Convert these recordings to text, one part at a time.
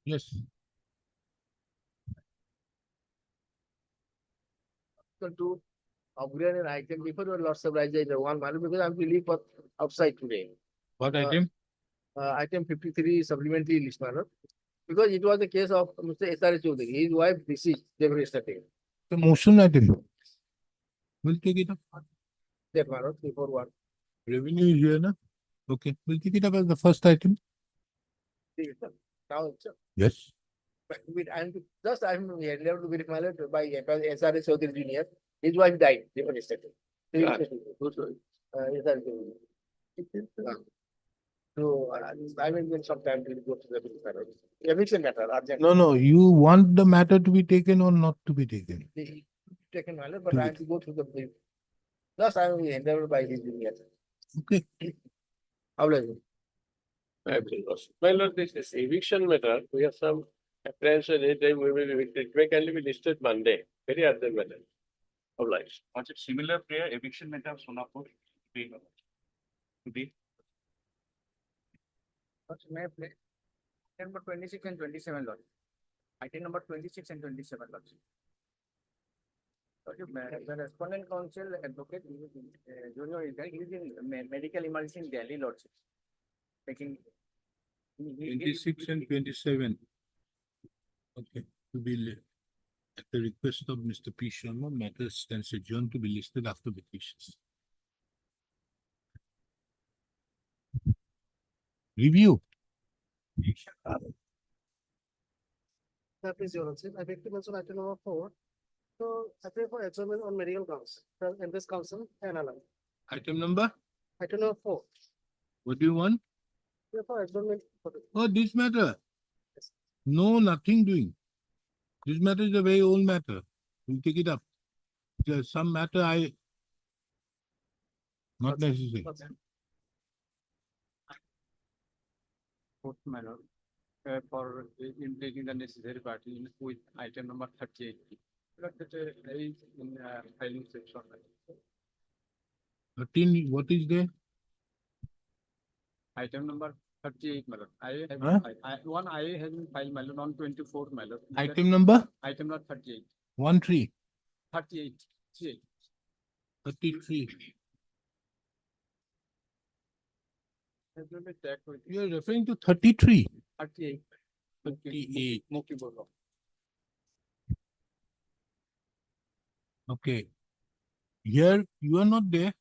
Yes. To upgrade an item before there were lots of rises in one matter because I'm to leave for outside today. What item? Item 53 supplementary list matter. Because it was the case of Mr. S.R. Choudhury. His wife deceased yesterday. The motion item. We'll take it up. That matter 341. Revenue is here, na? Okay, we'll take it up as the first item. Now, Yes. I'm left to verify by S.R. Choudhury Jr. His wife died yesterday. S.R. Choudhury. So, I will give some time to go to the matter. Eviction matter, urgent. No, you want the matter to be taken or not to be taken? Taken matter, but I have to go through the brief. Thus, I will be endeavored by his junior. Okay. How does it? My lord, this is eviction matter. We have some apprehension anytime we will evict. It may kindly be listed Monday. Very urgent matter. Obliged. Was it similar prayer eviction matter of Sonapur? To be May I play? Number 26 and 27, Lord. Item number 26 and 27, Lord. The respondent counsel advocate, Junior is there. He is in medical emergency in Delhi, Lord. Taking. 26 and 27. Okay, to be at the request of Mr. P. Sharma, matters stands adjourned to be listed after vacations. Review. That is your answer. I beg to mention item number 4. So, I pray for adjournment on medical grounds. And this council and allow. Item number? Item number 4. What do you want? Pray for adjournment. Oh, this matter? Yes. No, nothing doing. This matter is a very old matter. We'll take it up. There's some matter not necessary. fourth manner for in taking the necessary party with item number 38. But that is in filing section. 13, what is there? Item number 38, my lord. I have Huh? I has been filed, my lord, on 24th, my lord. Item number? Item number 38. 13. 38. 33. It will be tagged with You are referring to 33. 38. 38. Moki Bolo. Okay. Here you are not there.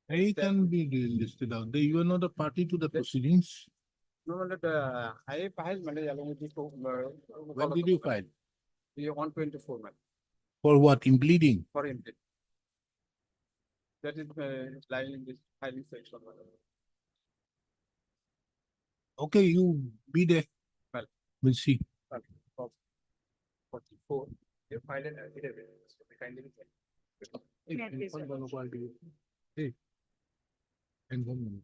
I can be listed out there. You are not a party to the proceedings. No, that I filed, my lord, along with the. When did you file? The 124, man, For what? In bleeding? for him. That is lying in this filing section. my lord. Okay, you be there. Well. We'll see. 44. They filed an affidavit. So we kindly check. Hey. And 1 minute.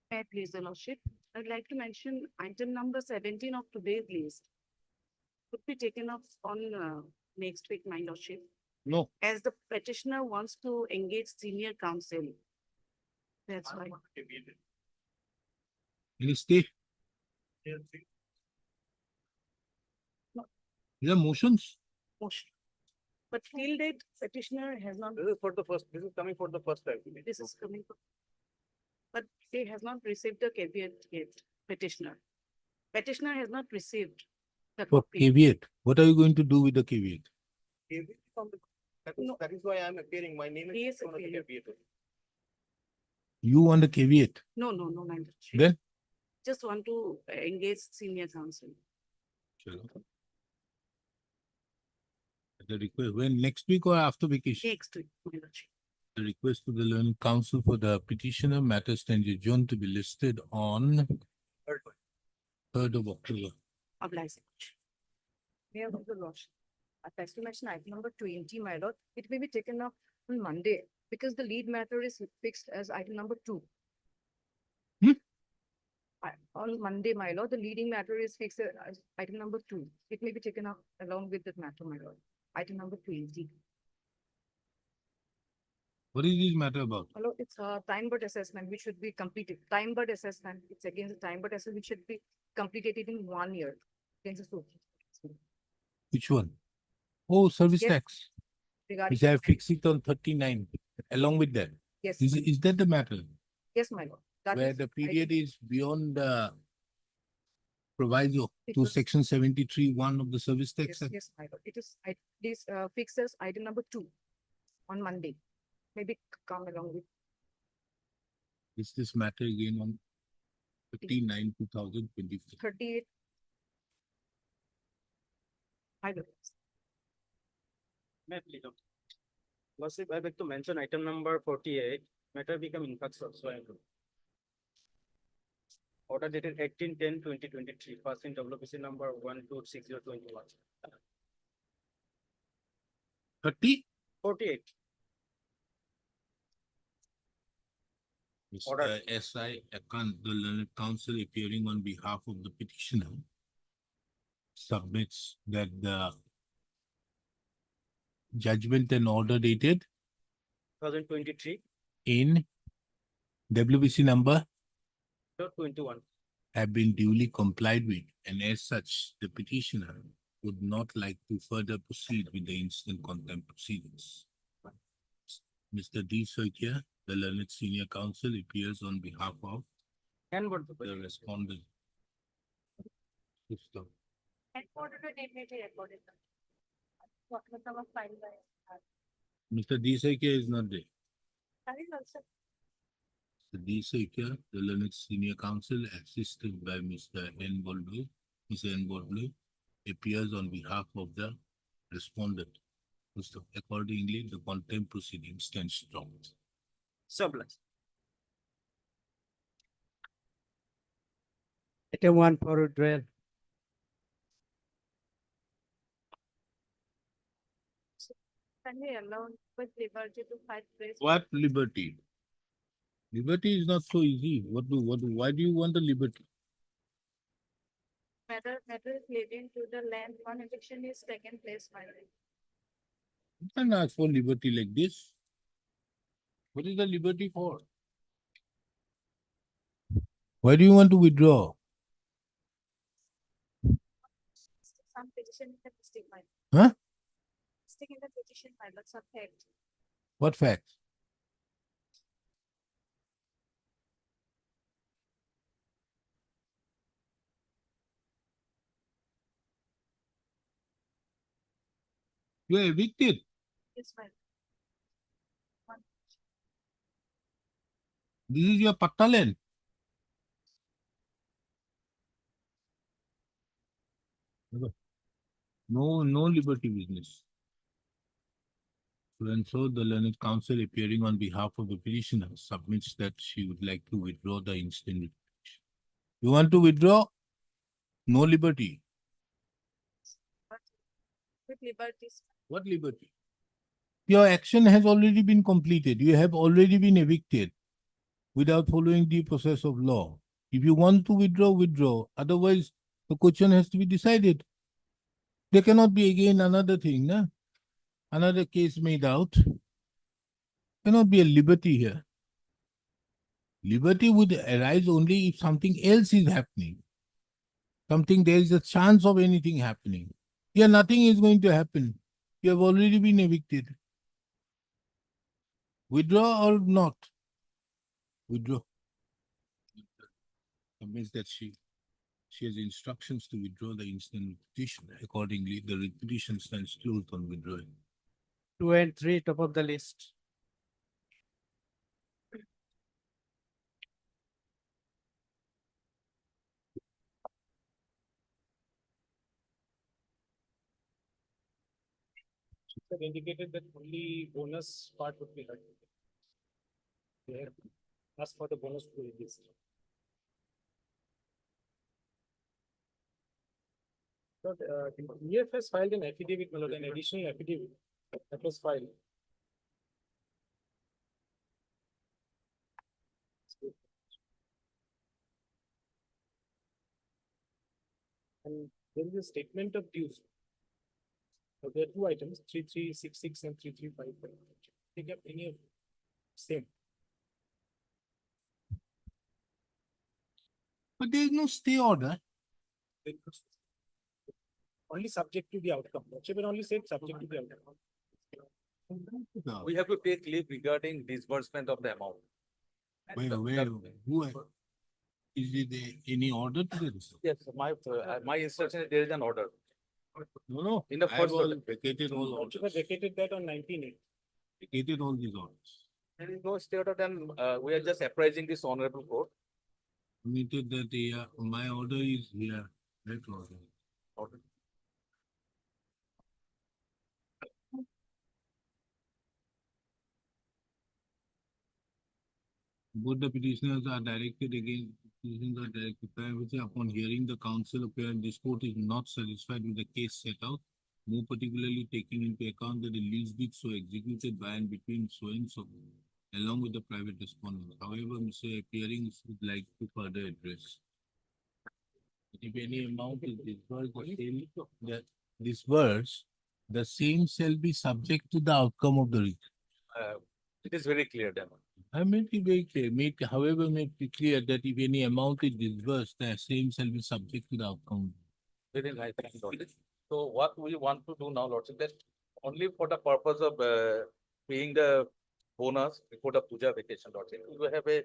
May I please, Your Lordship? I'd like to mention item number 17 of today's list could be taken up on next week, my Lordship, No. as the petitioner wants to engage senior counsel. That's why. Will stay? No. These are motions. Motion. But till date, petitioner has not, This is for the first, this is coming for the first time. this is coming. But he has not received a caveat yet, petitioner. Petitioner has not received the For copy. caveat. What are you going to do with the caveat? No. That is why I am appearing. My name He is. is appearing. You want a caveat? No, my Lordship. Then? Just want to engage senior counsel. The request, when next week or after vacation? Next week, my Lordship. The request to the learned counsel for the petitioner matter stands adjourned to be listed on 3rd of October. Oblige. Mayor of the Lordship, attached to mention item number 20, my lord, it may be taken up on Monday because the lead matter is fixed as item number 2. On Monday, my lord, the leading matter is fixed as item number 2. It may be taken up along with that matter, my lord. Item number 20. What is this matter about? My lord, it's a time bird assessment which should be completed. Time bird assessment, it's against the time bird assessment which should be completed in 1 year. Against the Which one? Oh, service Yes. tax. regarding. Which I have fixed it on 39 along with that. Yes, Is that the matter? yes, my lord. That Where is the item- period is beyond the proviso It to was- section 73(1) of the service tax Yes, act? yes, my lord. It is, this fixes item number 2 on Monday. Maybe come along with Is this matter again on 59/2024? 38. My lord. May I please? Lordship, I beg to mention item number 48, matter become influxual, so I am. Order dated 18/10/2023, passing WPC number 126021. 30? 48. Order. Mr. S.I. Akant, the learned counsel appearing on behalf of the petitioner, submits that the judgment and order dated 2023, in WBC number 21. have been duly complied with, and as such, the petitioner would not like to further proceed with the instant contempt proceedings. Mr. D. Soikia, the learned senior counsel, appears on behalf of And what the the petition? respondent. System. And order to dignity recorded. What was our file by? Mr. D. Soikia is not there. That is also. The D. Soikia, the learned senior counsel, assisted by Mr. N. Bolblue, Mr. N. Bolblue, appears on behalf of the respondent. Accordingly, the contempt proceeding stands strong. Surplus. Item 1 for withdrawal. Can we allow with liberty to fight praise? What liberty? Liberty is not so easy. Why do you want the liberty? Matter is leading to the land, one eviction is taken place by the. You can't ask for liberty like this. What is the liberty for? Why do you want to withdraw? Some petition in the district file. Huh? Stick in the petition file, that's a fact. What facts? You are evicted. Yes, fine. This is your patta land. No liberty business. And so the learned counsel appearing on behalf of the petitioner submits that she would like to withdraw the instant petition. You want to withdraw? No liberty. With liberties. What liberty? Your action has already been completed. You have already been evicted without following the process of law. If you want to withdraw, withdraw. Otherwise, the question has to be decided. There cannot be again another thing, nah? Another case made out. Cannot be a liberty here. Liberty would arise only if something else is happening. Something, there is a chance of anything happening. Here, nothing is going to happen. You have already been evicted. Withdraw or not? Withdraw. That means that she has instructions to withdraw the instant petition. Accordingly, the petition stands closed on withdrawing. 2 and 3, top of the list. Indicated that only bonus part would be heard. They have asked for the bonus to be released. But, EF filed an affidavit, Malad, an additional affidavit that was filed. And there is a statement of dues. So there are two items, 3366 and 3355. Take up any of same. But there is no stay order. Only subject to the outcome. Whichever only said subject to the outcome. We have to take leave regarding disbursement of the amount. Who, is it any order to this? Yes, my instruction, is there is an order. No. In the I have first all order. vacated all Whichever orders, vacated that on 19/8. vacated all these orders. There is no state order, then we are just apprising this honorable court. Committed that my order is here, that order. Order. Both the petitioners are directed against, petitions are directed privacy upon hearing the counsel appear, this court is not satisfied with the case set out. More particularly taking into account that the lease deed so executed by and between so and so, along with the private respondent. However, Mr. Appearing would like to further address. If any amount is disbursed, the same shall be subject to the outcome of the writ. It is very clear, then. I made it very clear, however, make it clear that if any amount is disbursed, the same shall be subject to the outcome. Very nice, thank you, Lordship. So what we want to do now, Lordship, that only for the purpose of paying the bonus before the puja vacation, Lordship, we will have a,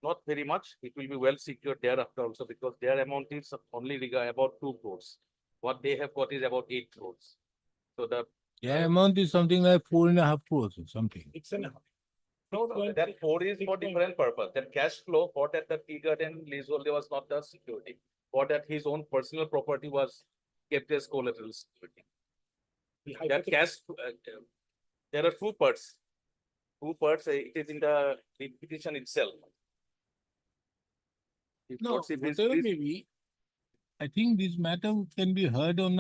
not very much, it will be well secured thereafter also, because their amount is only about 2 crores. What they have got is about 8 crores. So the Yeah, amount is something like 4.5 crores or something. It's an. that 4 is for different purpose. That cash flow for that the tea garden leasehold was not the security. For that his own personal property was kept as collateral security. That cash, there are 2 parts. 2 parts, it is in the petition itself. If No, Lordship is whatever pleased- may be, I think this matter can be heard on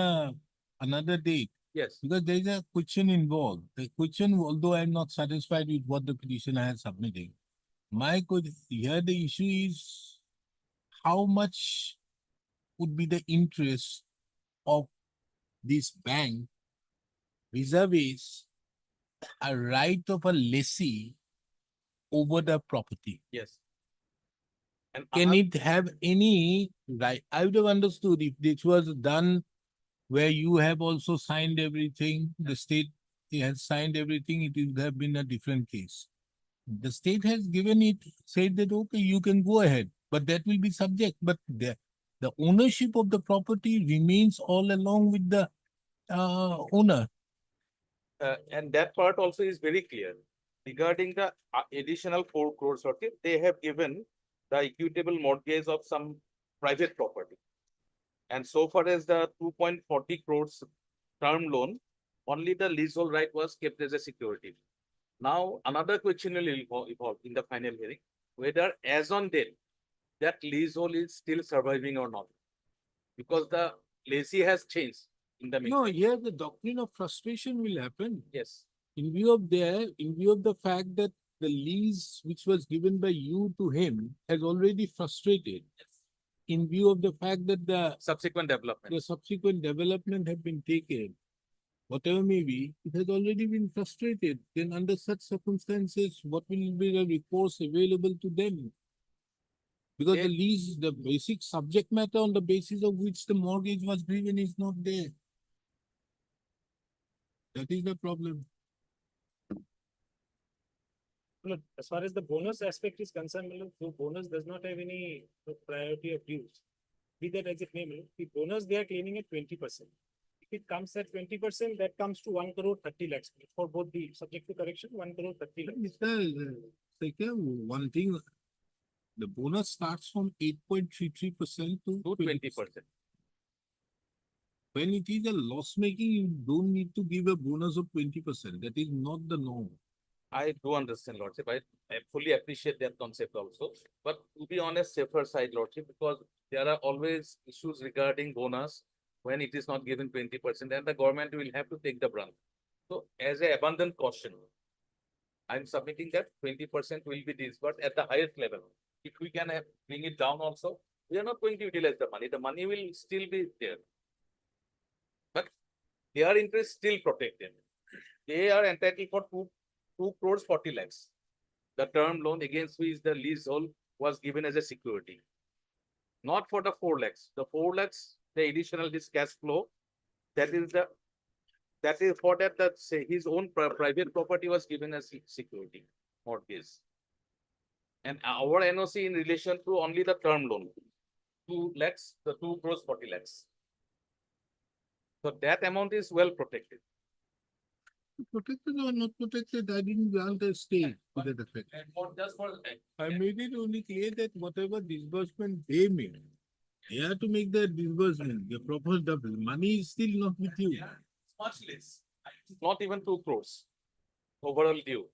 another date. Yes, Because there is a question involved. The question, although I am not satisfied with what the petitioner has submitted, here the issue is how much would be the interest of this bank vis-a-vis a right of a lessee over the property. yes. And Can it have any right? I would have understood if this was done where you have also signed everything, the state has signed everything, it would have been a different case. The state has given it, said that, okay, you can go ahead, but that will be subject, but the ownership of the property remains all along with the owner. And that part also is very clear. Regarding the additional 4 crores, okay, they have given the equitable mortgage of some private property. And so far as the 2.40 crores term loan, only the leasehold right was kept as a security. Now, another question will evolve in the final hearing, whether as on date, that leasehold is still surviving or not. Because the lessee has changed in the No, meantime. here the doctrine of frustration will happen. Yes, In view of the fact that the lease which was given by you to him has already frustrated. In view of the fact that the subsequent development. subsequent development have been taken, whatever may be, it has already been frustrated. Then under such circumstances, what will be the recourse available to them? Because the lease, the basic subject matter on the basis of which the mortgage was given is not there. That is the problem. No, as far as the bonus aspect is concerned, the bonus does not have any priority of dues. Be that as it may be, the bonus they are claiming at 20%. If it comes at 20%, that comes to 1 crore 30 lakhs for both the subject to correction, 1 crore 30 lakhs. Mr. Sekar, one thing, the bonus starts from 8.33% to To 20%. When it is a loss making, you don't need to give a bonus of 20%. That is not the norm. I do understand, Lordship. I fully appreciate that concept also. But to be honest, safer side, Lordship, because there are always issues regarding bonus when it is not given 20%, and the government will have to take the brunt. So as a abundant caution, I'm submitting that 20% will be disbursed at the highest level. If we can bring it down also, We are not going to utilize the money. The money will still be there. But their interest still protected. They are entitled for 2 crores 40 lakhs. The term loan against which the leasehold was given as a security. Not for the 4 lakhs. The 4 lakhs, the additional this cash flow, that is for that say his own private property was given as security mortgage. And our NOC in relation to only the term loan, 2 lakhs, the 2 crores 40 lakhs. So that amount is well protected. Protected or not protected, I didn't grant a stay to that effect. And for just for I made it only clear that whatever disbursement they make, they have to make the disbursement, the proper double. Money is still not with you. much less. Not even 2 crores overall due.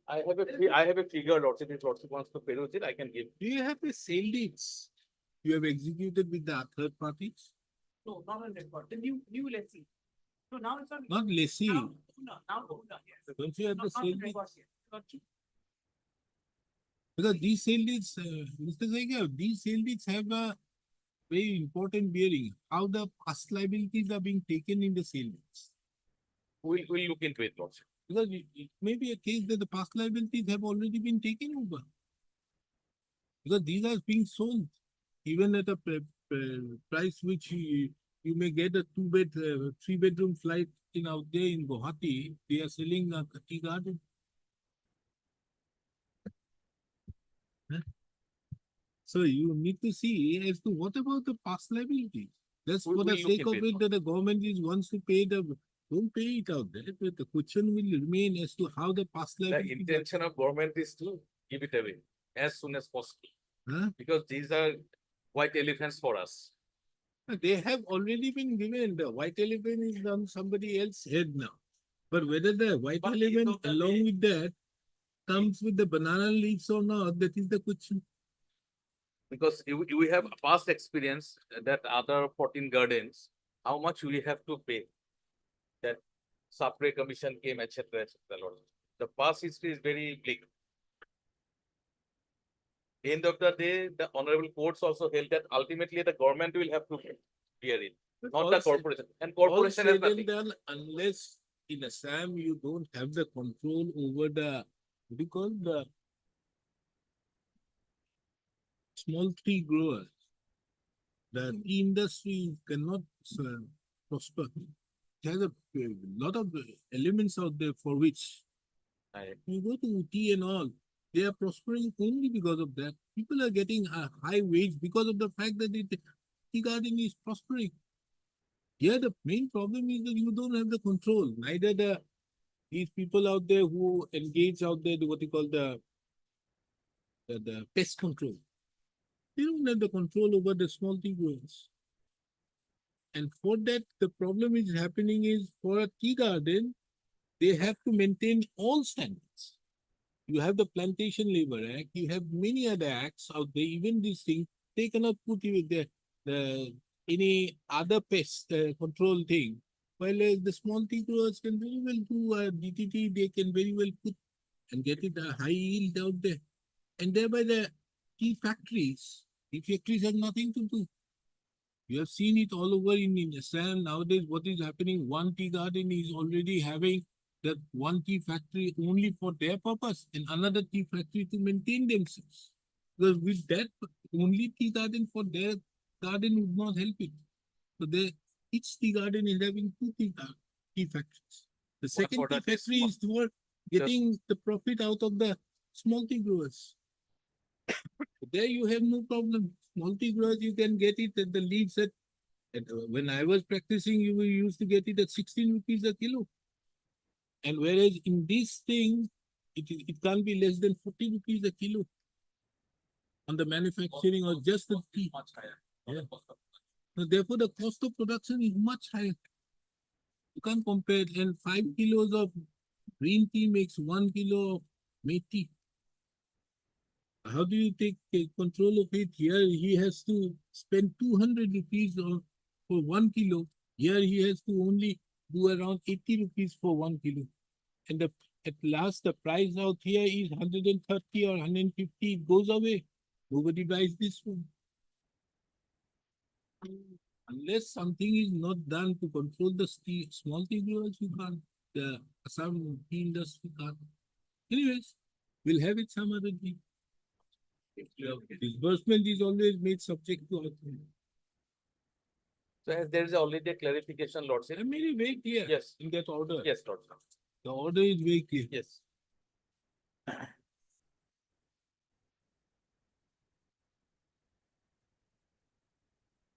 I have a figure, Lordship, if Lordship wants to peruse it, I can give. Do you have a sale deeds you have executed with the third parties? No, not on record. The new lessee. So now it's on. Not lessee. Now, yes. Don't you have the Not sale on deeds? record yet. Got you. Because these sale deeds, Mr. Zaiga, these sale deeds have a very important bearing. How the past liabilities are being taken in the sale deeds. We'll look into it, Lordship. Because it may be a case that the past liabilities have already been taken over. Because these are being sold, even at a price which you may get a 3-bedroom flat in out there in Guwahati, they are selling a tea garden. Huh? So you need to see as to what about the past liability. Just We- for the we'll look sake of into it. it that the government is wants to pay don't pay it out there, but the question will remain as to how the past The liability. intention of government is to give it away as soon as possible. Huh? Because these are white elephants for us. They have already been given. The white elephant is on somebody else's head now. But whether the white But end elephant of the along day- with that comes with the banana leaves or not, that is the question. Because we have past experience that other 14 gardens, how much we have to pay. That Sapre commission came, etc., etc. Lordship. The past history is very bleak. End of the day, the honorable courts also held that ultimately the government will have to bear it, not the corporation. And All corporation has said and nothing. done, unless in Assam you don't have the control over the, what do you call the small tree growers, the tea industry cannot prosper. It has a lot of elements out there for which Right. you go to Uti and all, they are prospering only because of that. People are getting a high wage because of the fact that the tea garden is prospering. Here, the main problem is that you don't have the control. Neither these people out there who engage out there, what you call the pest control. They don't have the control over the small tea growers. And for that, the problem is happening is for a tea garden, they have to maintain all standards. You have the Plantation Labor Act, you have many other acts out there, even these things, they cannot put you with any other pest control thing. While the small tea growers can very well do DTT, they can very well put and get it a high yield out there. And thereby the tea factories have nothing to do. You have seen it all over in Assam. Nowadays, what is happening? One tea garden is already having that one tea factory only for their purpose and another tea factory to maintain themselves. Because with that, only tea garden for their garden would not help it. So each tea garden is having 2 tea factories. The second for tea that is factory is for getting the profit out of the small tea growers. There you have no problem. Small tea growers, you can get it at the leaves when I was practicing, you used to get it at 16 rupees a kilo. And whereas in this thing, it can't be less than 40 rupees a kilo on the manufacturing or just the tea. Much higher. Yeah. So therefore, the cost of production is much higher. You can't compare, and 5 kilos of green tea makes 1 kilo of methi. How do you take control of it? Here he has to spend 200 rupees for 1 kilo. Here he has to only do around 80 rupees for 1 kilo. And the at last the price out here is 130 or 150, it goes away. Nobody buys this one. Unless something is not done to control the small tea growers, you can't. The Assam tea industry can't. Anyways, we'll have it some other day. Disbursement is always made subject to authority. So as there is already a clarification, Lordship. I made it very clear. Yes. In that order. Yes, Lordship. The order is very clear. Yes.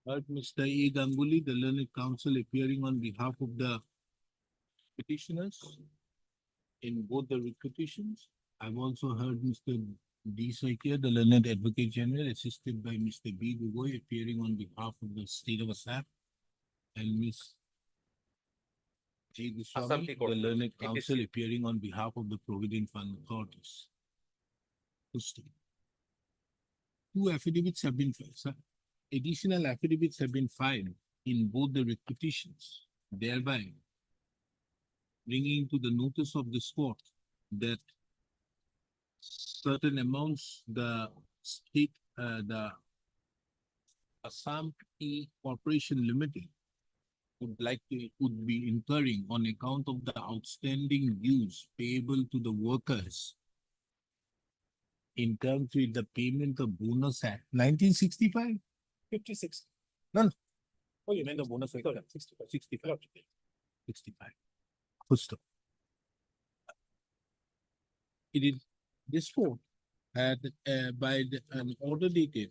Heard Mr. A. Ganguly, the learned counsel appearing on behalf of the petitioners in both the petitions. I've also heard Mr. D. Saikia, the learned advocate general, assisted by Mr. B. Gugoi, appearing on behalf of the state of Assam, and Ms. J. Goswami, Tea the Court, learned counsel, APC. appearing on behalf of the Provident Fund authorities. Two affidavits have been filed, sir. Additional affidavits have been filed in both the petitions, thereby bringing to the notice of this court that certain amounts the state, the Assam Tea Corporation Limited would be incurring on account of the outstanding dues payable to the workers in terms with the payment of bonus act 1965. 56. No, no. Oh, you meant the bonus act. Sorry, 65. 65. 65. Full stop. It is this court had by an order dated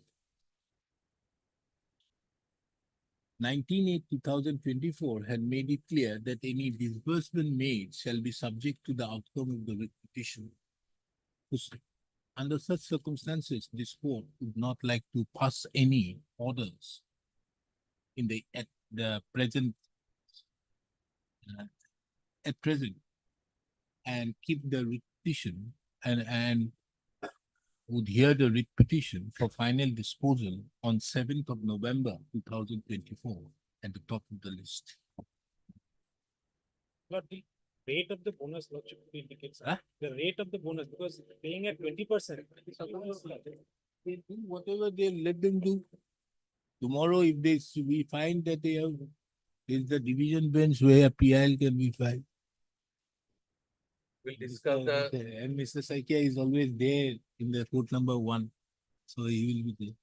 19/8/2024 had made it clear that any disbursement made shall be subject to the outcome of the petition. Full stop. Under such circumstances, this court would not like to pass any orders in at the present at present and keep the writ petition and would hear the writ petition for final disposal on 7th of November 2024 at the top of the list. But the rate of the bonus, what should be indicated? Huh? The rate of the bonus, because paying at 20%. They do whatever they let them do. Tomorrow, if we find that they have, is the division bench where PIL can be filed. We'll discuss the, And Mr. Saikia is always there in the court number 1. So he will be there.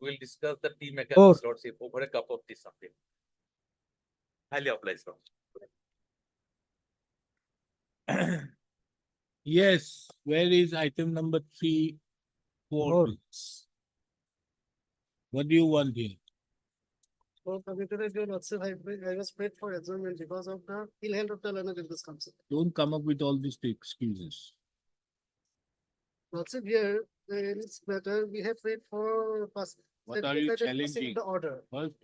we'll discuss the tea mechanics, Lordship, over a cup of tea someday. Highly obliged, Lordship. Yes, where is item number 3? 4. Please? What do you want here? So, Commissioner, I was paid for adjournment because of the ill health of the learned in this council. Don't come up with all these excuses. Also here, in this matter, we have paid for What are you passing challenging? the order. First,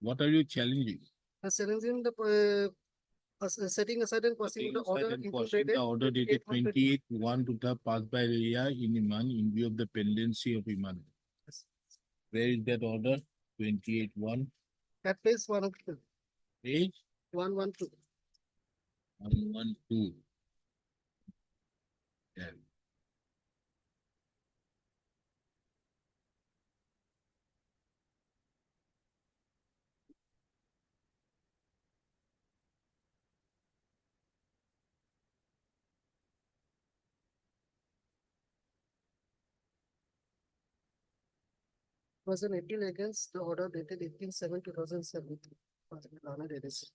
what are you challenging? Challenging the, setting aside and passing the order. The order dated 28/1 to the passed by the year in Iman in view of the pendency of Iman. Where is that order? 28/1. At page 112, Page 112. 112. Yeah. Was an appeal against the order dated 18/7/2017. Learned edison.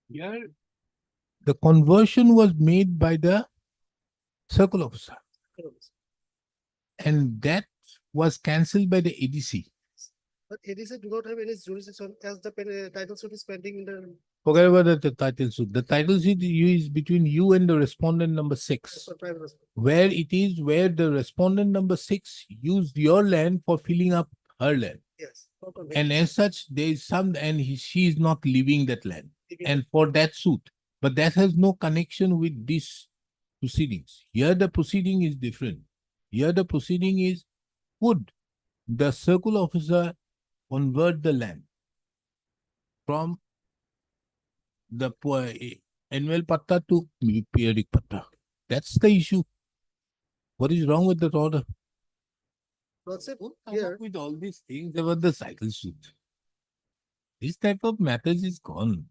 Here, the conversion was made by the circle officer. And that was cancelled by the ADC. But ADC do not have any jurisdiction as the title suit is pending in the. Forget about the title suit. The title suit is between you and the respondent number 6. Private respect. Where it is where the respondent number 6 used your land for filling up her land. Yes. And as such, there is she is not leaving that land. And for that suit. But that has no connection with this proceedings. Here the proceeding is different. Here the proceeding is, would the circle officer convert the land from the annual patta to periodic patta? That's the issue. What is wrong with that order? That's it. Come Here, up with all these things about the cycle suit. This type of matters is gone.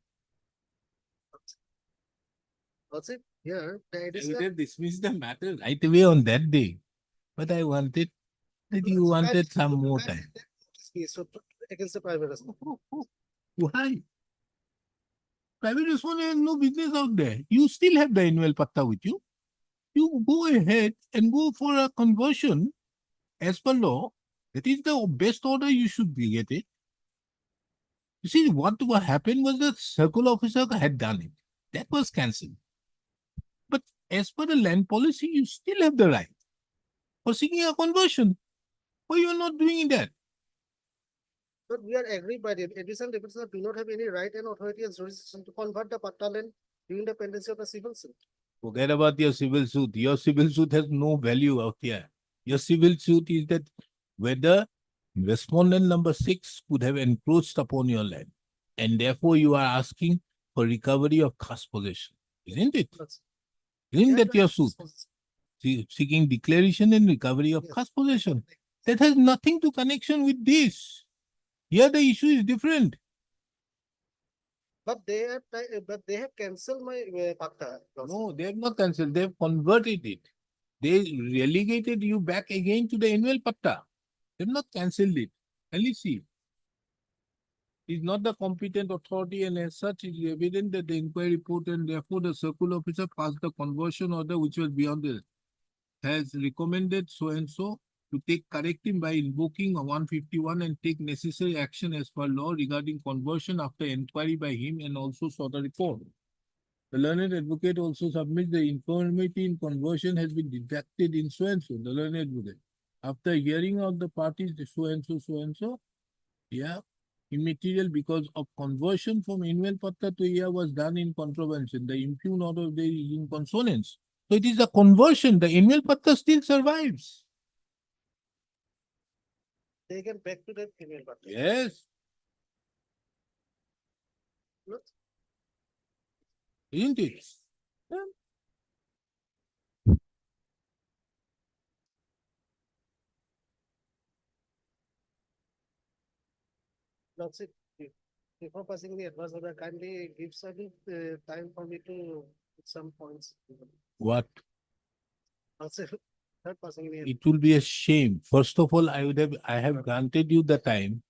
that's it. Here, the I ADC. would have dismissed the matter right away on that day. But I wanted that you wanted some more time. So against the private respect. Why? Private respondent has no business out there. You still have the annual patta with you. You go ahead and go for a conversion as per law. That is the best order you should be getting. You see, what happened was the circle officer had done it. That was cancelled. But as per the land policy, you still have the right for seeking a conversion. Why you are not doing that? But we are agreed by the additional representatives do not have any right and authority and jurisdiction to convert the patta land during the pendency of the civil suit. Forget about your civil suit. Your civil suit has no value out here. Your civil suit is that whether respondent number 6 could have encroached upon your land. And therefore you are asking for recovery of khas possession. Isn't it? Isn't that your suit? Seeking declaration and recovery of Yes. khas possession. That has nothing to connection with this. Here the issue is different. But they have cancelled my patta. No, they have not cancelled. They have converted it. They relegated you back again to the annual patta. They have not cancelled it. Only see. Is not the competent authority, and as such it is evident that the inquiry report and therefore the circle officer passed the conversion order which was beyond the has recommended so and so to take corrective by invoking a 151 and take necessary action as per law regarding conversion after inquiry by him and also sought a report. The learned advocate also submits the infirmity in conversion has been detected in so and so, the learned advocate. After hearing out the parties, the so and so, yeah, immaterial because of conversion from annual patta to year was done in contravention. The impugn order there is in consonance. So it is a conversion. The annual patta still survives. They can back to the female patta. Yes. Look, Isn't it? that's it. Before passing the advice order, kindly give some time for me to put some points. What? That's it. Not passing the. It will be a shame. First of all, I have granted you the time.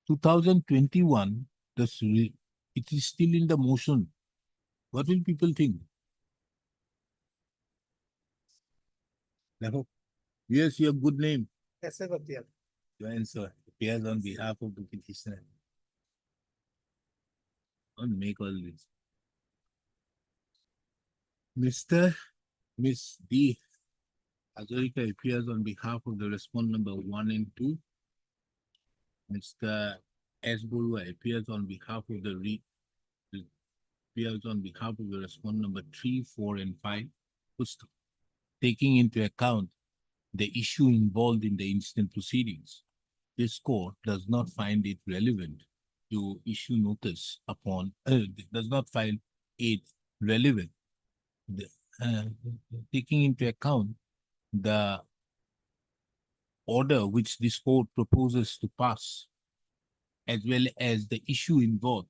2021, it is still in the motion. What will people think? Now, yes, your good name. Essay Bhatia. Your answer appears on behalf of the petitioner. Don't make all this. Miss D. Hazarika appears on behalf of the respondent number 1 and 2. Mr. S. Burua appears on behalf of the respondent number 3, 4, and 5. Taking into account the issue involved in the instant proceedings, this court does not find it relevant to issue notice upon, does not find it relevant. Taking into account the order which this court proposes to pass, as well as the issue involved,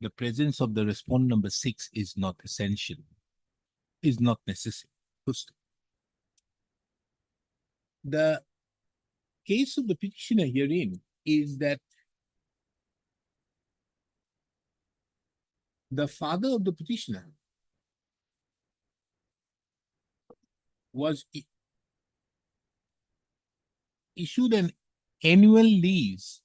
the presence of the respondent number 6 is not essential, is not necessary. The case of the petitioner herein is that the father of the petitioner was issued an annual lease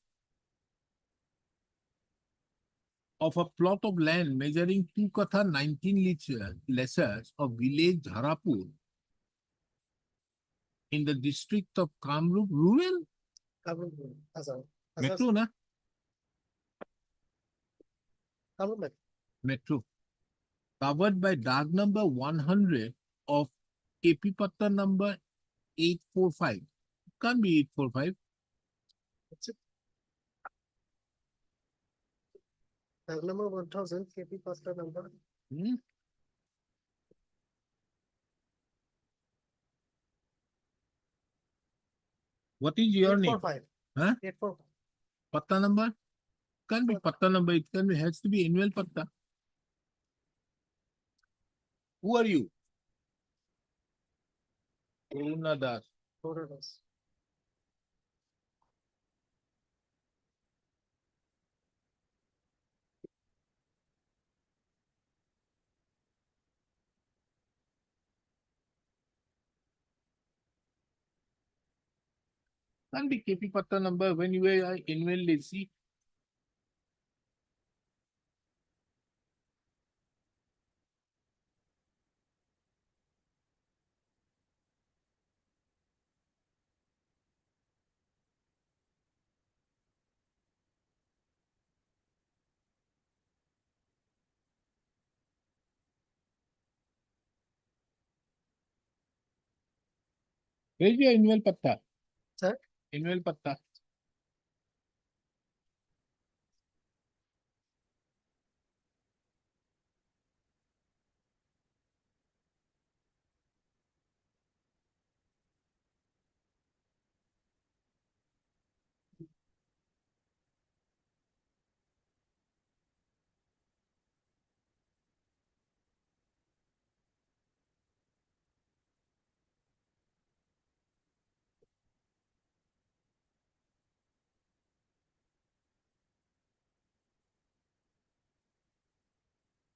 of a plot of land measuring 2 katha 19 lessers of village Dharapur in the district of Kamrup rural metro na metro covered by Dag number 100 of KP Patta number 845. Can't be 845. Number 1000, KP Pasta number. Hmm? What is your name? 845. Huh? 845. Patta number? Can't be patta number. It can be, has to be annual patta. Who are you? Karuna Das. Total. Can't be KP Patta number when you are annual lessee. Where's your annual patta? Sir? Annual patta.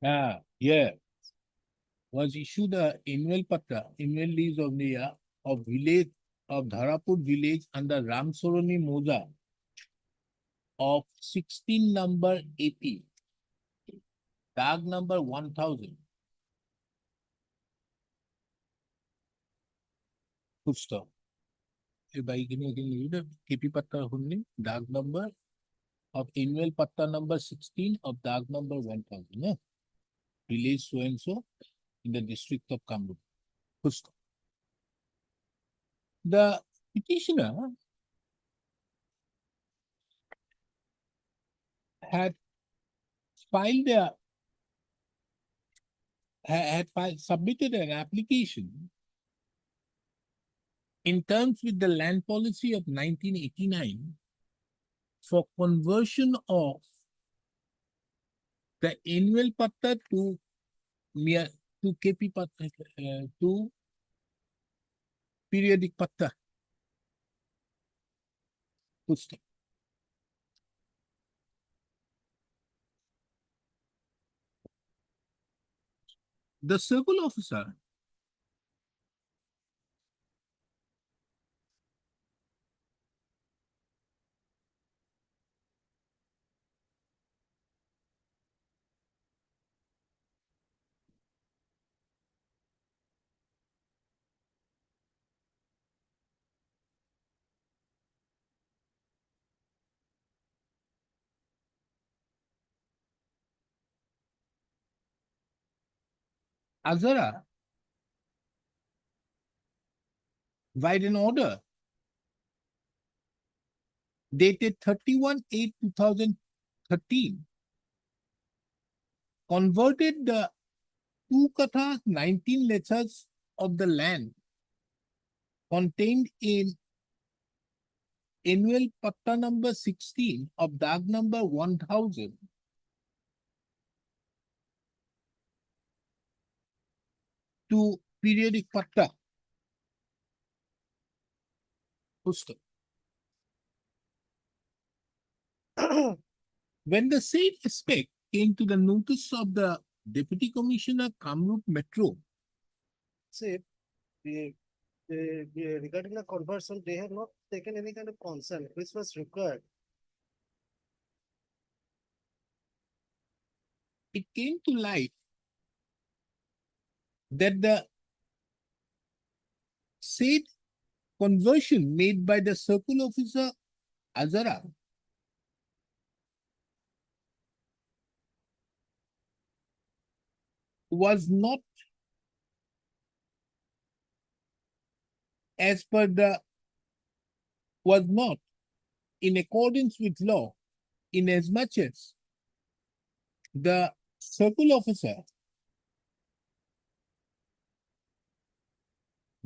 Yeah. Was issued a annual patta, annual lease of the of village of Dharapur village under Ramsoroni Moja of 16 number 80, tag number 1000. Good stuff. By read KP patta only, tag number of annual patta number 16 of tag number 1000. Yeah? Village so and so in the district of Kamrup. Good stuff. The petitioner had filed a submitted an application in terms with the land policy of 1989 for conversion of the annual patta to KP patta to periodic patta. Good stuff. The circle officer Azara by an order dated 31/8/2013 converted the 2 katha 19 letters of the land contained in annual patta number 16 of dag number 1000 to periodic patta. Pusta. When the said aspect came to the notice of the Deputy Commissioner Kamrup Metro. See, regarding the conversion, they have not taken any kind of concern, which was required. It came to light that the said conversion made by the circle officer Azara was not was not in accordance with law, in as much as the circle officer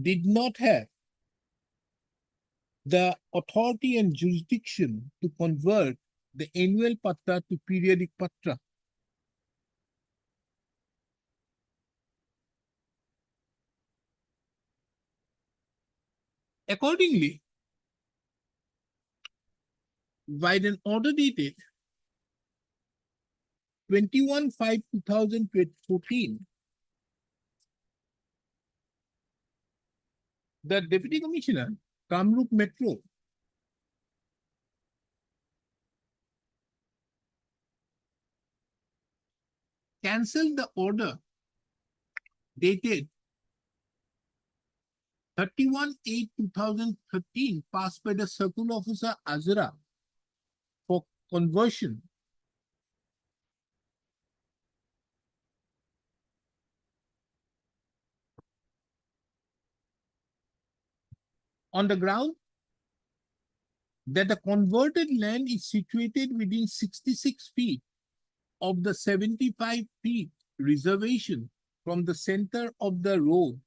did not have the authority and jurisdiction to convert the annual patra to periodic patra. Accordingly, by an order dated 21/5/2014, the Deputy Commissioner, Kamrup Metro, cancelled the order dated 31/8/2013 passed by the Circle Officer Azra for conversion on the ground that the converted land is situated within 66 feet of the 75 feet reservation from the center of the road,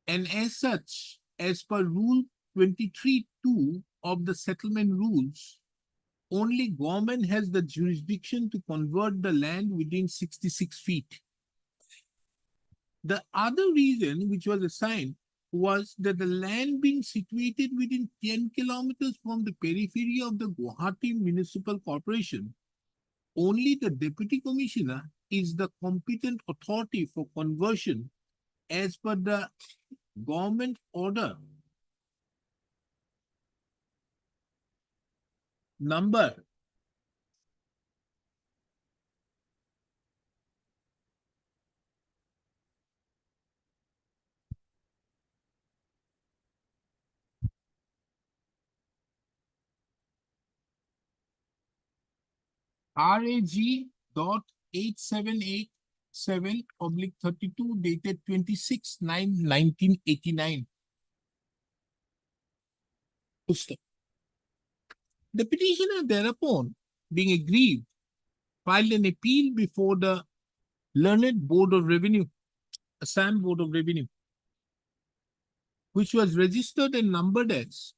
and as such, as per Rule 23(2) of the settlement rules, only government has the jurisdiction to convert the land within 66 feet. The other reason which was assigned was that the land being situated within 10 kilometers from the periphery of the Guwahati Municipal Corporation, only the Deputy Commissioner is the competent authority for conversion as per the government order number RAG.8787/32 dated 26/9/1989. The petitioner thereupon, being aggrieved, filed an appeal before the Learned Board of Revenue, Assam Board of Revenue, which was registered and numbered as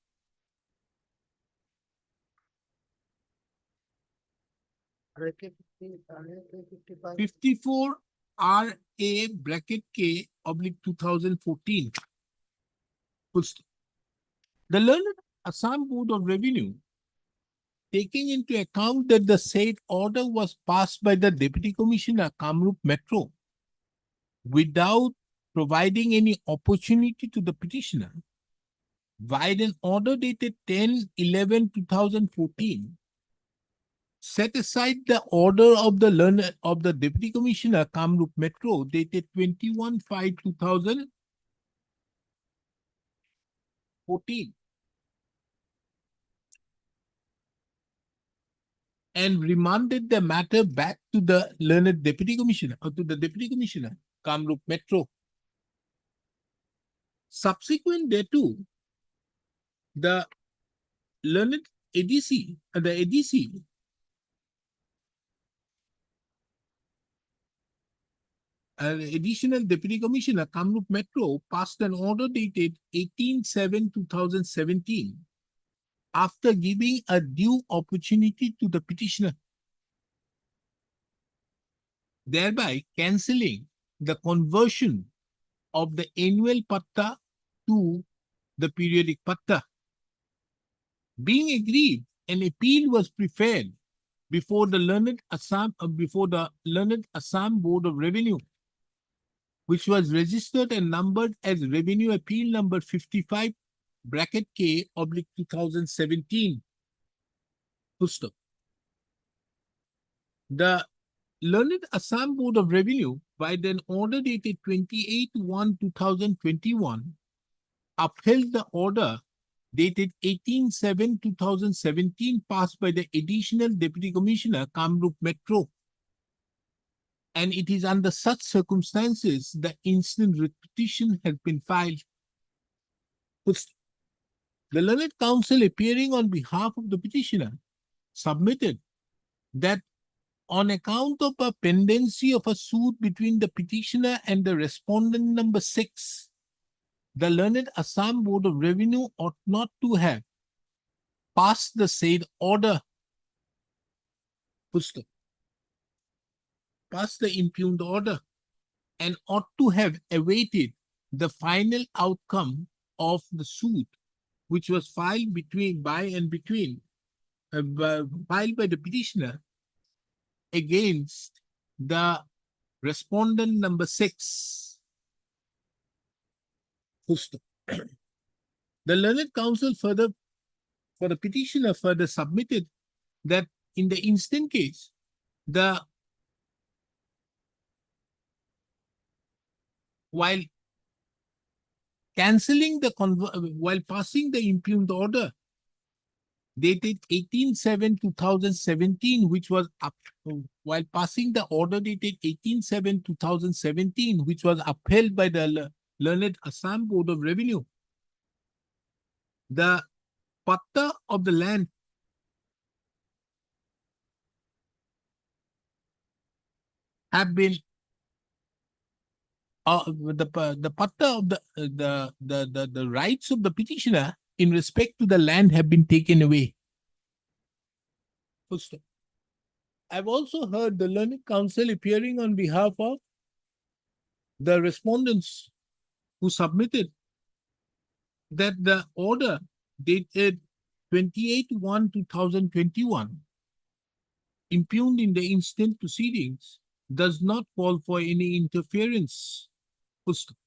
RK 55. 54 RA/K/2014. Full stop. The Learned Assam Board of Revenue, taking into account that the said order was passed by the Deputy Commissioner Kamrup Metro without providing any opportunity to the petitioner, by an order dated 10/11/2014, set aside the order of the Deputy Commissioner Kamrup Metro dated 21/5/2014 and remanded the matter back to the learned Deputy Commissioner or to the Deputy Commissioner Kamrup Metro. Subsequent thereto, the learned ADC, the ADC Additional Deputy Commissioner Kamrup Metro passed an order dated 18/7/2017 after giving a due opportunity to the petitioner, thereby cancelling the conversion of the annual patta to the periodic patta. Being agreed, an appeal was preferred before the learned Assam Board of Revenue, which was registered and numbered as Revenue Appeal number 55 bracket K oblique 2017. Full stop. The learned Assam Board of Revenue, by an order dated 28/1/2021, upheld the order dated 18/7/2017 passed by the Additional Deputy Commissioner, Kamrup Metro. And it is under such circumstances the instant writ petition has been filed. The learned counsel, appearing on behalf of the petitioner, submitted that on account of a pendency of a suit between the petitioner and the respondent number 6, the learned Assam Board of Revenue ought not to have passed the said order. Full stop. Passed the impugned order and ought to have awaited the final outcome of the suit, which was filed by the petitioner against the respondent number 6. Full stop. The learned counsel for the petitioner further submitted that in the instant case, while passing the impugned order dated 18/7/2017, while passing the order dated 18/7/2017, which was upheld by the learned Assam Board of Revenue, the patta of the land have been the patta of the rights of the petitioner in respect to the land have been taken away. Full stop. I've also heard the learned counsel appearing on behalf of the respondents who submitted that the order dated 28/1/2021 impugned in the instant proceedings does not call for any interference. Full stop.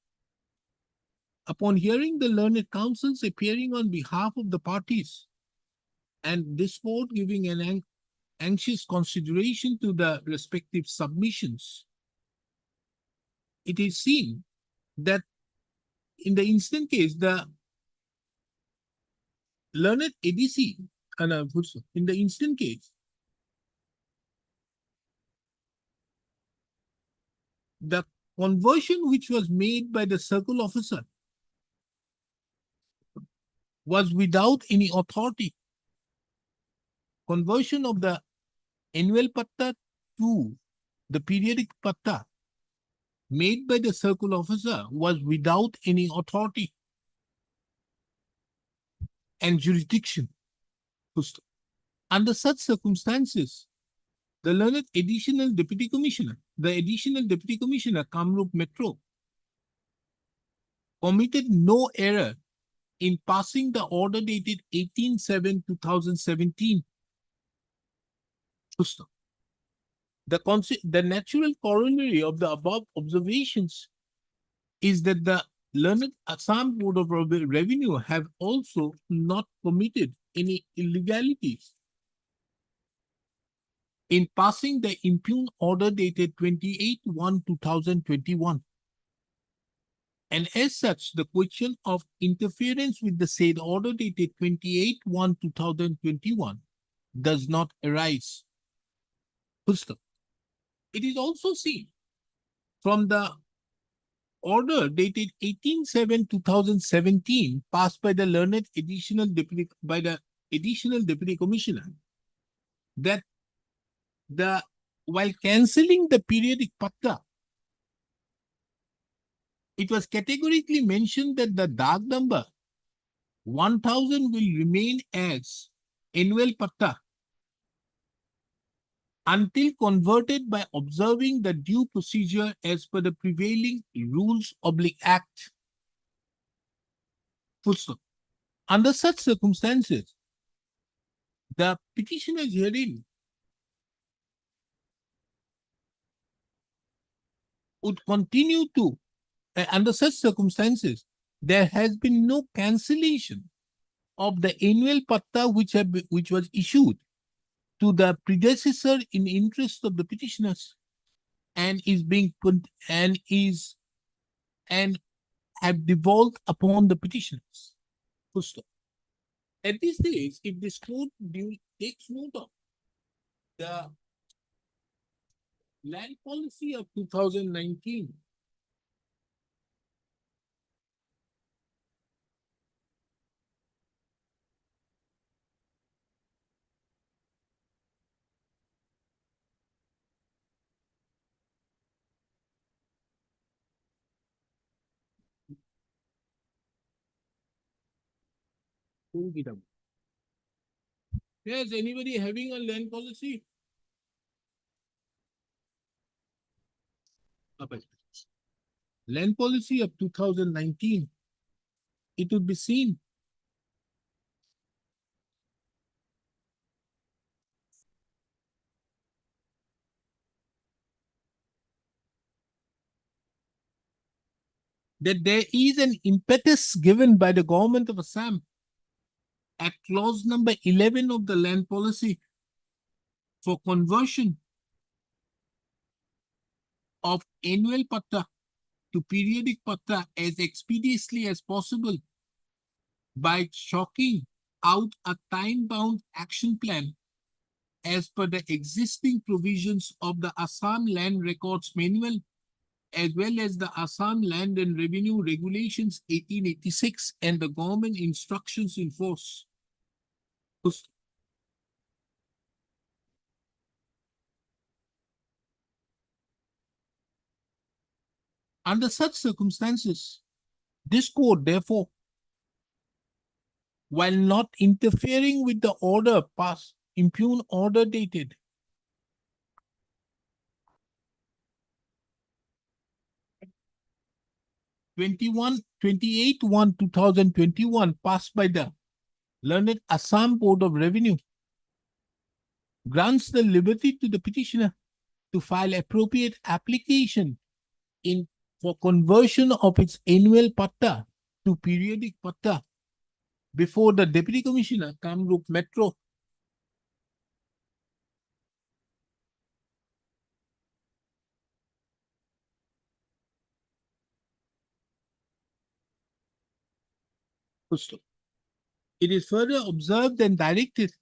Upon hearing the learned counsels appearing on behalf of the parties and this court giving an anxious consideration to the respective submissions, it is seen that in the instant case, the learned ADC, in the instant case, the conversion which was made by the circle officer was without any authority. Conversion of the annual patta to the periodic patta made by the circle officer was without any authority and jurisdiction. Under such circumstances, the learned Additional Deputy Commissioner, Kamrup Metro, committed no error in passing the order dated 18/7/2017. The natural corollary of the above observations is that the learned Assam Board of Revenue have also not committed any illegalities in passing the impugned order dated 28/1/2021. And as such, the question of interference with the said order dated 28/1/2021 does not arise. Full stop. It is also seen from the order dated 18/7/2017 passed by the learned Additional Deputy Commissioner that while cancelling the periodic patta, it was categorically mentioned that the Dag number 1000 will remain as annual patta until converted by observing the due procedure as per the prevailing rules/act. Full stop. Under such circumstances, the petitioners herein would continue to, under such circumstances, there has been no cancellation of the annual patta which was issued to the predecessor in interest of the petitioners and is being put and have devolved upon the petitioners. Full stop. At this stage, if this court takes note of the land policy of 2019, pull it up. Yes, anybody having a land policy? Land policy of 2019, it would be seen. That there is an impetus given by the government of Assam at clause number 11 of the land policy for conversion of annual patta to periodic patta as expeditiously as possible by chalking out a time-bound action plan as per the existing provisions of the Assam Land Records Manual as well as the Assam Land and Revenue Regulations 1886 and the government instructions in force. Under such circumstances, this court, therefore, while not interfering with the order passed, impugned order dated 28/1/2021 passed by the learned Assam Board of Revenue, grants the liberty to the petitioner to file appropriate application for conversion of its annual patta to periodic patta before the Deputy Commissioner, Kamrup Metro. It is further observed and directed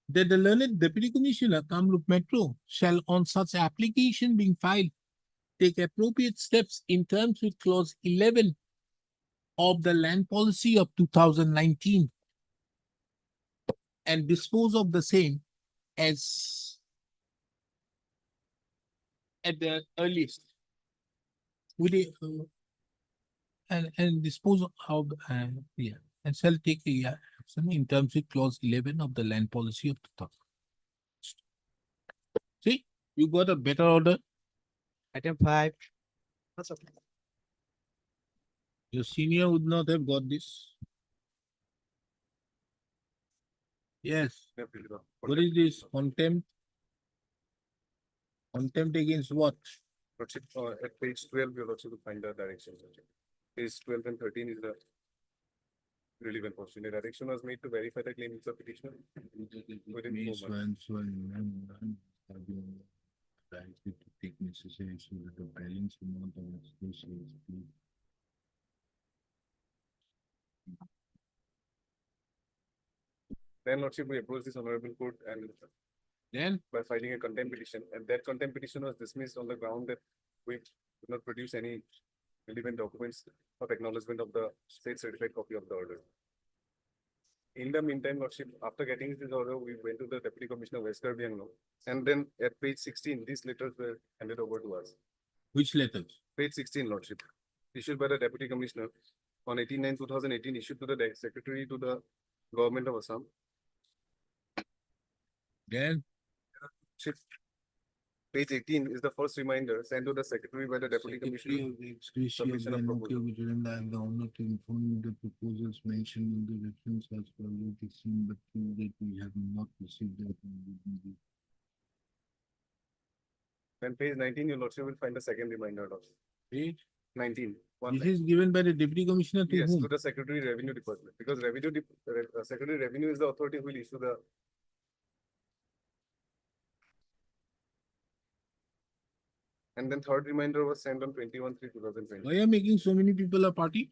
that the learned Deputy Commissioner, Kamrup Metro, shall on such application being filed take appropriate steps in terms with clause 11 of the land policy of 2019 and dispose of the same as at the earliest. With a, and dispose of how and shall take the action in terms with clause 11 of the land policy of 2000. See, you got a better order. Item 5. Your senior would not have got this. Yes. What is this? Contempt? Contempt against what? Lordship, at page 12, you'll also find the direction. Page 12 and 13 is the relevant portion. The direction was made to verify the claims of petitioner. Within 4 months. To take necessary so that the balance amount of expenses. Then Lordship, we approached this honorable court and Then by filing a contempt petition, and that contempt petition was dismissed on the ground that we did not produce any relevant documents of acknowledgement of the state certified copy of the order. In the meantime, Lordship, after getting this order, we went to the Deputy Commissioner West Karbianglo, and then at page 16, these letters were handed over to us. which letters? Page 16, Lordship, issued by the Deputy Commissioner on 18/9/2018, issued to the Secretary to the Government of Assam. Then Page 18 is the first reminder sent to the Secretary by the Deputy Commissioner. Submission of proposal. I have the honor to inform you the proposals mentioned in the reference as follows. It seems but that we have not received that. Then page 19, your lordship will find the second reminder of Page 19. One This line. is given by the deputy commissioner to Yes, whom? to the Secretary Revenue Department, because Secretary Revenue is the authority who will issue the. And then third reminder was sent on 21/3/2020. Why are making so many people a party?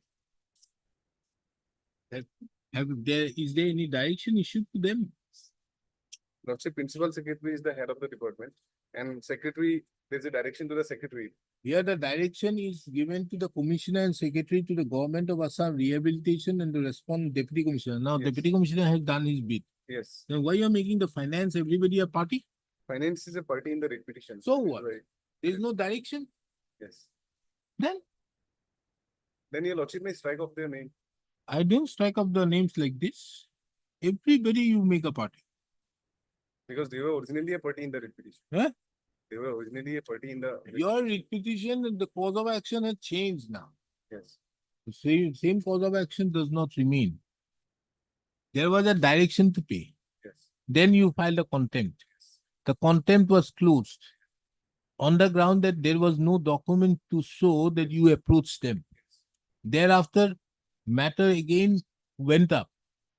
Is there any direction issued to them? Lordship Principal Secretary is the head of the department, and Secretary, there's a direction to the Secretary. Here the direction is given to the commissioner and secretary to the government of Assam rehabilitation and the respond deputy commissioner. Now Yes. deputy commissioner has done his bit. Yes, Then why you are making the finance everybody a party? finance is a party in the repetition. So That is what? why- There is no direction. Yes, Then then your lordship may strike off their name. I don't strike up the names like this. Everybody you make a party. Because they were originally a party in the repetition. Huh? They were originally a party in the. Your repetition and the cause of action has changed now. Yes, The same cause of action does not remain. There was a direction to pay. yes, Then you filed a contempt. yes. The contempt was closed on the ground that there was no document to show that you approached them. Thereafter, matter again went up.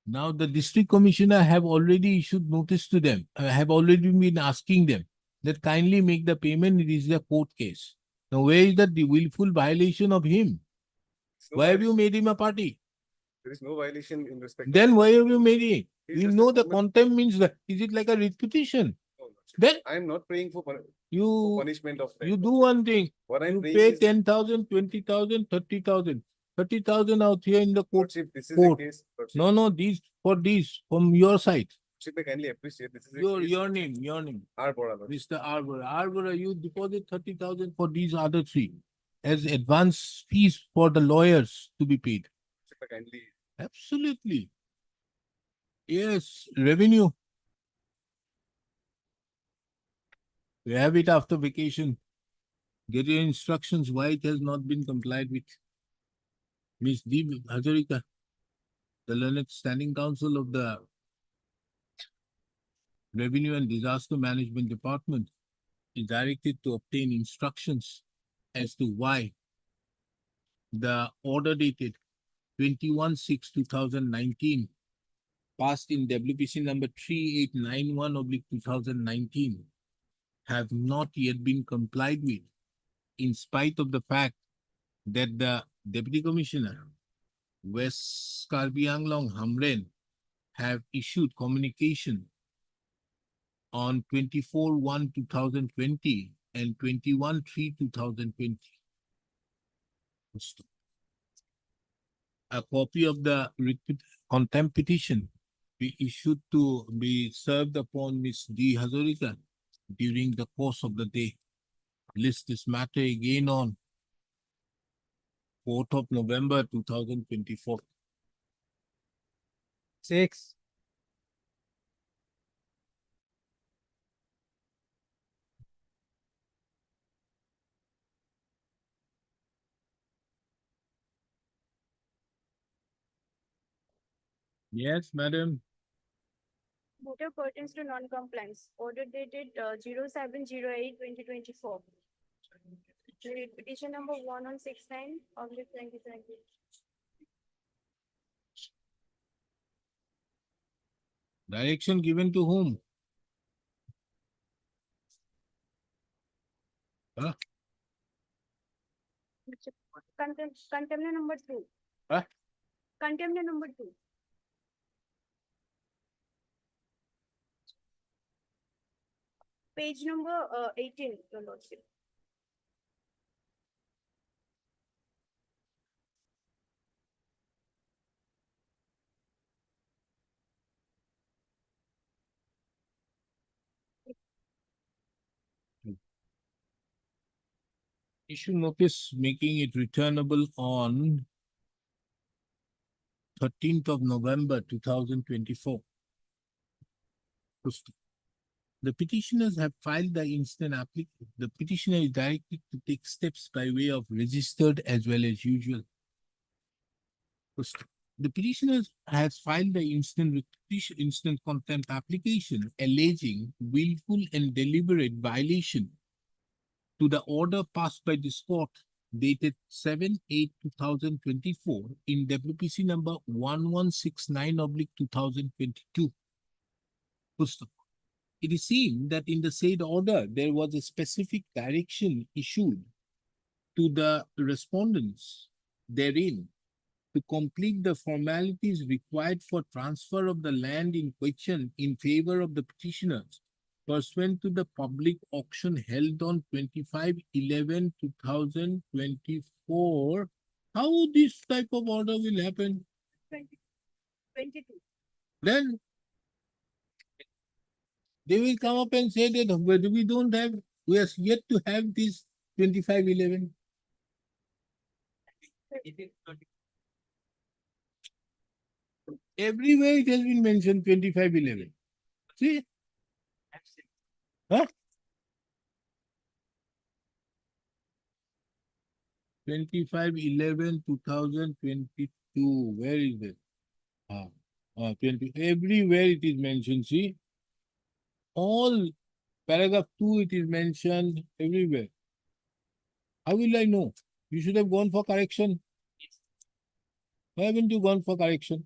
Now the district commissioner have already issued notice to them, have already been asking them that kindly make the payment, it is a court case. Now where is the willful violation of him? There's no Why have you violation- made him a party? There is no violation in respect. of- Then why have you made it? He's You just a know the common- contempt means that, is it like a repetition? No, lordship. Then I am not praying for you, punishment of. you do one thing, What I'm you praying pay is, 10,000, 20,000, 30,000. 30,000 out here in the court. lordship, this is a court. case. Lordship, No, these from your side. lordship may kindly appreciate, this is a Your, case. your name. R. Bora, lordship. Mr. Arbor. Arbor, you deposit 30,000 for these other three as advance fees for the lawyers to be paid. Lordship may kindly. Absolutely. Yes, revenue. We have it after vacation. Get your instructions why it has not been complied with. Ms. D. Hazarika, the learned standing counsel of the Revenue and Disaster Management Department is directed to obtain instructions as to why the order dated 21/6/2019 passed in WPC number 3891/2019 have not yet been complied with, in spite of the fact that the Deputy Commissioner, West Karbi Anglong Hamren, have issued communication on 24/1/2020 and 21/3/2020. A copy of the contempt petition be issued to be served upon Ms. D. Hazarika during the course of the day. List this matter again on 4th of November 2024. 6. Yes, madam. Matter pertains to non-compliance, order dated 07/08/2024. Petition number 1169/2020. Direction given to whom? Contender number 2. Huh? Contender number 2. Page number 18, your lordship. Issue notice making it returnable on 13th of November 2024. The petitioners have filed the instant application. The petitioner is directed to take steps by way of registered as well as usual. The petitioner has filed the instant contempt application alleging willful and deliberate violation to the order passed by this court dated 7/8/2024 in WPC number 1169/2022. Full stop. It is seen that in the said order, there was a specific direction issued to the respondents therein to complete the formalities required for transfer of the land in question in favor of the petitioners pursuant to the public auction held on 25/11/2024. How this type of order will happen? 22. Then they will come up and say that we don't have, we are yet to have this 25/11. Everywhere it has been mentioned 25/11. See? Huh? 25/11/2022. Where is it? 20. Everywhere it is mentioned. See? All paragraph 2 it is mentioned everywhere. How will I know? You should have gone for correction. Why haven't you gone for correction?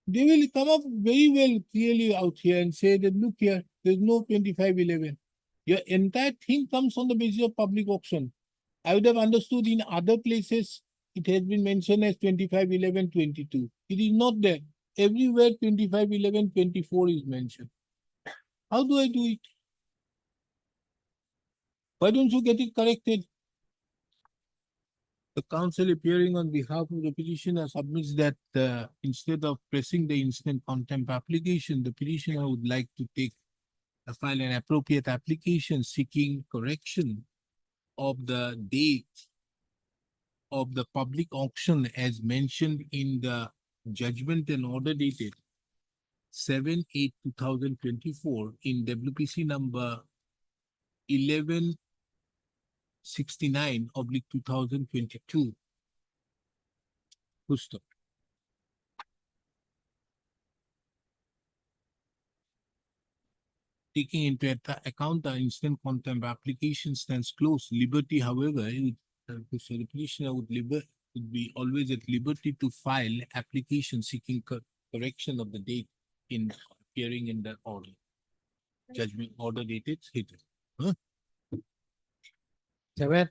They will come up very well clearly out here and say that, look here, there's no 25/11. Your entire thing comes on the basis of public auction. I would have understood in other places, it has been mentioned as 25/11/22. It is not there. Everywhere 25/11/24 is mentioned. How do I do it? Why don't you get it corrected? The counsel appearing on behalf of the petitioner submits that instead of pressing the instant contempt application, the petitioner would like to file an appropriate application seeking correction of the date of the public auction as mentioned in the judgment and order dated 7/8/2024 in WPC number 1169/2022. Full stop. Taking into account the instant contempt application stands closed. Liberty, however, the petitioner would be always at liberty to file application seeking correction of the date in appearing in the order. Judgment order dated hidden. Huh? 7.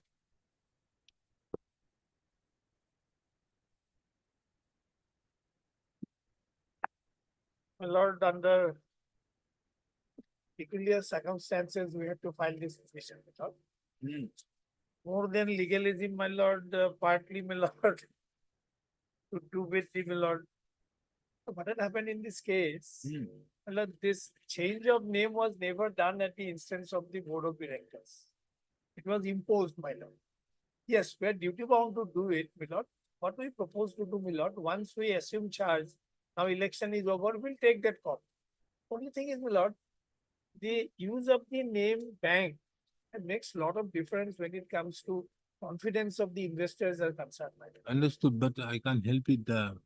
My lord, under peculiar circumstances, we have to file this petition. More than legalism, my lord, partly, my lord, to do with the, my lord. What had happened in this case, my lord, this change of name was never done at the instance of the board of directors. It was imposed, my lord. Yes, we are duty bound to do it, my lord. What we propose to do, my lord, once we assume charge, now election is over, we'll take that call. Only thing is, my lord, the use of the name bank, it makes a lot of difference when it comes to confidence of the investors are concerned, my lord. Understood, but I can't help it. The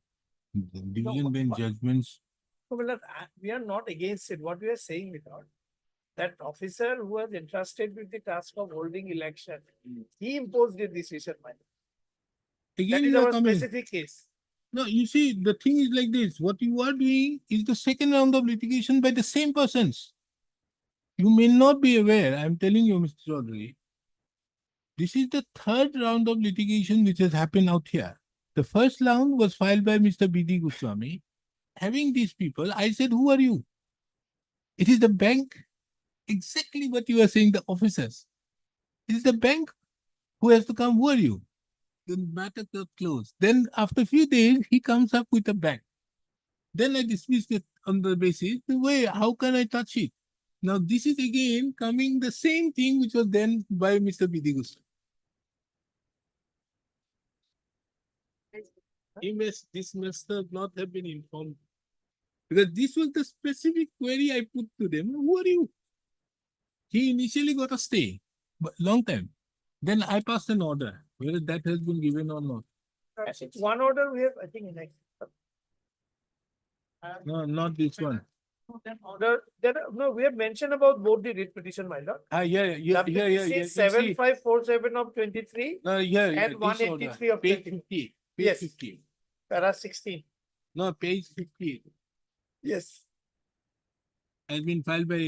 division bench judgments. So, my lord, we are not against it. What we are saying, my lord, that officer who was entrusted with the task of holding election, he imposed a decision, my lord. Again, That is you are our coming. specific case. No, you see, the thing is like this. What you are doing is the second round of litigation by the same persons. You may not be aware, I'm telling you, Mr. Chaudhary, this is the third round of litigation which has happened out here. The first round was filed by Mr. B.D. Goswami. Having these people, I said, who are you? It is the bank. Exactly what you are saying, the officers. It is the bank who has to come. Who are you? The matter got closed. Then after a few days, he comes up with a bank. Then I dismissed it on the basis, how can I touch it? Now this is again coming the same thing which was done by Mr. B.D. Goswami. This must not have been informed. Because this was the specific query I put to them. Who are you? He initially got a stay, but long time. Then I passed an order, whether that has been given or not. One order we have, I think, next. No, not this one. Order, no, we have mentioned about both the writ petition, my lord. Yeah. You see, 7547 of 23, yeah, and this 183 order, of page 20. 50, page Yes. 50. para 16. No, page 50 Yes. has been filed by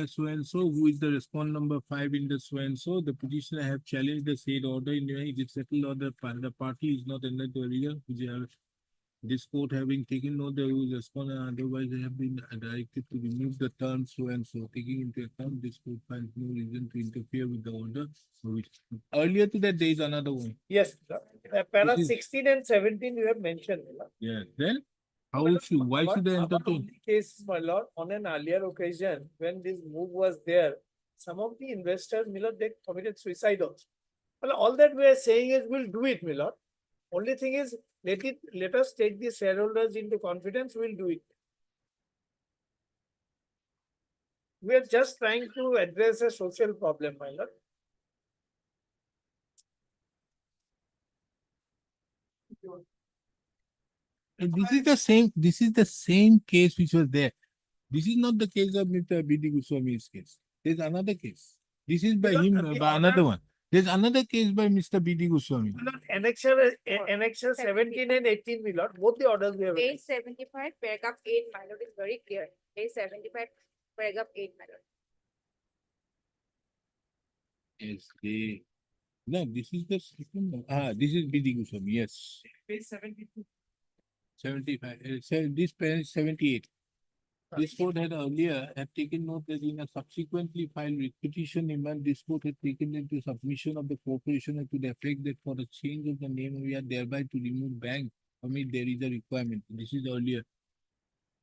so and so, who is the respondent number 5 in the so and so. The petitioner have challenged the said order in a settled order. The party is not under the area, which have this court having taken note the who respondent, otherwise they have been directed to remove the term so and so. Taking into account, this court finds no reason to interfere with the order. Which earlier to that, there is another one. Yes. Para This is- 16 and 17 you have mentioned. my lord. Yeah. Then how But should why should they our entertain? only case, my lord, on an earlier occasion, when this move was there, some of the investors, my lord, they committed suicide also. Well, all that we are saying is we'll do it, my lord. Only thing is, let us take the shareholders into confidence, we'll do it. We are just trying to address a social problem, my lord. And this is the same case which was there. This is not the case of Mr. B.D. Goswami's case. There's another case. This is by Because him, the by another order- one. There's another case by Mr. B.D. Goswami. My lord, annexure 17 and 18, my lord, both the orders we have. Page 75, paragraph 8, my lord, is very clear. Page 75, paragraph 8, my lord. Yes, no, this is the second one. This is B.D. Goswami, yes. Page 72. 75, this page 78. This court had earlier have taken note that in a subsequently filed writ petition, this court had taken into submission of the corporation to the effect that for the change of the name, we are thereby to remove bank. I mean, there is a requirement. This is earlier.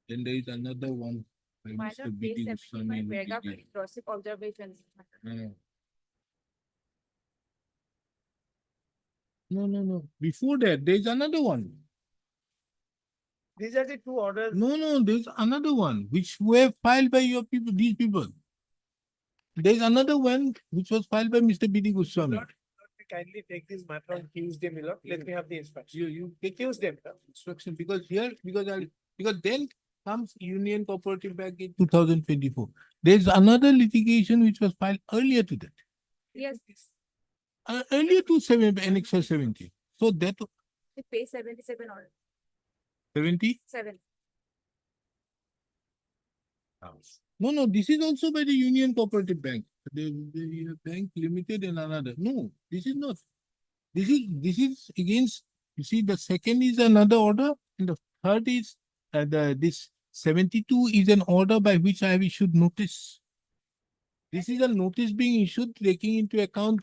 Then there is another one by My Mr. lord, B.D. page Goswami. 75, paragraph 8, gossip observations. No. Before that, there is another one. These are the two orders. No, there's another one which were filed by your people, these people. There's another one which was filed by Mr. B.D. Goswami. Lord, kindly take this matter on Tuesday, my lord. Let me have the instruction. You take Tuesday, my lord. instruction because then comes Union Cooperative Bank in 2024. There's another litigation which was filed earlier to that, Yes, earlier to Annexure 70. So that page 77 or 70. 7. No, this is also by the Union Cooperative Bank. The bank limited and another. No, this is not. This is against, you see, the second is another order and the third is this 72 is an order by which I have issued notice. This is a notice being issued taking into account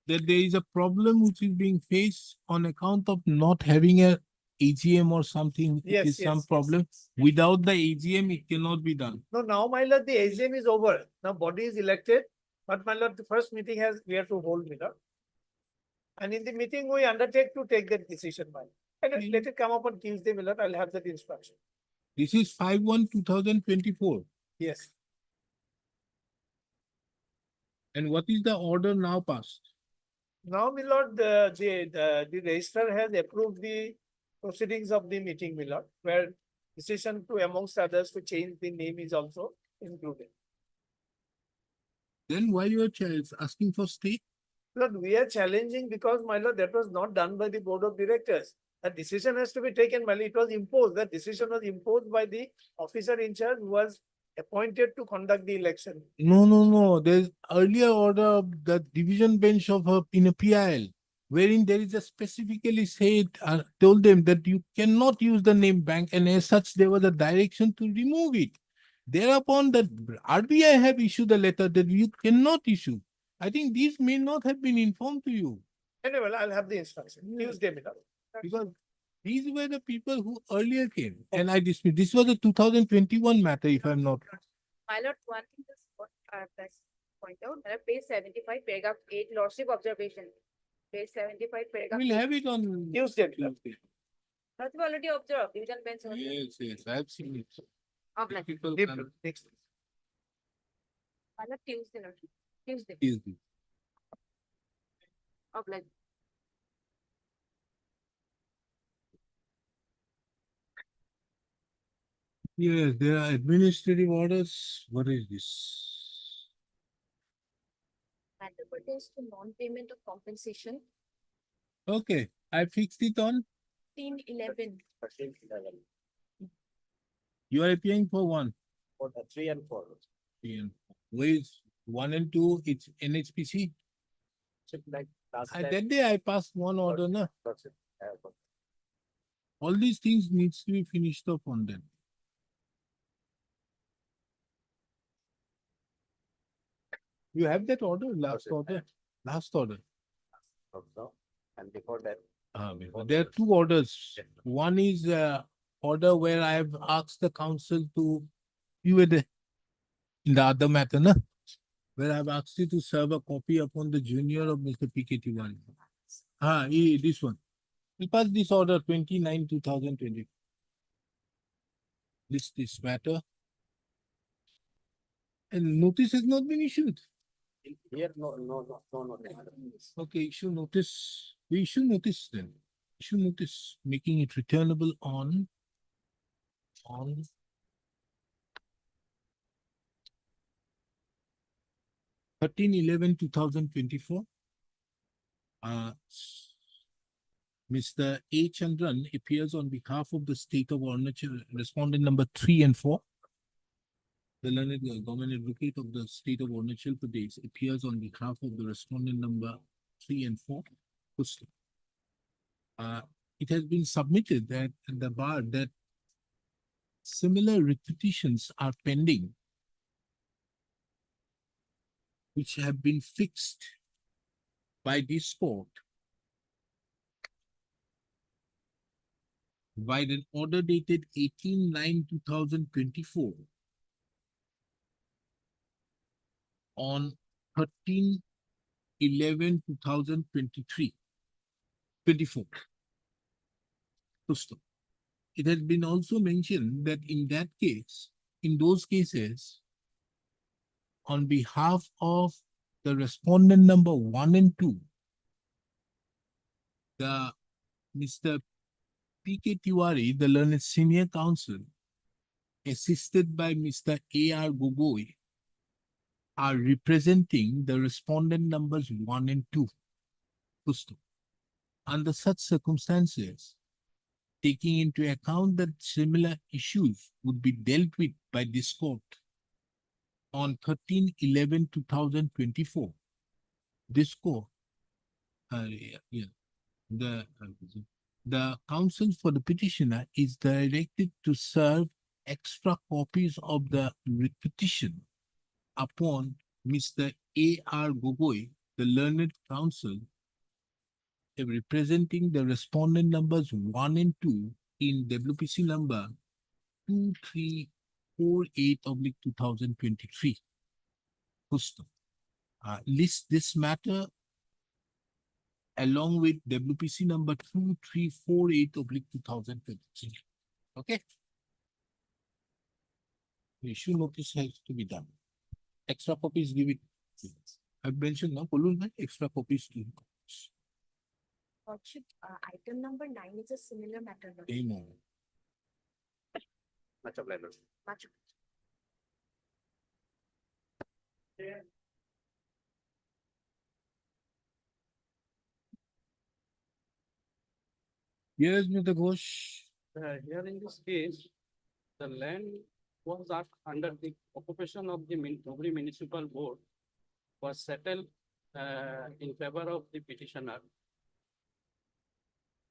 that there is a problem which is being faced on account of not having a AGM or something, which Yes, is some yes, problem. yes. Without the AGM, it cannot be done. No, now, my lord, the AGM is over. Now body is elected, but my lord, the first meeting we have to hold, my lord. And in the meeting, we undertake to take that decision, my lord. And let it come up on Tuesday, my lord. I'll have that instruction. This is 5/1/2024. Yes. And what is the order now passed? Now, my lord, the registrar has approved the proceedings of the meeting, my lord, where decision to amongst others to change the name is also included. Then why you are asking for stay? Lord, we are challenging because, my lord, that was not done by the board of directors. A decision has to be taken, my lord. It was imposed. The decision was imposed by the officer in charge who was appointed to conduct the election. No. There's earlier order of the division bench of in a PIL, wherein there is a specifically said, told them that you cannot use the name bank, and as such, there was a direction to remove it. Thereupon, the RBI have issued a letter that you cannot issue. I think these may not have been informed to you. Anyway, I'll have the instruction. Tuesday, my lord. Because these were the people who earlier came and I dismissed. This was a 2021 matter, if I'm not. My lord, one thing just what that's point out, my lord, page 75, paragraph 8, lordship observation. Page 75, paragraph We'll 8. have it on Tuesday, my lord. Tuesday. That's already observed, division bench. Yes, I've seen it. Of like, People Deep, can- next. my lord, Tuesday, lord. Tuesday. Tuesday. of like Yes, there are administrative orders. What is this? Matter pertains to non-payment of compensation, Okay, I fixed it on. 11. You are appearing for one. For the 3 and 4. Where is 1 and 2? It's NHPC. Like last time. That day I passed one order, na. That's it. All these things needs to be finished up on them. You have that order, last it. order, last order. Also, and before that. There are two orders. One is order where I have asked the council to, you were there in the other matter, na? Where I have asked you to serve a copy upon the junior of Mr. PK Tiwari. This one. We passed this order 29/2020. This matter. And notice has not been issued. Here, no. Okay, issue notice. We issue notice then. Issue notice, making it returnable on 13/11/2024. Mr. A. Chandran appears on behalf of the state of Arunachal, respondent number 3 and 4. The learned government advocate of the state of Arunachal Pradesh appears on behalf of the respondent number 3 and 4. It has been submitted that the bar that similar repetitions are pending, which have been fixed by this court by an order dated 18/9/2024 on 13/11/2023. 24. It has been also mentioned that in that case, in those cases, on behalf of the respondent number 1 and 2, the Mr. PK Tiwari, the learned senior counsel, assisted by Mr. A.R. Gogoi, are representing the respondent numbers 1 and 2. Under such circumstances, taking into account that similar issues would be dealt with by this court on 13/11/2024, this court, the counsel for the petitioner is directed to serve extra copies of the petition upon Mr. A.R. Gogoi, the learned counsel, representing the respondent numbers 1 and 2 in WPC number 2348/2023. List this matter along with WPC number 2348/2023. Okay? The issue notice has to be done. Extra copies give it. I've mentioned now, extra copies to Lordship, item number 9 is a similar matter. Lordship. Amen. Much obliged. Much Yes, Mr. Ghosh. Here in this case, the land was under the occupation of the Dhubri Municipal Board was settled in favor of the petitioner.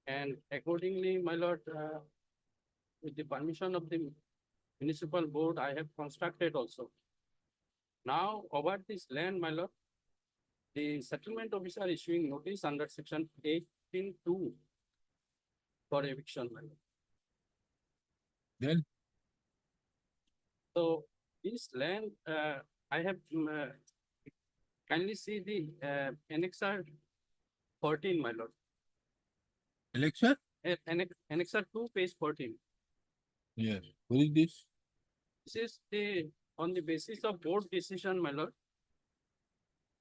And accordingly, my lord, with the permission of the municipal board, I have constructed also. Now, over this land, my lord, the settlement officer issuing notice under section 18(2) for eviction, my lord. Then So this land, I have kindly see the annexure 14, my lord. election? Annexure 2, page 14. Yes. What is this? This is on the basis of board decision, my lord.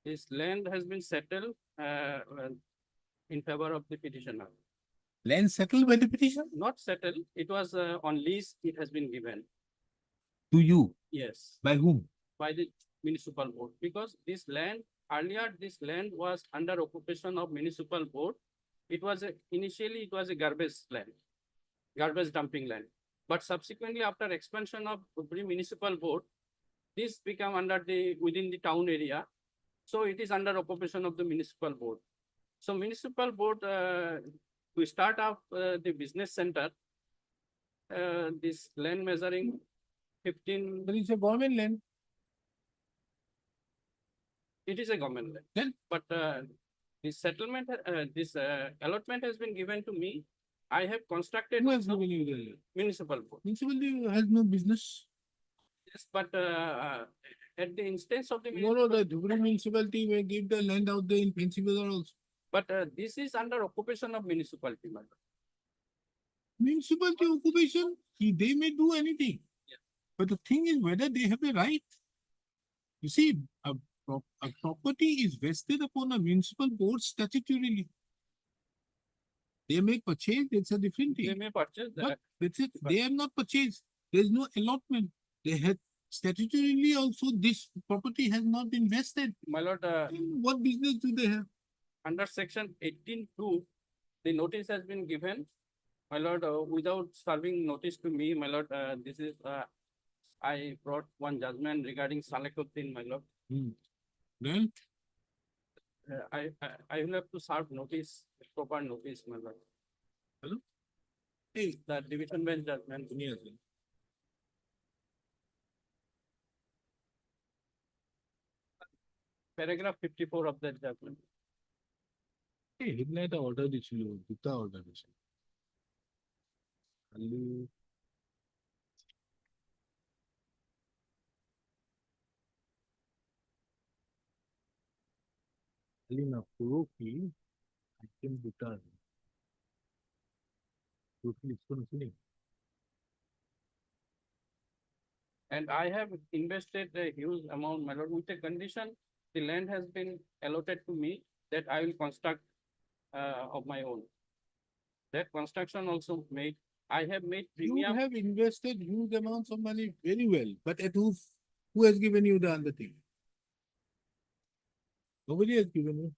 This land has been settled in favor of the petitioner. Land settled by the petition Not settled, it was on lease, it has been given, to you. yes, By whom? by the municipal board. Because this land, earlier this land was under occupation of municipal board. It was initially it was a garbage land, garbage dumping land. But subsequently, after expansion of Dhubri municipal board, this become under the, within the town area. So it is under occupation of the municipal board. So municipal board, to start up the business center, this land measuring 15, But it's a government land. it is a government land. Then? But this settlement, this allotment has been given to me. I have constructed Who has some given you the land? municipal board. Municipality has no business. Yes, but at the instance of the, No, the Dhubri municipality will give the land out there in Fancy Bazaar also. but this is under occupation of municipality, madam. Municipality occupation, they may do anything. Yeah. But the thing is whether they have a right. You see, a property is vested upon a municipal board statutorily. They may purchase, it's a different They thing. may purchase But that. that's it, but- they have not purchased. There's no allotment. They had statutorily also, this property has not been vested. My lord, Then what business do they have? under section 18(2), the notice has been given. My lord, without serving notice to me, my lord, this is, I brought one judgment regarding Salekuddin, my lord. Then, I will have to serve notice, proper notice, my lord. Hello? Hey, The division bench judgment. yes. Paragraph 54 of that judgment. Hey, এখানে একটা order দিছিল, দুটা order দিছিল। খালি খালি না পুরোকি item দুটা আছে। পুরোকি লিখছো নাকি? And I have invested a huge amount, my lord, with a condition, the land has been allotted to me that I will construct of my own. That construction also made, I have made You premium, have invested huge amounts of money very well, but at who has given you the undertaking? Nobody has given you.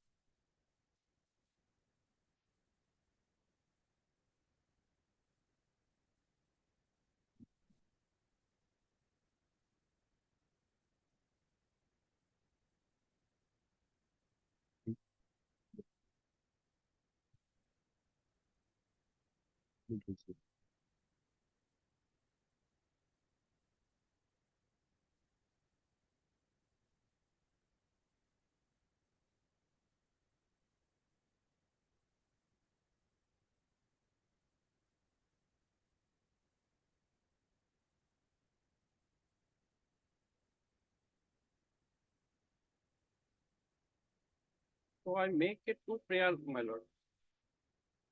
so I make it two prayer, my lord.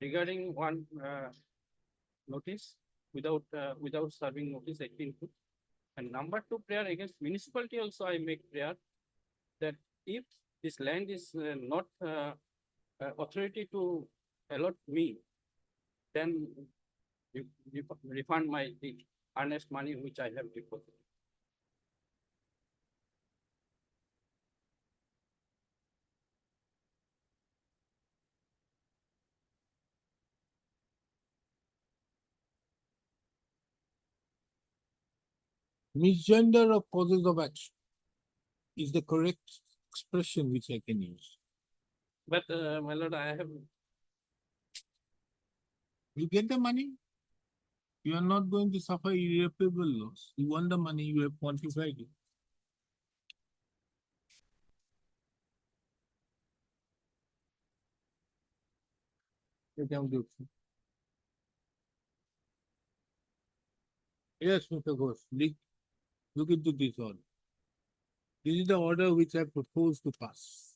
Regarding one notice without serving notice 18(2). And number two prayer against municipality also I make prayer that if this land is not authority to allot me, then you refund my the earnest money which I have deposited. Misgender of causes of action is the correct expression which I can use. But my lord, I have, You get the money. You are not going to suffer irreparable loss. You want the money, you have quantified it. Yes, Mr. Ghosh, look into this order. This is the order which I propose to pass.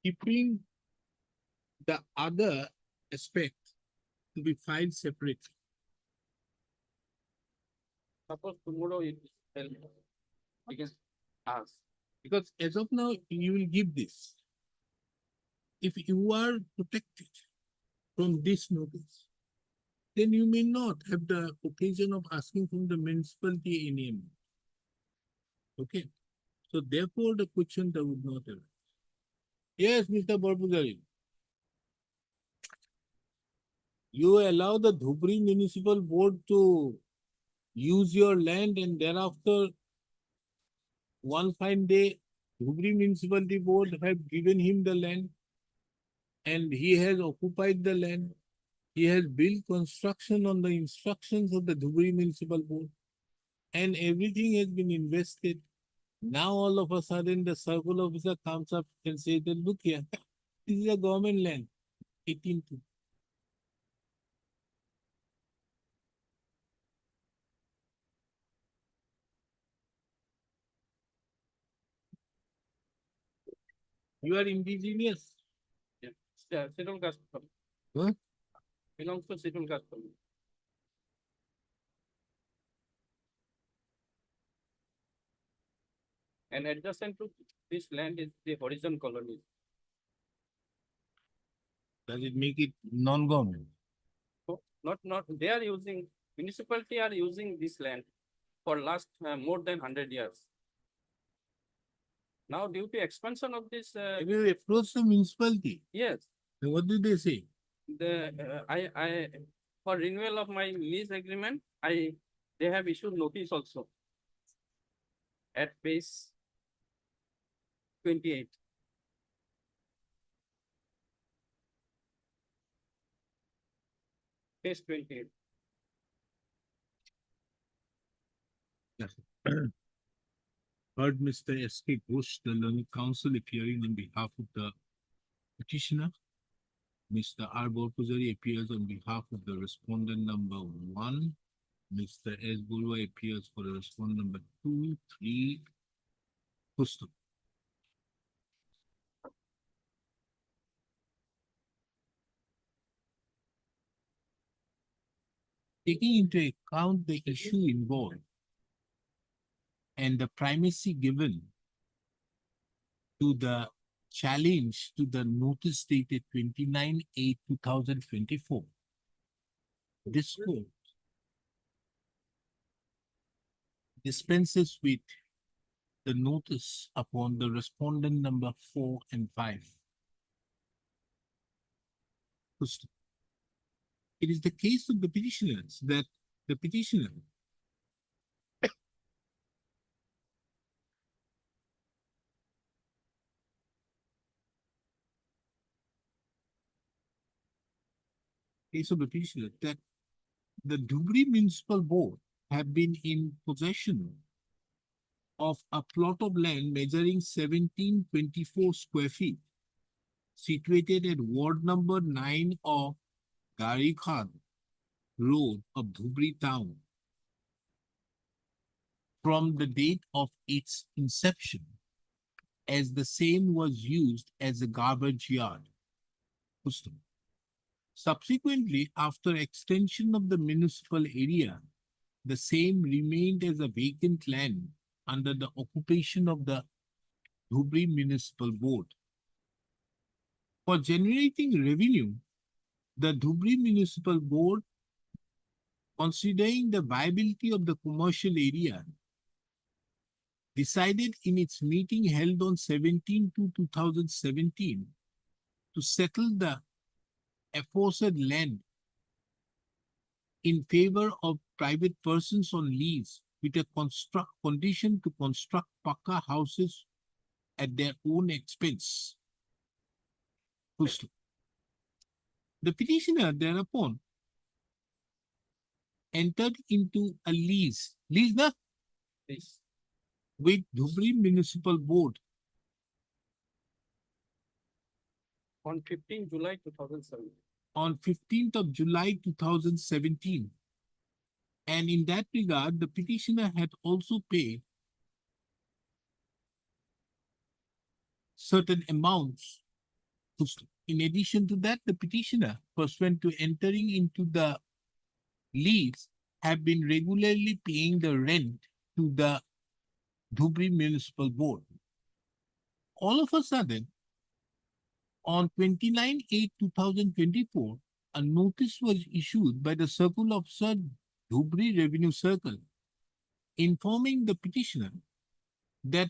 Keeping the other aspect to be filed separately. Suppose tomorrow it will, we can ask. Because as of now, you will give this. If you are protected from this notice, then you may not have the occasion of asking from the municipality any amount. Okay, so therefore the question that would not arise. Yes, Mr. Barbuzari. You allow the Dhubri Municipal Board to use your land and thereafter one fine day, Dhubri Municipality Board have given him the land and he has occupied the land. He has built construction on the instructions of the Dhubri Municipal Board and everything has been invested. Now all of a sudden the circle officer comes up and says that look here, this is a government land, 18-2. You are indigenous. Yeah, scheduled caste. Huh? Belongs to scheduled caste. community. And adjacent to this land is the horizon colony. Does it make it non-government? So not, they are using, municipality are using this land for last more than 100 years. Now due to expansion of this, Have you approached the municipality? yes, Then what did they say? I, for renewal of my lease agreement, they have issued notice also. At page 28. Page 28. Heard Mr. S.K. Ghosh, the learned counsel appearing on behalf of the petitioner. Mr. R. Borpuzari appears on behalf of the respondent number 1. Mr. S. Bulwa appears for the respondent number 2, 3. Pustu. Taking into account the issue involved and the primacy given to the challenge to the notice dated 29/8/2024, this court dispenses with the notice upon the respondent number 4 and 5. Pustu. It is the case of the petitioners that the petitioner case of the petitioner that the Dhubri Municipal Board have been in possession of a plot of land measuring 1724 square feet situated at ward number 9 of Gari Khan Road of Dhubri town from the date of its inception, as the same was used as a garbage yard. Pustu. Subsequently, after extension of the municipal area, the same remained as a vacant land under the occupation of the Dhubri Municipal Board. For generating revenue, the Dhubri Municipal Board, considering the viability of the commercial area, decided in its meeting held on 17/2/2017 to settle the aforesaid land in favor of private persons on lease with a condition to construct Pakka houses at their own expense. Pustu. The petitioner thereupon entered into a lease This with Dhubri Municipal Board on 15 July 2007. on 15th of July 2017. And in that regard, the petitioner had also paid certain amounts in addition to that, the petitioner pursuant to entering into the lease have been regularly paying the rent to the Dhubri Municipal Board. All of a sudden, on 29/8/2024, a notice was issued by the Circle Officer, Dhubri Revenue Circle, informing the petitioner that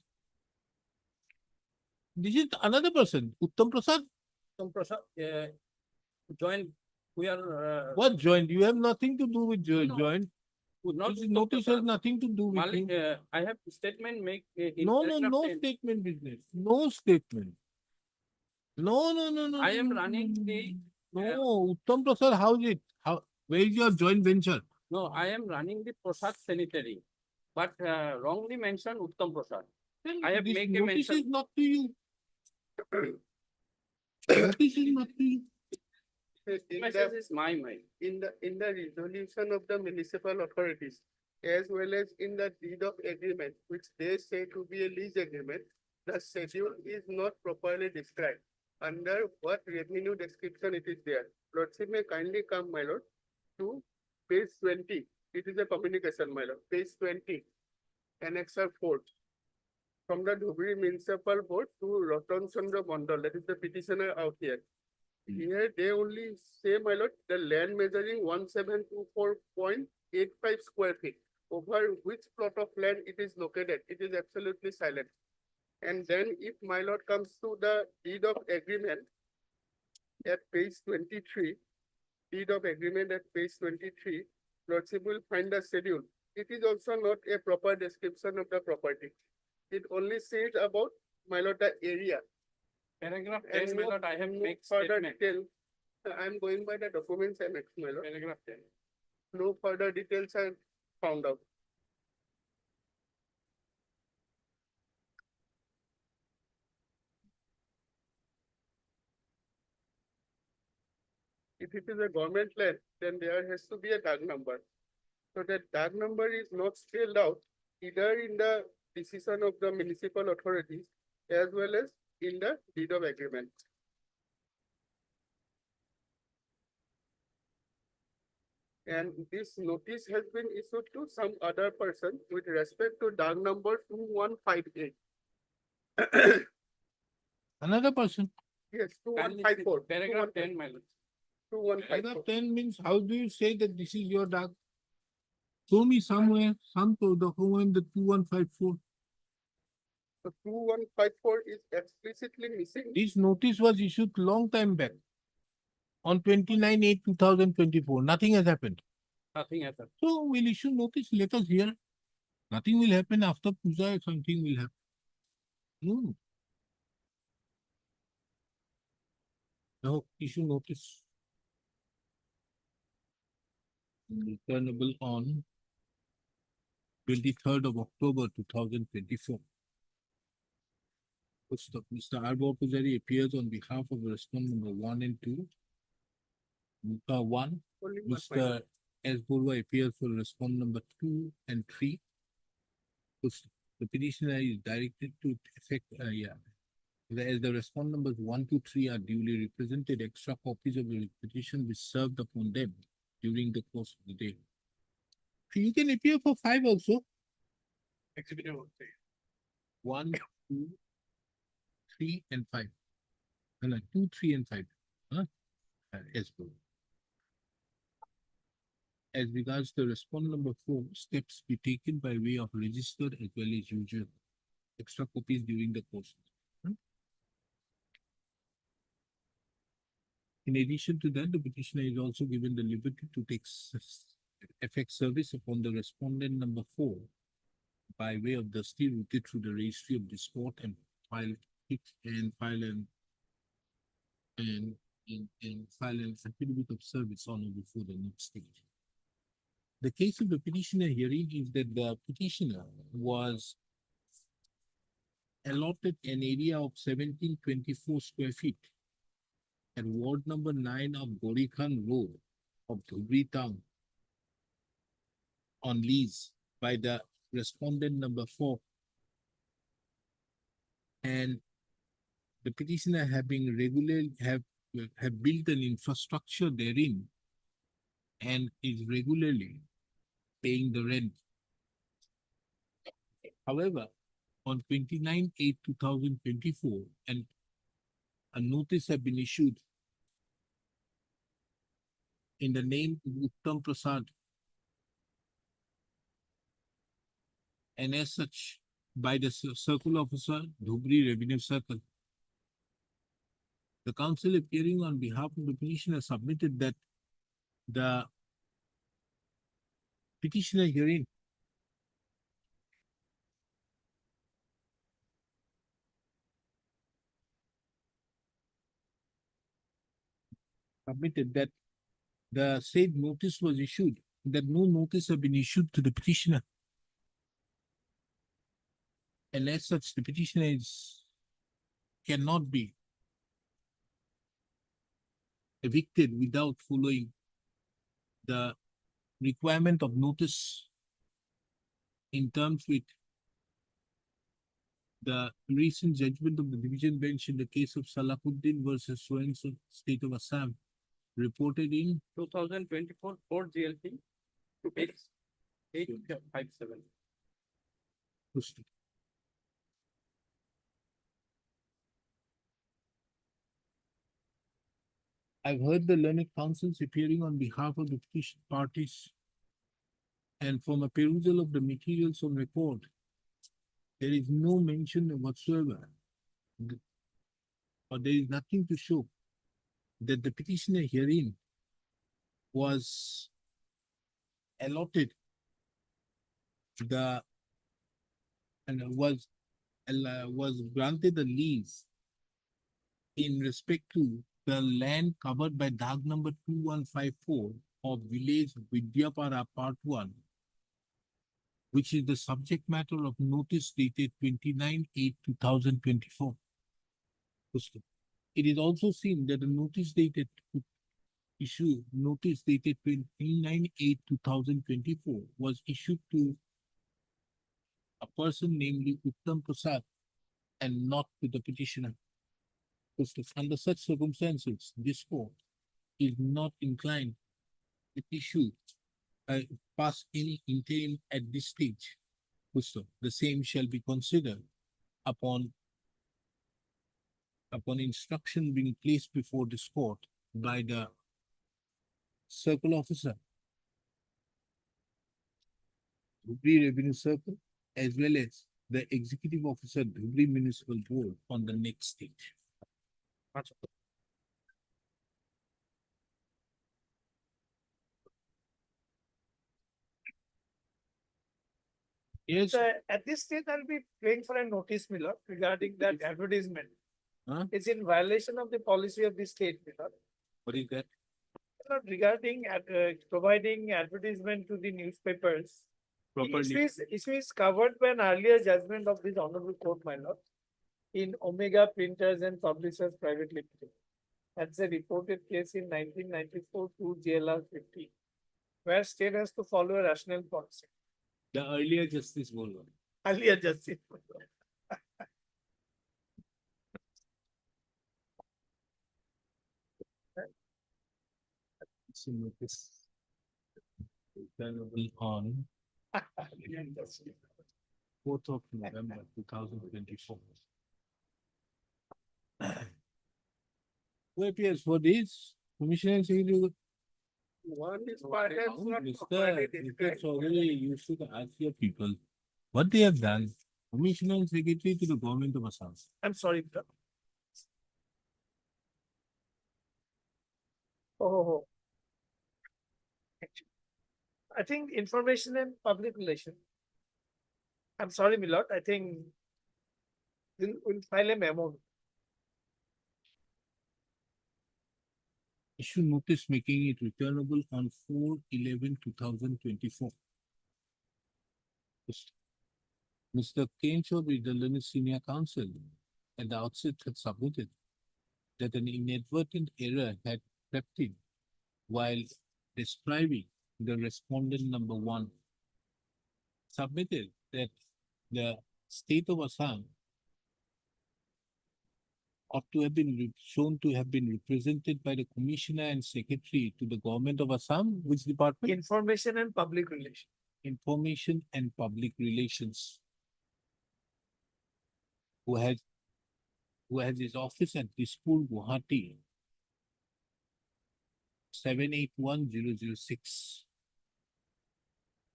this is another person, Uttam Prasad. Uttam Prasad, joint, we are. What joint? You have nothing to do with No. joint. Not This Uttam notice has Prasad. nothing to do with Malik, him. I have statement make. In No, paragraph no 10. statement business. No statement. No. I am no, running no, the, No, Uttam Prasad, how is it? Where is your joint venture? no, I am running the Prasad Sanitary, but wrongly mentioned Uttam Prasad. I have This make a notice mention. is not to you. Notice is not to you. Message is my mind. in the resolution of the municipal authorities, as well as in the deed of agreement, which they say to be a lease agreement, the schedule is not properly described. Under what revenue description it is there. Lordship may kindly come, my lord, to page 20. It is a communication, my lord, page 20, annexure 4. From the Dhubri Municipal Board to Ratan Chandra Mandal, that is the petitioner out here. Here they only say, my lord, the land measuring 1724.85 square feet. Over which plot of land it is located, it is absolutely silent. And then if my lord comes to the deed of agreement at page 23, deed of agreement at page 23, lordship will find the schedule. It is also not a proper description of the property. It only says about, my lord, the area. Paragraph And 10, my no- lord, I have no make further statement. detail. I am going by the documents and my lord. Paragraph 10. No further details are found out. If it is a government land, then there has to be a tag number. So that tag number is not spelled out either in the decision of the municipal authorities as well as in the deed of agreement. And this notice has been issued to some other person with respect to tag number 2158. Another person. Yes, Kindly 2154. Paragraph 10, my lord. 2154. Paragraph 10 means how do you say that this is your dog? Show me somewhere, some document, the 2154. The 2154 is explicitly missing. This notice was issued long time back. On 29/8/2024, nothing has happened. Nothing happened. So we'll issue notice, let us hear. Nothing will happen after puja, something will happen. No. No, issue notice. Returnable on 23rd of October 2024. Mr. Arbor Pujari appears on behalf of respondent number 1 and 2. One, Only one point. Mr. S. Burwa appears for respondent number 2 and 3. The petitioner is directed to effect, As the respondent numbers 1 to 3 are duly represented, extra copies of the petition will be served upon them during the course of the day. You can appear for 5 also. Executive. 1, 2, 3, and 5. No, 2, 3, and 5. Yes, bro. As regards the respondent number 4, steps be taken by way of registered as well as usual. Extra copies during the course. In addition to that, the petitioner is also given the liberty to take effect service upon the respondent number 4 by way of the steel routed through the registry of this court and file it and file an affidavit of service on or before the next stage. The case of the petitioner hearing is that the petitioner was allotted an area of 1724 square feet at ward number 9 of Gorikhan Road of Dhubri town on lease by the respondent number 4. And the petitioner have have built an infrastructure therein and is regularly paying the rent. However, on 29/8/2024, and a notice have been issued in the name of Uttam Prasad, and as such by the circle officer, Dhubri Revenue Circle. The council appearing on behalf of the petitioner submitted that the petitioner herein submitted that the said notice was issued, that no notice have been issued to the petitioner. And as such, the petitioner cannot be evicted without following the requirement of notice in terms with the recent judgment of the division bench in the case of Salahuddin versus so-and-so state of Assam, reported in 2024 4 GLT, page 857. Houston. I've heard the learned counsels appearing on behalf of the petition parties, and from a perusal of the materials on record, there is no mention whatsoever, or there is nothing to show that the petitioner herein was allotted was granted a lease in respect to the land covered by Dag number 2154 of village Vidyapara Part 1, which is the subject matter of notice dated 29/8/2024. It is also seen that the notice dated 29/8/2024 was issued to a person namely Uttam Prasad and not to the petitioner. Under such circumstances, this court is not inclined to issue pass any interim at this stage. The same shall be considered upon instruction being placed before this court by the circle officer, Dhubri Revenue Circle, as well as the executive officer, Dhubri Municipal Board, on the next stage. Yes, So at this stage, I'll be playing for a notice, Miller, regarding that advertisement. Huh? It's in violation of the policy of the state, Miller. what is that? Not regarding providing advertisement to the newspapers. The Properly. issue is covered by an earlier judgment of this honorable court, my lord, in Omega Printers and Publishers Private Limited. That's a reported case in 1994 to JLR 50, where state has to follow a rational policy. The earlier justice Bolwar. Earlier justice. So notice returnable on 4th of November 2024. Who appears for this? Commissioner and Secretary. One is perhaps not Mr. properly Mr. described. Chaudhary, you should ask your people what they have done. Commissioner and Secretary to the government of Assam. I'm sorry. Mr. Oh. I think information and public relation. I'm sorry, my lord, I think we'll file a memo. Issue notice making it returnable on 4/11/2024. Mr. Kane Chaudhary, the learned senior counsel, at the outset had submitted that an inadvertent error had crept in while describing the respondent number 1. Submitted that the state of Assam ought to have been shown to have been represented by the commissioner and secretary to the government of Assam, which department? Information and public relations. Information and Public Relations. Who has his office at Dispur, Guwahati. 781006.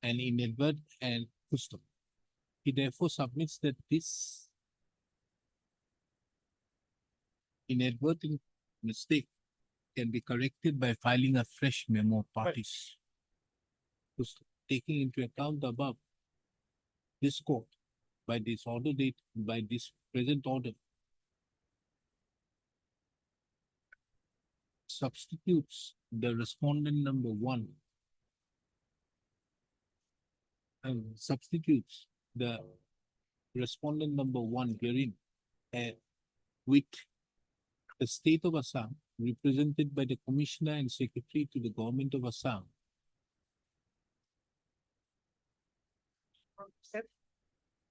And inadvert and Pustam. He therefore submits that this inadvertent mistake can be corrected by filing a fresh memo of parties. Pustam. Taking into account the above, this court, by this order date, by this present order, substitutes the respondent number one and substitutes the respondent number one herein with the state of Assam represented by the commissioner and secretary to the government of Assam.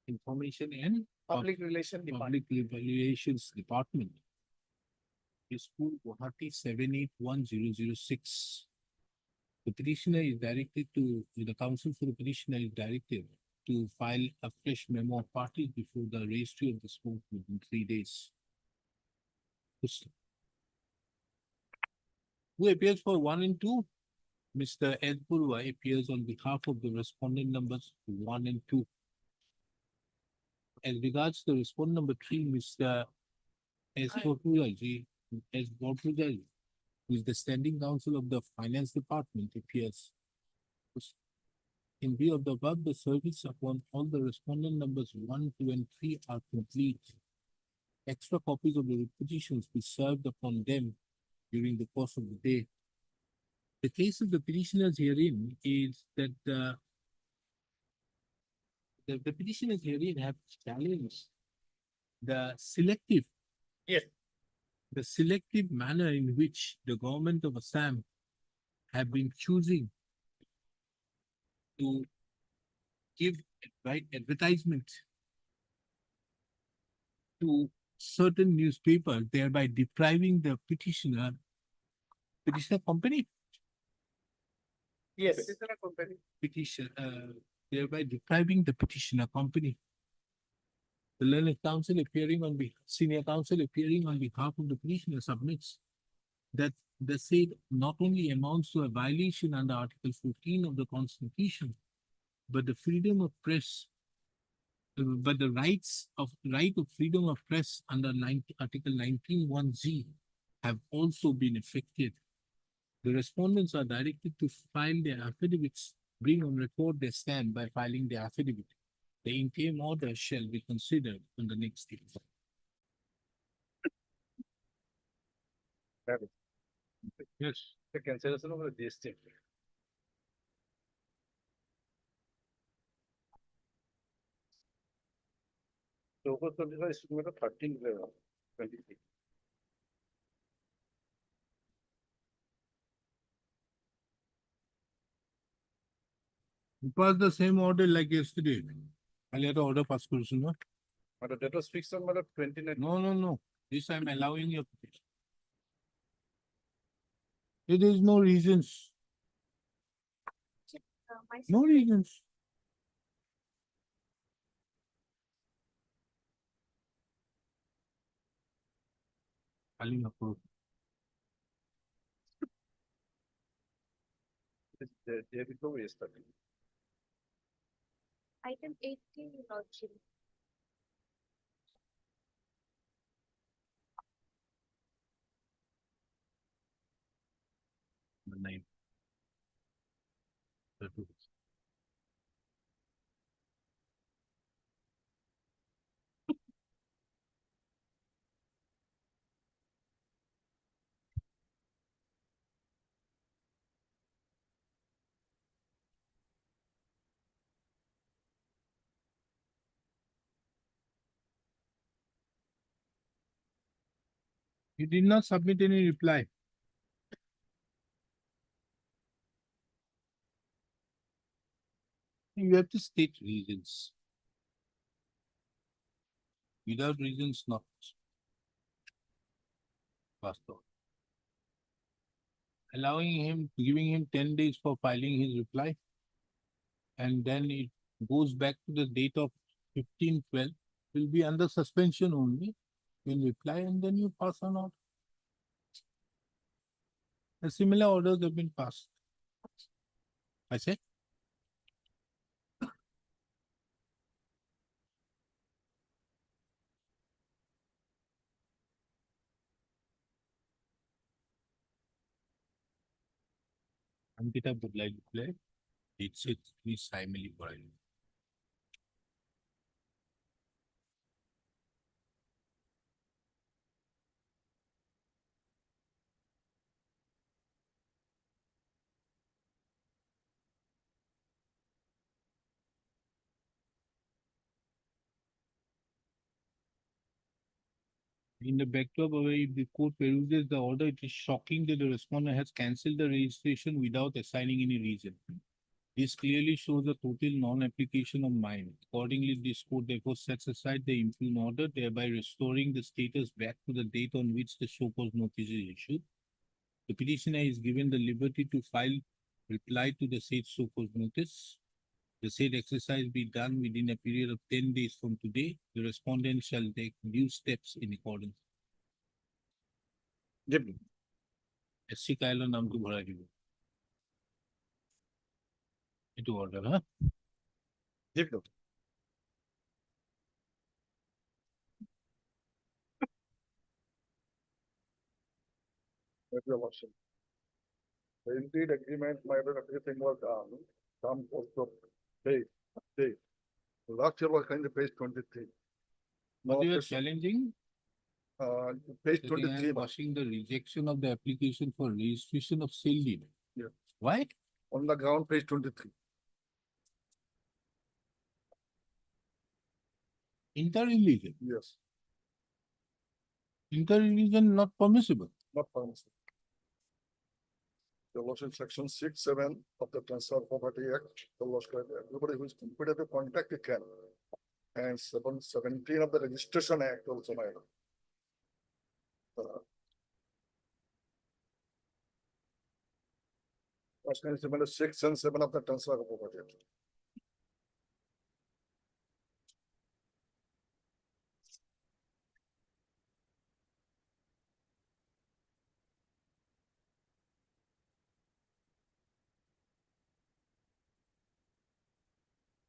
Information and Public Relation Department. Public Relations Department. Dispur, Guwahati 781006. The petitioner is directed to, the counsel for the petitioner is directed to file a fresh memo of parties before the registry of the court within 3 days. Who appears for 1 and 2? Mr. Ed Purva appears on behalf of the respondent numbers 1 and 2. As regards the respondent number 3, Mr. S. Bhattacharya, S. Bhattacharya, who is the standing counsel of the finance department, appears. In view of the above, the service upon all the respondent numbers 1, 2, and 3 are complete. Extra copies of the petitions be served upon them during the course of the day. The case of the petitioners herein is that the petitioners herein have challenged the selective. Yes. The selective manner in which the government of Assam have been choosing to give advertisement to certain newspapers, thereby depriving the petitioner company. Yes. Thereby depriving the petitioner company. The learned counsel senior counsel appearing on behalf of the petitioner submits that the said not only amounts to a violation under Article 14 of the Constitution, but the freedom of press, but the right of freedom of press under Article 19(1)(z) have also been affected. The respondents are directed to file their affidavits, bring on record their stand by filing their affidavit. The interim order shall be considered on the next day. Yes. The cancellation of the GST. So for 25 is 13, 23. It was the same order like yesterday. I'll let the order pass person, no? But that was fixed on 29. No. This I'm allowing your petition. There is no reasons. No reasons. Filing approved. They have become yesterday. Item 18, Lordship. The name. You did not submit any reply. You have to state reasons. Without reasons, not. passed on. Allowing him, giving him 10 days for filing his reply. And then it goes back to the date of 15/12, will be under suspension only. You'll reply and then you pass on out. A similar orders have been passed. I say. Ankita would like to play. It's please timely for him. In the backdrop of if the court peruses the order, it is shocking that the respondent has cancelled the registration without assigning any reason. This clearly shows a total non-application of mind. Accordingly, this court therefore sets aside the impugned order, thereby restoring the status back to the date on which the show cause notice is issued. The petitioner is given the liberty to file reply to the said show cause notice. The said exercise be done within a period of 10 days from today. The respondent shall take due steps in accordance. SC কাইলৰ নামটো ভৰাই দিব এইটো order, huh? Your worship. The indeed agreement, my everything was some also paid. Last year was kind of page 23. But Now you are this, challenging, page that they are 23, quashing the rejection of the application for registration of sale deed. Yeah. Why? on the ground, page 23. Inter-religion. Yes, Inter-religion not permissible. not permissible. The worship section 6, 7 of the Transfer of Property Act, the law said everybody who is competent to contact it can. And 17 of the Registration Act also, my lord. Question is similar 6 and 7 of the Transfer of Property Act.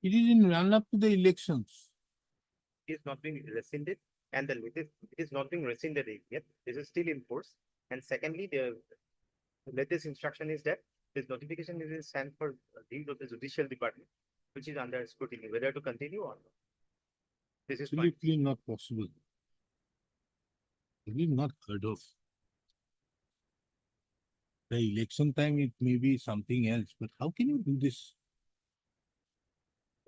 It is in run up to the elections. Is not being rescinded and the latest, it is not being rescinded yet. This is still in force. And secondly, the latest instruction is that this notification is sent for review of the judicial department, which is under scrutiny, whether to continue or not. This is fine. Absolutely not possible. It is not heard of. The election time, it may be something else, but how can you do this?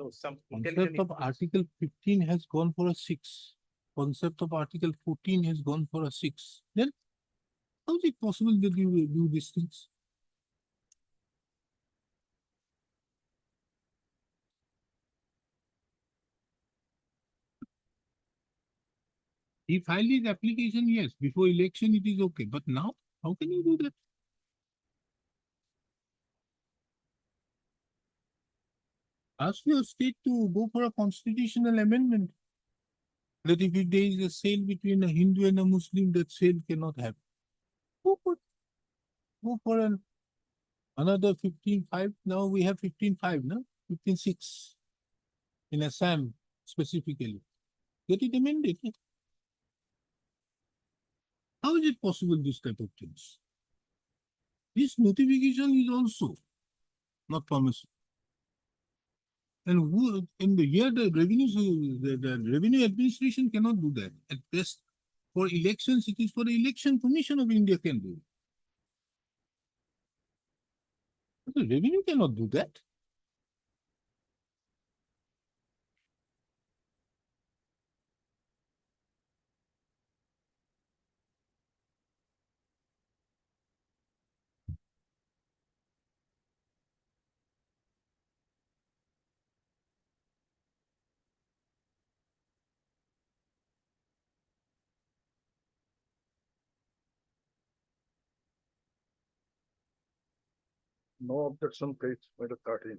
So some Concept of Article 15 has gone for a 6. Concept of Article 14 has gone for a 6. Then how is it possible that you will do these things? He filed his application, yes, before election it is okay, but now how can you do that? Ask your state to go for a constitutional amendment. That if there is a sale between a Hindu and a Muslim, that sale cannot happen. Go for another 15/5. Now we have 15/5, no? 15/6 in Assam specifically. Get it amended. How is it possible, this type of things? This notification is also not permissible. And who in the year the revenue administration cannot do that. At best, for elections, it is for the Election Commission of India can do. The revenue cannot do that. No objection, page 13.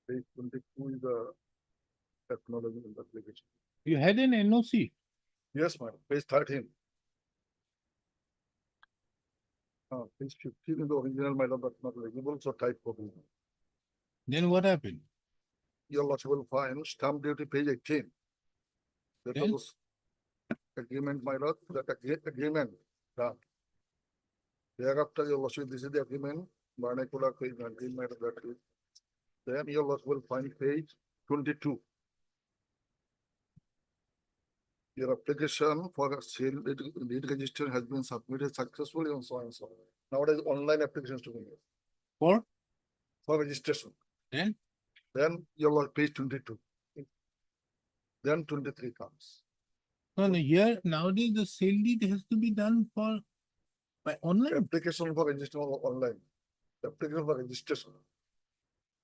Page 22 is the acknowledgement application. You had an NOC. Yes, madam, page 13. Page 15 is the original, madam, but not legible, so type copy. Then what happened? Your lordship will find stamp duty, page 18. That Then? was agreement, my lord, that agreement, done. Thereafter, your lordship, this is the agreement, vernacular page 19, madam, that is. Then your lordship will find page 22. Your application for a sale deed register has been submitted successfully and so on and so on. Nowadays, online applications to be made For registration. then? Then your page 22. Then 23 comes. No, no, here nowadays the sale deed has to be done by online Application for registration online. Application for registration.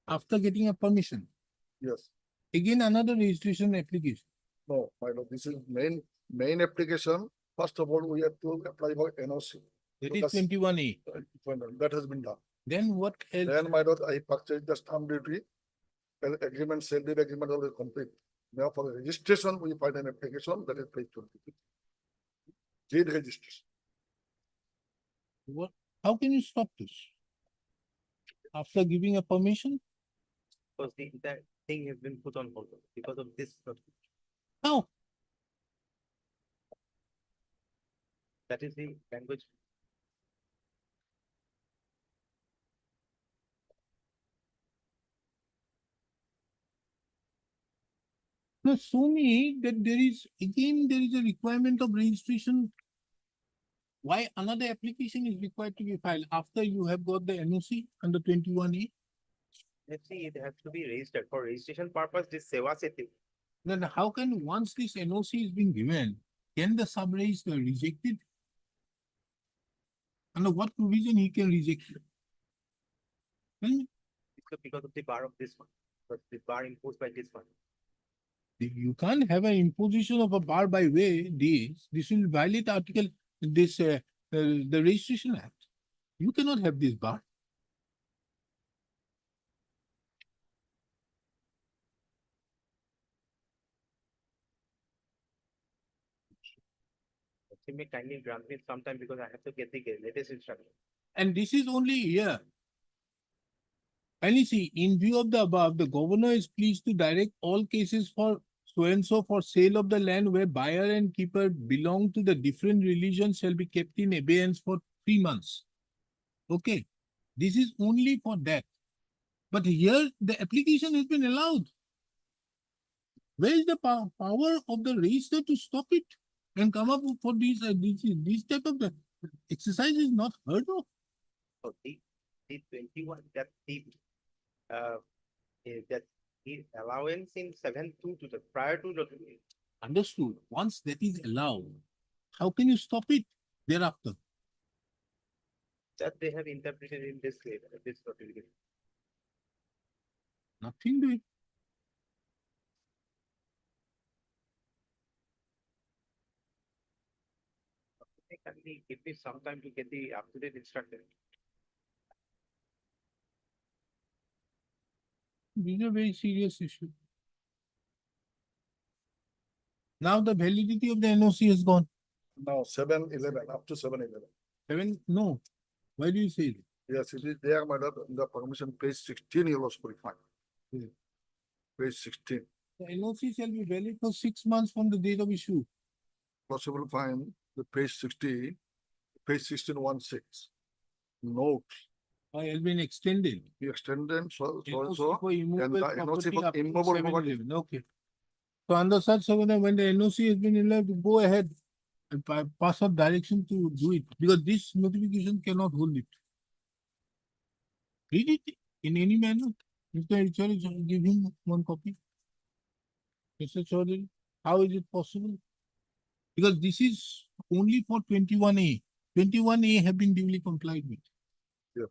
after getting a permission. Yes. Again, another registration application. No, my lord, this is main application. First of all, we have to apply for NOC. That Because- is 21A. That has been done. Then what else? Then my lord, I purchased the stamp duty. Agreement, sale deed agreement already complete. Now for the registration, we find an application that is page 22. Deed registration. What? How can you stop this? After giving a permission? Because the entire thing has been put on hold because of this. How? That is the language. No, show me that there is a requirement of registration. Why another application is required to be filed after you have got the NOC under 21A? Let's see, it has to be registered for registration purpose. This Seva Setu. Then how can, once this NOC is being given, can the sub-raise reject it? Under what provision he can reject it? Tell me. Because of the bar of this one, but the bar imposed by this one. You can't have an imposition of a bar by way this will violate the Registration Act. You cannot have this bar. You may kindly grant me some time because I have to get the latest instruction. And this is only here. And you see, in view of the above, the governor is pleased to direct all cases for so and so for sale of the land where buyer and keeper belong to the different religions shall be kept in abeyance for 3 months. Okay, this is only for that. But here the application has been allowed. Where is the power of the registrar to stop it and come up for these type of exercise is not heard of. So the 21 that the allowance in 7.2 to the prior to the Understood. Once that is allowed, how can you stop it thereafter? that they have interpreted in this way, this notification. Nothing doing. Kindly give me some time to get the up-to-date instruction. This is a very serious issue. Now the validity of the NOC is gone. Now 7-11, up to 7-11. No. Why do you say that? Yes, it is there, my lord, in the permission, page 16, you will find. Page 16. The NOC shall be valid for 6 months from the date of issue. Possible find the page 60, page 1616. Note, Has been extended. we extended so NOC so for immovable and the NOC property for up to immovable 7-11. property. Okay. So under such circumstance, when the NOC has been allowed to go ahead and pass out direction to do it, because this notification cannot hold it. Read it. in any manner? Mr. Chaudhary, give him one copy. Mr. Chaudhary, how is it possible? Because this is only for 21A. 21A have been duly complied with. Yes.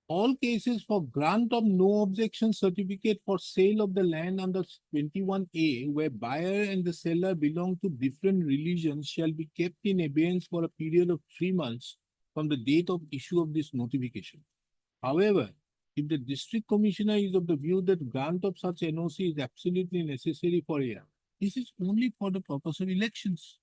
All cases for grant of no objection certificate for sale of the land under 21A where buyer and the seller belong to different religions shall be kept in abeyance for a period of 3 months from the date of issue of this notification. However, if the district commissioner is of the view that grant of such NOC is absolutely necessary for a, this is only for the purpose of elections.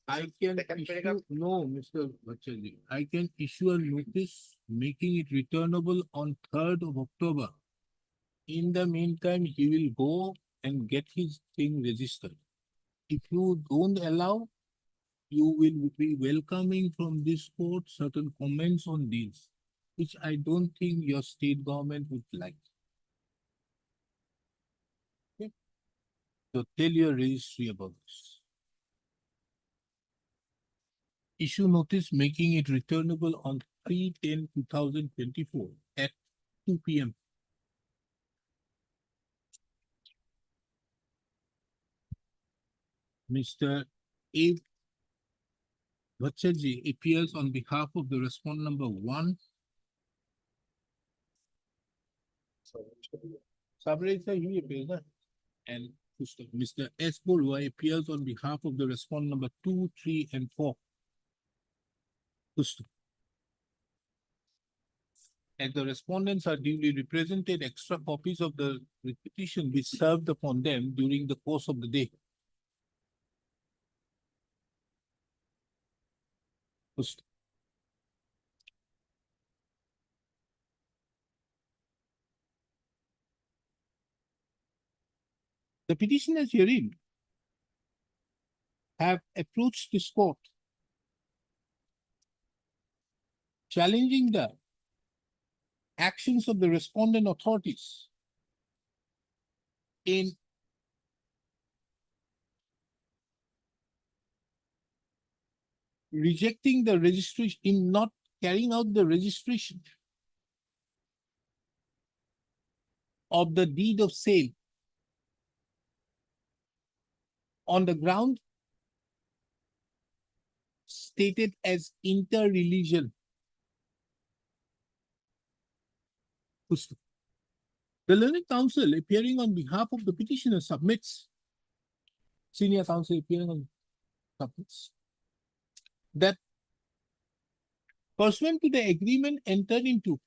I can Second issue, paragraph. no, Mr. Bachchandra, I can issue a notice making it returnable on 3rd of October. In the meantime, he will go and get his thing registered. If you don't allow, you will be welcoming from this court certain comments on this, which I don't think your state government would like. Okay? So tell your registry about this. Issue notice making it returnable on 3/10/2024 at 2 p.m. Mr. A. Bhattacharjee appears on behalf of the respondent number 1. Sabri sir, he appears, na? And Mr. S. Borua appears on behalf of the respondent number 2, 3, and 4. As the respondents are duly represented, extra copies of the petition be served upon them during the course of the day. The petitioners herein have approached this court challenging the actions of the respondent authorities in rejecting the registration, in not carrying out the registration of the deed of sale on the ground stated as inter-religion. The learned counsel appearing on behalf of the petitioner submits, senior counsel appearing on submits, that pursuant to the agreement entered into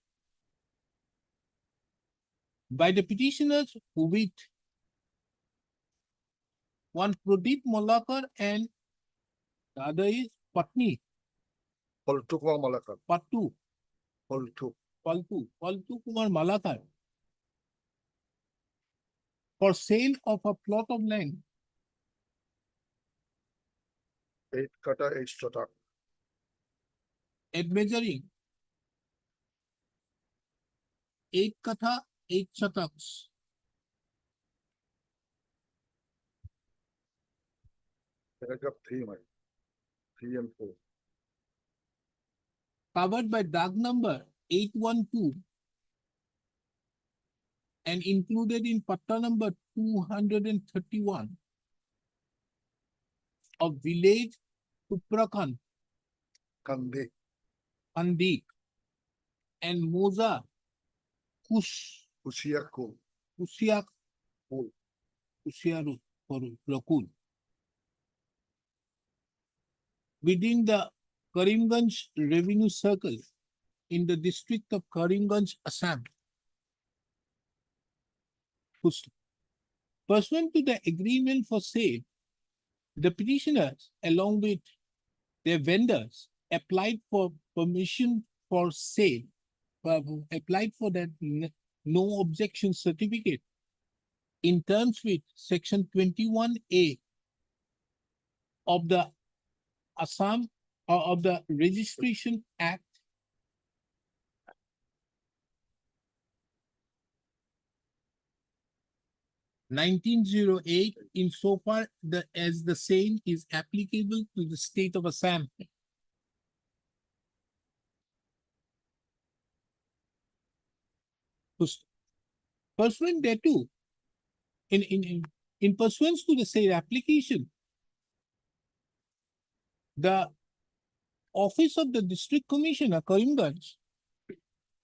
by the petitioners with one Pradeep Malakar and the other is Patni, Paltu Kumar Malakar. Pattu, Paltu. Paltu Kumar Malakar, for sale of a plot of land 8 kata 8 chatak. at measuring 8 katha 8 shataks Paragraph 3, my. 3 and 4. covered by DAG number 812 and included in Patta number 231 of village Uttarakhand, Kandi. Andi, and Moza Kush, Usiakul. Usiak, Usiaru, or Rakul. Within the Karimganj revenue circle in the district of Karimganj, Assam. Pursuant to the agreement for sale, the petitioners, along with their vendors, applied for permission for sale, applied for that no objection certificate in terms with section 21A of the Assam of the Registration Act 1908 insofar as the same is applicable to the state of Assam. Pursuant thereto, in pursuance to the said application, the Office of the District Commissioner, Karimganj,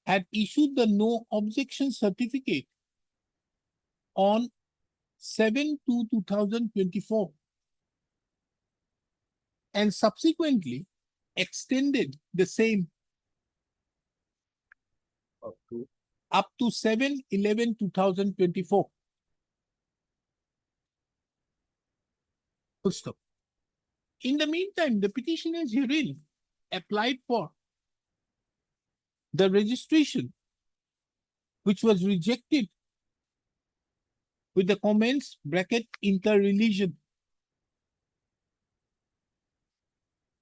had issued the no objection certificate on 7/2/2024 and subsequently extended the same up to 7/11/2024. Full stop. In the meantime, the petitioners herein applied for the registration, which was rejected with the comments bracket inter-religion.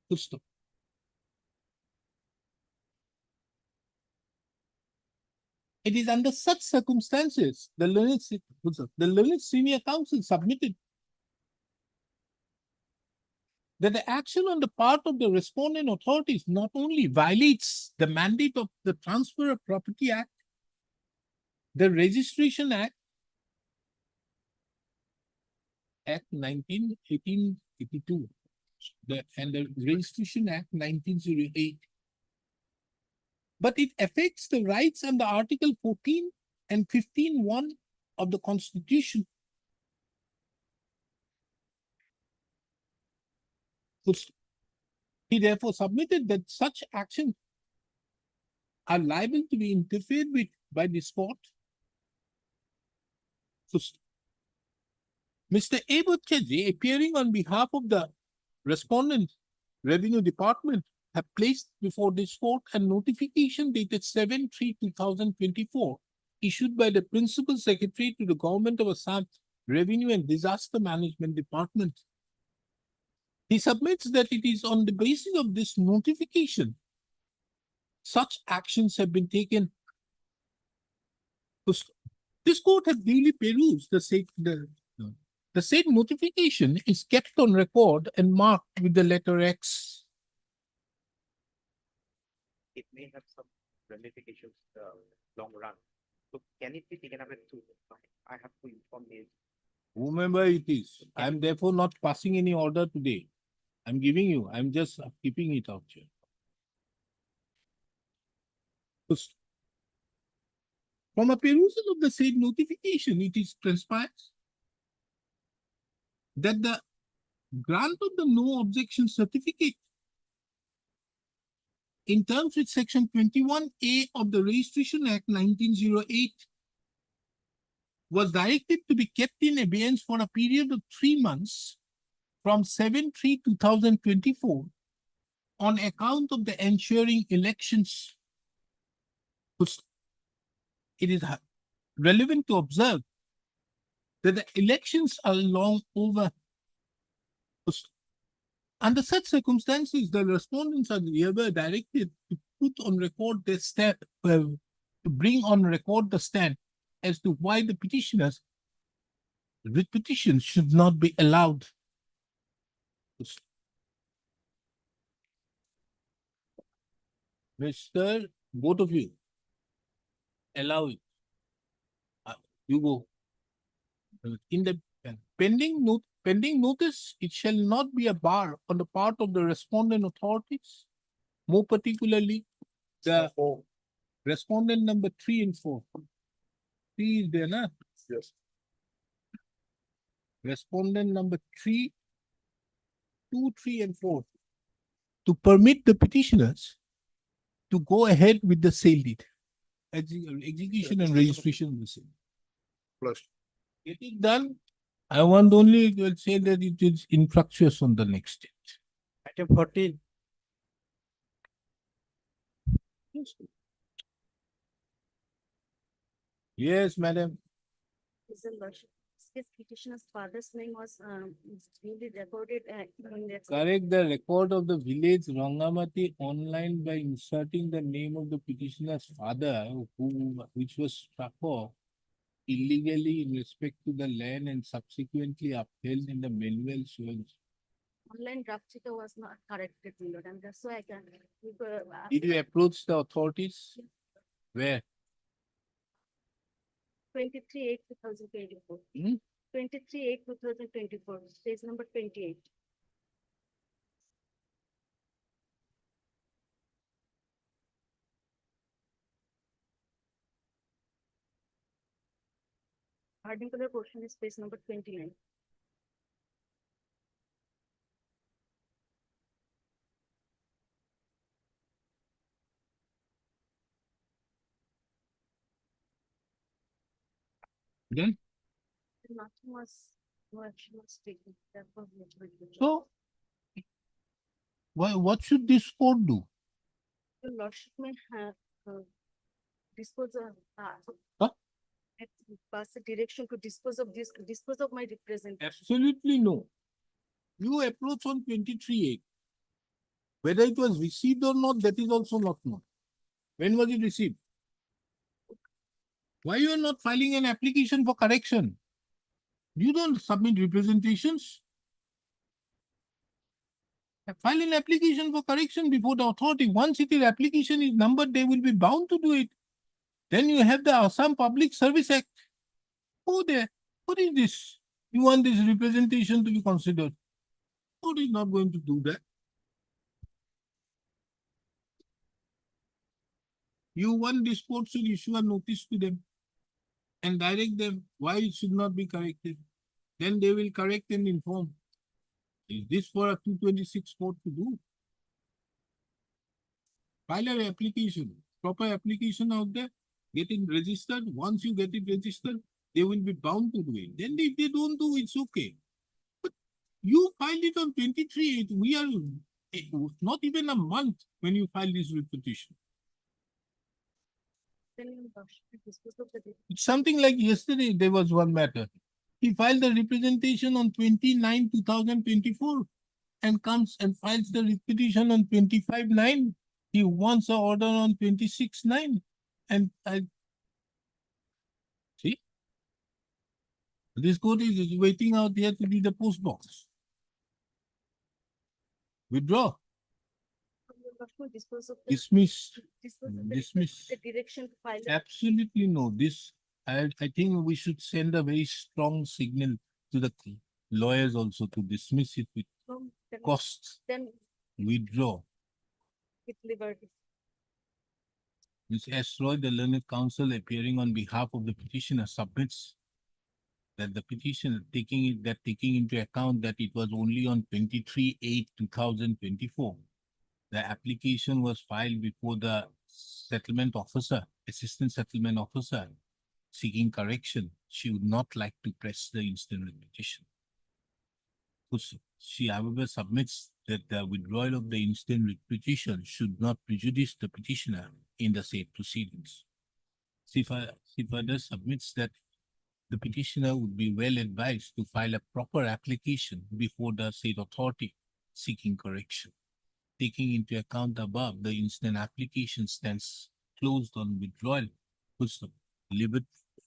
Full stop. It is under such circumstances, the learned senior counsel submitted that the action on the part of the respondent authorities not only violates the mandate of the Transfer of Property Act, the Registration Act, Act 1882, and the Registration Act 1908. But it affects the rights under Article 14 and 15(1) of the Constitution. He therefore submitted that such actions are liable to be interfered with by this court. Mr. Abud Chaji, appearing on behalf of the respondent Revenue Department, have placed before this court a notification dated 7/3/2024 issued by the Principal Secretary to the Government of Assam Revenue and Disaster Management Department. He submits that it is on the basis of this notification such actions have been taken. This court has duly perused the said notification is kept on record and marked with the letter X. It may have some ramifications, long run. So can it be taken up to, I have to inform you. Whomever it is, I am therefore not passing any order today. I'm giving you, I'm just keeping it out here. From a perusal of the said notification, it is transpires that the grant of the no objection certificate in terms with Section 21A of the Registration Act 1908 was directed to be kept in abeyance for a period of 3 months from 7/3/2024 on account of the ensuing elections. It is relevant to observe that the elections are long over. Under such circumstances, the respondents are hereby directed to put on record their stand, to bring on record the stand as to why the petitioners' writ petitions should not be allowed. Mr. Both of you, allow it. You go. In the pending notice, it shall not be a bar on the part of the respondent authorities, more particularly the respondent number 3 and 4. 3 is there, na? Yes. Respondent number 3, 2, 3, and 4, to permit the petitioners to go ahead with the sale deed, execution and registration of the sale. Flushed. Get it done. I want only to say that it is infructuous on the next date. Item 14. Yes, madam. His Lordship, this petitioner's father's name was duly recorded in the Correct the record of the village Rangamati online by inserting the name of the petitioner's father, which was struck off illegally in respect to the land and subsequently upheld in the manual showing. online draft checker was not corrected, my lord, and that's why I can. Did you approach the authorities? Where? 23/8/2024. Hmm? 23/8/2024, page number 28. Particular portion is page number 29. Then, Nothing was, no action was taken. That was literally. so what should this court do? Your lordship may have, dispose of, Huh? pass a direction to dispose of this, dispose of my representation. Absolutely no. You approach on 23/8. Whether it was received or not, that is also not known. When was it received? Why you are not filing an application for correction? You don't submit representations. File an application for correction before the authority. Once it is application is numbered, they will be bound to do it. Then you have the Assam Public Service Act. Oh there, what is this? You want this representation to be considered? Court is not going to do that. You want this court should issue a notice to them and direct them why it should not be corrected. Then they will correct and inform. Is this for a 226 court to do? File an application, proper application out there, get it registered. Once you get it registered, they will be bound to do it. Then if they don't do, it's okay. But you filed it on 23/8. We are not even a month when you file this petition. Then your lordship may dispose of the. It's something like yesterday, there was one matter. He filed the representation on 29/2024 and comes and files the petition on 25/9. He wants an order on 26/9. And I see. This court is waiting out here to be the post box. Withdraw, Your lordship may dispose of the. dismiss, Dispose of the. dismiss. The direction to file. Absolutely no. This, I think we should send a very strong signal to the lawyers also to dismiss it with Then- costs. Then Withdraw. with liberty. Ms. S. Roy, the learned counsel appearing on behalf of the petitioner submits that the petitioner taking into account that it was only on 23/8/2024. The application was filed before the settlement officer, assistant settlement officer seeking correction. She would not like to press the instant petition. She however submits that the withdrawal of the instant petition should not prejudice the petitioner in the said proceedings. She further submits that the petitioner would be well advised to file a proper application before the said authority seeking correction. Taking into account the above, the instant application stands closed on withdrawal.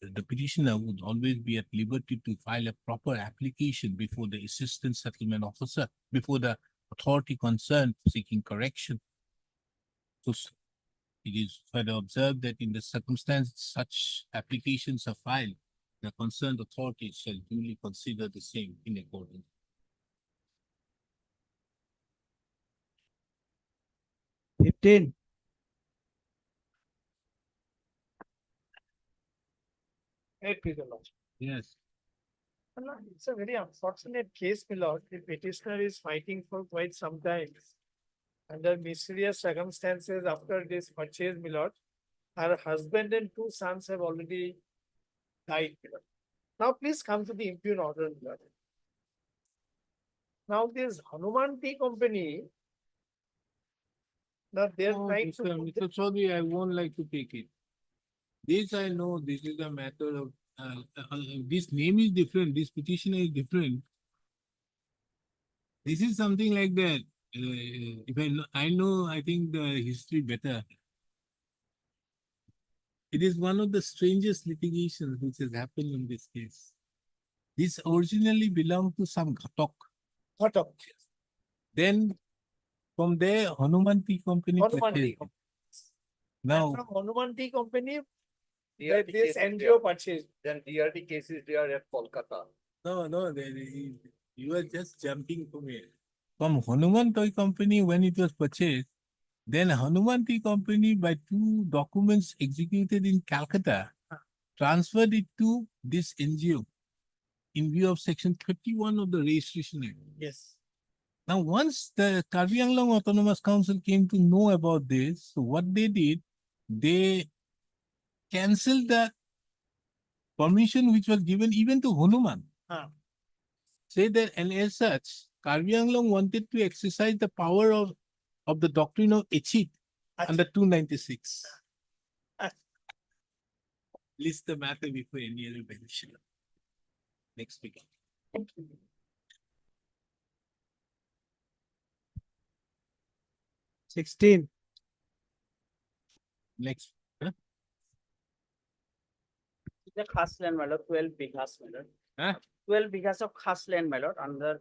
The petitioner would always be at liberty to file a proper application before the assistant settlement officer, before the authority concerned seeking correction. So it is further observed that in the circumstance such applications are filed, the concerned authority shall duly consider the same in accordance. Fifteen. Hey, please, your lordship. Yes. My lord, it's a very unfortunate case, my lord. The petitioner is fighting for quite some time. Under mysterious circumstances after this purchase, my lord, her husband and two sons have already died, my lord. Now please come to the impugn order, my lord. Now this Hanuman Tea Company, now they're Oh, trying to. Mr. Chaudhary, I won't like to take it. This I know, this is a matter of, this name is different, this petitioner is different. This is something like that. If I know, I think the history better. It is one of the strangest litigations which has happened in this case. This originally belonged to some Ghatok. What up? Then from there, Hanuman Tea Company Hanuman Tea purchased it. Company. Now, And from Hanuman Tea Company, That this NGO purchased. Then DRT cases they are at Kolkata. No, you are just jumping from here. From Hanuman Toy Company, when it was purchased, then Hanuman Toy Company by two documents executed in Calcutta, transferred it to this NGO in view of section 31 of the Registration Act. Yes. Now, once the Karbi Anglong Autonomous Council came to know about this, so what they did, they cancelled the permission which was given even to Hanuman. Say that, and as such, Karbi Anglong wanted to exercise the power of the doctrine of Echit under 296. List the matter before any other petition. Next speaker. Sixteen. Next. The khas land, my lord, 12 bighas, my lord. Huh? 12 bighas of khas land, my lord, under.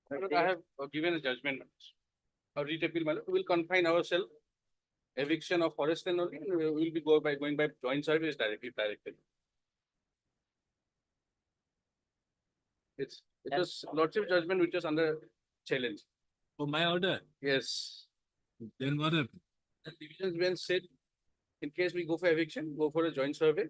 My lord, I have given a judgment. A writ appeal, my lord. We will confine ourselves. Eviction of forest land only, and we will be going by joint service directly. It was lordship judgment which was under challenge. For my order. Yes. Then what happened? The divisions bench said, in case we go for eviction, go for a joint survey.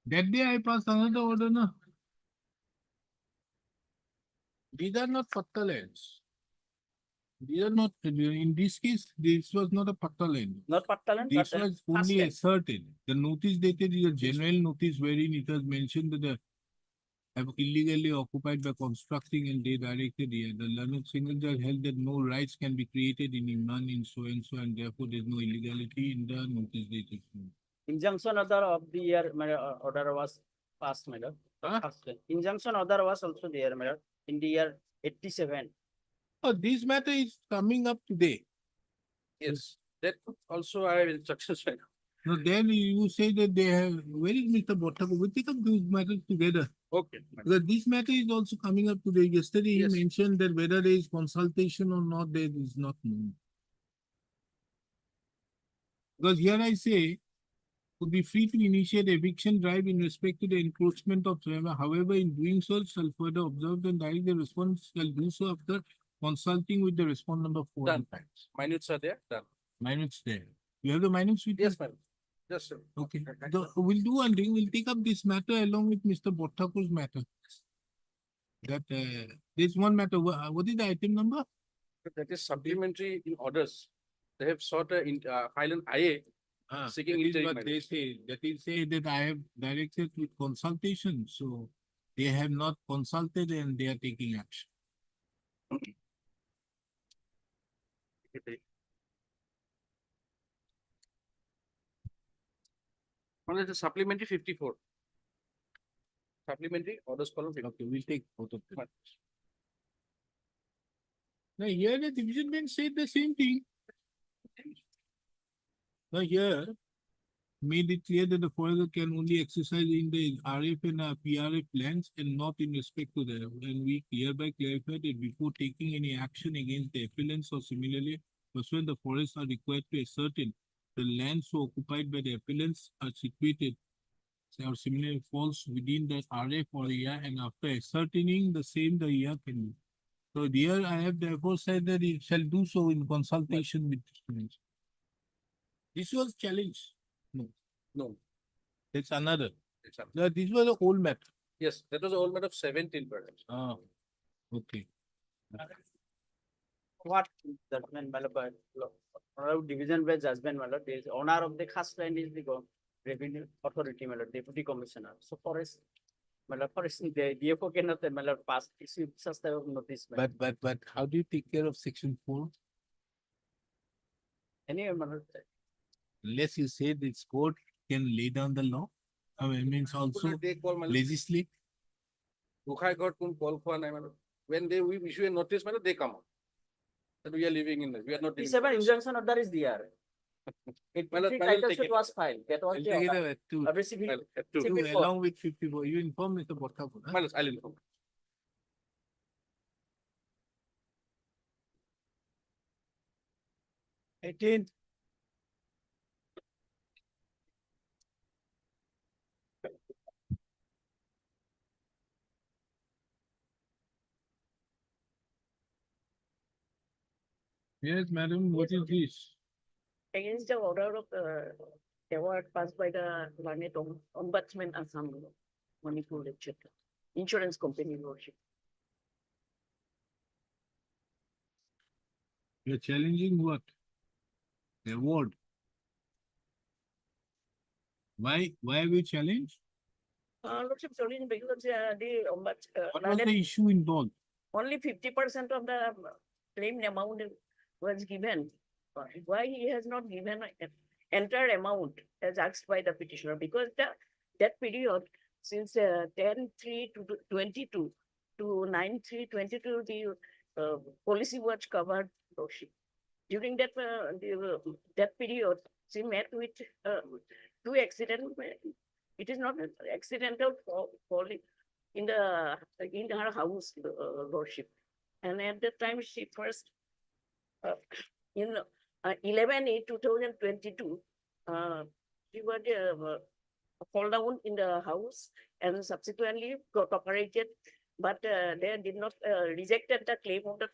That day I passed another order, no? These are not patta lands. These are not, in this case, this was not a patta land. Not patta land, This but was khas only land. asserted. The notice dated is a general notice wherein it was mentioned that the have illegally occupied by constructing and they directed here. The learned single judge held that no rights can be created in Iman in so and therefore there is no illegality in the notice dated. Injunction order of the year, my order was passed, my lord. Huh? Khas land. Injunction order was also there, my lord, in the year 87. Oh, this matter is coming up today. Yes. That also I have instructions. My lord. Now then you say that they have, where is Mr. Bottako? We take up these matters together. Okay. Because this matter is also coming up today. Yesterday Yes. he mentioned that whether there is consultation or not, there is not known. Because here I say, would be free to initiate eviction drive in respect to the encroachment of Trevor. However, in doing so, shall further observe and direct the response shall do so after consulting with the respondent number 4 Done. and 5. Minutes are there, done. Minutes there. You have the minutes with you? Yes, madam. Yes, sir. Okay. We'll do one thing. We'll take up this matter along with Mr. Bottako's matter. That there's one matter. What is the item number? That is supplementary in orders. They have sought a file an IA seeking That is interim what they measures. say. That is say that I have directed with consultation. So they have not consulted and they are taking action. One is the supplementary 54. Supplementary orders column 54. Okay, we'll take both of them. Now here the division bench said the same thing. Now here made it clear that the foreigner can only exercise in the RF and PRF lands and not in respect to them. And we hereby clarify that before taking any action against the appellants or similarly, pursuant the forests are required to ascertain the lands so occupied by the appellants are situated or similarly falls within the RF or ER, and after ascertaining the same, the ER can be. So here I have therefore said that it shall do so in consultation with students. This was challenged. No, It's another. it's up. These were the old matter. Yes, that was the old matter of 17 perhaps. Ah, okay. What judgment, my lord, division by judgment, my lord, the owner of the khas land is the revenue authority, my lord, deputy commissioner. So forest, my lord, forest, the DFO cannot, my lord, pass issue such type of notice. my lord. But how do you take care of section 4? Anyway, my lord, Unless you say this court can lay down the law. I mean, it means also They call my legislate. Bukhai got call for my lord. When they we issue a notice, my lord, they come out. That we are living in, we are not. living in 57 forest. injunction order is there. It My lord, title take suit it. was filed, that was I'll the take it order. away to, Every civil, Well, to- civil to court. along with 54. You inform Mr. Bhattapur. My lord, I'll inform. Eighteen. Yes, madam, what is this? Against the order of award passed by the Lanet Ombudsman Assam, Manipur lecture, insurance company lordship. You're challenging what? The award. Why have you challenged? Lordship, sorry, because the What was Lanet the issue involved? only 50% of the claimed amount was given. Why he has not given entire amount as asked by the petitioner? Because that period since 10/3 to 22 to 9/3/22, the policy was covered. Lordship. During that that period, she met with two accidents. It is not accidental falling in her house, lordship. And at that time, she first in 11/8/2022, she was fall down in the house and subsequently got operated, but they did not rejected the claim of the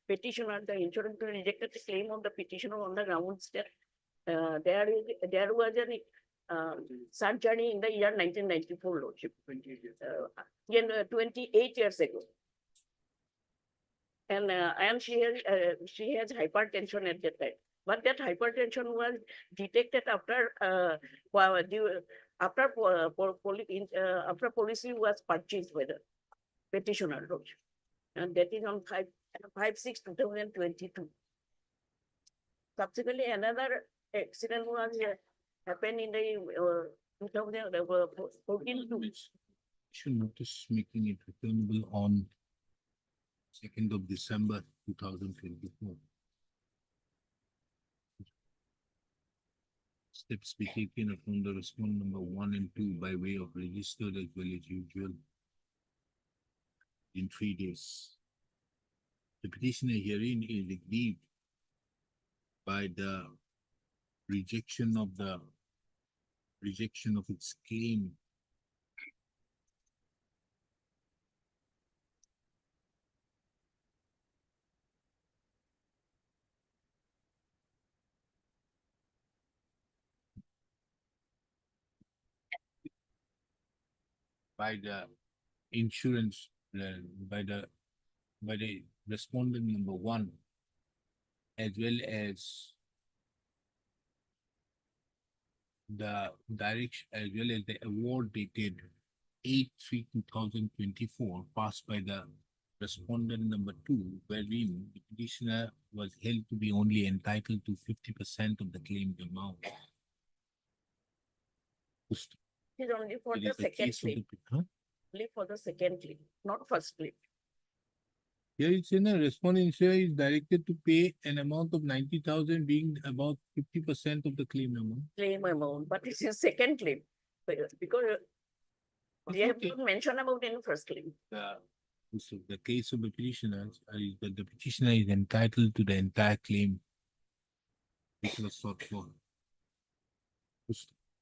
petitioner. The insurance company rejected the claim of the petitioner on the grounds that there was a surgery in the year 1994, lordship. 28 years ago. And she has hypertension at that time. But that hypertension was detected after after policy was purchased by the petitioner, lordship. And that is on 5/6/2022. Subsequently, another accident was happened in the 2014. Issue notice making it returnable on 2nd of December 2024. Steps be taken upon the respondent number 1 and 2 by way of registered as well as usual in 3 days. The petitioner herein is aggrieved by the rejection of its claim by the insurance, by the respondent number 1, as well as the direction, as well as the award dated 8/3/2024 passed by the respondent number 2, wherein the petitioner was held to be only entitled to 50% of the claimed amount. It is only for It the is the second case of claim, the, huh? only for the second claim, not first claim. Here it's in a respondent here is directed to pay an amount of 90,000 being about 50% of the claim amount. Claim amount, but it's a second claim. Because they have Okay. not mentioned about any first claim. So the case of the petitioner is that the petitioner is entitled to the entire claim which was sought for.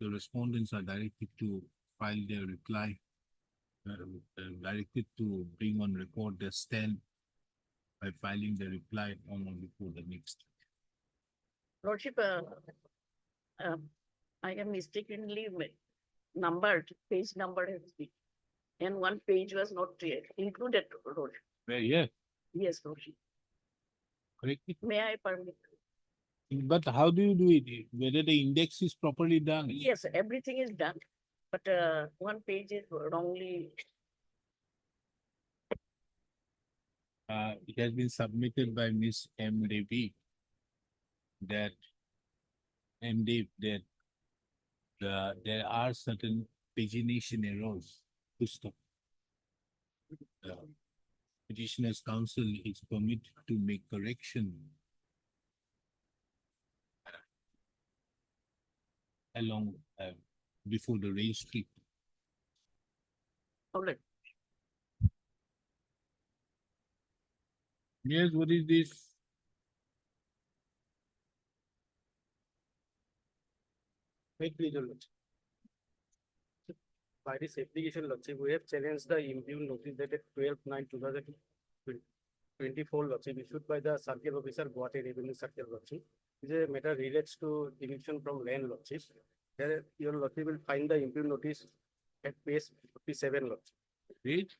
The respondents are directed to file their reply, directed to bring on record their stand by filing the reply on or before the next. Lordship, I have mistakenly numbered, page number has been. And one page was not included, Roshi. Well, yeah, Yes, Roshi. correct. May I permit? But how do you do it? Whether the index is properly done? Yes, everything is done, but one page is wrongly. It has been submitted by Miss M. Devi. That M. Dev, that there are certain pagination errors. To stop. Petitioner's counsel is permitted to make correction along before the registry. All right. Yes, what is this? Wait, please, Your Lordship. By this application, Lordship, we have challenged the impugn notice dated 12/9/2024, Lordship, issued by the circle officer, Guwahati Revenue Circle, Lordship. This matter relates to eviction from land, Lordship. There, Your Lordship will find the impugn notice at page 57, Lordship. Page?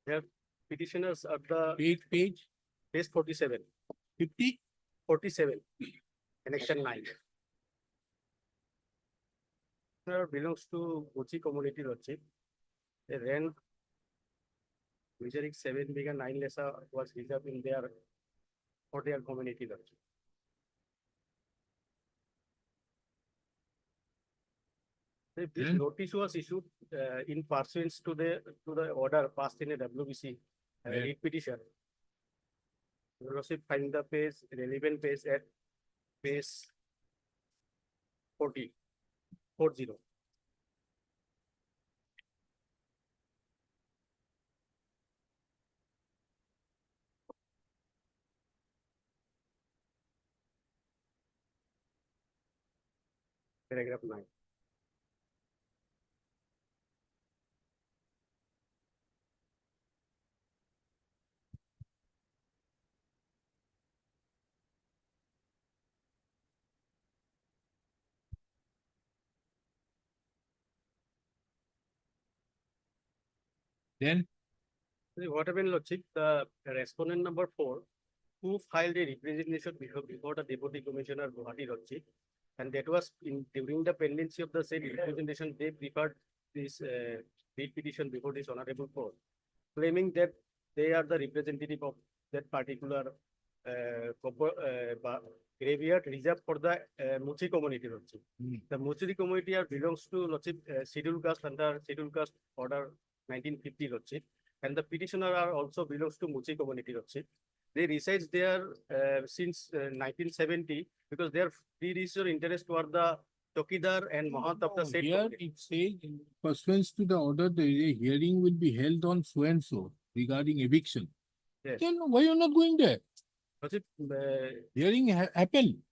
There petitioners at the Page? page 47, 50? 47, connection 9. Belongs to Kochi community, Lordship. The rent measuring 7 bigger 9 lesser was reserved in their for their community, Lordship. If this Hmm? notice was issued in pursuance to the order passed in a WBC Where? writ petition. You will also find the page, relevant page at page 40. Paragraph 9. Then? What happened, Lordship, the respondent number 4, who filed a representation before the Deputy Commissioner, Guwahati, Lordship, and that was during the pendency of the same representation, they preferred this writ petition before this honorable court, claiming that they are the representative of that particular graveyard reserved for the Muchi community, Lordship. The Muchi community belongs to, Lordship, scheduled caste under scheduled caste order 1950, Lordship, and the petitioner are also belongs to Muchi community, Lordship. They reside there since 1970 because they are pre-registered interest toward the Tokidar and Mahant of the No, state. here community. it says, in pursuant to the order, the hearing will be held on so and so regarding eviction. Yes. Then why you not going there? Lordship, Hearing happened.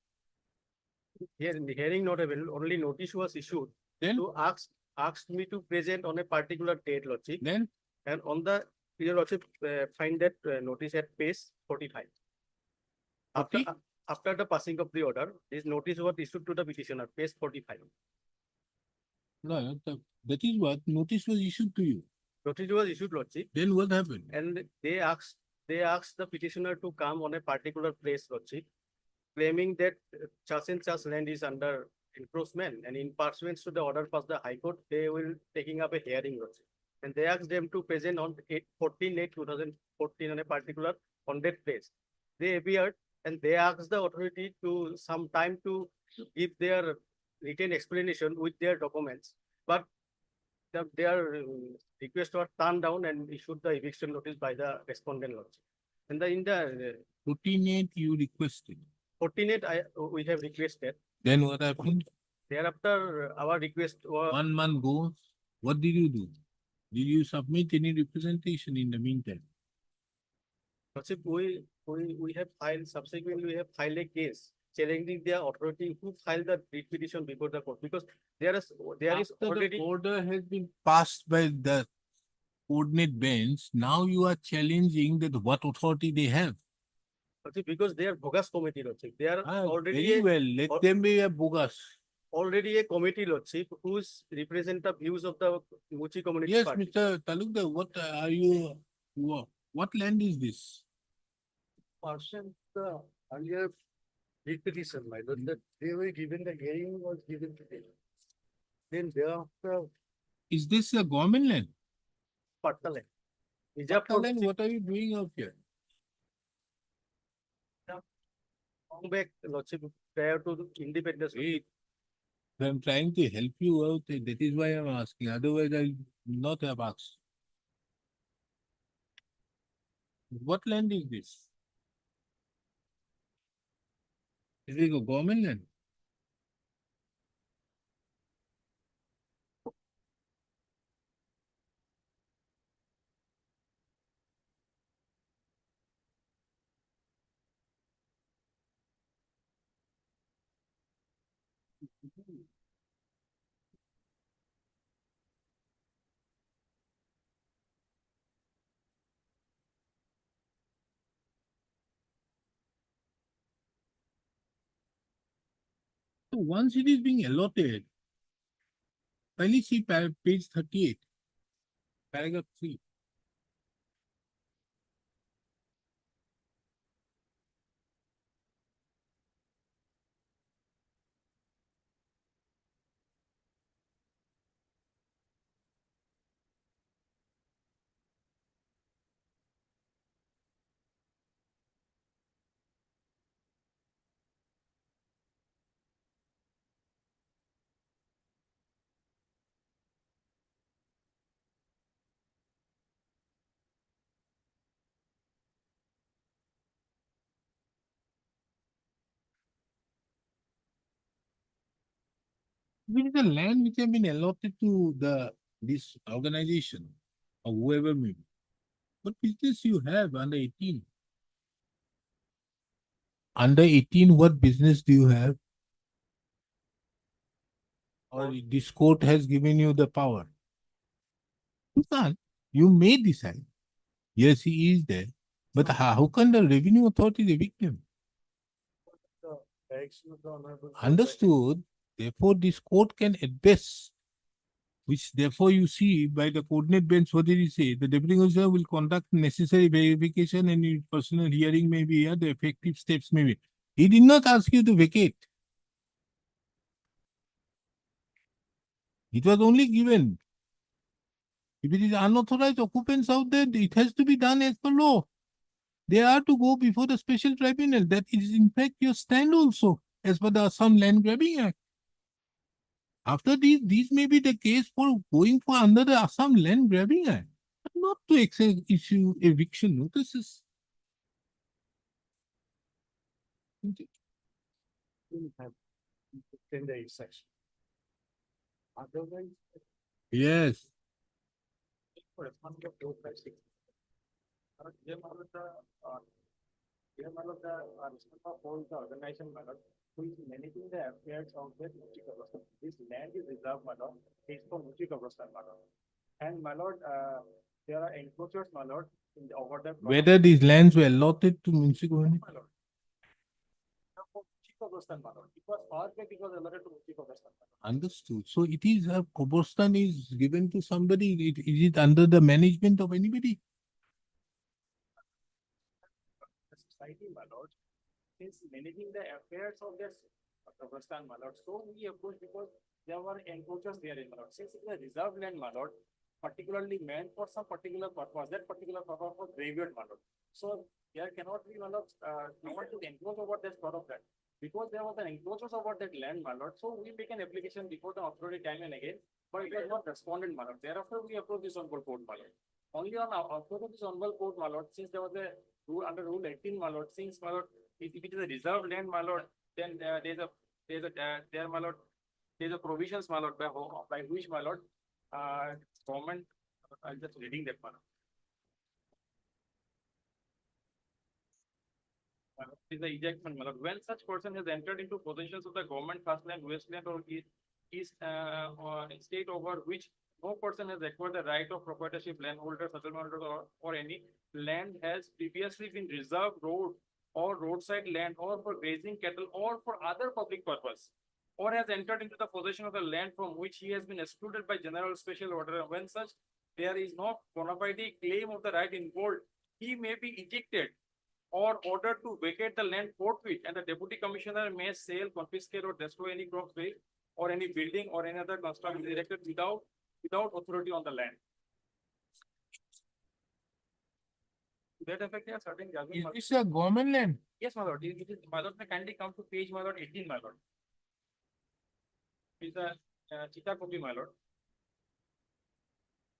here in the hearing not available, only notice was issued Then? to asked me to present on a particular date, Lordship, Then? and on the, your Lordship, find that notice at page 45. After, 40? after the passing of the order, this notice was issued to the petitioner, page 45. No, that is what notice was issued to you. Notice was issued, Lordship, Then what happened? and they asked the petitioner to come on a particular place, Lordship, claiming that such and such land is under encroachment, and in pursuance to the order passed the High Court, they will taking up a hearing, Lordship. And they asked them to present on 14/8/2014 on a particular on that place. They appeared and they asked the authority to some time to give their written explanation with their documents, but their request was turned down and issued the eviction notice by the respondent, Lordship. And in the 14/8 you requested. 14/8, we have requested. Then what happened? Thereafter, our request was 1 month goes. What did you do? Did you submit any representation in the meantime? Lordship, we have filed, subsequently, we have filed a case challenging the authority who filed the writ petition before the court, because there is After the already. order has been passed by the coordinate bench, now you are challenging that what authority they have. Lordship, because they are bogus committee, Lordship. They are already. Very well, let them be a bogus. already a committee, Lordship, who's represent the views of the Muchi community. Yes, party. Mr. Talukdar, what are you, what land is this? Person, the earlier big petition, my lord, that they were given, the hearing was given to them. Then thereafter, Is this a government land? Patna land. Patna land, what are you doing out here? Come back, Lordship, prior to the independence. Wait. I'm trying to help you out, that is why I'm asking, otherwise I'll not have asked. What land is this? Is it a government land? So once it is being allotted, kindly see page 38, paragraph 3. Which is the land which have been allotted to this organization or whoever may be. What business you have under 18? Under 18, what business do you have? Or this court has given you the power? You can't. You may decide. Yes, he is there. But how can the revenue authority evict him? Direction of the honorable. Understood. Therefore, this court can at best, which therefore you see by the coordinate bench, what did he say? The deputy commissioner will conduct necessary verification and in personal hearing may be here, the effective steps may be. He did not ask you to vacate. It was only given. If it is unauthorized occupants out there, it has to be done as per law. They are to go before the special tribunal. That is in fact your stand also as per the Assam Land Grabbing Act. After these may be the case for going for under the Assam Land Grabbing Act, but not to issue eviction notices. In the section. Otherwise, Yes. Organization, who is managing the affairs of the Muchi Kabristan. This land is reserved, my lord, is for Muchi Kabristan, my lord. And my lord, there are encroachers, my lord, in the over the. Whether these lands were allotted to municipality. My lord. For Muchi Kabristan, my lord. It was far back, it was allotted to Muchi Kabristan. Understood. So it is a Kobostan is given to somebody. Is it under the management of anybody? The society, my lord, is managing the affairs of this Kabristan, my lord. So we approached because there were encroachers there in my lord. Since it is a reserved land, my lord, particularly meant for some particular purpose, that particular purpose was graveyard, my lord. So there cannot be, my lord, no one to encroach over this part of that. Because there was an encroachers over that land, my lord. So we make an application before the authority time and again, but it was not responded, my lord. Thereafter, we approached this honorable court, my lord. Only on our approach of this honorable court, my lord, since there was a rule under rule 18, my lord, since my lord, if it is a reserved land, my lord, then there, my lord, there's a provisions, my lord, by which, my lord, government, I'm just reading that, my lord. Is the ejection, my lord. When such person has entered into possessions of the government first-land, wasteland, or state over which no person has acquired the right of proprietorship, landholder, settlement, or any land has previously been reserved road or roadside land or for grazing cattle or for other public purpose. or has entered into the possession of the land from which he has been excluded by general or special order, and when such there is no bona fide claim of the right involved, he may be ejected or ordered to vacate the land forthwith, and the deputy commissioner may sell, confiscate, or destroy any property or any building or any other construction erected without authority on the land. To that effect, there are certain judgments. Is must- this a government land? Yes, my lord, it is, my lord, may kindly come to page, my lord, 18, my lord. It's a cheetah copy, my lord.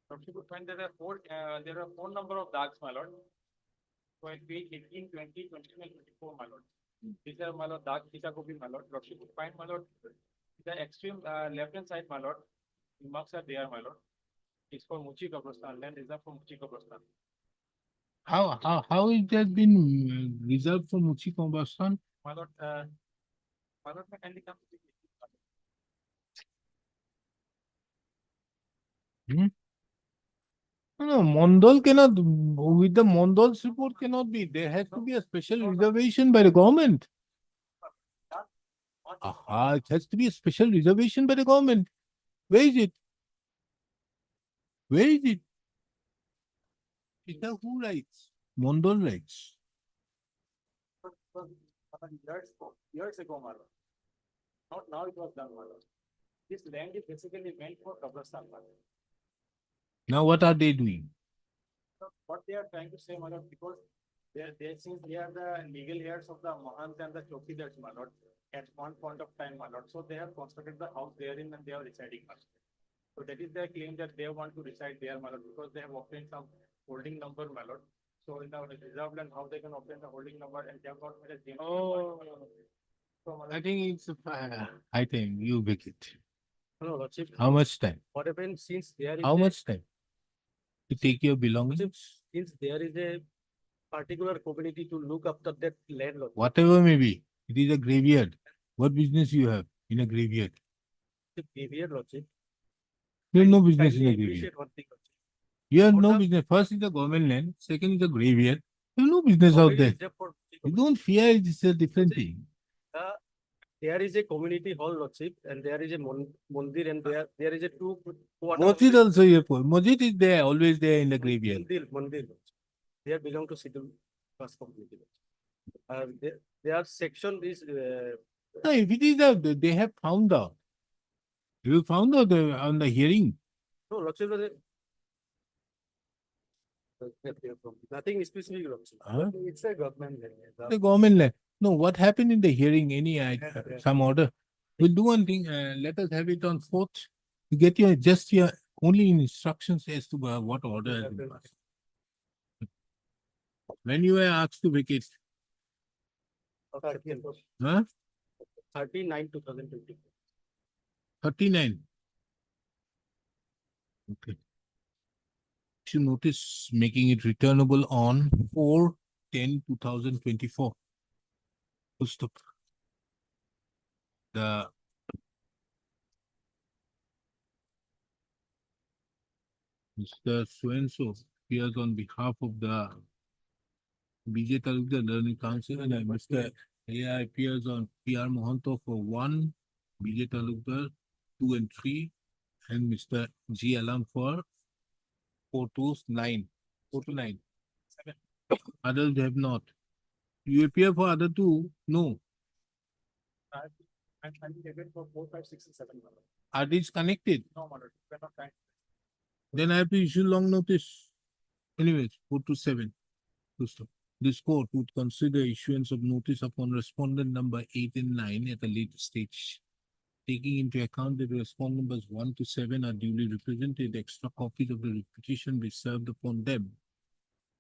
So you could find there are four number of darks, my lord. So at page 18, 20, 21, and 24, my lord. These are, my lord, dark cheetah copy, my lord. You could find, my lord, the extreme left hand side, my lord. The marks are there, my lord. It's for Muchi Kabristan, land reserved for Muchi Kabristan. How it has been reserved for Muchi Kabristan? My lord, may kindly come to page 18. No, Mondal cannot, with the Mondal's report cannot be. There has to be a special reservation by the government. Aha, it has to be a special reservation by the government. Where is it? Where is it? Is that who writes? Mondal writes. Years ago, my lord. Not now it was done, my lord. This land is basically meant for Kabristan, my lord. Now what are they doing? So what they are trying to say, my lord, because since they are the legal heirs of the Mahant and the Chokidars, my lord, at one point of time, my lord, so they have constructed the house therein and they are residing, my lord. So that is their claim that they want to reside there, my lord, because they have obtained some holding number, my lord. So in the reserved land, how they can obtain the holding number, and they have not made a claim. Oh. So, my I lord, think it's, I think you make it. no, Lordship, How much time? what happened since there is How much time? To take your belongings? since there is a particular community to look after that land, Lordship. Whatever may be, it is a graveyard. What business you have in a graveyard? Behavior, Lordship. You have no business in Kindly a graveyard. appreciate one thing, Lordship. You have For no the- business. First is the government land, second is the graveyard. You have no business out Already there. reserved for- You don't fear it, it's a different thing. There is a community hall, Lordship, and there is a mandir, and there is a two. Masjid also you have. Masjid is there, always there in the graveyard. Mandir. They are belong to scheduled caste community. Their section is, No, if it is a, they have found out. You found out on the hearing. no, Lordship, nothing specific, Lordship. Huh? It's a government land. The government land. No, what happened in the hearing, some order? We'll do one thing, let us have it on 4th. You get your only instructions as to what order has been passed. When you were asked to vacate, huh? 39, 2020. 39. Okay. Issue notice making it returnable on 4/10/2024. Full stop. The Mr. So-and-so appears on behalf of the BJ Talukdar Learning Council, and Mr. AI appears on PR Mohanto for 1, BJ Talukdar 2 and 3, and Mr. G. Alam for 4 to 9. Others have not. You appear for other two? No. I'm trying to get it for 4, 5, 6, and 7. Are these connected? No, my lord, we're not trying. Then I have to issue long notice. Anyways, 4 to 7. Full stop. This court would consider issuance of notice upon respondent number 8 and 9 at a later stage. Taking into account that respondent numbers 1 to 7 are duly represented, extra copies of the petition be served upon them,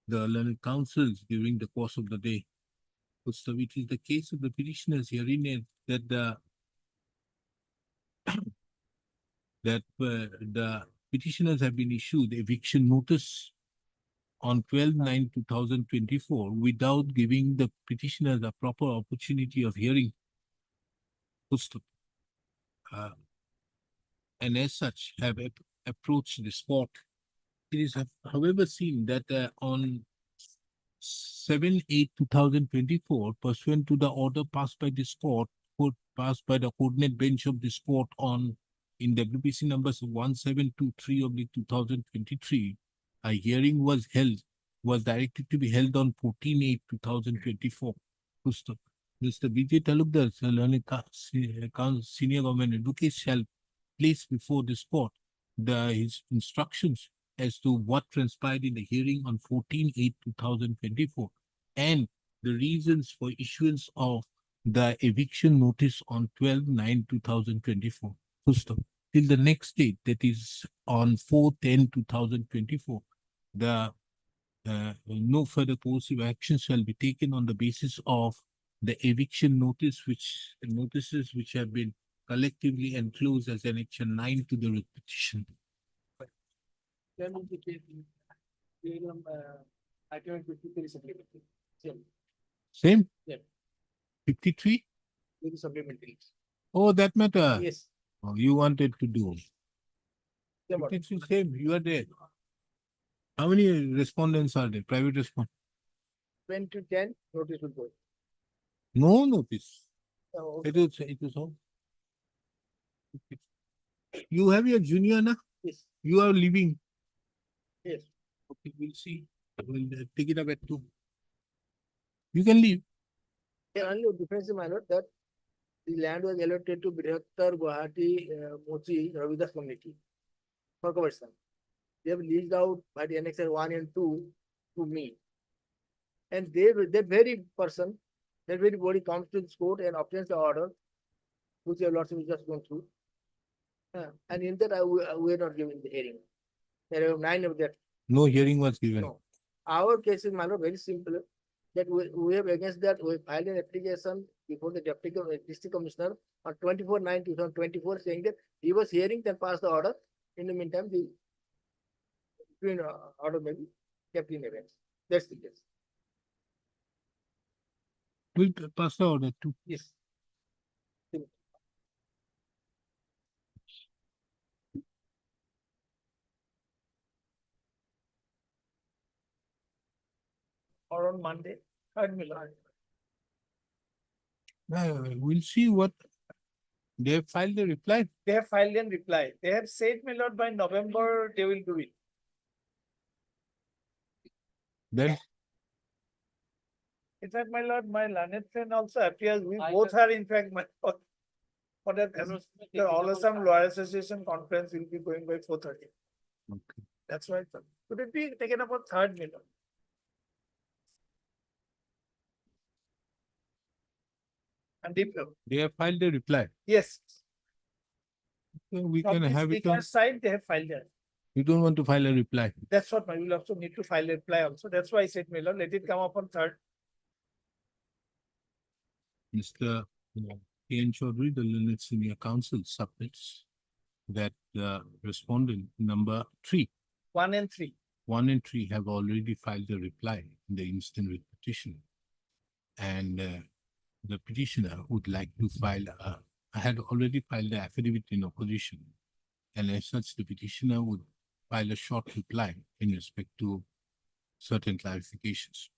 the learned counsels, during the course of the day. So it is the case of the petitioners herein that the petitioners have been issued eviction notice on 12/9/2024 without giving the petitioners a proper opportunity of hearing. Full stop. And as such have approached this court. It is however seen that on 7/8/2024, pursuant to the order passed by this court, passed by the coordinate bench of this court on in WPC numbers 1723/2023, a hearing was directed to be held on 14/8/2024. Mr. B.J. Talukdar, senior government advocate, shall place before this court his instructions as to what transpired in the hearing on 14/8/2024 and the reasons for issuance of the eviction notice on 12/9/2024. Till the next date, that is on 4/10/2024, no further coercive action shall be taken on the basis of the eviction notices which have been collectively enclosed as Annexure 9 to the writ petition. Then we take item 53 supplementary. Same? Yeah. 53? Very supplementary. Oh, that matter. Yes. Oh, you wanted to do. Same order. 53, same, you are there. How many respondents are there? Private respondents? 20 to 10, notice will go. No notice. Oh, It is all. Okay. You have your junior, na? Yes. You are leaving. Yes. Okay, we'll see. We'll take it up at 2. You can leave. The only difference in my note that the land was allotted to Brihattar Guwahati Mochi Ravidas community for conversion. They have leased out by the annexure 1 and 2 to me. And that very person, that very body comes to this court and obtains the order, which your lordship is just gone through. And in that, we are not giving the hearing. There are 9 of that. No hearing was given. No. Our case is, my lord, very simple. That we have against that, we filed an application before the deputy district commissioner on 24/9/2024 saying that he was hearing, then passed the order. In the meantime, the order may be kept in abeyance. That's the case. We'll pass the order too. Yes. Or on Monday, third Milan. We'll see what they have filed the reply. They have filed and reply. They have said, my lord, by November, they will do it. Then In fact, my lord, my learned friend also appears, we both are in fact, my lord. For that, the All-Assam Lawyer Association conference will be going by 4:30. okay. That's right, sir. Could it be taken up on third Milan? And deep, They have filed the reply. yes. So we From can the have it on. speaker's side, they have filed it. You don't want to file a reply. That's what we will also need to file a reply also. That's why I said, my lord, let it come up on third. Mr. K.N. Chaudhary, the learned senior counsel, submits that the respondent number 3, 1 and 3. 1 and 3 have already filed a reply in the instant writ petition. And the petitioner would like to had already filed the affidavit in opposition. And as such, the petitioner would file a short reply in respect to certain clarifications.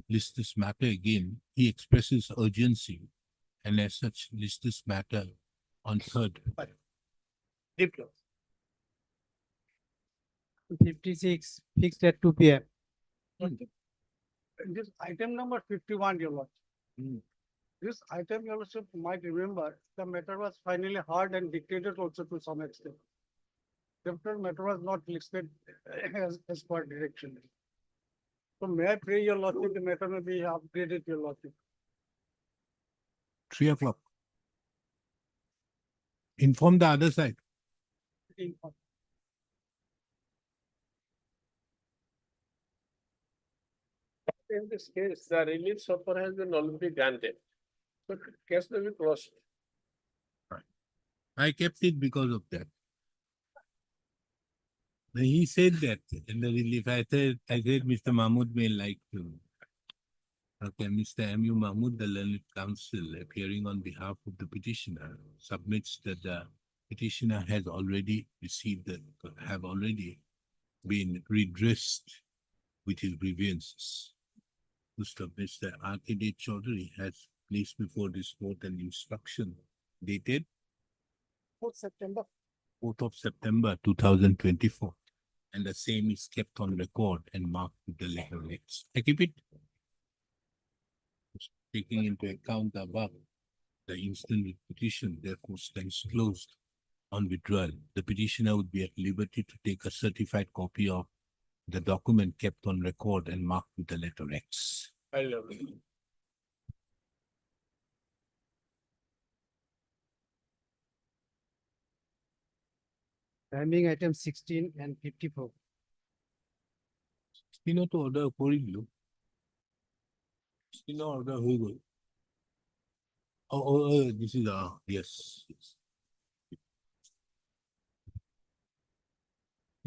List this matter again. He expresses urgency and as such list this matter on third. Deep. 56, fixed at 2 p.m. This item number 51, your lordship. Hmm. This item, your lordship might remember, the matter was finally heard and dictated also to some extent. Therefore, matter was not listed as per direction. So may I pray your lordship, the matter may be upgraded, your lordship. 3 o'clock. Inform the other side. In this case, the relief so far has been already granted. So case may be closed. I kept it because of that. He said that in the relief. I said Mr. Mahmood may like to. Okay, Mr. M.U. Mahmood, the learned counsel, appearing on behalf of the petitioner, submits that the petitioner has already have already been redressed with his grievances. Mr. R.K. Chaudhary has placed before this court an instruction dated 4th of September 2024. And the same is kept on record and marked with the letter X. I keep it. Taking into account the above, the instant petition therefore stands closed on withdrawal. The petitioner would be at liberty to take a certified copy of the document kept on record and marked with the letter X. I love it. Timing item 16 and 54. তো order করে দিল। order হয়ে গেল। Oh, this is yes.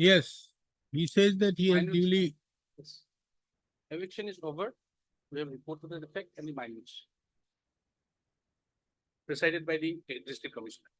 Yes, he says that he has Minutes. duly. Yes. Eviction is over. We have reported the effect and the minutes. Presided by the district commissioner.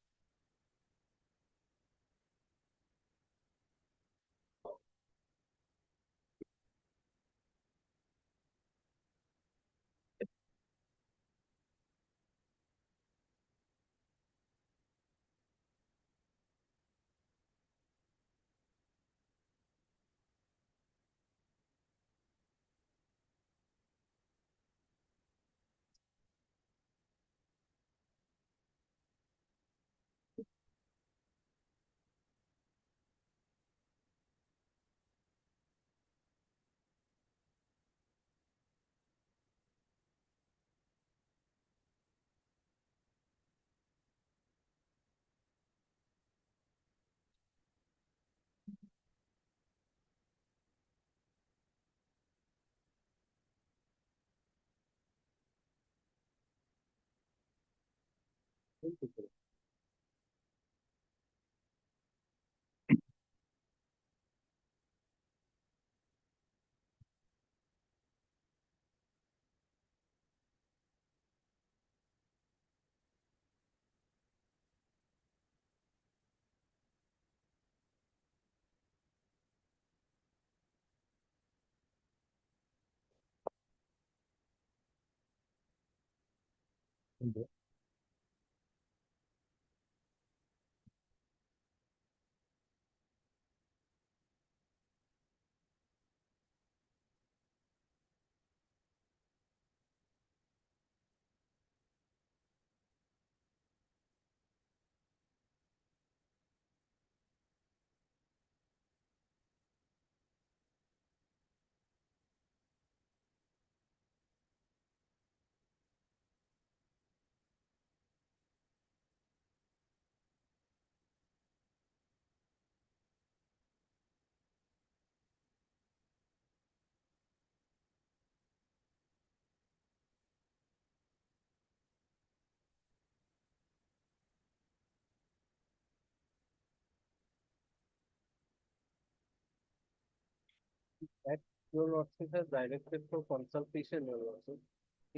That your lordship has directed for consultation, your lordship.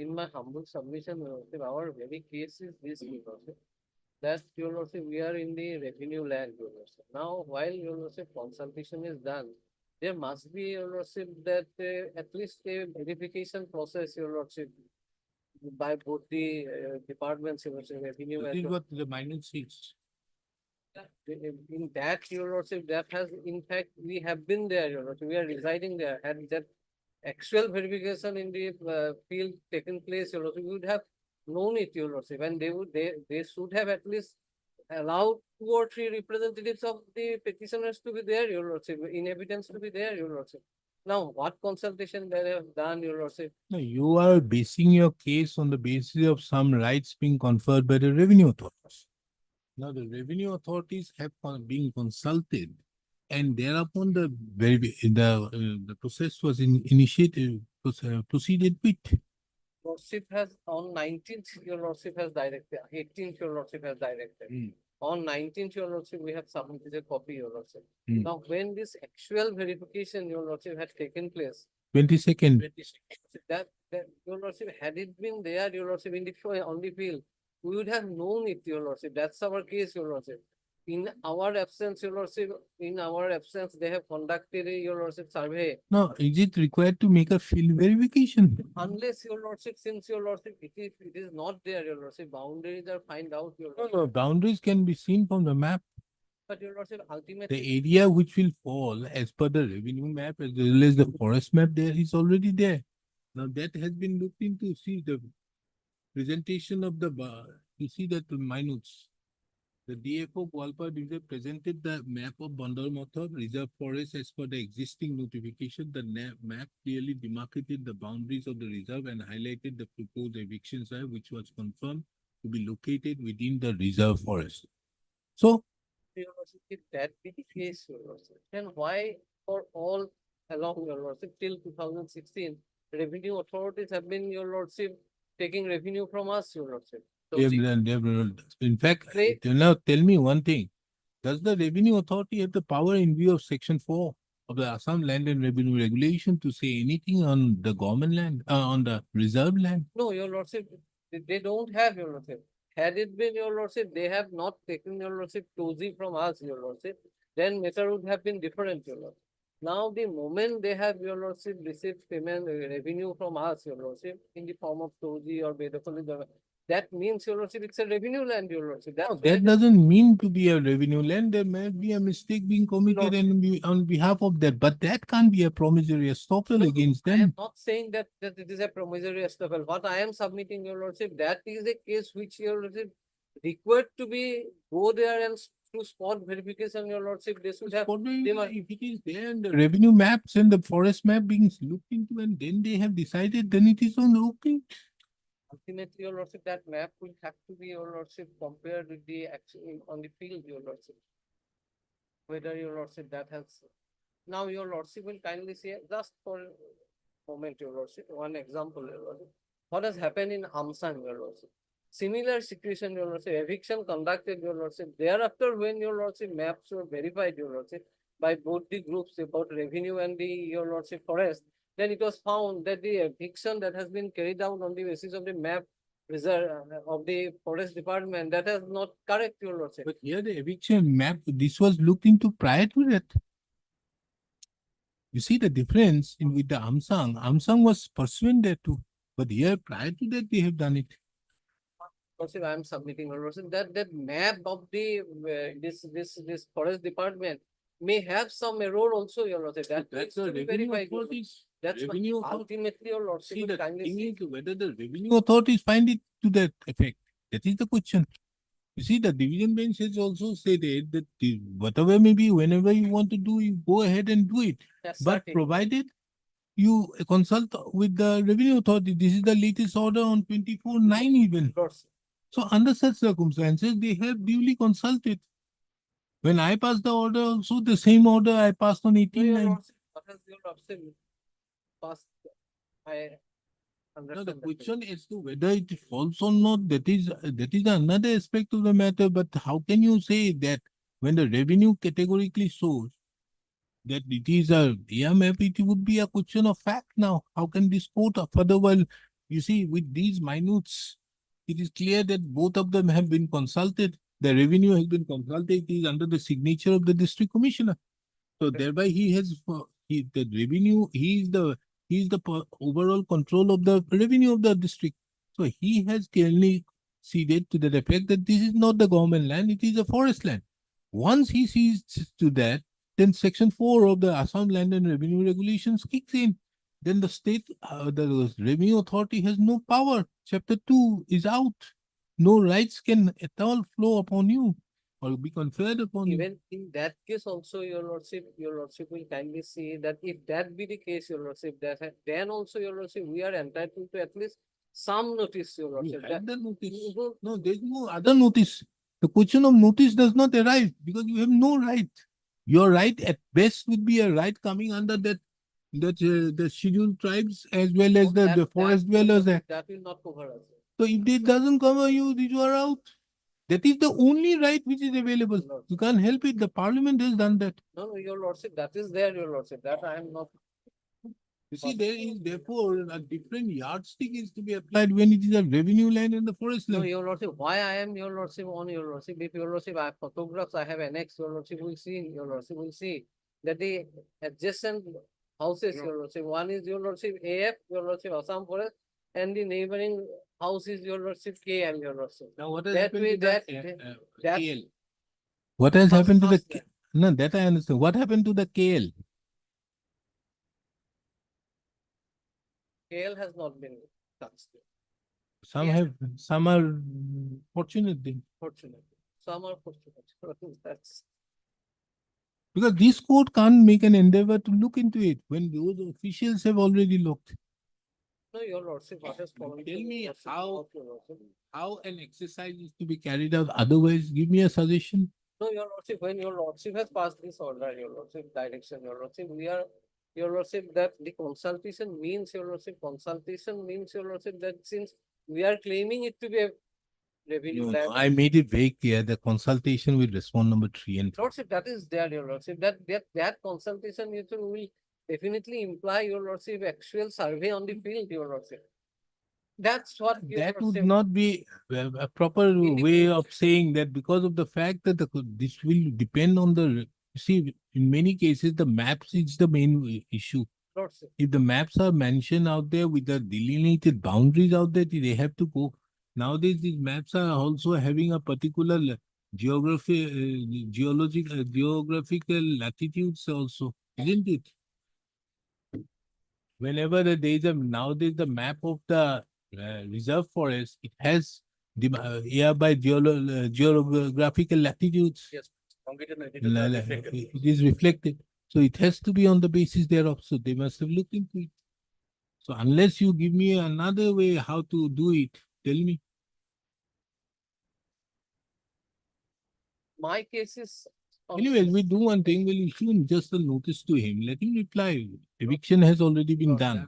In my humble submission, your lordship, our very case is this, your lordship. That your lordship, we are in the revenue land, your lordship. Now, while your lordship consultation is done, there must be, your lordship, that at least a verification process, your lordship, by both the departments, your lordship, revenue. This as is well. what the minute says. In that, your lordship, that has, in fact, we have been there, your lordship, we are residing there, had that actual verification in the field taken place, your lordship, we would have known it, your lordship, and they should have at least allowed 2 or 3 representatives of the petitioners to be there, your lordship, in evidence to be there, your lordship. Now, what consultation they have done, your lordship? No, you are basing your case on the basis of some rights being conferred by the revenue authorities. Now, the revenue authorities have been consulted, and thereupon the process was proceeded with. Lordship has on 19th, your lordship has directed, 18th, your lordship has directed. On 19th, your lordship, we have submitted a copy, your lordship. Now, when this actual verification, your lordship, had taken place, 22nd. that your lordship, had it been there, your lordship, in the on the field, we would have known it, your lordship. That's our case, your lordship. In our absence, your lordship, in our absence, they have conducted a, your lordship, survey. Now, is it required to make a field verification? Unless your lordship, since your lordship, it is not there, your lordship, boundaries are find out, your No, lordship. no, boundaries can be seen from the map. But your lordship, The ultimately, area which will fall as per the revenue map as well as the forest map there is already there. Now that has been looked into, see the presentation of the, you see that the minutes. The DFO Gwalpa Division presented the map of Bandarmathur Reserve Forest as per the existing notification. The map clearly demarcated the boundaries of the reserve and highlighted the proposed eviction site, which was confirmed to be located within the reserve forest. So your lordship, if that be the case, your lordship, then why for all along, your lordship, till 2016, revenue authorities have been, your lordship, taking revenue from us, your lordship. they have So, done, in fact, They- now tell me one thing. Does the revenue authority have the power in view of section 4 of the Assam Land and Revenue Regulation to say anything on the government land, on the reserve land? No, your lordship, they don't have, your lordship. Had it been, your lordship, they have not taken, your lordship, 2G from us, your lordship, then matter would have been different, your lordship. Now, the moment they have, your lordship, received payment revenue from us, your lordship, in the form of 2G or Bedapali, that means, your lordship, it's a revenue land, your lordship. That's why That they- doesn't mean to be a revenue land. There may be a mistake being committed No. and on behalf of that, but that can't be a promissory estoppel No, against I am them. not saying that it is a promissory estoppel. What I am submitting, your lordship, that is a case which your lordship required to be go there and to spot verification, your lordship, they should have. If they must- it is there and the revenue maps and the forest map being looked into and then they have decided, then it is on okay. Ultimately, your lordship, that map will have to be, your lordship, compared with the action on the field, your lordship. Whether your lordship that has, now your lordship will kindly say, just for a moment, your lordship, one example, your lordship. What has happened in Amsan, your lordship? Similar situation, your lordship, eviction conducted, your lordship. Thereafter, when your lordship maps were verified, your lordship, by both the groups about revenue and the, your lordship, forest, then it was found that the eviction that has been carried out on the basis of the map reserve of the forest department, that is not correct, your lordship. But here the eviction map, this was looked into prior to that. You see the difference in with the Amsang. Amsang was pursuant thereto, but here prior to that they have done it. Lordship, I am submitting, your lordship, that map of the, this forest department may have some error also, your lordship, that needs That's the to be revenue verified. your lordship. authorities. That's what Revenue authority. ultimately, your lordship See, will the kindly thing see. is whether the revenue authorities find it to that effect. That is the question. You see, the division bench has also stated that whatever may be, whenever you want to do, you go ahead and do it. That's But certain. provided you consult with the revenue authority, this is the latest order on 24/9 even. Lordship. So under such circumstances, they have duly consulted. When I passed the order, also the same order I passed on No, your 18/9. lordship, what has your lordship passed? I Now understand. the that. question is to whether it falls or not, that is another aspect of the matter, but how can you say that when the revenue categorically shows that it is a map, it would be a question of fact now. How can this court furthermore, you see, with these minutes, it is clear that both of them have been consulted. The revenue has been consulted, it is under the signature of the district commissioner. So thereby he has, the revenue, he is the overall control of the revenue of the district. So he has clearly ceded to the effect that this is not the government land, it is a forest land. Once he sees to that, then section 4 of the Assam Land and Revenue Regulations kicks in. Then the state, the revenue authority has no power. Chapter 2 is out. No rights can at all flow upon you or be conferred upon you. Even in that case also, your lordship will kindly see that if that be the case, your lordship, then also, your lordship, we are entitled to at least some notice, your You lordship. had the notice. You go- No, there is no other notice. The question of notice does not arise because you have no right. Your right at best would be a right coming under that the scheduled tribes as well as the that- forest that- dwellers act. That will not cover us. So if it doesn't cover you, you are out. That is the only right which is available. You can't help it. The parliament has done that. No, your lordship, that is there, your lordship, that I am not. You see, there is therefore a different yardstick is to be applied when it is a revenue land and the forest No, land. your lordship, why I am your lordship on your lordship? If your lordship, I have photographs, I have annexed, your lordship will see, your lordship will see that the adjacent houses, your lordship, one is your lordship AF, your lordship Assam Forest, and the neighboring house is your lordship KM, your lordship. Now, what has That happened way, to that- that- KL? What has happened to the, First land. no, that I understand. What happened to the KL? KL has not been touched, Some Yeah. have, some are fortunate then. fortunately. Some are fortunate. That's, Because this court can't make an endeavor to look into it when those officials have already looked. no, your lordship, what has fallen. Tell to me your lordship, how- of your lordship. How an exercise is to be carried out. Otherwise, give me a suggestion. No, your lordship, when your lordship has passed this order, your lordship direction, your lordship, we are, your lordship, that the consultation means, your lordship, consultation means, your lordship, that since we are claiming it to be a revenue No, land. I made it very clear, the consultation with respond number 3 and 4. Lordship, that is there, your lordship, that consultation you will definitely imply, your lordship, actual survey on the field, your lordship. That's what your That would lordship, not be a proper the way of saying that because of the fact that this will depend on the, see, in many cases, the maps is the main issue. lordship. If the maps are mentioned out there with the delineated boundaries out there, they have to go. Nowadays, these maps are also having a particular geographical latitudes also, isn't it? Whenever there is a, nowadays the map of the reserve forest, it has the hereby geographical latitudes. Yes. It is reflected. So it has to be on the basis thereof. So they must have looked into it. So unless you give me another way how to do it, tell me. My case is. Anyways, we do one thing, we'll issue just a notice to him, let him reply. Eviction has already been done.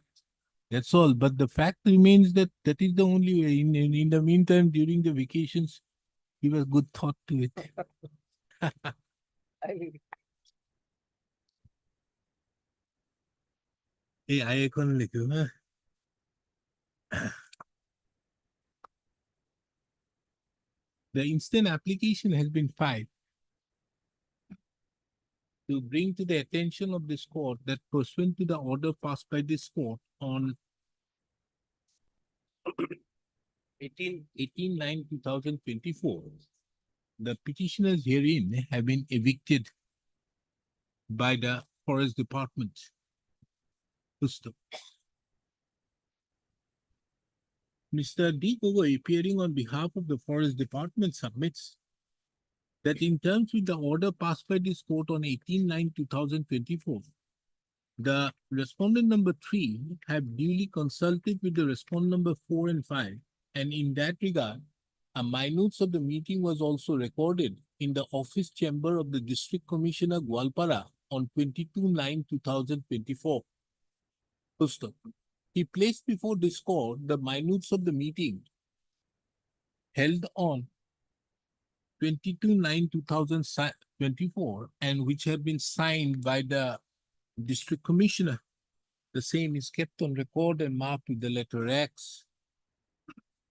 That's all. But the fact remains that that is the only way. In the meantime, during the vacations, give a good thought to it. I will. Hey, I এখন লিখো, হ্যাঁ? The instant application has been filed to bring to the attention of this court that pursuant to the order passed by this court on 18/9/2024, the petitioners herein have been evicted by the Forest Department. Mr. D. Gogoi, appearing on behalf of the Forest Department, submits that in terms with the order passed by this court on 18/9/2024, the respondent number 3 have duly consulted with the respondent number 4 and 5, and in that regard, a minutes of the meeting was also recorded in the office chamber of the District Commissioner Gwalpara on 22/9/2024. Pusto. He placed before this court the minutes of the meeting held on 22/9/2024 and which have been signed by the District Commissioner. The same is kept on record and marked with the letter X.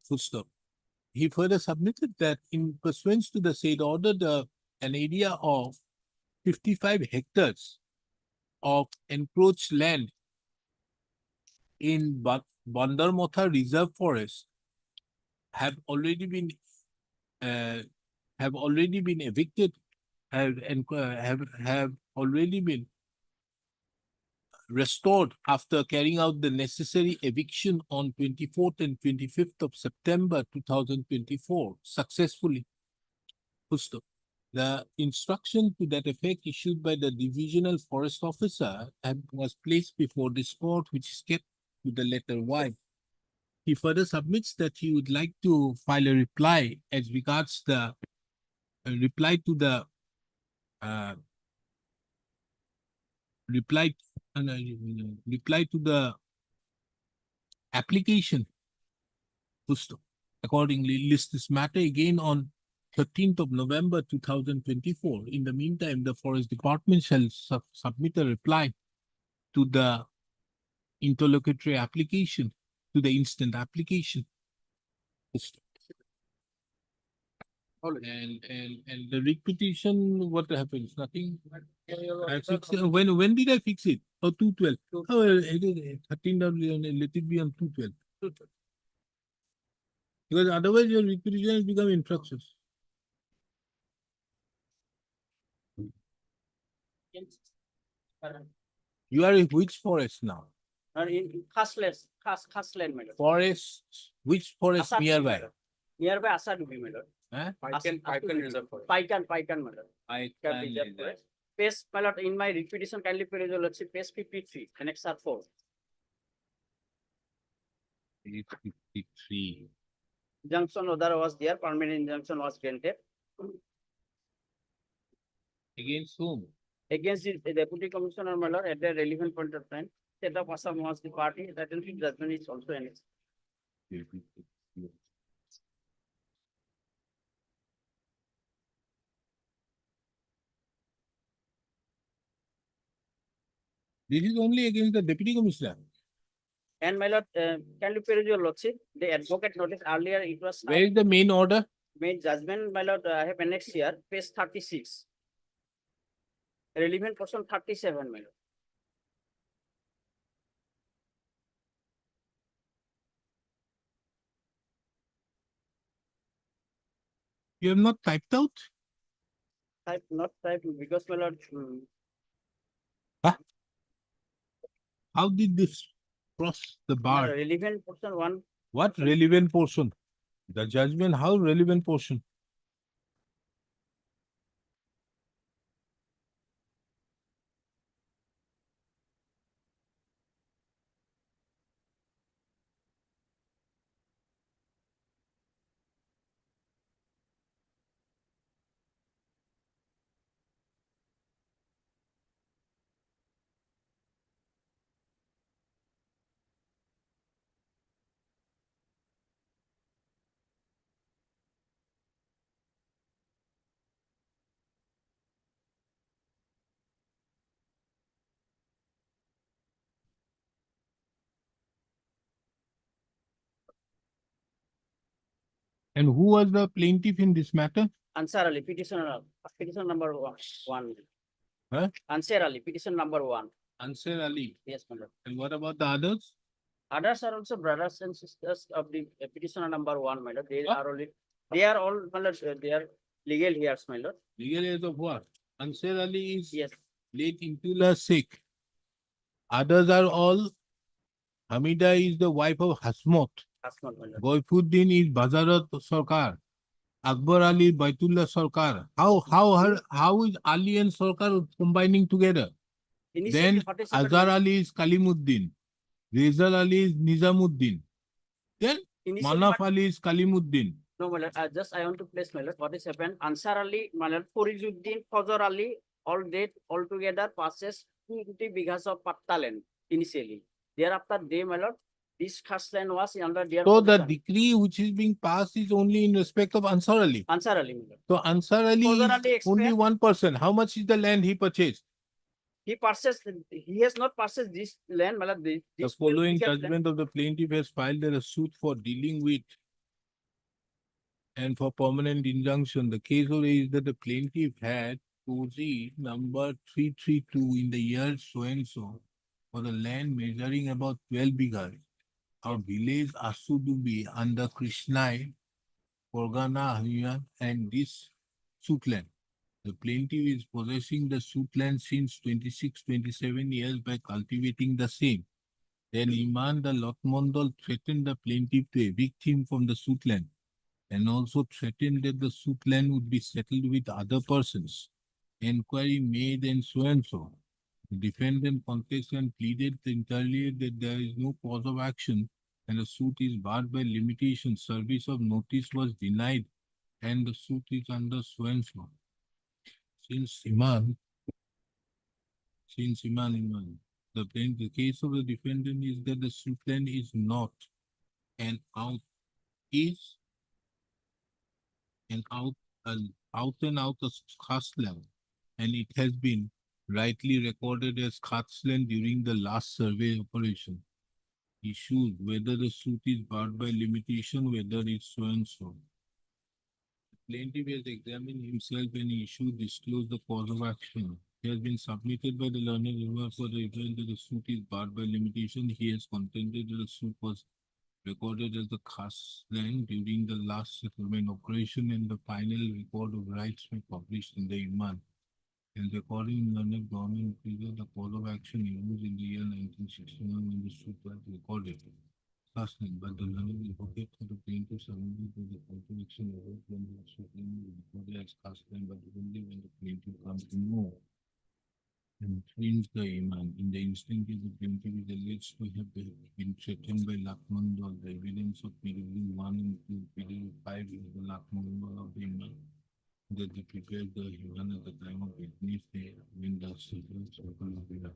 Full stop. He further submitted that in pursuance to the said order, an area of 55 hectares of encroached land in Bandarmotha Reserve Forest have already been evicted, have already been restored after carrying out the necessary eviction on 24th and 25th of September 2024 successfully. Pusto. The instruction to that effect issued by the divisional forest officer was placed before this court, which is kept with the letter Y. He further submits that he would like to file a reply as regards the reply to the application. Pusto. Accordingly, list this matter again on 13th of November 2024. In the meantime, the Forest Department shall submit a reply to the interlocutory application to the instant application. And the repetition, what happens? Nothing. I fix it. When did I fix it? Oh, 212. Oh, well, it is 13 W, let it be on 212. Because otherwise your repetition has become infructuous. You are in which forest now? In Khasland, my lord. Forest, which forest Asad, nearby? Nearby Asadubi, my lord. Huh? Pican reserve forest. Pican, my lord. Can be there, correct? Page, my lord, in my repetition, kindly page, let's see, page 53, annexure 4. 853. Junction order was there, permanent injunction was granted. Against whom? Against the deputy commissioner, my lord, at the relevant point of time. State of Assam was the party, that judgment is also annexed. This is only against the deputy commissioner. And my lord, kindly page your lordship, the advocate notice earlier, it was. Where is the main order? Main judgment, my lord, I have annexed here, page 36. Relevant portion 37, my lord. You have not typed out? Not type, because my lord, How did this cross the bar? relevant portion 1, What relevant portion? The judgment, how relevant portion? And who was the plaintiff in this matter? Answer Ali, petition number one. Huh? Answer Ali, petition number 1. Answer Ali. Yes, my lord. And what about the others? Others are also brothers and sisters of the petitioner number 1, my lord. They What? are only, they are all, my lord, they are legal heirs, my lord. Legal heirs of what? Answer Ali is Yes, late Intula Sikh. Others are all, Hamida is the wife of Hasmot. that's not my lord. Goifuddin is Bazarat Sarkar. Akbar Ali Baitullah Sarkar. How is Ali and Sarkar combining together? Initially, Then 47 Azhar Ali is Kalimuddin. Rezal Ali is Nizamuddin. Then initially, Manaf Ali is Kalimuddin. no, my lord, I want to place, my lord, what is happened? Ansar Ali, my lord, Farizuddin, Fazar Ali, all dead, all together purchased 250 bighas of patta land initially. Thereafter, they, my lord, this first land was under their. So the possession. decree which is being passed is only in respect of Ansar Ali. Ansar Ali, my lord. So Ansar Ali Fazar is Ali only explained- one person. How much is the land he purchased? He has not purchased this land, my lord. The This following 12 acres land. judgment of the plaintiff has filed a suit for dealing with and for permanent injunction. The case is that the plaintiff had cozy number 332 in the year so and so for the land measuring about 12 bighas of village Asudubi under Krishnai, Porgana, Hanyuan, and this suit land. The plaintiff is possessing the suit land since 26-27 years by cultivating the same. Then Iman the Lotmondal threatened the plaintiff to evict him from the suit land and also threatened that the suit land would be settled with other persons. Enquiry made and so. The defendant contested and pleaded entirely that there is no cause of action and the suit is barred by limitation. Service of notice was denied and the suit is under so. Since Iman, the case of the defendant is that the suit land is not an out and out of Khasland, and it has been rightly recorded as Khasland during the last survey operation. issues, whether the suit is barred by limitation, whether it's so and so. Plaintiff has examined himself and issued disclose the cause of action. He has been submitted by the learned reviewer for the event that the suit is barred by limitation. He has contended that the suit was recorded as the khas land during the last settlement operation and the final record of rights were published in the Iman. And according in learned government, the cause of action used in the year 1961 when the suit was recorded. Last name, but the learning advocate for the plaintiff submitted to the contradiction of it when the Supreme recorded as cast name, but only when the plaintiff comes to know and cleans the iman. In the instant case, the plaintiff is alleged to have been threatened by Lakman or the evidence of PW 1 and 2, PW 5 is the Lakman of the iman that they prepared the iman at the time of witness day when the circle will be up.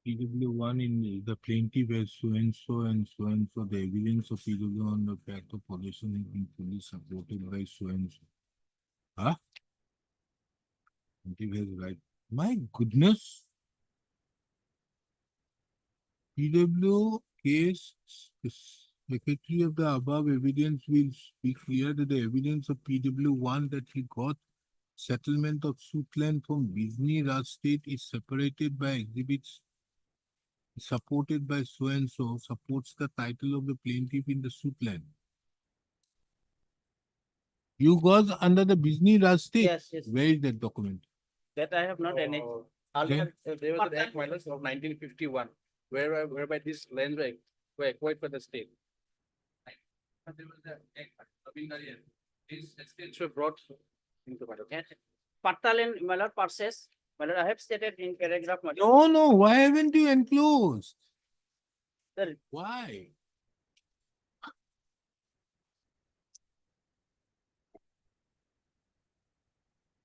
PW1 in the plaintiff has so and so and so and so. The evidence of PW on the fact of possession has been fully supported by so and so. Huh? Plaintiff has right. My goodness. PW case secretary of the above evidence will be clear that the evidence of PW1 that he got settlement of suit land from Bizni Raj State is separated by exhibits supported by so and so supports the title of the plaintiff in the suit land. You got under the Bizni Raj State. Yes, yes, Where is that document? that I have not any. Earlier, there was an act minus of 1951, whereby this land were acquired by the state. But there was the act, these estates were brought into matter. Pattal and Malad purchase, Malad, I have stated in paragraph. No, why haven't you enclosed? Sir. Why?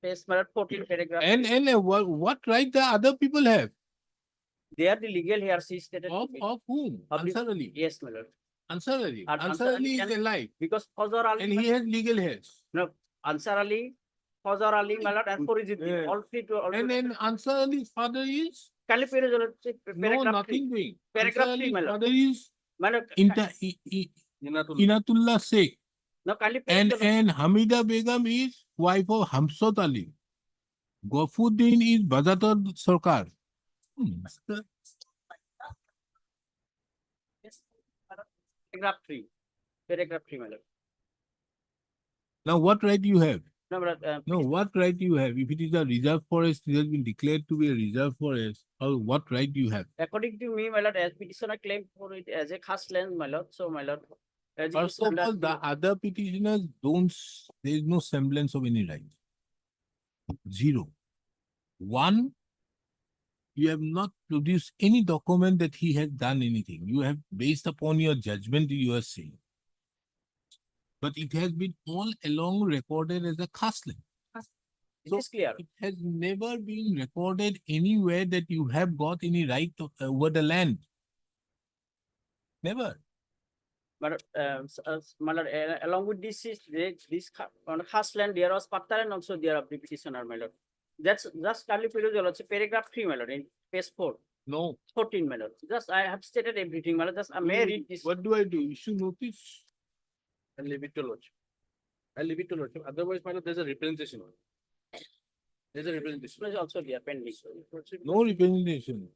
Yes, Malad 14 paragraph. And what right the other people have? They are the legal here, she stated. Of whom? Of the- Ansar Ali. Yes, Malad. Ansar Ali. And Ansar Ali is alive. Because Fazar Ali. And he has legal hairs. No, Ansar Ali, Fazar Ali, Malad, and Farizuddin, all three to all. And Ansar Ali's father is? Kali Paragraph No, nothing doing. Paragraph Ansar three, Ali's my lord. father is Malad. Inatullah Sheikh. No, Kali And Hamida Begum is wife of Hamsat Ali. Ghafuddin is Bazatar Sarkar. Paragraph three, Malad. Now what right you have? No, Malad, No, what right you have? If it is a reserve forest, it has been declared to be a reserve forest, or what right you have? according to me, Malad, as petitioner claimed for it as a khas land, Malad, so Malad. as it is First of all, under the other petitioners don't, there is no semblance of any right. Zero. One, you have not produced any document that he has done anything. You have, based upon your judgment, you are saying. But it has been all along recorded as a khas land. It is clear. It has never been recorded anywhere that you have got any right over the land. Never. But along with this is this on khas land there was Pattal and also there are the petitioner, my lord. That's just Kali paragraph 3, my lord, in page 4. No. 14, my lord. Just I have stated everything, my lord. Just I may read this. What do I do? Issue notice? And leave it to lodge. I'll leave it to lodge. Otherwise, my lord, there's a representation. There's a representation. Is also there pending. No representation.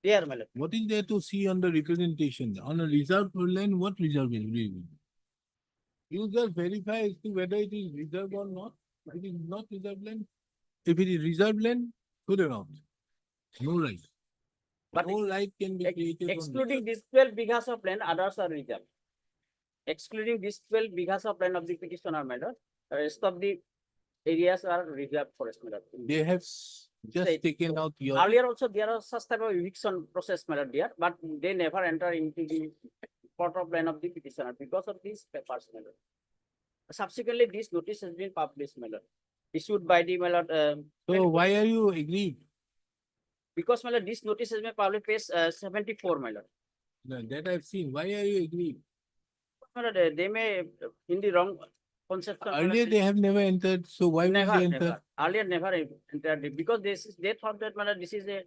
There, my lord. What is there to see on the representation? On a reserve land, what reserve is really? You just verify as to whether it is reserved or not. If it is not reserved land, if it is reserved land, good enough. No right. But No right can be created. on excluding these 12 bighas of land, others are reserved. Excluding these 12 bighas of land of the petitioner, my lord, the rest of the areas are reserved forest, my lord. They have just Right. taken out your. Earlier also there was such type of eviction process, my lord, there, but they never enter into the plot of land of the petitioner because of these papers, my lord. Subsequently, this notice has been published, my lord. Issued by the, my lord, So why are you aggrieved? because, my lord, this notice has been published page 74, my lord. No, that I've seen. Why are you aggrieved? My lord, they may, in the wrong concept. my lord, Earlier, they have never entered, so why will Never, they enter? never. Earlier, never entered it because they thought that, my lord, this is a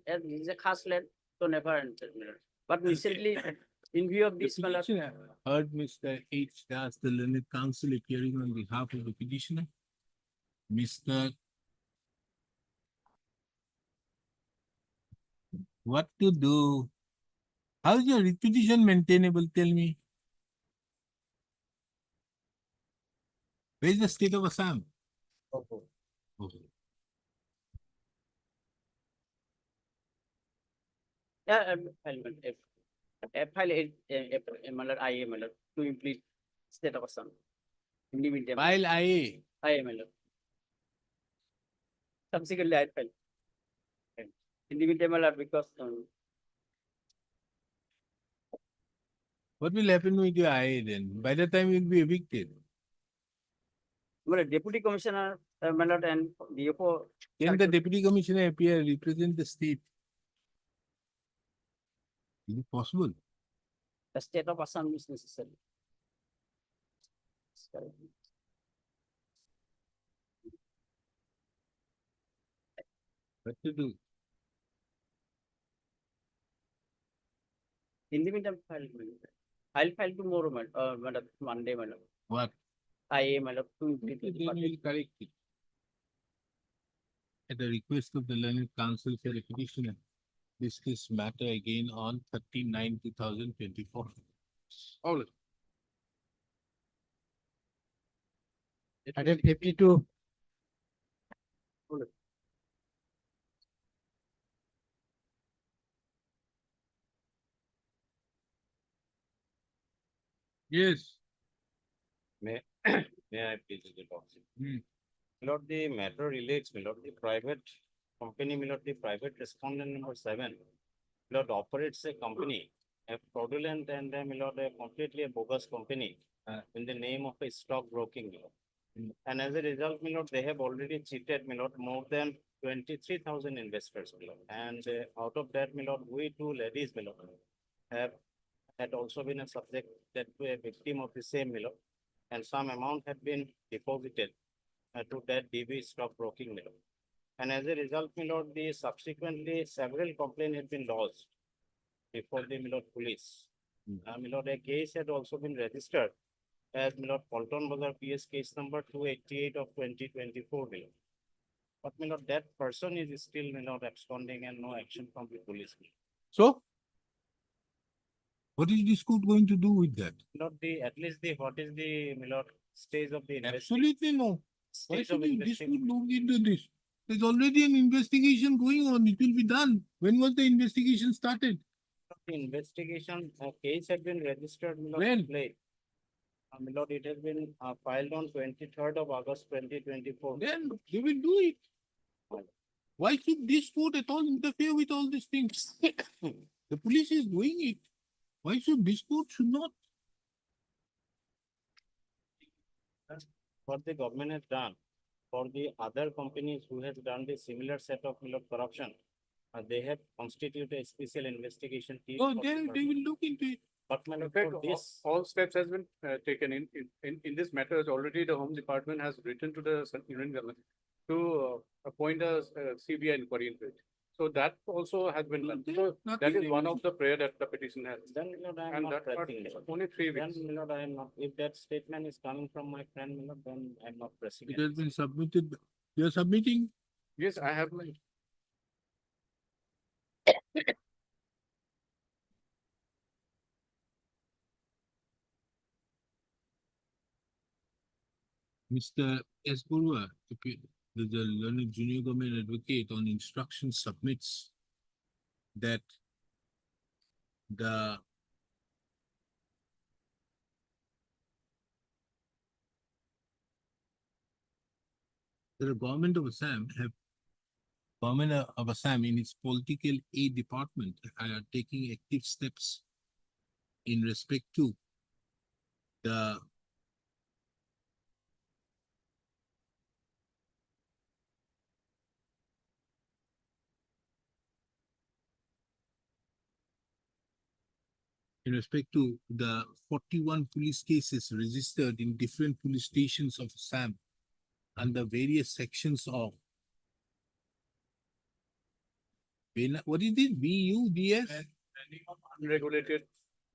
khas land, so never entered, my lord. But recently, in view of The this, my lord, petitioner heard Mr. H. Das, the learned counsel appearing on behalf of the petitioner. Mr. What to do? How is your petition maintainable? Tell me. Where is the state of Assam? Oh. my lord, I, my lord, to implement state of Assam. In the meantime, While IA, I, my lord. Subsequently, I filed. In the meantime, my lord, because what will happen with your IA then? By the time you'll be evicted. my lord, deputy commissioner, my lord, and DFO. Can the deputy commissioner appear, represent the state? Is it possible? The state of Assam is necessary. What to do? In the meantime, I'll file tomorrow, madam, Monday, madam. What? I, madam, to Okay, implement the then party. we'll correct it. At the request of the learned counsel for the petitioner, discuss matter again on 39/2024. All right. Item 52. Yes. May I please the counsel? Hmm. Lord, the matter relates, Lord, the private company, Lord, the private respondent number 7. Lord, operates a company, a fraudulent and, Lord, a completely a bogus company in the name of a stock broking, Lord. And as a result, Lord, they have already cheated, Lord, more than 23,000 investors, Lord. And out of that, Lord, we two ladies, Lord, have had also been a subject that to a victim of the same, Lord. And some amount had been deposited to that DB stock broking, Lord. And as a result, Lord, the subsequently several complaints had been lodged before the Lord police. Lord, a case had also been registered as Lord Polton Bazar PS case number 288 of 2024. But Lord, that person is still Lord absconding and no action from the police. So? What is this court going to do with that? Lord, at least what is the Lord stage of the investigation? Absolutely no. Why Stage should of this investigation. court look into this? There's already an investigation going on. It will be done. When was the investigation started? The investigation case had been registered. When? Late. Lord, it has been filed on 23rd of August 2024. Then they will do it. Why should this court at all interfere with all these things? The police is doing it. Why should this court should not? What the government has done for the other companies who has done the similar set of corruption, they have constituted a special investigation team. Oh, they will look into it. But In for fact, this, all steps has been taken in this matter. Already the Home Department has written to the Union government to appoint a CBI inquiry into it. So that also has been done. So that is one of the prayer that the petition has. then Lord, I am And not that part, pressing. only 3 Then weeks. Lord, I am not. If that statement is coming from my friend, Lord, then I am not pressing. It has been submitted. You are submitting? Yes, I have my. Mr. S. Burwa, the learned junior government advocate on instruction submits that the government of Assam in its political aid department are taking active steps in respect to the in respect to the 41 police cases registered in different police stations of Assam under various sections of what is this? BUDS? Unregulated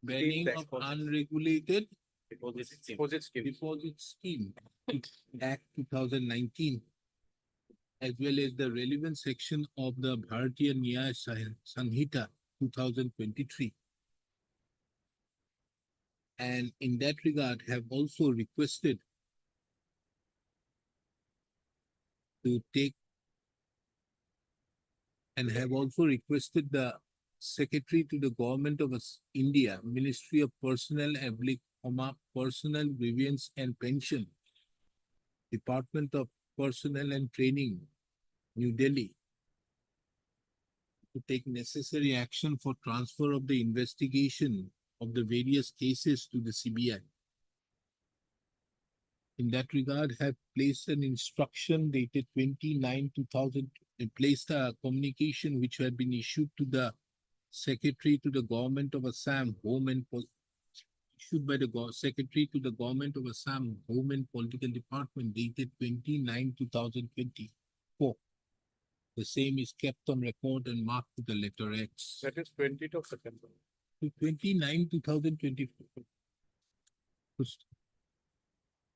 Banning tax of deposits. unregulated deposit scheme. deposit scheme, Act 2019, as well as the relevant section of the Bharatiya Nyaya Sanhita 2023. And in that regard, have also requested to take and have also requested the Secretary to the Government of India, Ministry of Personnel, Personal Grievance and Pension, Department of Personnel and Training, New Delhi, to take necessary action for transfer of the investigation of the various cases to the CBI. In that regard, have placed an instruction dated 29/2000, placed a communication which had been issued to the Secretary to the Government of Assam, issued by the Secretary to the Government of Assam, Home and Political Department, dated 29/2024. The same is kept on record and marked with the letter X. That is 20th of September. 29/2024.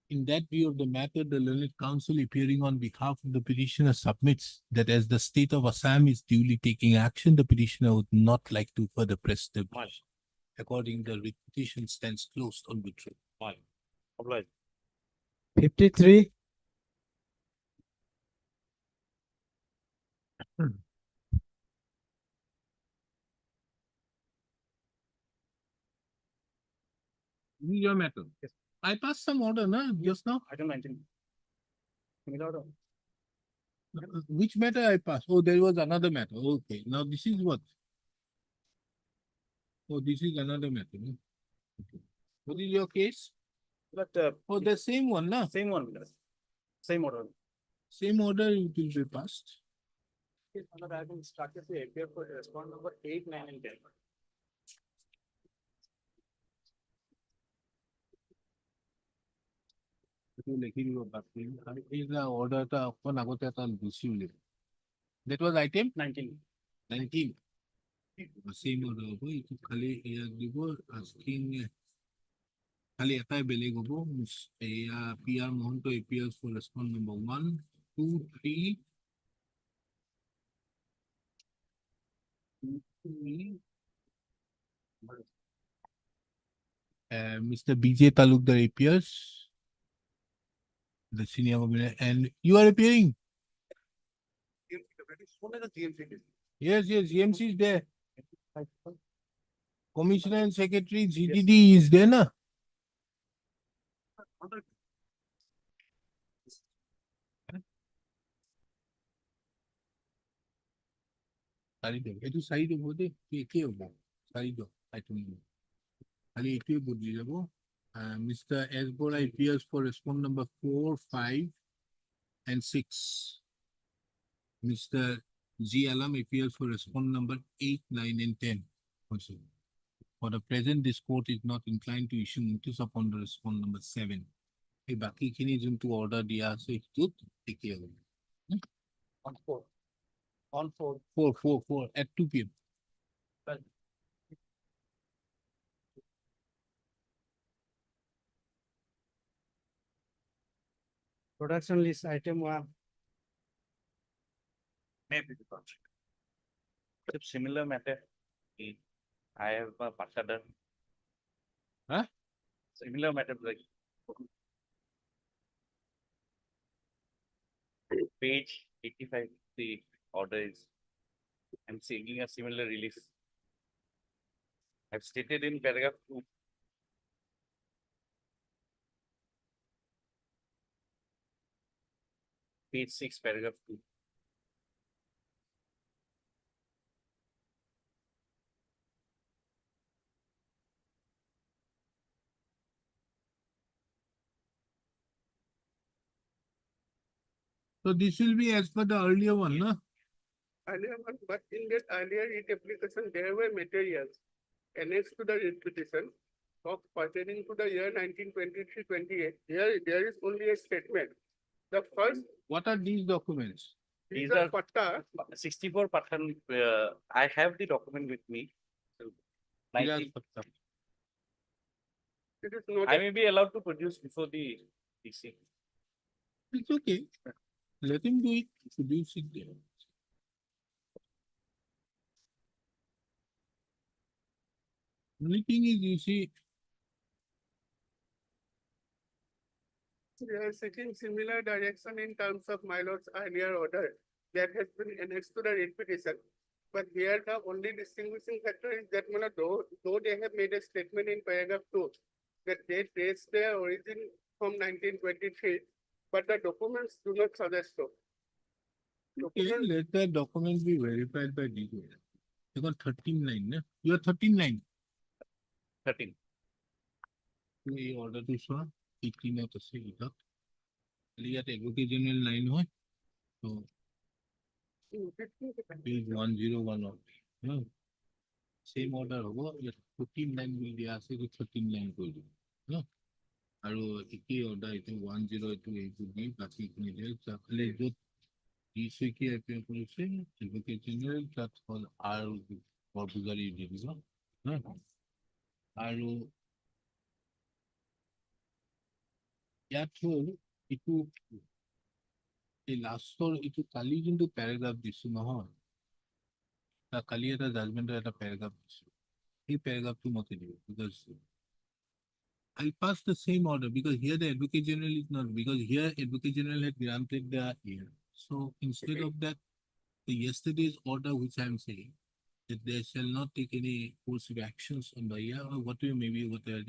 In that view of the matter, the learned counsel appearing on behalf of the petitioner submits that as the state of Assam is duly taking action, the petitioner would not like to further press the petition. According, the petition stands closed on withdrawal. Obliged. 53, This is your matter. Yes. I passed some order, na, just now. Item 19. Similar order. Which matter I passed? Oh, there was another matter. Okay, now this is what? Oh, this is another matter. No? Okay. What is your case? But, Oh, the same one, na? same one, same order. Same order it will be passed. Yes, I have instructed to appear for respond number 8, 9 and 10. এইটো লিখি দিব বাকী আৰু এই যে order এটা অকণ আগতে এটা দিছিল that was item 19. 19 same order হ'ব এইটো খালি ইয়াত দিব asking খালি এটাই বেলেগ হ'ব এয়া PR Mohanto appears for response number 1 2 3 Mr. BJ Talukdar appears, the senior government, and you are appearing. Yes, GMC is there. Commissioner and Secretary GDD is there, na? এইটো চাৰি দিব দেই একেই হ'ব চাৰি দিয়ক item খালি এইটোৱে বদলি যাব Mr. S. Bora appears for response number 4, 5, and 6. Mr. G. Alam appears for response number 8, 9, and 10. Also. For the present, this court is not inclined to issue notice upon the response number 7. এই বাকীখিনি যোনটো order দিয়া আছে সেইটোত একেই হ'ব On 4. On 4. 4 at 2 p.m. production list item 1. Maybe the contract. If similar matter, I have a Pakistan. Huh? Similar matter like page 85, the order is, I'm seeking a similar relief. I've stated in paragraph 2. Page 6, paragraph 2. So this will be as per the earlier one, na? Earlier one, but in that earlier it application, there were materials. annexed to the writ petition of pertaining to the year 1923-28, here there is only a statement. The first, What are these documents? these These are are- patta, 64 Pathan, I have the document with me. So, These are 90 it is not. I may be allowed to produce before the DC. It's okay. Let him do it. Produce it there. Only thing is, you see, We are seeking similar direction in terms of my lord's earlier order that has been annexed to the writ petition. But here the only distinguishing factor is that, my lord, though they have made a statement in paragraph 2 that they trace their origin from 1923, but the documents do not suggest so. okay, let the document be verified by DGO. You got 13 line, na? You are 13 line. 13. এই অর্ডাৰটো চোৱা 18ত আছে এটা খালি ইয়াত advocate general নাই নহয় তো page 101 same order হ'ব ইয়াত 14 লাইন বুলি দিয়া আছে এইটো 13 লাইন কৰি দিব আৰু একেই অৰ্ডাৰ এইটো 10 এইটো দি বাকীখিনি খালি য'ত দিছে কি এপ্লাই কৰিছে এডভোকেট জেনেৰেল তাত হ'ল আৰু বৰপূজাৰী দি দিব আৰু ইয়াত হ'ল এইটো এই লাষ্টৰ এইটো কালি যোনটো পেৰাগ্ৰাফ দিছো নহয় কালি এটা জাজমেণ্টৰ এটা পেৰাগ্ৰাফ দিছো এই পেৰাগ্ৰাফটো মতে দিব because I'll pass the same order because here the Advocate General is not, because here Advocate General had granted the year. So instead of that, the yesterday's order, which I'm saying, that they shall not take any coercive actions on the year or whatever, maybe whatever.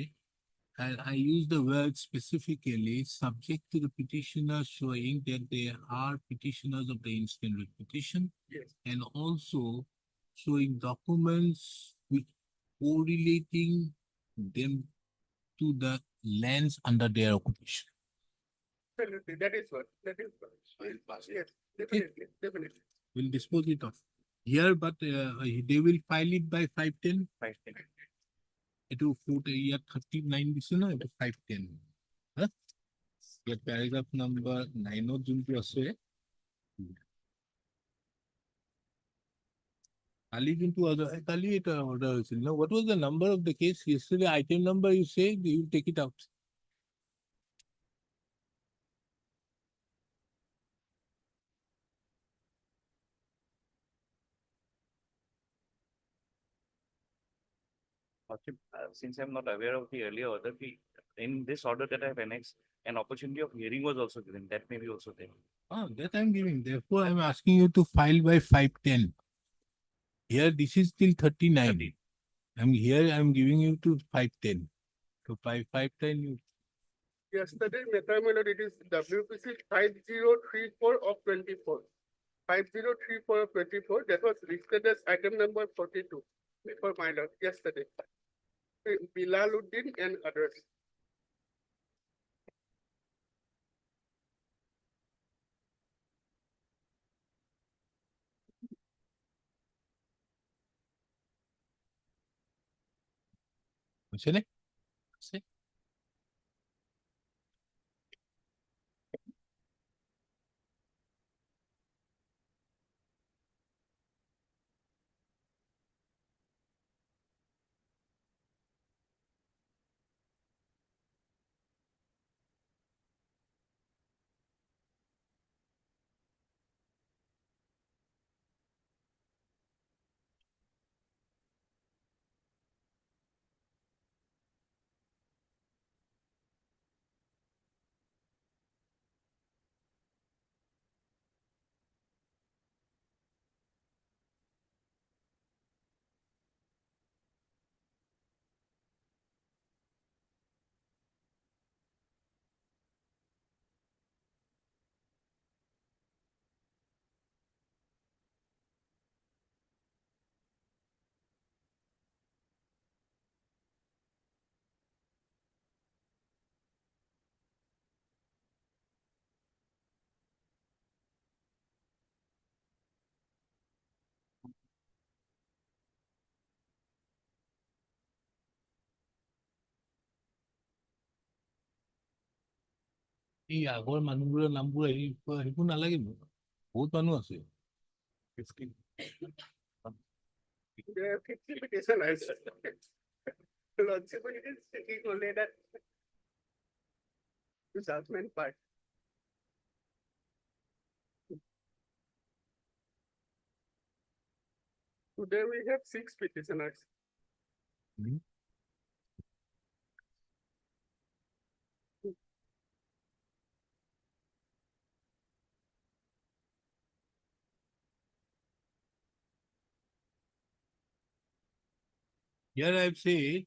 And I use the word specifically subject to the petitioner showing that they are petitioners of the instant writ petition. Yes. And also showing documents which correlating them to the lands under their occupation. Absolutely, that is what. I'll pass it. Yes, definitely, definitely. We'll dispose it of here, but they will file it by 510. 510. It will put a year 39 this no, it 510. Huh? Your paragraph number 9 or June to us. Ali into other Kali order. No, what was the number of the case yesterday? Item number you say you take it out. Since I'm not aware of the earlier order, in this order that I have annexed, an opportunity of hearing was also given. That may be also there. Ah, that I'm giving. Therefore, I'm asking you to file by 510. Here, this is till 39. I'm giving you to 510. So 510, you Yesterday, Meta Melody, it is WPC 5034 of 24. 5034 of 24, that was listed as item number 42 before my lord yesterday. Bilaluddin and others. বুঝছেনে? আছে? এই আগৰ মানুহবোৰৰ নামবোৰ সেইবোৰ নালাগে মোক। বহুত মানুহ আছে। There are 50 petitioners. Lordship is taking only that judgment part. Today we have 6 petitioners. Here I've said,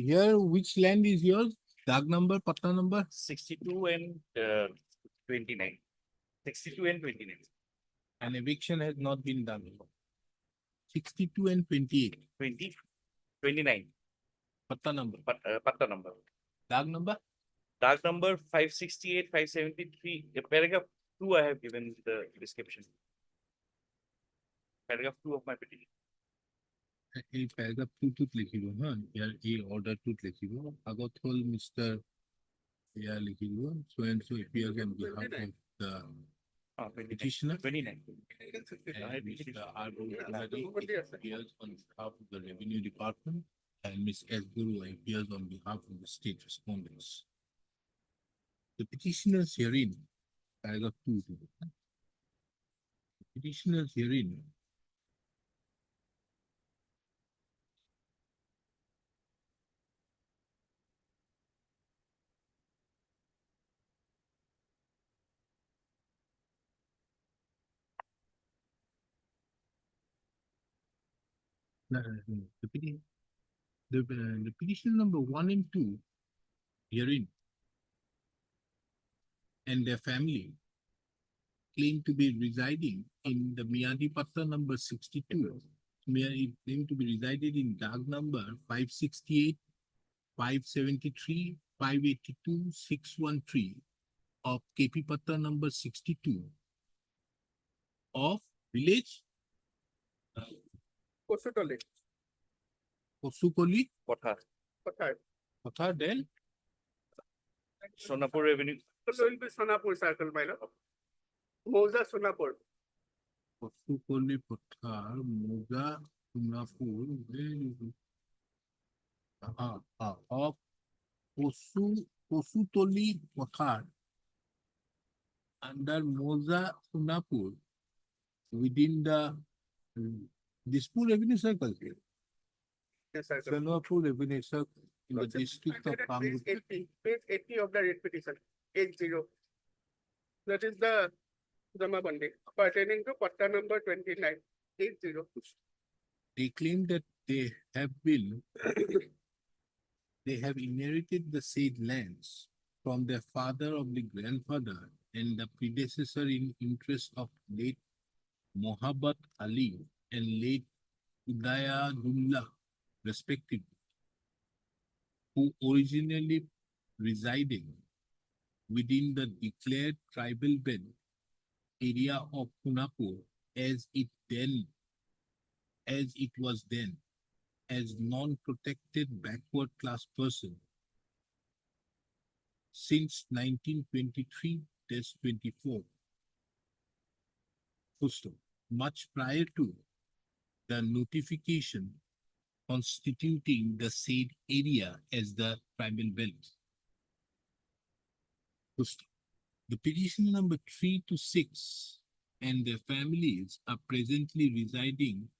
here which land is yours? Tag number, patta number? 62 and 29. 62 and 29. An eviction has not been done. 62 and 28. 29. Patta number. Patta number. Tag number? Tag number 568, 573. Paragraph 2 I have given the description. Paragraph 2 of my petition. এই paragraph 2 টুত লিখিব হ্যাঁ ইয়ার এই অর্ডারটোত লিখিব আগত হল mister ইয়াৰ লিখিব so and so appears on behalf of the petitioner 29. and Mr. R. Gulati appears on behalf of the Revenue Department and Ms. S. Guru appears on behalf of the state respondents. The petitioners herein, paragraph 2. The petitioners herein the petition number 1 and 2 herein and their family claim to be residing in the Miadi Patta number 62. Claim to be resided in Dag number 568, 573, 582, 613 of KP Patta number 62 of village Kosutoli, Kosukoli, Kothar. Kothar, then Sonapur Revenue. So will be Sonapur circle, my lord. Moza Sonapur. Kosukoli, Kothar, Moga, Sunapur, of Kosutoli, Kothar under Moza, Sunapur within the Dispur Revenue Circle here. Yes, sir. Sonapur Revenue Circle in the district of Kamrup. Page 80 of the writ petition, 80. That is the Jamabandi pertaining to Patta number 29, 80. They claim that they have been, they have inherited the said lands from their father or the grandfather and the predecessor in interest of late Mohabbat Ali and late Udayadullah respectively, who originally resided within the declared tribal belt area of Punapur as it was then, as non-protected backward class person since 1923-24, much prior to the notification constituting the said area as the tribal belt. The petition number 3 to 6 and their families are presently residing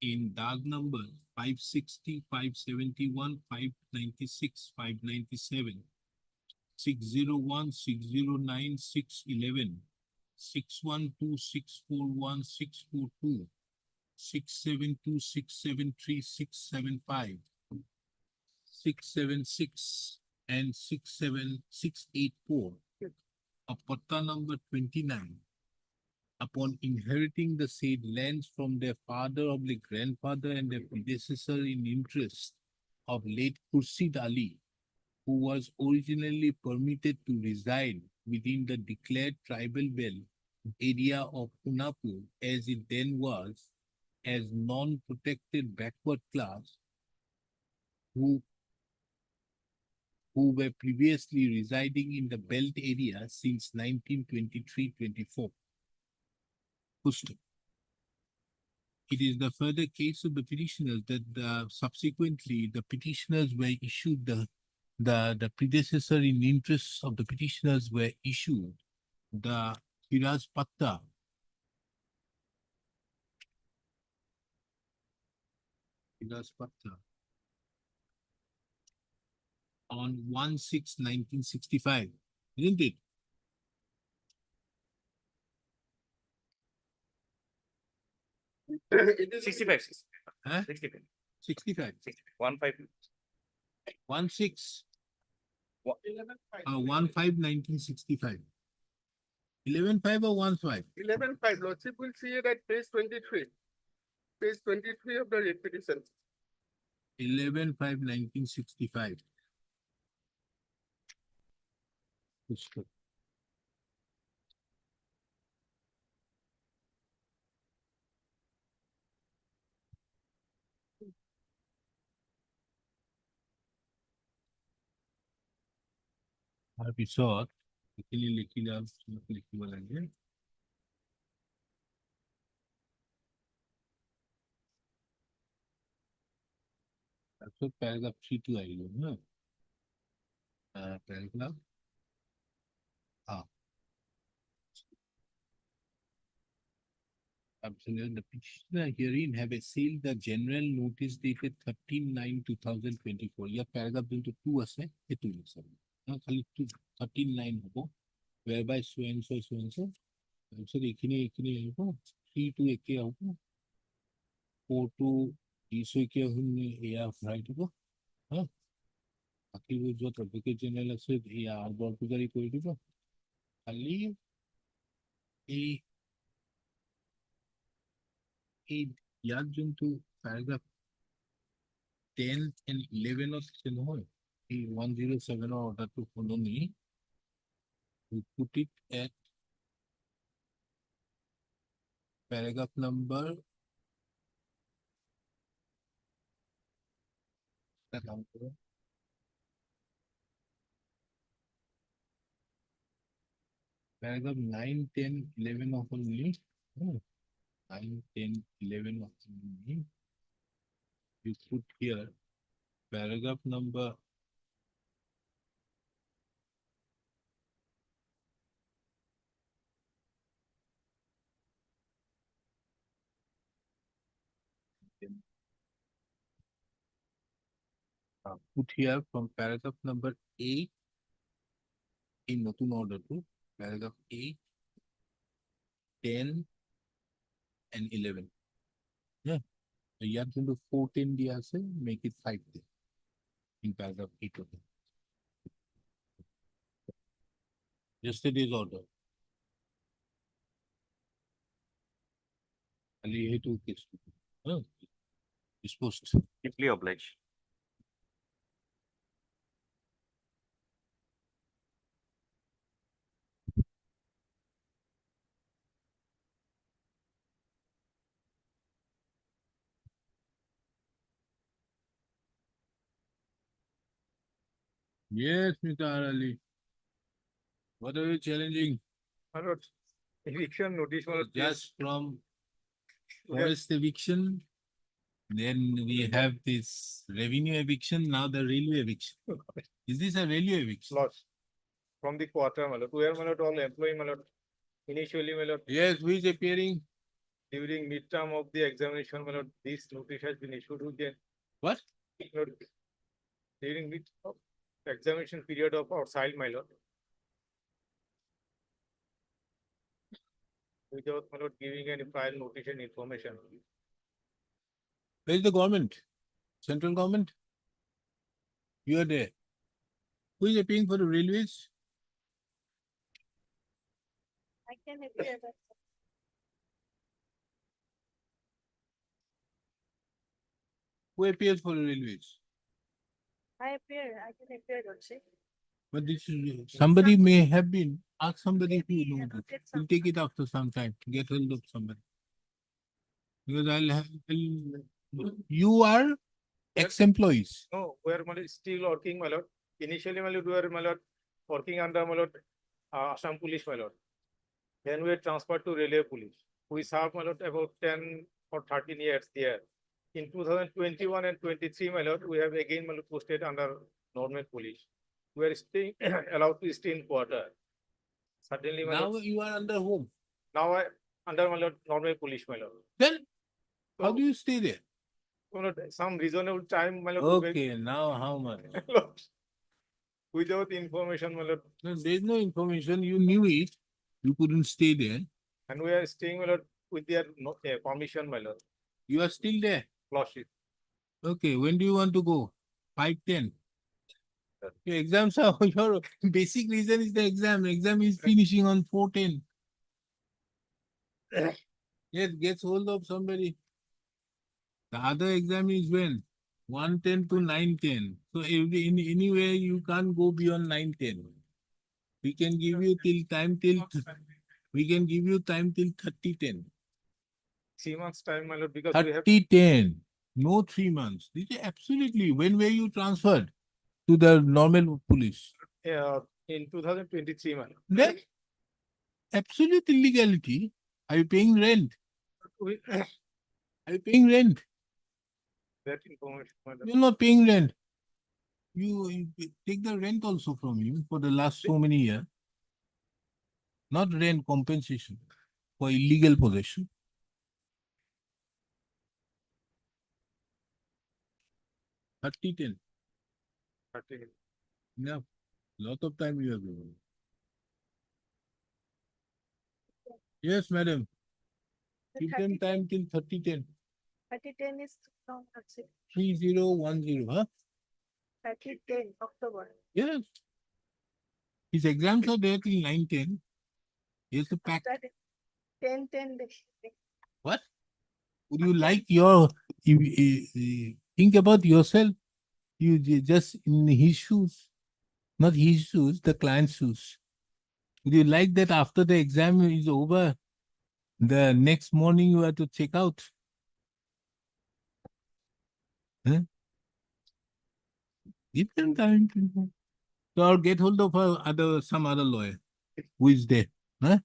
in Dag number 560, 571, 596, 597, 601, 609, 611, 612, 641, 642, 672, 673, 675, 676, and 684 of Patta number 29 upon inheriting the said lands from their father or the grandfather and their predecessor in interest of late Khurshid Ali, who was originally permitted to reside within the declared tribal belt area of Punapur as it then was, as non-protected backward class, who who were previously residing in the belt area since 1923-24. It is the further case of the petitioners that subsequently the petitioners were issued the predecessor in interests of the petitioners were issued the Firaz Patta on 1/6/1965, isn't it? It is 65, Huh? 65, 65, 15. 16, 1/5/1965. 11/5 or 1/5? 11.5, Lordship will see it at page 23. Page 23 of the writ petition. 11/5/1965. তাৰপিছত এইখিনি লিখিলে লিখিব লাগে তাৰপিছত paragraph 3 টো আহিব হা paragraph Absolutely. The petitioner herein have sealed the general notice dated 13/9/2024. ইয়াত paragraph যোনটো 2 আছে সেইটো লিখছে খালি 13/9 হ'ব whereby so and so তাৰপিছত এইখিনি আহিব 3 টো একে হ'ব 4 টো ইছু একে হ'লে এয়া ভৰাই দিব হা বাকীবোৰ য'ত advocate general আছে এয়া বৰপুজাৰী কৰি দিব খালি ইয়াত যোনটো paragraph 10 and 11 আছে নহয় এই 107 অৰ্ডাৰটো সলনি we put it at paragraph number paragraph 9, 10, 11 of only 9, 10, 11 of only you put here paragraph number put here from paragraph number 8 in নতুন order to paragraph 8, 10 and 11. Yeah. ইয়াত যোনটো 14 দিয়া আছে make it 5 there in paragraph 8 of it. Yesterday's order. Ali hetu case. Disposed. Deeply obliged. Yes, Mr. Ali. What are you challenging? My lord, eviction notice was Just from forest eviction, then we have this revenue eviction, now the railway eviction. Is this a railway eviction? lost from the quarter, my lord, where my lord, all employee, my lord, initially, my lord, Yes, who is appearing? during midterm of the examination, my lord, this notice has been issued with the What? Lord, during the examination period of outside, my lord. Without, my lord, giving any prior notice and information. Where is the government? Central government? You are there. Who is appearing for the railways? I can appear, but Who appears for the railways? I can appear, Lordship. But this is, somebody may have been, ask somebody who Maybe knows I'll it. get We'll some- take it after some time, get hold of somebody. Because you are ex-employees. No, where my lord is still working, my lord. initially, my lord, we were, my lord, working under, my lord, Assam Police, my lord. Then we were transferred to Railway Police. We served, my lord, about 10 or 13 years there. In 2021 and 23, my lord, we have again, my lord, posted under Normal Police. We are staying, allowed to stay in quarter. Suddenly, my Now lord, you are under whom? now I, under, my lord, Normal Police, my lord. Then how So, do you stay there? my lord, some reasonable time, my lord, we Okay, now how much? were- without information, my lord, No, there's no information. You knew it. You couldn't stay there. and we are staying, my lord, with their permission, my lord. You are still there. Lordship. Okay, when do you want to go? 5:10. Your exams are your basic reason is the exam. Exam is finishing on 4:10. Yes, gets hold of somebody. The other exam is when? 1:10 to 9:10. So anywhere you can't go beyond 9:10. We can give you we can give you time till 30:10. 3 months time, my lord, because we have 30:10. No 3 months. This is absolutely. When were you transferred to the normal police? in 2023, my lord. Then absolute illegality. Are you paying rent? We, Are you paying rent? that information, my lord. You're not paying rent. You take the rent also from him for the last so many years. Not rent, compensation for illegal possession. 30:10. 30. Yeah, lot of time you have given. Yes, madam. Give them time till 30:10. 3010 is now, that's it. 3010, huh? 3010 October. Yes. His exams are there till 9:10. Here's the pack. That is 1010. What? Would you like your, think about yourself. You just in his shoes, not his shoes, the client's shoes. Would you like that after the exam is over, the next morning you have to check out? Huh? Give them time. So I'll get hold of some other lawyer who is there. Huh?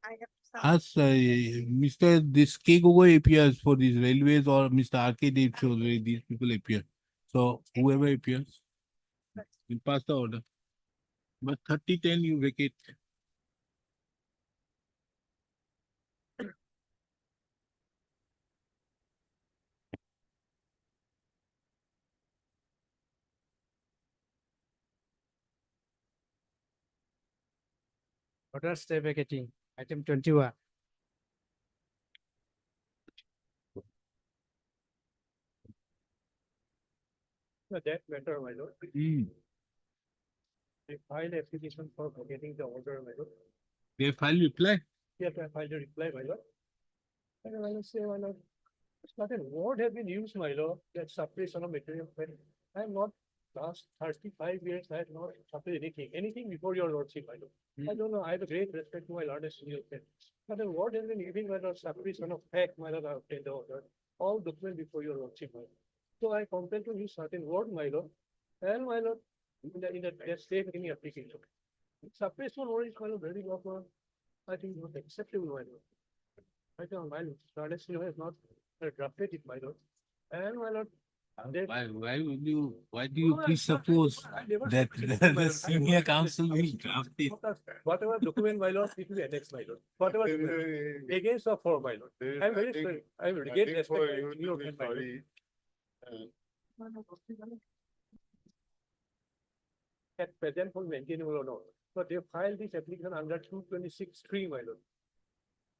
I have some. Ask Mr. This K. Gogoi appears for these railways or Mr. R.K. Dev Chaudhary, these people appear. So whoever appears, will pass the order. But 30:10 you vacate. Order stay vacating, item 21. That matter, my lord. Hmm. I filed application for getting the order, my lord. They file reply. Yes, I filed a reply, my lord. And I will say, my lord, certain word have been used, my lord, that suppression of material. I am not, last 35 years, I have not suppressed anything before your lordship, my lord. I don't know, I have a great respect to my lord as senior friend. But then what has been giving, my lord, suppression of fact, my lord, I have obtained the order, all document before your lordship, my lord. So I complain to use certain word, my lord, and my lord, in the state any application. Suppression word is, my lord, very often, I think not acceptable, my lord. I think my lord, has not drafted it, my lord. And my lord, Why do you presuppose that the senior counsel will draft it? whatever document, my lord, it will be annexed, my lord. Whatever document, against or for, my lord. I'm very sorry. I will get respect. At present for maintainable or not. So they filed this application under 226(3), my lord.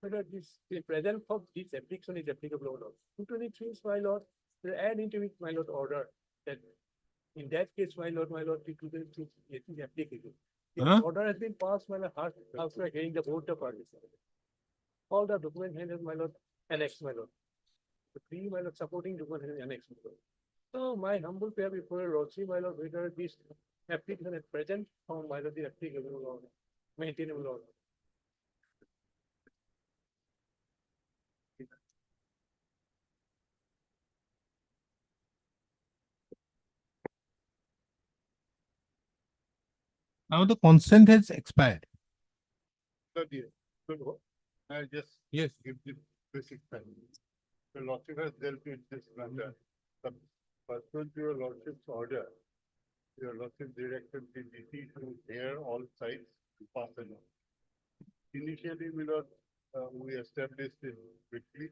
Whether this, the present for this application is applicable or not. 223 is, my lord, they add into it, my lord, order that in that case, my lord, the 223 is applicable. The Huh? order has been passed, my lord, after hearing the board of parties. All the document handed, my lord, annexed, my lord. The three, my lord, supporting document handed annexed, my lord. So my humble prayer before your lordship, my lord, whether this application at present or my lord, the applicable or maintainable or. Now the consent has expired. I just Yes. give the basic time. The lordship has dealt with this matter. But pursuant to your lordship's order, your lordship directed the DT to hear all sides to pass a law. Initially, we established it quickly,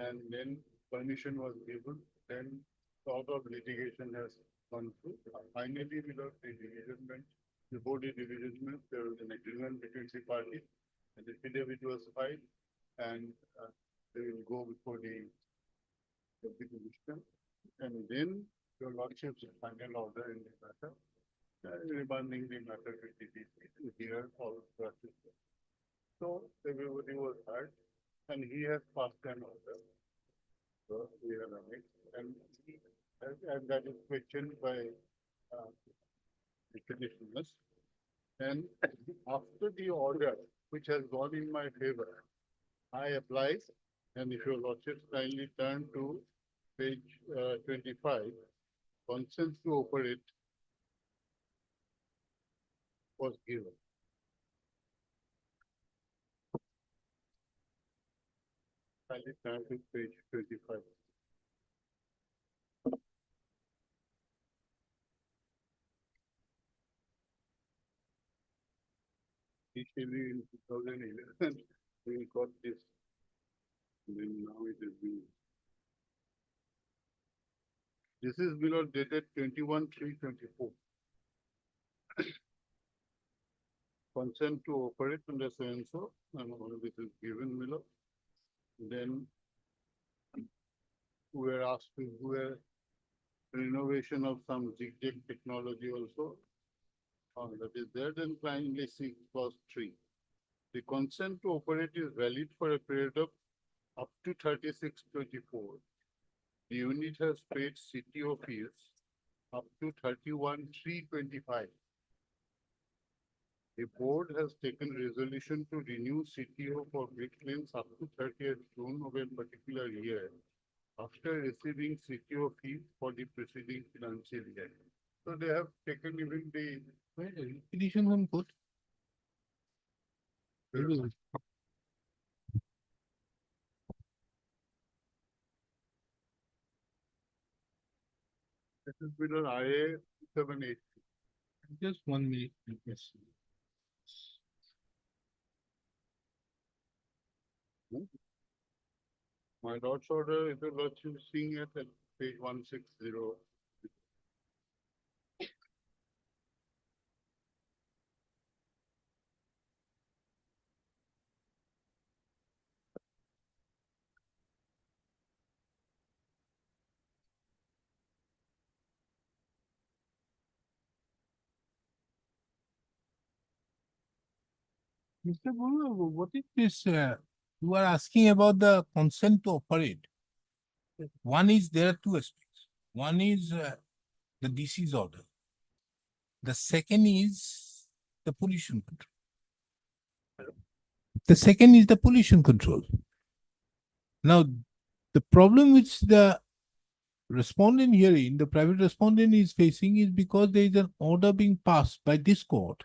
and then permission was given, then sort of litigation has gone through. Finally, the division, the board of division, there was an agreement between the parties, and the affidavit was filed, and they will go before the commission, and then your lordship's final order in the matter, remanding the matter to DTC to hear all process. So everybody was heard, and he has passed an order. So we are on it, and that is questioned by the petitioners. And after the order, which has gone in my favor, I apply, and if your lordship kindly turn to page 25, consent to operate was given. Kindly turn to page 25. Initially in 2011, we got this, and then now it is being. This is below dated 21/3/24. Consent to operate under so and so, and all this is given below. Then we are asked to do a renovation of some zigzag technology also. That is there, then kindly see clause 3. The consent to operate is valid for a period of up to 36/24. The unit has paid CTO fees up to 31/3/25. The board has taken resolution to renew CTO for big claims up to 30th June of a particular year after receiving CTO fees for the preceding financial year. So they have taken even the Petition on court. this is below IA 78. Just 1 minute. Yes. My lord's order, if you lordship seeing it at page 160. Mr. Bolu, what is this? You are asking about the consent to operate. One is, there are two aspects. One is the DC's order. The second is the pollution control. The second is the pollution control. Now, the problem which the respondent hearing, the private respondent is facing is because there is an order being passed by this court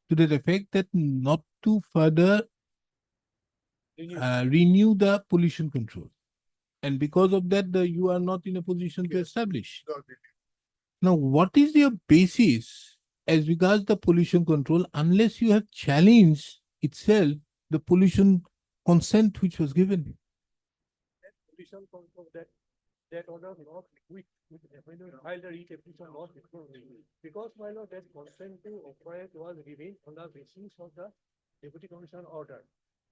to the effect that not to further renew the pollution control. And because of that, you are not in a position to establish. Now, what is your basis as regards the pollution control unless you have challenged itself the pollution consent which was given? Pollution control that order not quick when you filed the application not before because my lord that consent to operate was given on the basis of the deputy commissioner order.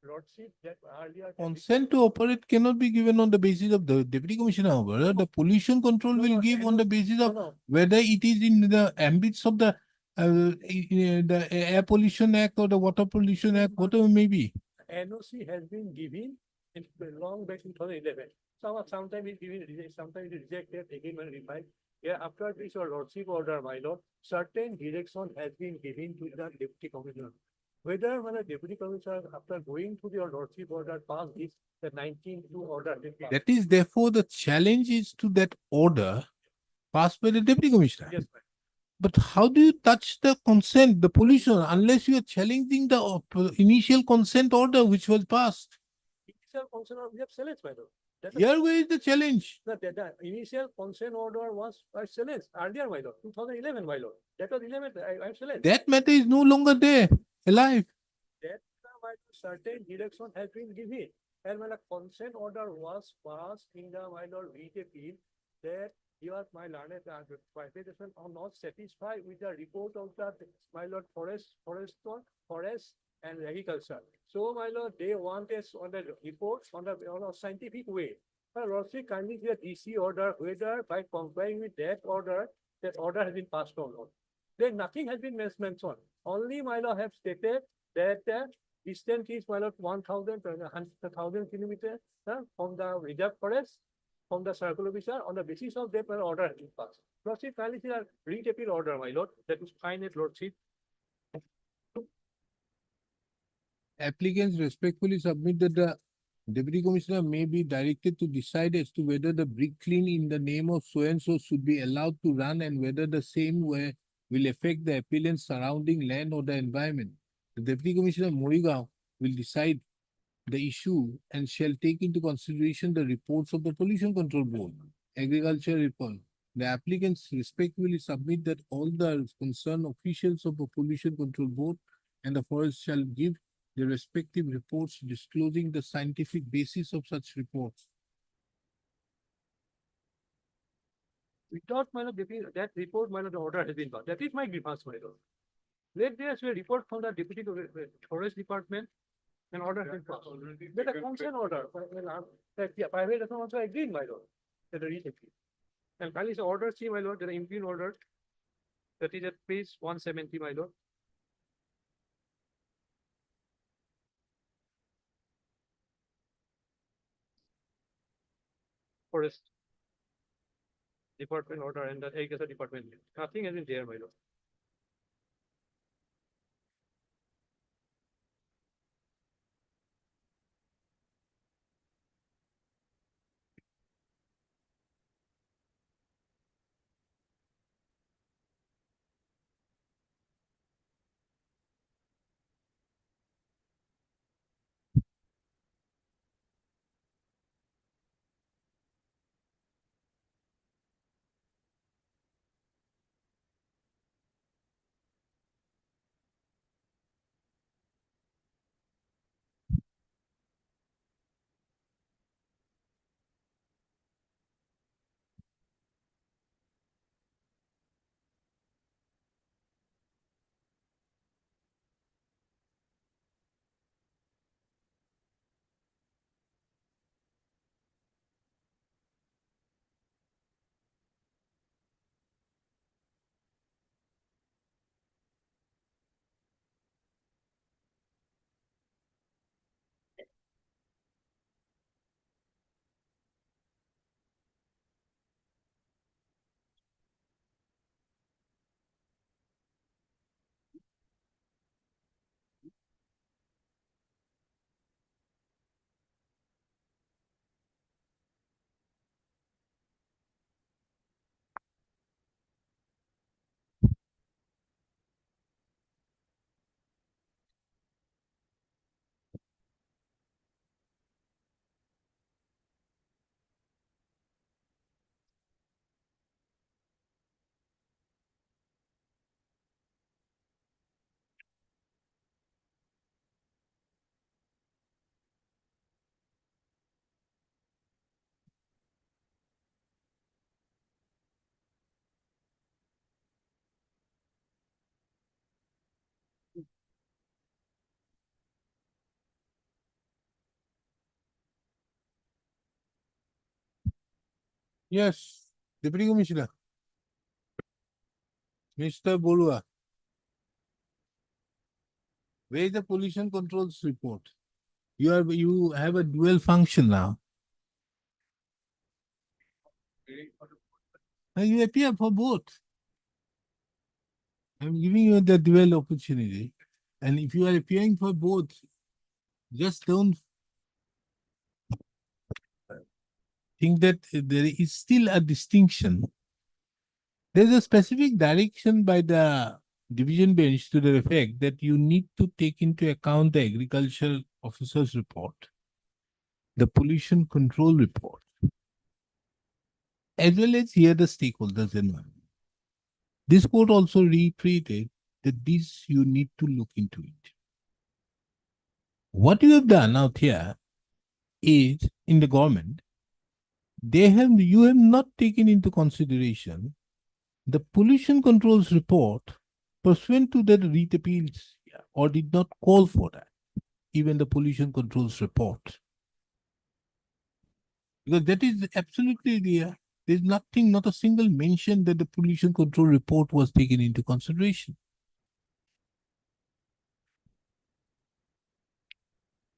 Lordship that earlier. Consent to operate cannot be given on the basis of the deputy commissioner order. The pollution control will give on the basis of whether it is in the ambits of the Air Pollution Act or the Water Pollution Act, whatever it may be. NOC has been given in long back in 2011. Sometimes it's given, sometimes it's rejected, again when replied. Yeah, after this your lordship order, my lord, certain direction has been given to the deputy commissioner. Whether when a deputy commissioner, after going to your lordship order, pass this, the 19-2 order. That is therefore the challenge is to that order passed by the deputy commissioner. Yes, ma'am. But how do you touch the consent, the pollution, unless you are challenging the initial consent order which was passed? Initial consent order, we have challenged, my lord. Here, where is the challenge? The initial consent order was challenged earlier, my lord, 2011, my lord. That was 11, I challenged. That matter is no longer there, alive. That my certain direction has been given. And when a consent order was passed in the my lord VJP, that you are my learned privation are not satisfied with the report of the my lord forest and agriculture. So my lord, they want us on the reports on a scientific way. But also kindly the DC order, whether by complying with that order has been passed on. Then nothing has been mentioned. Only my lord have stated that distance is my lord 1,000 kilometers from the reserve forest, from the circle officer. On the basis of that, my order has been passed. Lordship, kindly see a read order, my lord. That is fine, lordship. Applicants respectfully submit that the Deputy Commissioner may be directed to decide as to whether the brick kiln in the name of so and so should be allowed to run and whether the same way will affect the appellant's surrounding land or the environment. The Deputy Commissioner Morigao will decide the issue and shall take into consideration the reports of the Pollution Control Board, Agriculture report. The applicants respectfully submit that all the concerned officials of the Pollution Control Board and the forest shall give their respective reports disclosing the scientific basis of such reports. Without my lord, that report, my lord, the order has been passed. That is my grievance, my lord. Let there be a report from the Deputy Forest Department and order has been passed. Let a consent order. Private doesn't also agreed, my lord. That the read and kindly the order, see, my lord, the impugn order. That is at page 170, my lord. Forest Department order and the Agriculture Department. Nothing has been there, my lord. Yes, Deputy Commissioner. Mr. Bolua. Where is the pollution controls report? You have a dual function now. You appear for both. I'm giving you the dual opportunity. And if you are appearing for both, just don't think that there is still a distinction. There's a specific direction by the division bench to the effect that you need to take into account the agricultural officer's report, the pollution control report, as well as hear the stakeholders environment. This court also reiterated that this you need to look into it. What you have done out here is in the government, you have not taken into consideration the pollution controls report pursuant to the writ appeals or did not call for that, even the pollution controls report. Because that is absolutely there. There's nothing, not a single mention that the pollution control report was taken into consideration.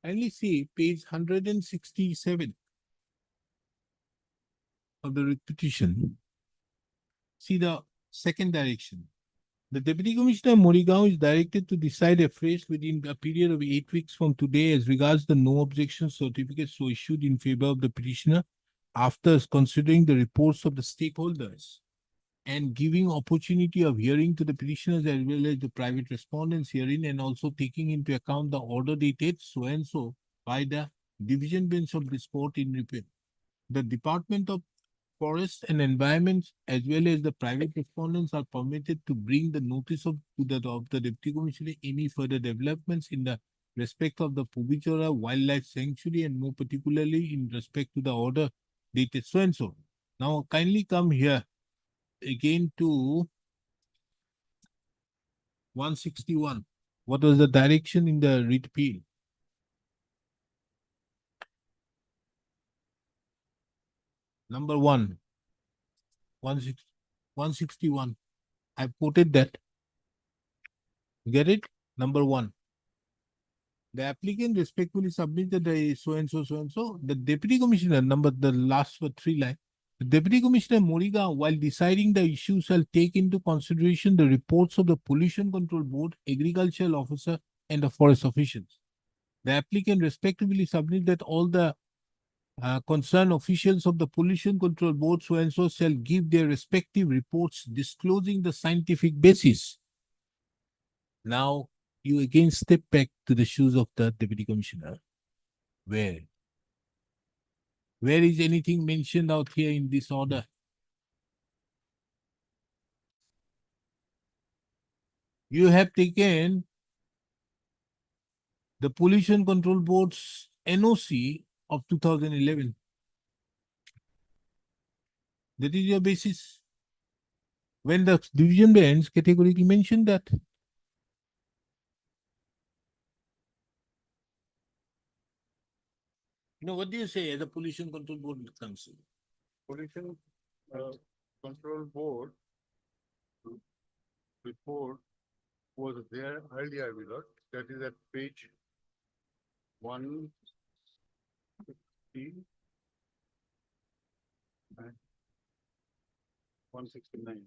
Kindly see page 167 of the writ petition. See the second direction. The Deputy Commissioner Morigao is directed to decide afresh within a period of 8 weeks from today as regards the no objection certificate so issued in favor of the petitioner after considering the reports of the stakeholders and giving opportunity of hearing to the petitioners as well as the private respondents herein and also taking into account the order dated so and so by the division bench of this court in repair. The Department of Forest and Environment as well as the private respondents are permitted to bring the notice of the Deputy Commissioner any further developments in the respect of the Pubichora Wildlife Sanctuary and more particularly in respect to the order dated so and so. Now kindly come here again to 161. What was the direction in the writ appeal? Number 161. I quoted that. Get it? Number 1. The applicant respectfully submitted the so and so, so and so. The Deputy Commissioner, the last 3 lines. The Deputy Commissioner Moriga, while deciding the issue, shall take into consideration the reports of the Pollution Control Board, Agricultural Officer, and the forest officials. The applicant respectively submit that all the concerned officials of the Pollution Control Board so and so shall give their respective reports disclosing the scientific basis. Now, you again step back to the shoes of the Deputy Commissioner. Where is anything mentioned out here in this order? You have taken the Pollution Control Board's NOC of 2011. That is your basis. When the division bench categorically mentioned that. What do you say as a Pollution Control Board comes in? Pollution Control Board report was there earlier, Milord. That is at page 160 and 169.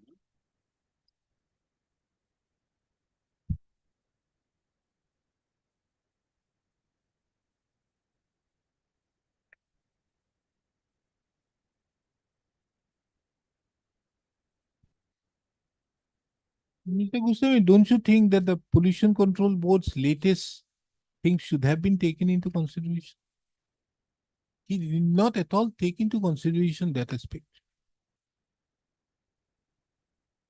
Mr. Goswami, don't you think that the Pollution Control Board's latest things should have been taken into consideration? He did not at all take into consideration that aspect.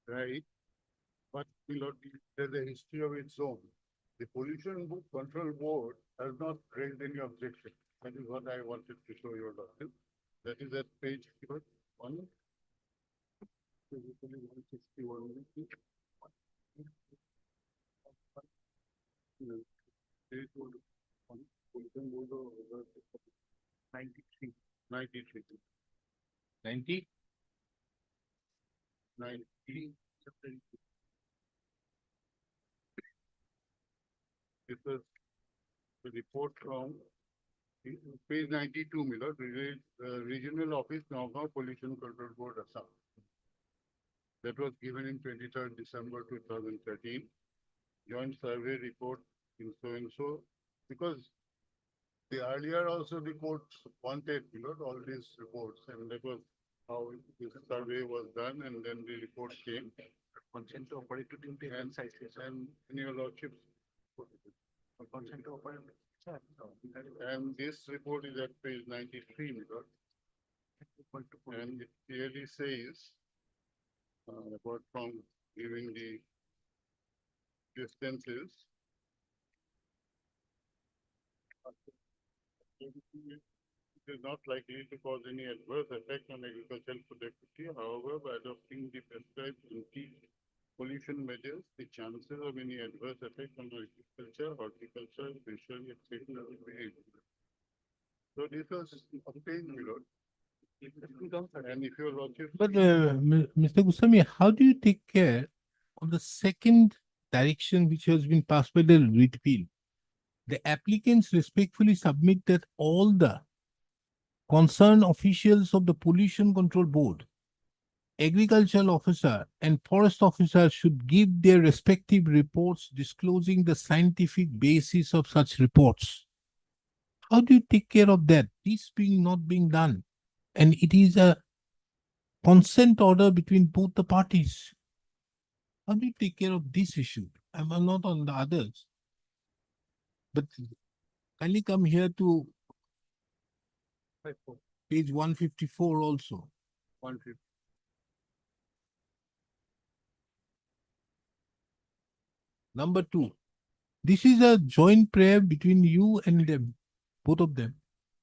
Right. But Milord, there's a history of its own. The Control Board has not raised any objection. That is what I wanted to show you, Doctor. That is at page 1. 161. 93. 93. 90? 90. This was the report from page 92, Milord, Regional Office, Nagaon Pollution Control Board, Assam. That was given in 23rd December 2013. Joint survey report in so and so, because the earlier also the court wanted, all these reports, and that was how this survey survey was done and then the report came. Consent to operate to duty And, and in your lordship, consent to operate. and this report is at page 93, my lord. And it clearly says, apart from giving the distances, it is not likely to cause any adverse effect on agricultural productivity. However, by adopting the prescribed anti-pollution measures, the chances of any adverse effect on agriculture, horticulture, fishery, etc. will be reduced. So this was obtained, my lord. And if your lordship. But Mr. Goswami, how do you take care of the second direction which has been passed by the writ appeal? The applicants respectfully submit that all the concerned officials of the Pollution Control Board, agricultural officer and forest officer should give their respective reports disclosing the scientific basis of such reports. How do you take care of that? This being not being done. And it is a consent order between both the parties. How do you take care of this issue? I'm not on the others. But kindly come here to page 154 also. 150. Number 2. This is a joint prayer between you and them, both of them.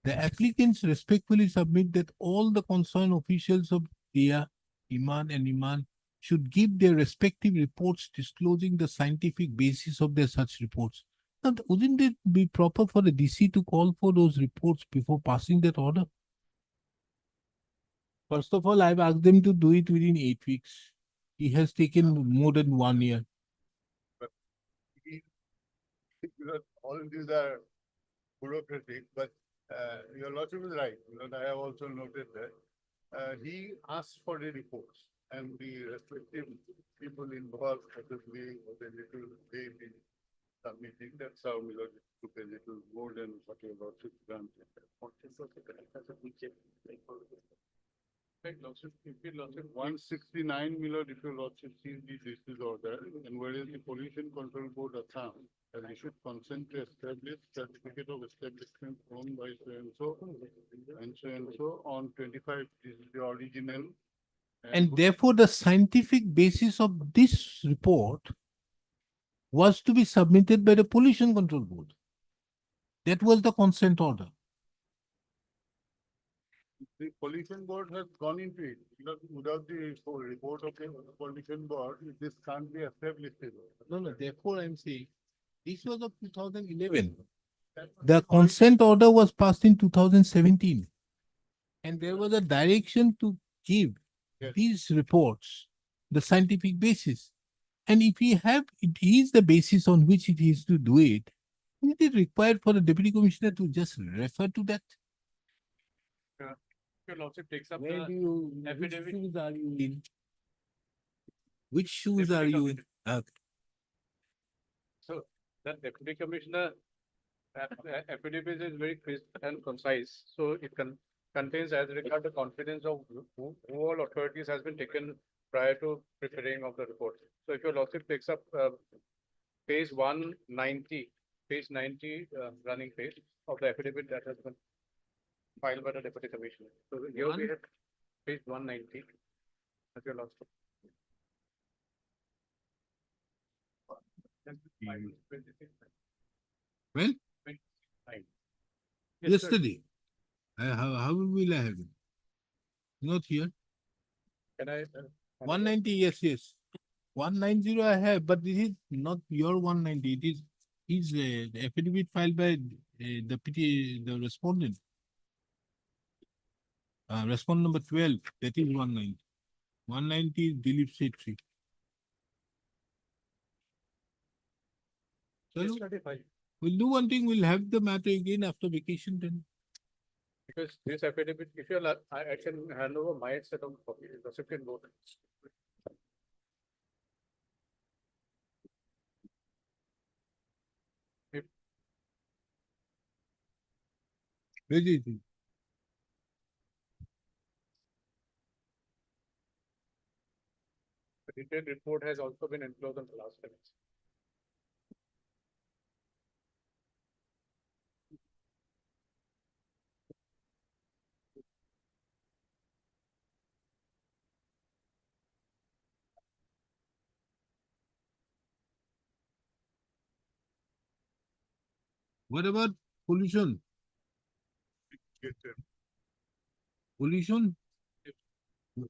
The applicants respectfully submit that all the concerned officials of DIA, Iman and Iman should give their respective reports disclosing the scientific basis of their such reports. Now, wouldn't it be proper for the DC to call for those reports before passing that order? First of all, I've asked them to do it within 8 weeks. It has taken more than 1 year. Because all these are bureaucratic, but your lordship is right, because I have also noted that. He asked for the reports and the respective people involved, possibly, was a little late in submitting. That's how my lord took a little more than what your lordship done. Right, lordship, if your lordship 169, my lord, if your lordship sees the district order, and whereas the Pollution Control Board Assam has issued consent to establish certificate of establishment owned by so and so on 25, this is the original. And therefore, the scientific basis of this report was to be submitted by the Pollution Control Board. That was the consent order. The Pollution Board has gone into it, because without the report of the Pollution Board, this can't be established. No, therefore I'm saying, this was of 2011. The consent order was passed in 2017. And there was a direction to give Yes. these reports the scientific basis. And if we have, it is the basis on which it is to do it, is it required for the deputy commissioner to just refer to that? your lordship takes up Where do the you, which affidavit. shoes are you in? Which shoes Deputy are you in? So that deputy commissioner affidavit is very crisp and concise. So it contains as regard the confidence of who all authorities has been taken prior to preparing of the report. So if your lordship takes up page 190, page 90 running page of the affidavit that has been filed by the deputy commissioner. So here we have page 190. At your lordship. When? Yesterday. How will I have it? Not here. Can I? 190, yes. 190 I have, but this is not your 190. It is the affidavit filed by the respondent. Respondent number 12, that is 190. 190 is Dilip Setri. We'll do one thing, we'll have the matter again after vacation then. Because this affidavit, if you're, I can hand over my set of copies, the second vote. Where is it? The detailed report has also been enclosed on the last page. What about pollution? Pollution?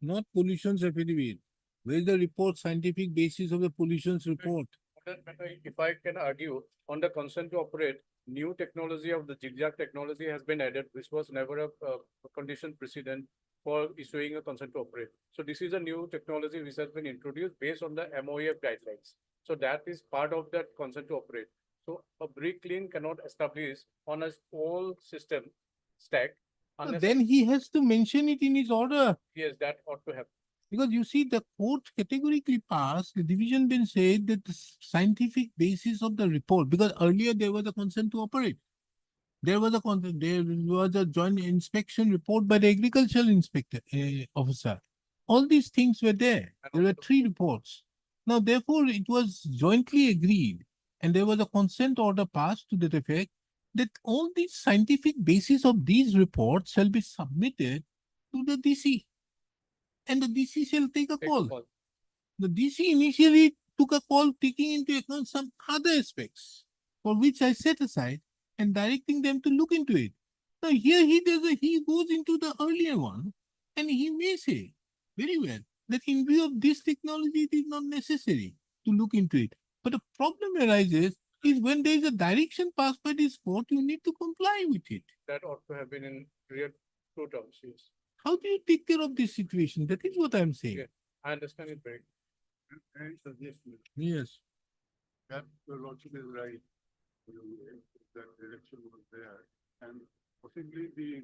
Not pollution's affidavit. Where is the report, scientific basis of the pollution's report? If I can argue, on the consent to operate, new technology of the zigzag technology has been added, which was never a condition precedent for issuing a consent to operate. So this is a new technology which has been introduced based on the MOEF guidelines. So that is part of that consent to operate. So a brick lane cannot establish on a whole system stack. Unless, Then he has to mention it in his order. yes, that ought to happen. Because you see, the court categorically passed, the division bench said that the scientific basis of the report, because earlier there was a consent to operate. There was a joint inspection report by the agricultural inspector officer. All these things were there. There were 3 reports. Now, therefore, it was jointly agreed, and there was a consent order passed to that effect, that all these scientific basis of these reports shall be submitted to the DC. And the DC shall take a Take a call. call. The DC initially took a call taking into account some other aspects for which I set aside and directing them to look into it. Now here he goes into the earlier one and he may say very well that in view of this technology it is not necessary to look into it. But the problem arises is when there is a direction passed by this court, you need to comply with it. That ought to have been in real true terms, yes. How do you take care of this situation? That is what I'm saying. Yeah. I understand it very. Any suggestion Yes. that the logic is right? That direction was there, and possibly the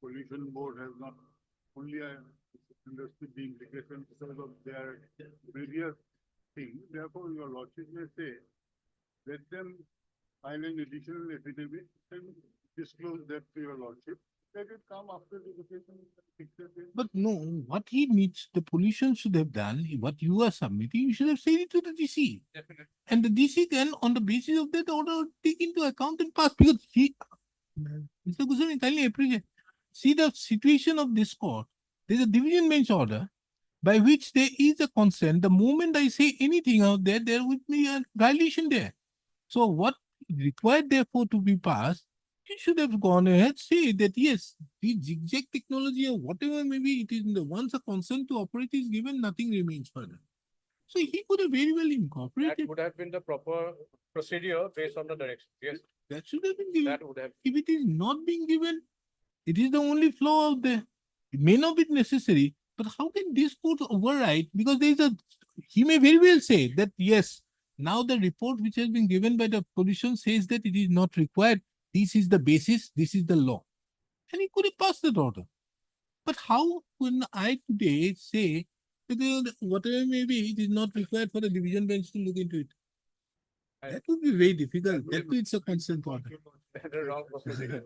pollution board has not only understood the implication because of their previous thing. Therefore, your logic may say, let them file an additional affidavit and disclose that to your lordship. Let it come after the vacation. But no, what he needs, the pollution should have done, what you are submitting, you should have said it to the DC. Definitely. And the DC can, on the basis of that order, take into account and pass, because he, Mr. Goswami, kindly appreciate, see the situation of this court, there's a division bench order by which there is a consent. The moment I say anything out there, there would be a violation there. So what required therefore to be passed, he should have gone ahead, say that yes, the zigzag technology or whatever maybe it is, in the once a consent to operate is given, nothing remains further. So he could have very well That incorporated. would have been the proper procedure based on the direction. Yes, That should have been given. that would have. If it is not being given, it is the only flaw out there. It may not be necessary, but how can this court override? Because there is he may very well say that yes, now the report which has been given by the pollution says that it is not required. This is the basis, this is the law. And he could have passed that order. But how can I today say that whatever may be, it is not required for the division bench to look into it? That would be very difficult. That too, it's a consent order. The wrong procedure.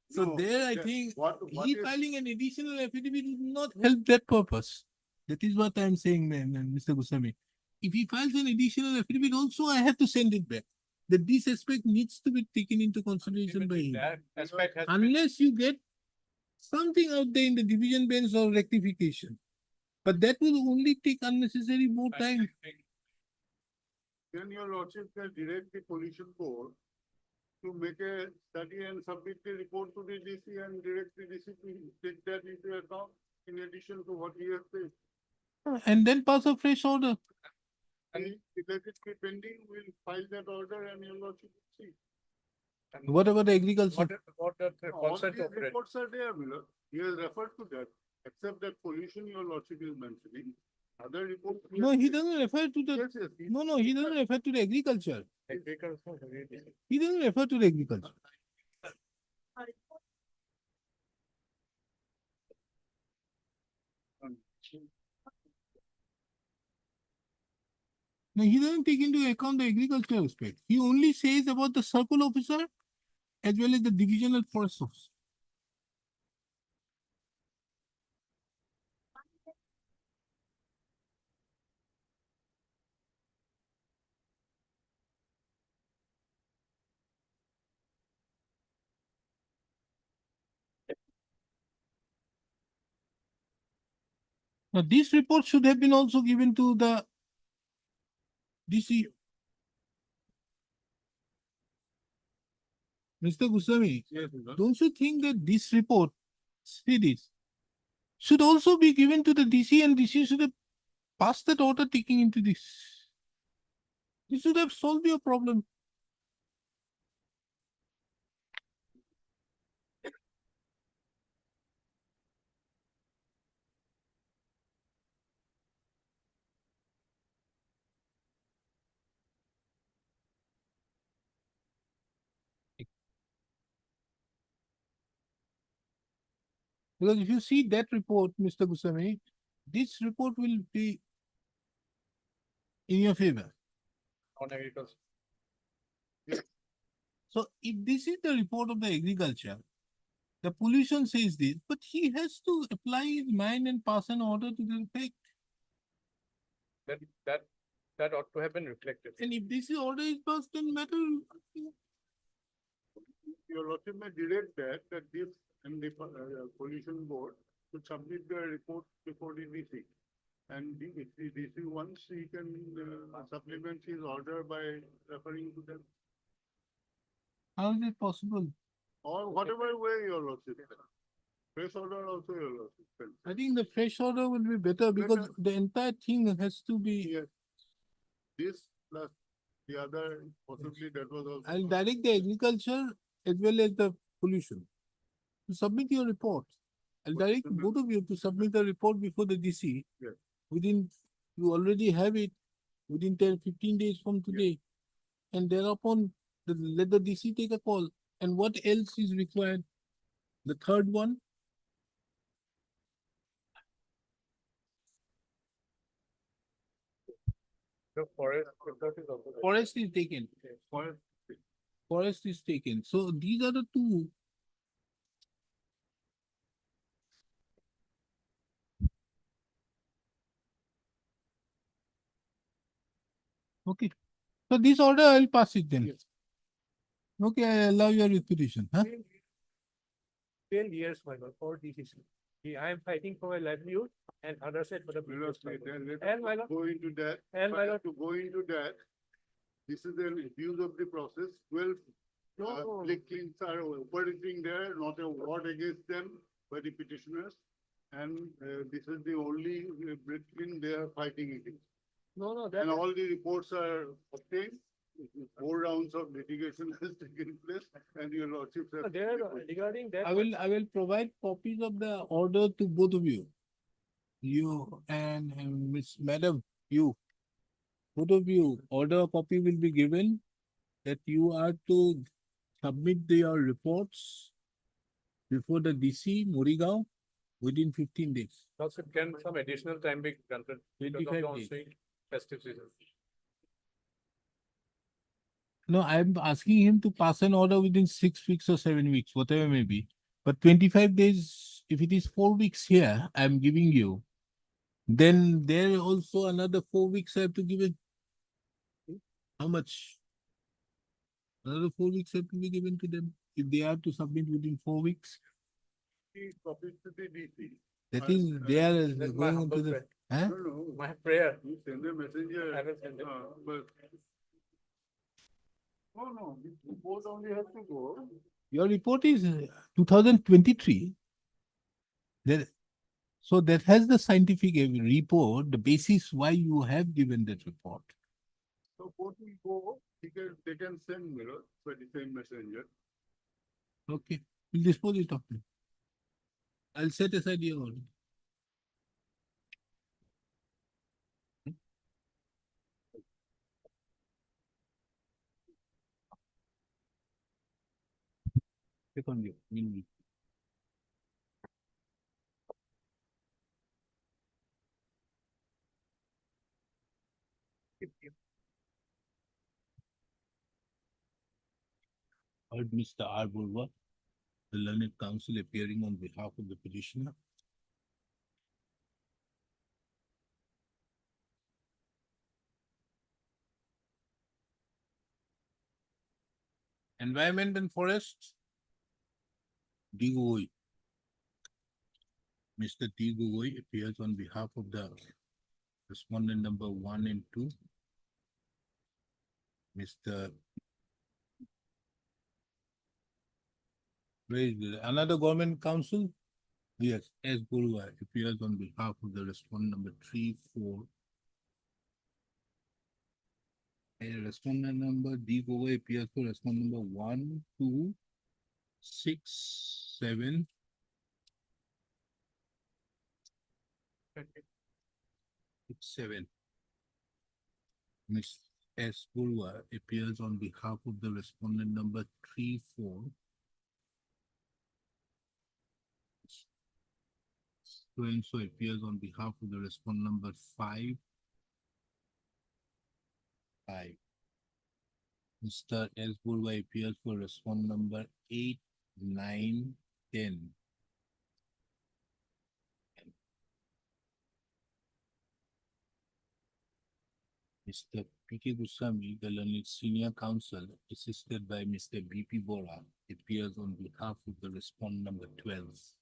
So No, there I yeah, think what he is- filing an additional affidavit would not help that purpose. That is what I'm saying, Mr. Goswami. If he files an additional affidavit also, I have to send it back. That this aspect needs to be taken into consideration by him. That aspect has. been- Unless you get something out there in the division bench or rectification. But that will only take unnecessary more time. Then your lordship can direct the pollution board to make a study and submit the report to the DC and direct the DC to take that into account in addition to what he has said. And then pass a fresh order. And if let it be pending, we'll file that order and your lordship will see. And What about the agriculture? What the All consent these to operate. reports are there, Miller. He has referred to that, except that pollution your lordship is mentioning. Other reports. No, he doesn't refer to the, Yes, yes. no, he doesn't refer to the agriculture. Agriculture, really. He doesn't refer to the agriculture. No, he doesn't take into account the agricultural aspect. He only says about the circle officer as well as the divisional forest officer. Now, this report should have been also given to the DC. Mr. Goswami, don't you think that this report, see this, should also be given to the DC and DC should have passed that order taking into this? This should have solved your problem. Because if you see that report, Mr. Goswami, this report will be in your favor. On agriculture. So if this is the report of the agriculture, the pollution says this, but he has to apply his mind and pass an order to the effect. That ought to have been reflected. And if this order is passed, then matter. Your lordship may direct that this and the pollution board to submit the report before the DC. And if the DC wants, he can supplement his order by referring to them, How is it possible? or whatever way your lordship. Fresh order also your lordship. I think the fresh order will be better because Better. the entire thing has to be. Yes. This plus the other, possibly that was also. I'll direct the agriculture as well as the pollution to submit your report. I'll But direct submit- both of you to submit the report before the DC. Yes. Within, you already have it within 10, 15 days from today. And thereupon, let the DC take a call. And what else is required? The third one, The forest report is also. forest is taken. Forest is taken. So these are the two. Okay. So this order, I'll pass it then. Yes. Okay, I allow your repetition, huh? 10 years, my lord, for DCC. I am fighting for my livelihood and other side for the. Let us business, my lord. let And my us lord, go into that. and my But lord, to go into that, this is an abuse of the process. 12 no, claims are operating there, not a word against them by the petitioners. And this is the only Britain they are fighting against. no, that. And all the reports are obtained. 4 rounds of litigation has taken place and your lordship. There, regarding that. I will provide copies of the order to both of you. You and Miss Madam, you. Both of you, order copy will be given that you are to submit your reports before the DC Morigaon within 15 days. Also, can some additional time be granted? because of 25 the days. ensuing Festive season. No, I'm asking him to pass an order within 6 weeks or 7 weeks, whatever may be. But 25 days, if it is 4 weeks here, I'm giving you, then there also another 4 weeks I have to give it. How much? Another 4 weeks have to be given to them if they have to submit within 4 weeks. Copies to the DC. That is, they are That's my going humble into the, prayer. huh? No, My prayer. you send a messenger. I will send it. But. No, this report only has to go. Your report is 2023. There, so that has the scientific report, the basis why you have given that report. So both will go, they can send me, by the same messenger. Okay, we'll dispose it of it. I'll set aside your order. Click on you. Heard Mr. R. Bulwa, the learned counsel appearing on behalf of the petitioner. Environment and Forest. DOE. Mr. T. Gugoi appears on behalf of the respondent number 1 and 2. Mr. Another government council? Yes, S. Gurua appears on behalf of the respondent number 3, 4. And respondent number D. Gugoi appears for respondent number 1, 2, 6, 7. 7. Ms. S. Gurua appears on behalf of the respondent number 3, 4. So and so appears on behalf of the respondent number 5. 5. Mr. S. Gurua appears for respondent number 8, 9, 10. Mr. P.K. Goswami, the learned senior counsel, assisted by Mr. B.P. Bora, appears on behalf of the respondent number 12.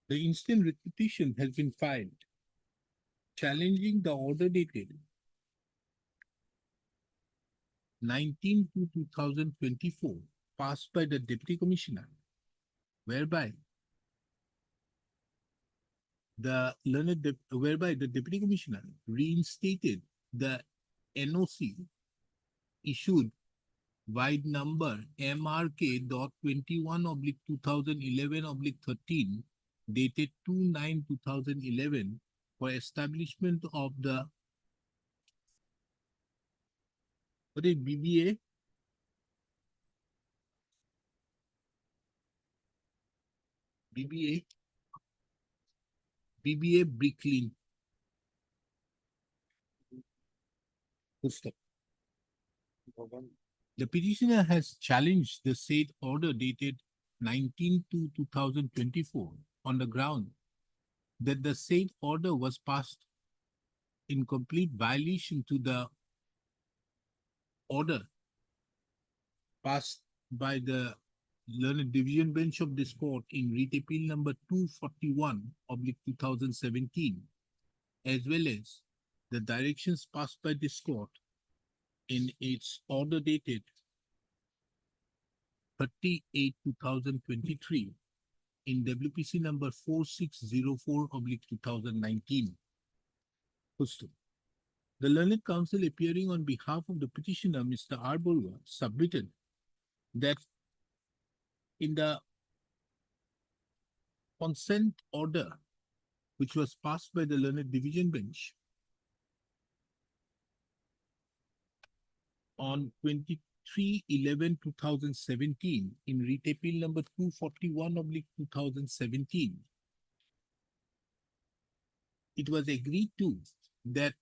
The instant writ petition has been filed challenging the order dated 19/2/2024 passed by the Deputy Commissioner, whereby whereby the Deputy Commissioner reinstated the NOC issued wide number MRK.21/2011/13 dated 2/9/2011 for establishment of the BBA Bricklin. Full stop. The petitioner has challenged the said order dated 19/2/2024 on the ground that the said order was passed in complete violation to the order passed by the learned division bench of this court in writ appeal number 241/2017, as well as the directions passed by this court in its order dated 30/8/2023 in WPC number 4604/2019. The learned counsel appearing on behalf of the petitioner, Mr. R. Borua, submitted that in the consent order which was passed by the learned division bench on 23/11/2017 in writ appeal number 241/2017, it was agreed to that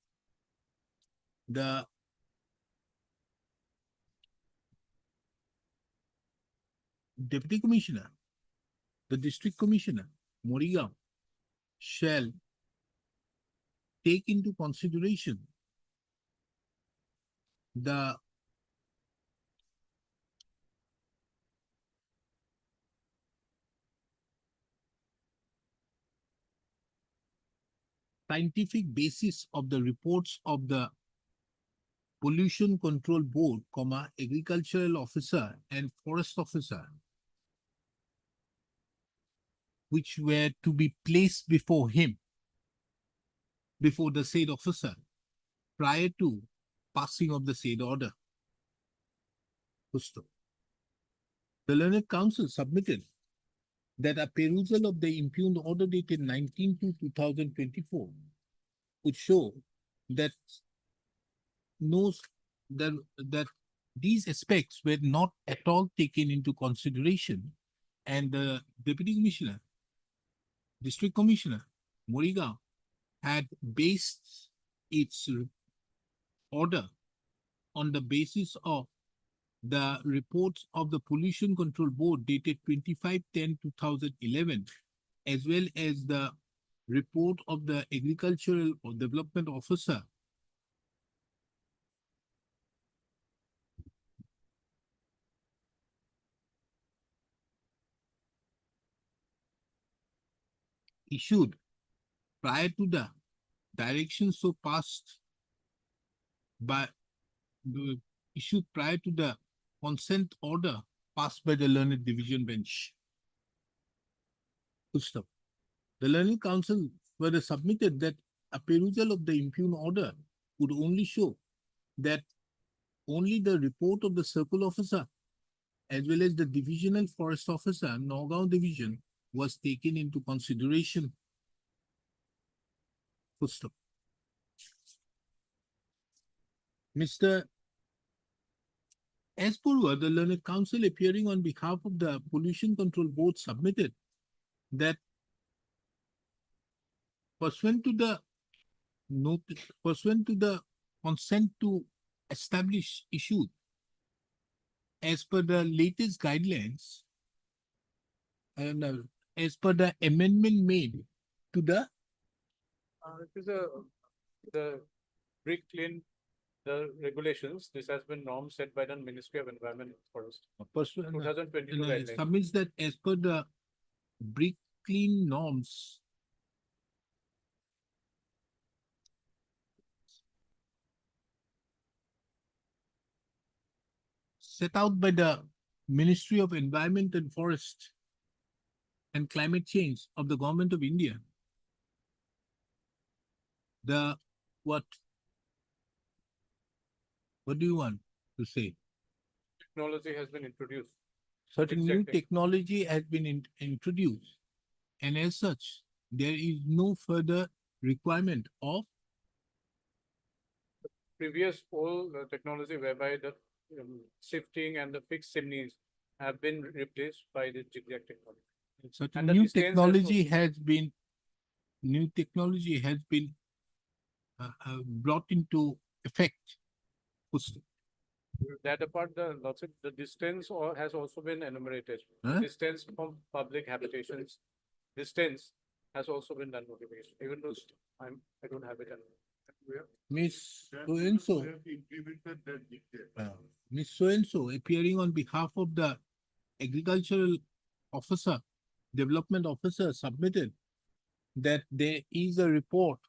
the Deputy Commissioner, the District Commissioner, Morigaon, shall take into consideration the scientific basis of the reports of the Pollution Control Board, agricultural officer and forest officer, which were to be placed before him, before the said officer, prior to passing of the said order. The learned counsel submitted that a perusal of the impugned order dated 19/2/2024 would show that that these aspects were not at all taken into consideration, and the Deputy Commissioner, District Commissioner, Morigaon, had based its order on the basis of the reports of the Pollution Control Board dated 25/10/2011, as well as the report of the Agricultural Development Officer issued prior to the direction so passed by the issued prior to the consent order passed by the learned division bench. Full stop. The learned council further submitted that a perusal of the impugned order would only show that only the report of the circle officer as well as the divisional forest officer, Nagaon division, was taken into consideration. Full stop. Mr. S. Purva, the learned counsel appearing on behalf of the Pollution Control Board submitted that pursuant to the consent to establish issued as per the latest guidelines and as per the amendment made to the It is the brick clean, the regulations, this has been norm set by the Ministry of Environment and Forest. pursuant 2022 guidelines. submits that as per the brick clean norms set out by the Ministry of Environment and Forest and Climate Change of the Government of India. The what? What do you want to say? Technology has been introduced. Certain new Exactly. technology has been introduced, and as such, there is no further requirement of Previous old technology whereby the shifting and the fixed chimneys have been replaced by the zigzag technology. certain And the new distance has technology has been brought into effect. That apart, the distance or has also been enumerated. Huh? Distance from public habitations, distance has also been done notification, even though I don't have it. Miss So-and-so, Miss So-and-so appearing on behalf of the agricultural officer, development officer submitted that there is a report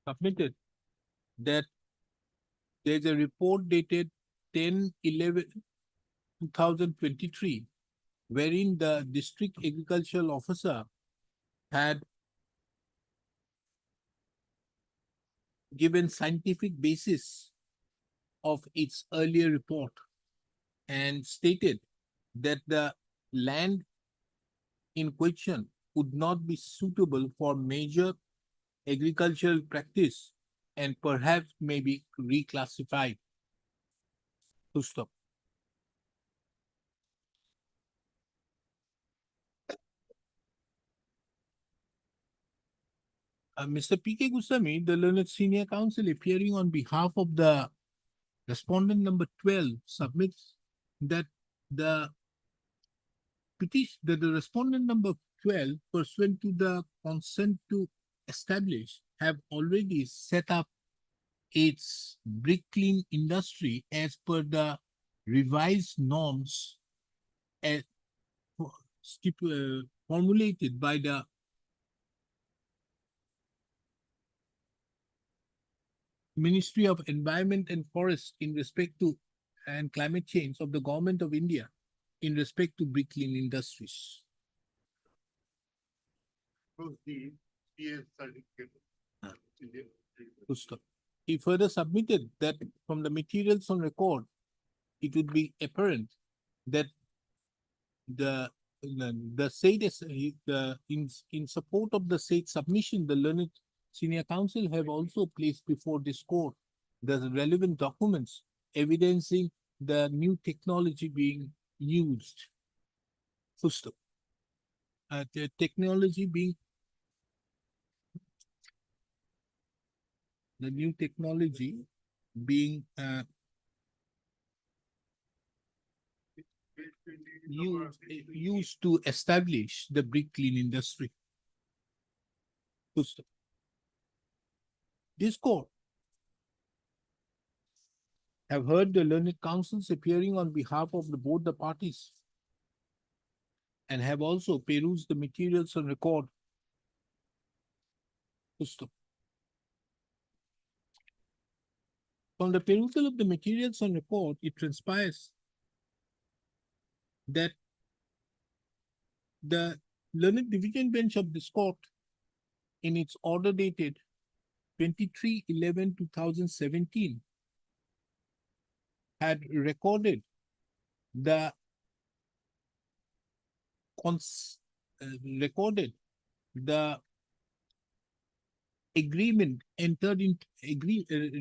submitted that there's a report dated 10/11/2023 wherein the district agricultural officer had given scientific basis of its earlier report and stated that the land in question would not be suitable for major agricultural practice and perhaps may be reclassified. Full stop. Mr. P.K. Goswami, the learned senior counsel appearing on behalf of the respondent number 12 submits that the petition, that the respondent number 12 pursuant to the consent to establish have already set up its brick clean industry as per the revised norms as formulated by the Ministry of Environment and Forest in respect to and climate change of the Government of India in respect to brick clean industries. Full stop. He further submitted that from the materials on record, it would be apparent that the said in support of the said submission, the learned senior counsel have also placed before this court the relevant documents evidencing the new technology being used. Full stop. The technology being the new technology being used to establish the brick kiln industry. Full stop. This court have heard the learned counsels appearing on behalf of both the parties and have also perused the materials on record. Full stop. From the perusal of the materials on record, it transpires that the learned division bench of this court, in its order dated 23/11/2017, had recorded the agreement entered in,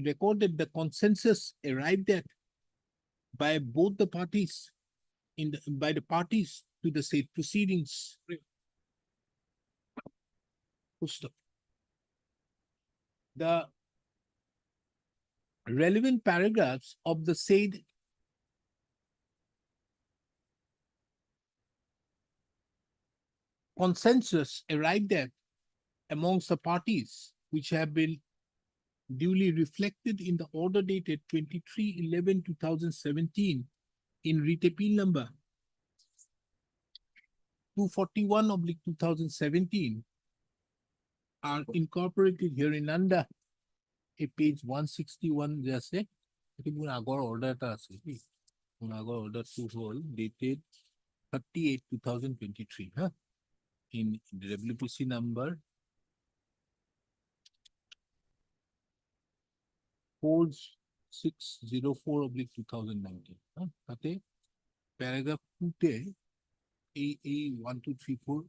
recorded the consensus arrived at by both the parties by the parties to the said proceedings. Full stop. The relevant paragraphs of the said consensus arrived at amongst the parties, which have been duly reflected in the order dated 23/11/2017 in writ appeal number 241/2017, are incorporated herein under a page 161 যে আছে এটি মোৰ আগৰ order এটা আছে মোৰ আগৰ order টো হ'ল dated 38/2023 in WPC number 4604/2019 তাতে paragraph 2 তে এই 1 2 3 4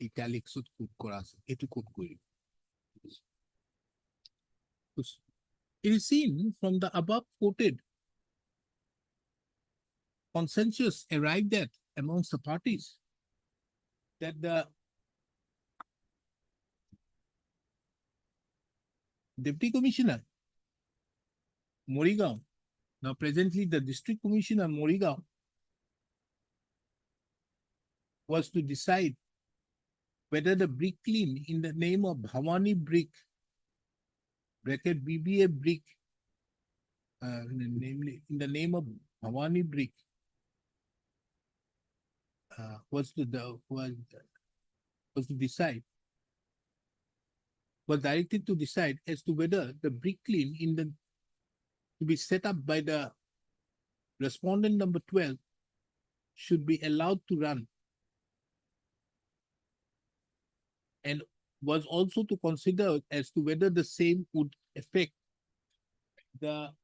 italics কোড করা আছে এটু কোড করি। It is seen from the above quoted consensus arrived at amongst the parties that the Deputy Commissioner Morigaon, now presently the District Commissioner Morigaon, was to decide whether the brick kiln in the name of Bhavani Brick, bracket BBA Brick, namely in the name of Bhavani Brick, was to decide, was directed to decide as to whether the brick kiln to be set up by the respondent number 12 should be allowed to run, and was also to consider as to whether the same would affect the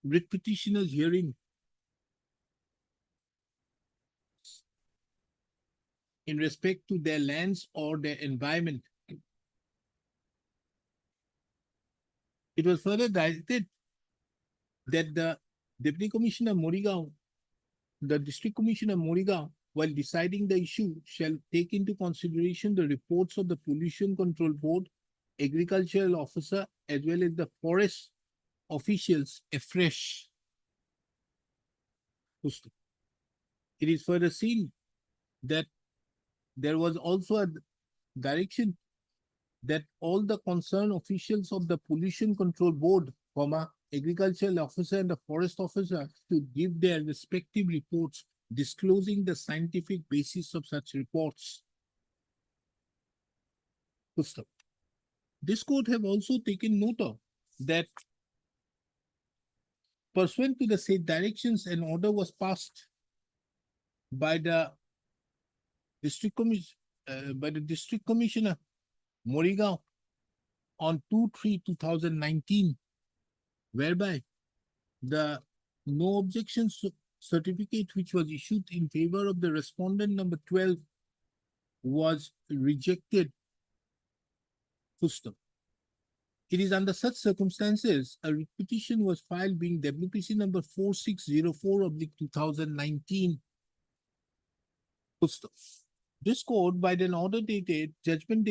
writ petitioner's hearing in respect to their lands or their environment. It was further directed that the Deputy Commissioner Morigaon, the District Commissioner Morigaon, while deciding the issue, shall take into consideration the reports of the Pollution Control Board, Agricultural Officer, as well as the forest officials afresh. It is further seen that there was also a direction that all the concerned officials of the Pollution Control Board, Agricultural Officer and the Forest Officer should give their respective reports disclosing the scientific basis of such reports. This court have also taken note of that pursuant to the said directions, an order was passed by the District Commissioner Morigaon on 2/3/2019, whereby the no objections certificate which was issued in favor of the respondent number 12 was rejected. It is under such circumstances a writ petition was filed being WPC number 4604/2019. This court by an order dated judgment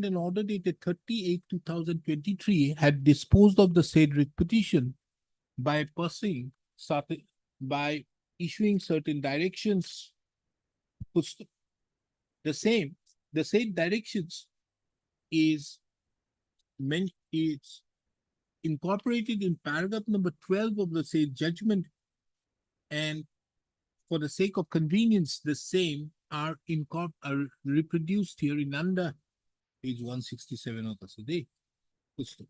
and order dated 38/2023 had disposed of the said writ petition by issuing certain directions. Puts the same directions is is incorporated in paragraph number 12 of the said judgment, and for the sake of convenience, the same are reproduced here in under page 167 of the Sade. Pustak.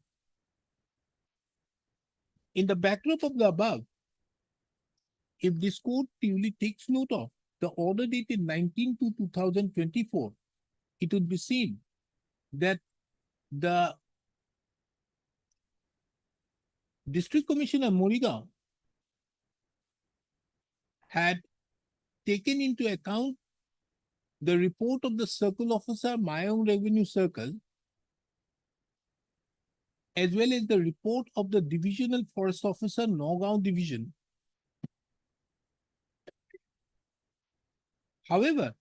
In the backdrop of the above, if this court duly takes note of the order dated 19/2/2024, it would be seen that the District Commissioner Morigaon had taken into account the report of the Circle Officer Mayong Revenue Circle, as well as the report of the Divisional Forest Officer Nagaon Division. However,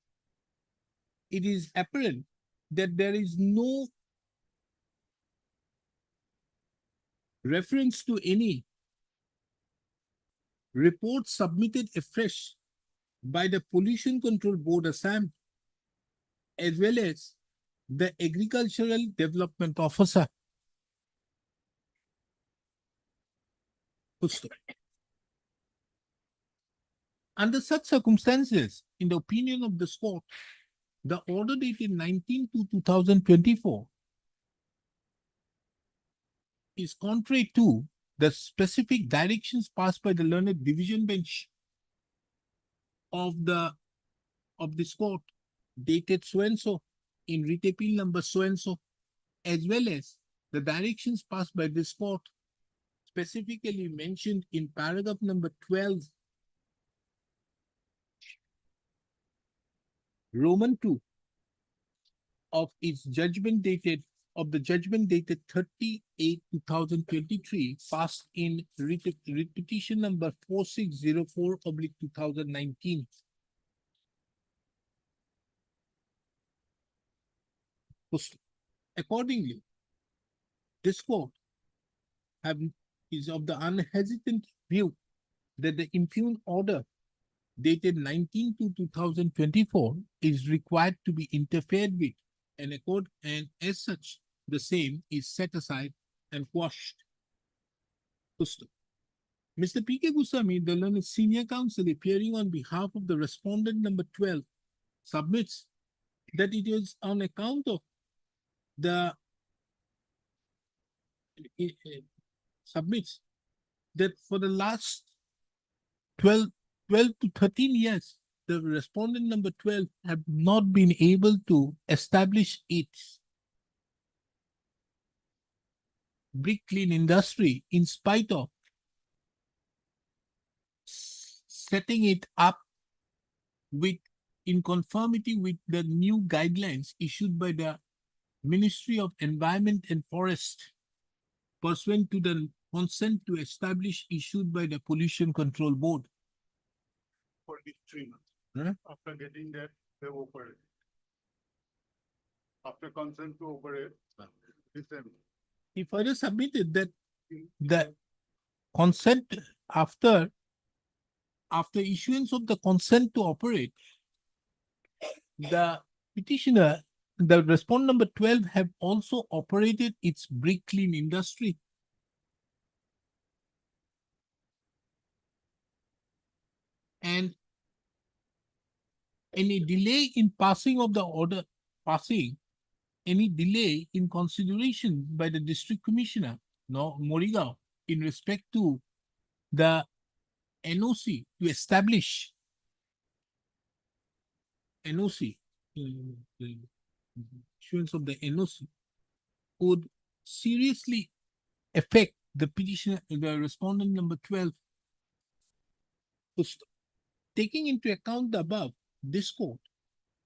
it is apparent that there is no reference to any report submitted afresh by the Pollution Control Board Assam, as well as the Agricultural Development Officer. Pustak. Under such circumstances, in the opinion of this court, the order dated 19/2/2024 is contrary to the specific directions passed by the learned division bench of this court dated so and so in writ appeal number so and so, as well as the directions passed by this court specifically mentioned in paragraph number 12, Roman 2 of its judgment dated 30/8/2023, passed in writ petition number 4604/2019. Accordingly, this court is of the unhesitant view that the impugned order dated 19/2/2024 is required to be interfered with, and as such, the same is set aside and quashed. Mr. P.K. Goswami, the learned senior counsel appearing on behalf of the respondent number 12, submits that it is on account of submits that for the last 12 to 13 years, the respondent number 12 have not been able to establish its brick clean industry in spite of setting it up in conformity with the new guidelines issued by the Ministry of Environment and Forest pursuant to the consent to establish issued by the Pollution Control Board. For these 3 months. Huh? After getting that, they operate. After consent to operate, He further submitted that the consent after issuance of the consent to operate, the petitioner, the respondent number 12 have also operated its brick clean industry. And any delay in passing of the order, any delay in consideration by the district commissioner, Morigaon, in respect to the NOC to establish NOC, issuance of the NOC would seriously affect the petitioner, the respondent number 12. Taking into account the above, this court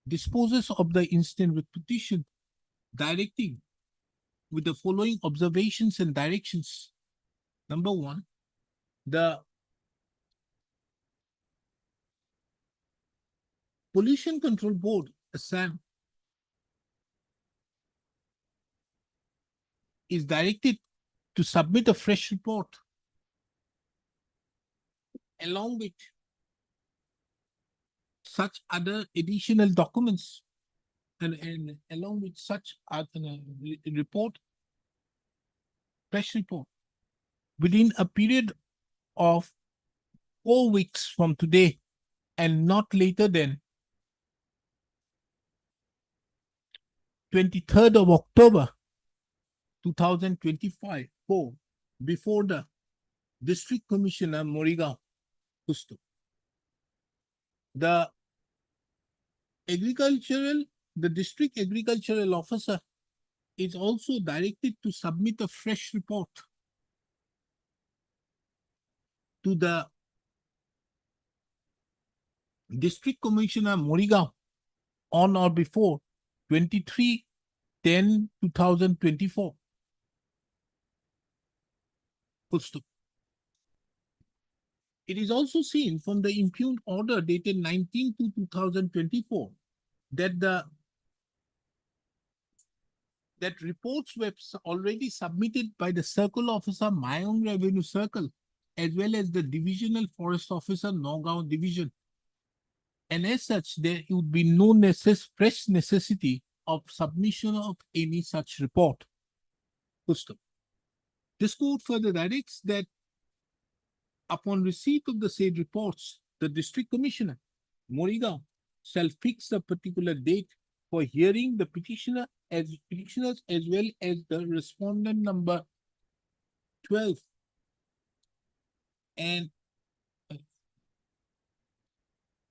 disposes of the incident with petition, directing with the following observations and directions. Number 1, the Pollution Control Board, Assam, is directed to submit a fresh report along with such other additional documents and along with such other report, press report, within a period of 4 weeks from today and not later than 23rd of October 2025, before the District Commissioner Morigaon, Kusto. The district agricultural officer is also directed to submit a fresh report to the District Commissioner Morigaon on or before 23/10/2024. Full stop. It is also seen from the impugned order dated 19/2/2024 that that reports were already submitted by the Circle Officer Mayong Revenue Circle as well as the Divisional Forest Officer Nagaon Division. And as such, there would be no fresh necessity of submission of any such report. Full stop. This court further directs that upon receipt of the said reports, the District Commissioner, Morigaon, shall fix a particular date for hearing the petitioners as well as the respondent number 12 and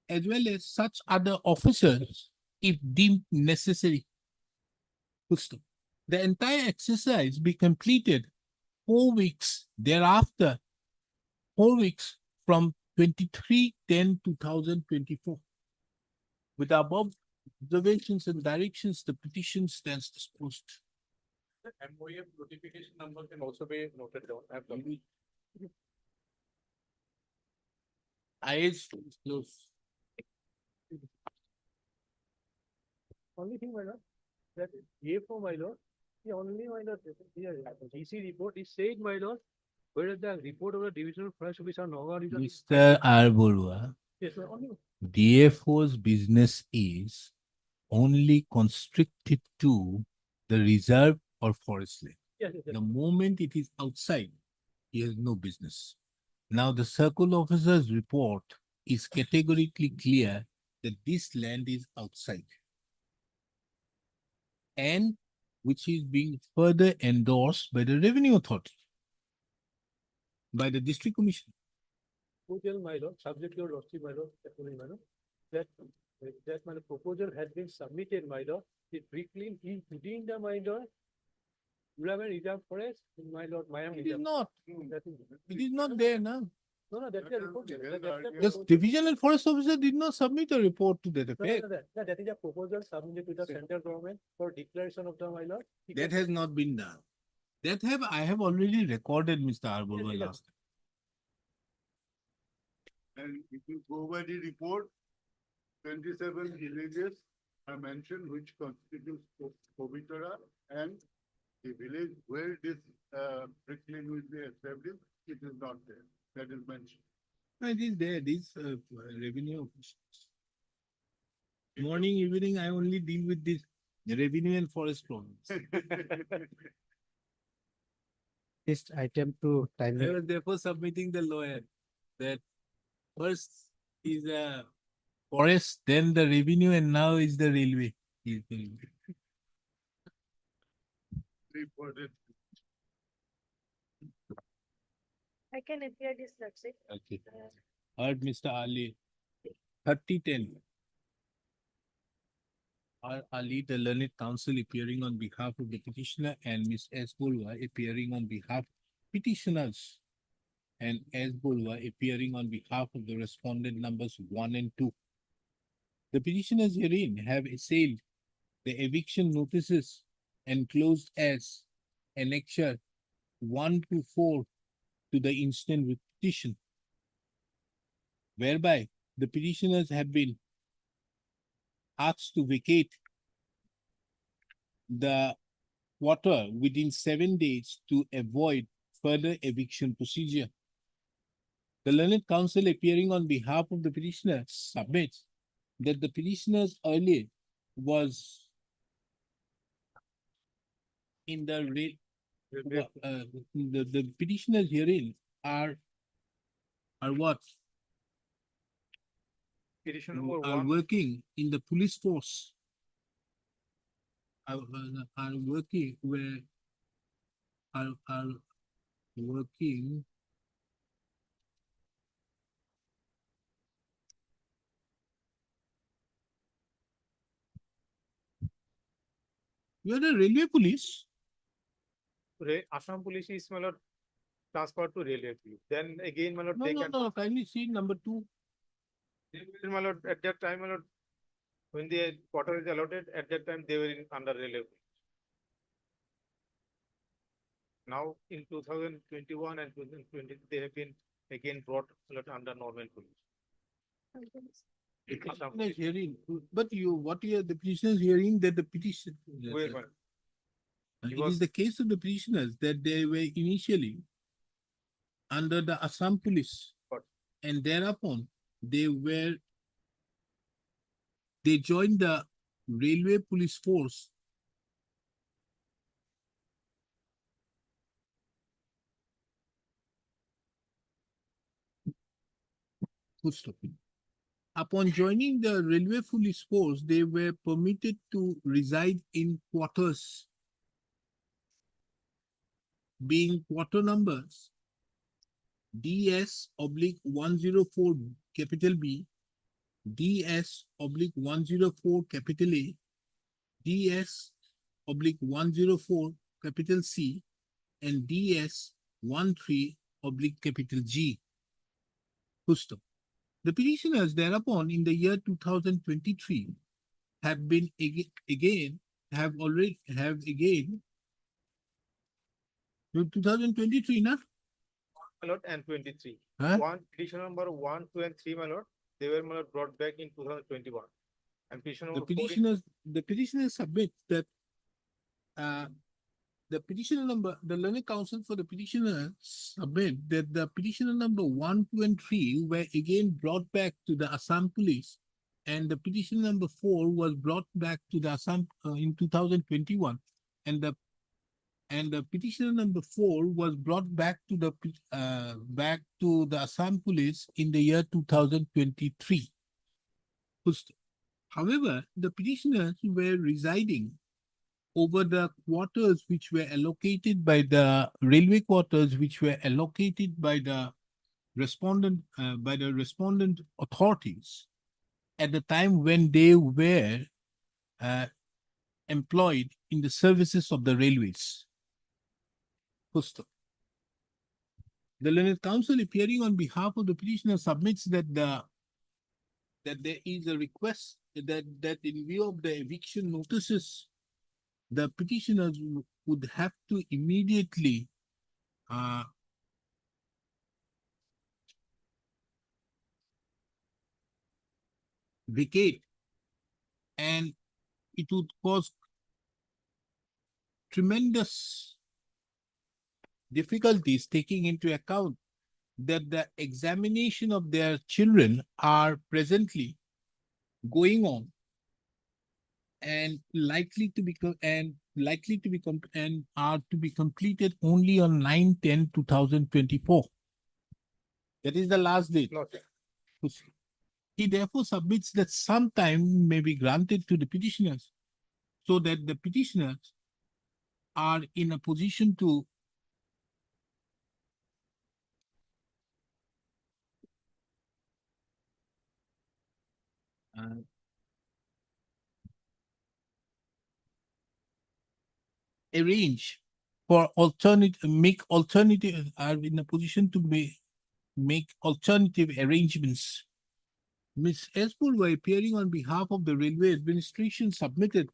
as well as such other officers if deemed necessary. Full stop. The entire exercise be completed 4 weeks thereafter, 4 weeks from 23/10/2024. With the above observations and directions, the petition stands disposed. MOF notification number can also be noted down. I have done. Eyes closed. Only thing, my lord, that AFO, my lord, the only, my lord, here, GC report is said, my lord, whether the report of the divisional forest officer Nagaon is. Mr. Arborua, Yes, sir, only. DFO's business is only constricted to the reserve or forest land. Yes, yes, yes. The moment it is outside, he has no business. Now, the circle officer's report is categorically clear that this land is outside. And which is being further endorsed by the Revenue Authority, by the District Commissioner. Proposal, my lord, subject to your lordship, my lord, definitely, my lord, that my proposal has been submitted, my lord, it briefly including the, my lord, Ulawan Reserve Forest, my lord, Mayang It is Reserve. not. That is- It is not there now. No, that's the report. That's the The proposal. divisional forest officer did not submit a report to that No, effect. that is a proposal submitted to the central government for declaration of the, my lord. He That can- has not been done. I have already recorded, Mr. Arborua, Yes, yes. last time. And if you go by the report, 27 villages are mentioned which constitutes Povitara and the village where this brick lane will be established, it is not there. That is mentioned. No, it is there, these revenue officials. Morning, evening, I only deal with this revenue and forest problems. This item to time. I was therefore submitting the lawyer that first is a forest, then the revenue, and now is the railway. Reported. I can appear this, that's it. Okay. Heard Mr. Ali. 3010. R. Ali, the learned counsel appearing on behalf of the petitioner, and Ms. S. Bulwa appearing on behalf petitioners, and S. Bulwa appearing on behalf of the respondent numbers 1 and 2. The petitioners herein have assailed the eviction notices enclosed as annexure 1 to 4 to the instant petition, whereby the petitioners have been asked to vacate the quarter within 7 days to avoid further eviction procedure. The learned counsel appearing on behalf of the petitioner submits that the petitioners earlier was in the the petitioners herein are what? Petition Who number are one, working in the police force. Are working where are working you are the railway police. Assam police is, my lord, transferred to railway police. Then again, my lord, No, they no, can, no, kindly see number 2. my lord, at that time, my lord, when the quarter is allotted, at that time, they were in under railway. Now, in 2021 and 2020, they have been again brought, my lord, under normal police. The Assam petitioner is police. hearing, but the petitioner is hearing that the petition. Where, my lord? He It is was- the case of the petitioners that they were initially under the Assam police. Got And thereupon, they joined the railway police force. Full stop. Upon joining the railway police force, they were permitted to reside in quarters, being quarter numbers DS/104 capital B, DS/104 capital A, DS/104 capital C, and DS/13 capital G. Full stop. The petitioners thereupon in the year 2023 have been again 2023, na? My lord, and 23. Huh? Petition number 1, 2, and 3, my lord, they were, my lord, brought back in 2021. And petition The number 4 is- petitioners submit that the petitioner number, the learned counsel for the petitioner submit that the petitioner number 1, 2, and 3 were again brought back to the Assam police, and the petition number 4 was brought back to the Assam in 2021, and the petitioner number 4 was brought back to the Assam police in the year 2023. However, the petitioners were residing over the quarters which were allocated by the railway quarters, which were allocated by the respondent authorities at the time when they were employed in the services of the railways. First, the learned counsel appearing on behalf of the petitioner submits that there is a request that in view of the eviction notices, the petitioners would have to immediately vacate, and it would cause tremendous difficulties, taking into account that the examination of their children are presently going on and likely to be completed only on 9/10/2024. That is the last date. No, sir. He therefore submits that some time may be granted to the petitioners so that the petitioners are in a position to arrange for are in a position to make alternative arrangements. Ms. Espulva, appearing on behalf of the Railway Administration, submitted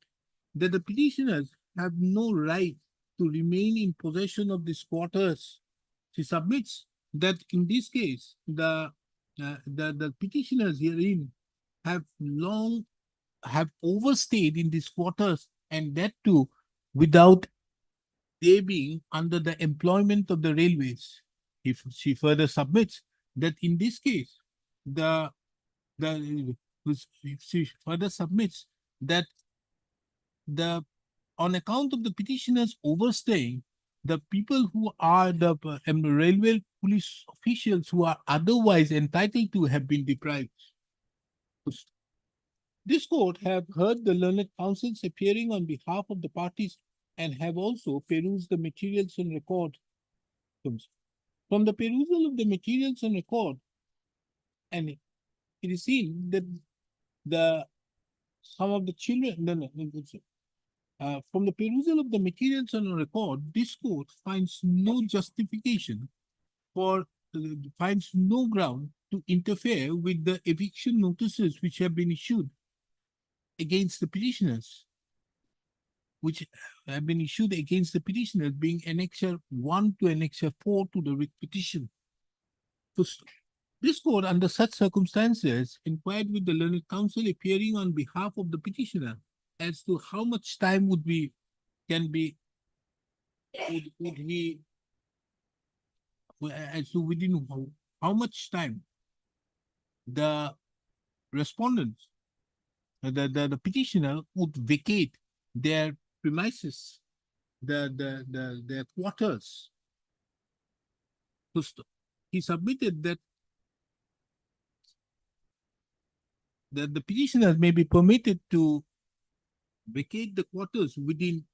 that the petitioners have no right to remain in possession of these quarters. She submits that in this case, the petitioners herein have overstayed in these quarters, and that too without they being under the employment of the railways. If she further submits that in this case, the she further submits that on account of the petitioners overstaying, the people who are the railway police officials who are otherwise entitled to have been deprived. This court have heard the learned counsels appearing on behalf of the parties and have also perused the materials on record. From the perusal of the materials on record, and it is seen that some of the children, from the perusal of the materials on record, this court finds no justification finds no ground to interfere with the eviction notices which have been issued against the petitioners, being Annexure 1 to Annexure 4 to the writ petition. This court, under such circumstances, inquired with the learned counsel appearing on behalf of the petitioner as to how much time would he as to within how much time the respondents, the petitioner would vacate their premises, their quarters. So he submitted that the petitioners may be permitted to vacate the quarters within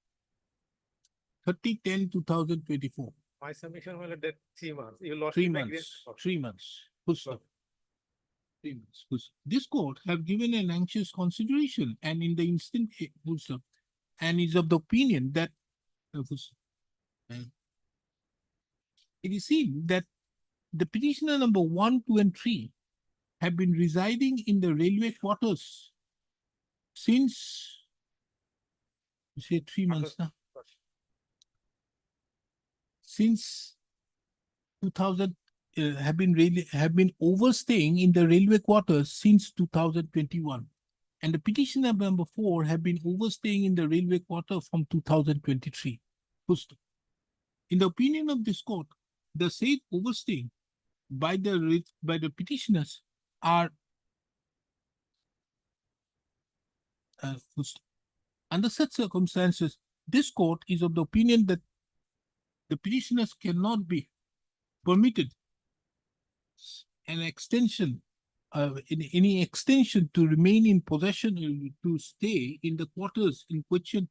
30/10/2024. My submission was that 3 months. You lost 3 it months. again. 3 months. Full stop. 3 months. Full stop. This court have given an anxious consideration and in the instant full stop, and is of the opinion that full stop. It is seen that the petitioner number 1, 2, and 3 have been residing in the railway quarters since, you say 3 months now, since 2000, have been overstaying in the railway quarters since 2021, and the petitioner number 4 have been overstaying in the railway quarter from 2023. In the opinion of this court, the said overstaying by the petitioners are under such circumstances, this court is of the opinion that the petitioners cannot be permitted an extension, any extension to remain in possession, to stay in the quarters in question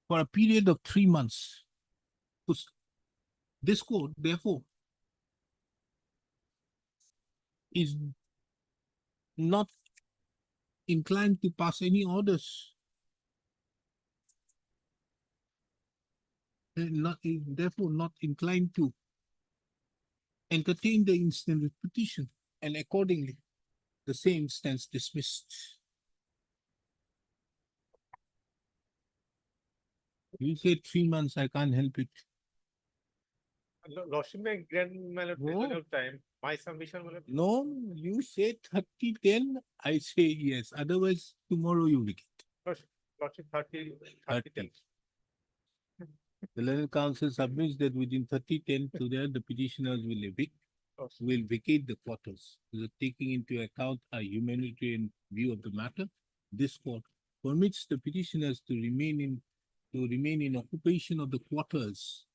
for a period of 3 months. This court, therefore, is not inclined to pass any orders. Therefore not inclined to entertain the instant petition, and accordingly, the same stands dismissed. You said 3 months, I can't help it. Lost in my grandmother No. of time. My submission was No, you say 30/10, I say yes, otherwise tomorrow you will get. lost in 30. 30. The learned counsel submits that within 30/10 to that, the petitioners will vacate the quarters. Taking into account a humanitarian view of the matter, this court permits the petitioners to remain in occupation of the quarters,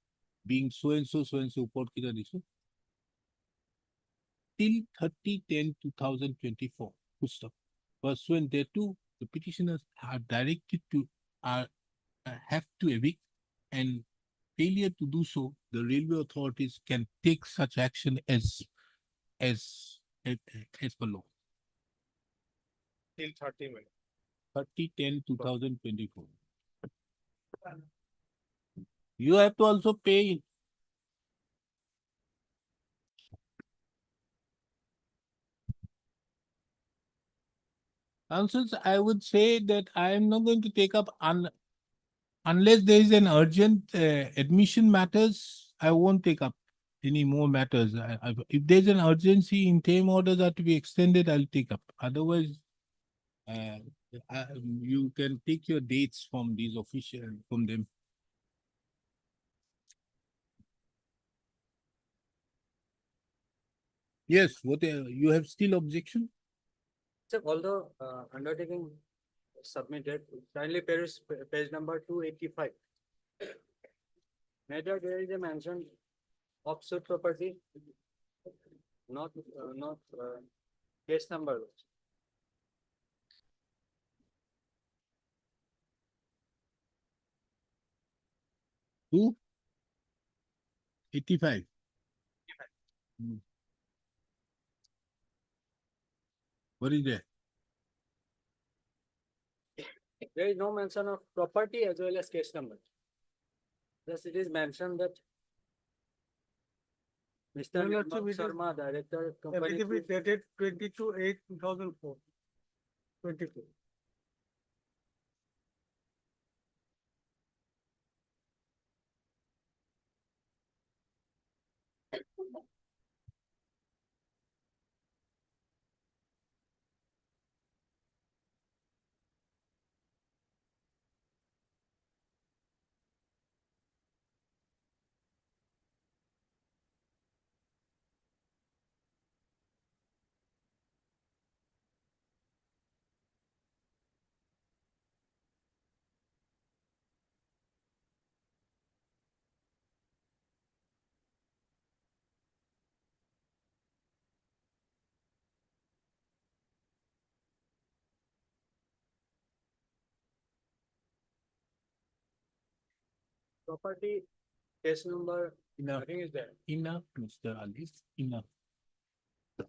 being so and so Port Kitadiso, till 30/10/2024. Full stop. Pursuant thereto, the petitioners are directed to have to evict, and failure to do so, the railway authorities can take such action as per law. Till 30 minutes. 30/10/2024. You have to also pay. Councils, I would say that I am not going to take up unless there is an urgent admission matters, I won't take up any more matters. If there's an urgency in term orders are to be extended, I'll take up. Otherwise, you can take your dates from these officials, from them. Yes, what you have still objection? So although undertaking submitted, kindly page number 285. Neither there is a mention of suit property, not case number. 85. Hmm. What is that? There is no mention of property as well as case number. Thus it is mentioned that Mr. Well, Nirmal it is- Sharma, Director, Company. Affidavit dated 22/8/2004. 24. Property, case number, Enough, nothing is there. enough, Mr. Ali, enough. So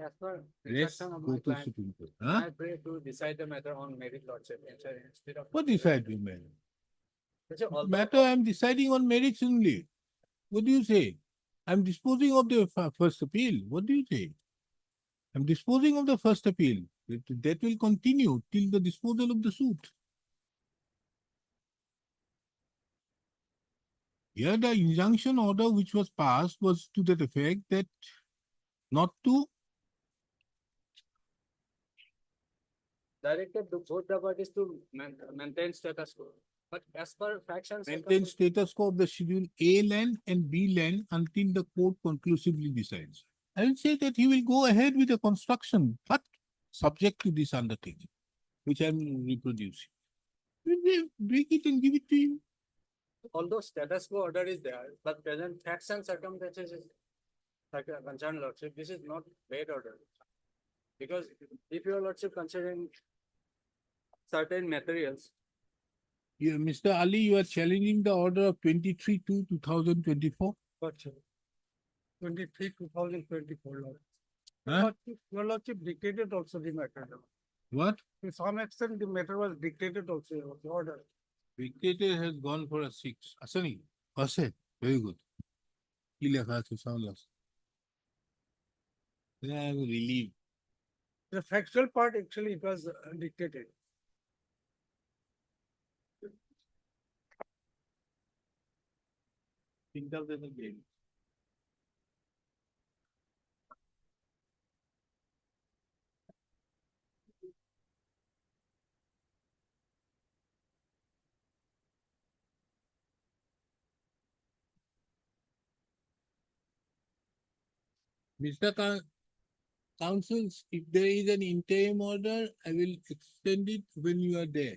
as per Rest instruction of go my to client, Supreme Court. Huh? I pray to decide the matter on merit lordship instead of. What decide you, man? So although- Matter, I'm deciding on merits only. What do you say? I'm disposing of the first appeal. What do you say? I'm disposing of the first appeal. That will continue till the disposal of the suit. Here, the injunction order which was passed was to that effect that not to Directed to both the parties to maintain status quo. But as per factions. maintain status quo of the schedule A land and B land until the court conclusively decides. I will say that he will go ahead with the construction, but subject to this undertaking, which I am reproducing. We will break it and give it to you. Although status quo order is there, but present facts and circumstances is like a concerned lordship, this is not bad order. Because if your lordship considering certain materials, Yeah, Mr. Ali, you are challenging the order of 23/2/2024. Gotcha. 23/2024 law. Huh? Your lordship dictated also the matter. What? To some extent, the matter was dictated also, the order. Dictator has gone for a 6. Asani, Ase, very good. কি লেখা আছে sound loss. Then I am relieved. The factual part actually it was dictated. Think of this again. Mr. Councils, if there is an interim order, I will extend it when you are there.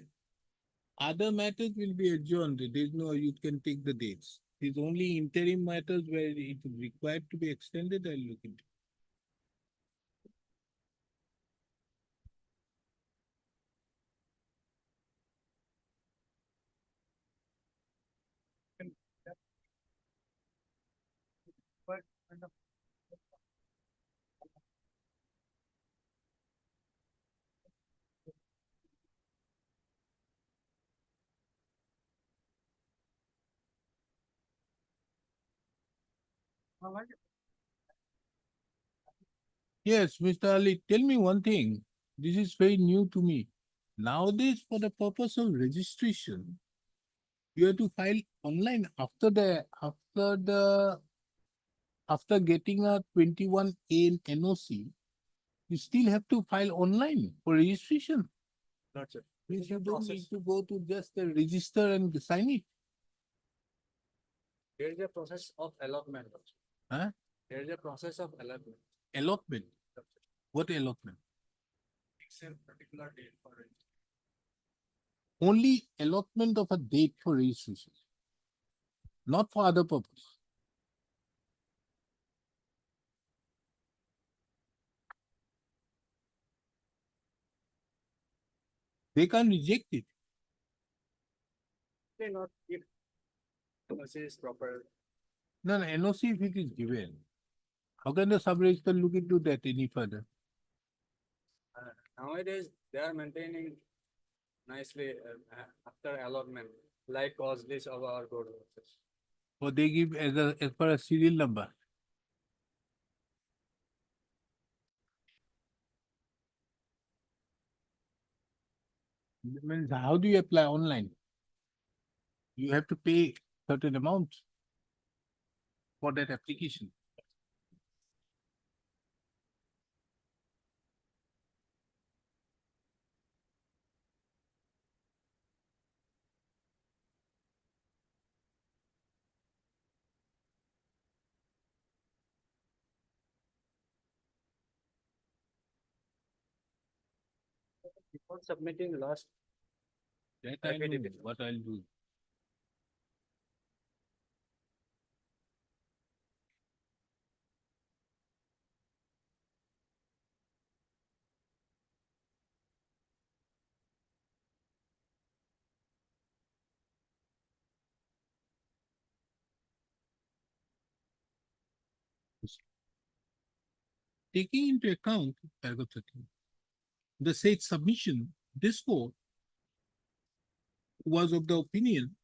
Other matters will be adjourned. There is no, you can take the dates. It's only interim matters where it is required to be extended, I'll look into. But Yes, Mr. Ali, tell me one thing. This is very new to me. Nowadays, for the purpose of registration, you have to file online after getting a 21A NOC. You still have to file online for registration. not sure. Means you don't need to go to just register and sign it. There is a process of allotment. Also. Huh? There is a process of allotment. Allotment. What allotment? Fix a particular date for it. Only allotment of a date for registration, not for other purpose. They can't reject it. May not if policy is proper. No, no, NOC if it is given, how can the sub-register look into that any further? Nowadays, they are maintaining nicely after allotment, like Cosby's of our board. Or they give as per a serial number? Means how do you apply online? You have to pay certain amount for that application. Before submitting last, That I know Affidavit. what I'll do. Taking into account paragraph 13, the said submission, this court was of the opinion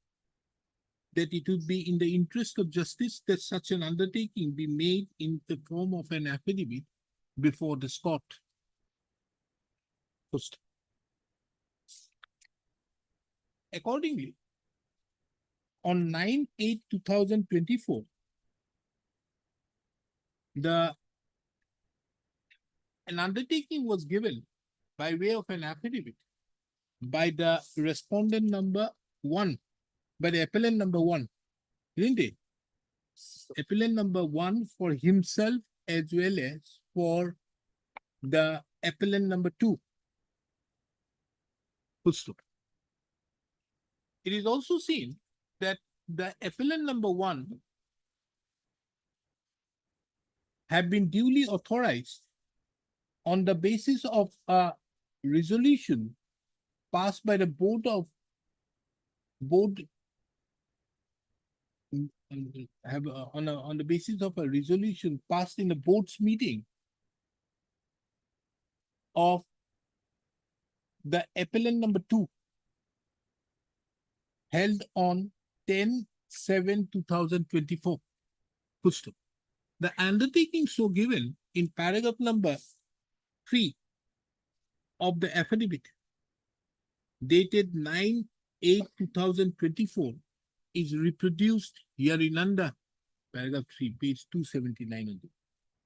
that it would be in the interest of justice that such an undertaking be made in the form of an affidavit before the court. First. Accordingly, on 9/8/2024, an undertaking was given by way of an affidavit by the respondent number 1, by the appellant number 1, isn't it? Appellant number 1 for himself as well as for the appellant number 2. Full stop. It is also seen that the appellant number 1 have been duly authorized on the basis of a resolution passed by the board on the basis of a resolution passed in the board's meeting of the appellant number 2 held on 10/7/2024. Full stop. The undertaking so given in paragraph number 3 of the affidavit dated 9/8/2024 is reproduced herein under paragraph 3, page 279 of the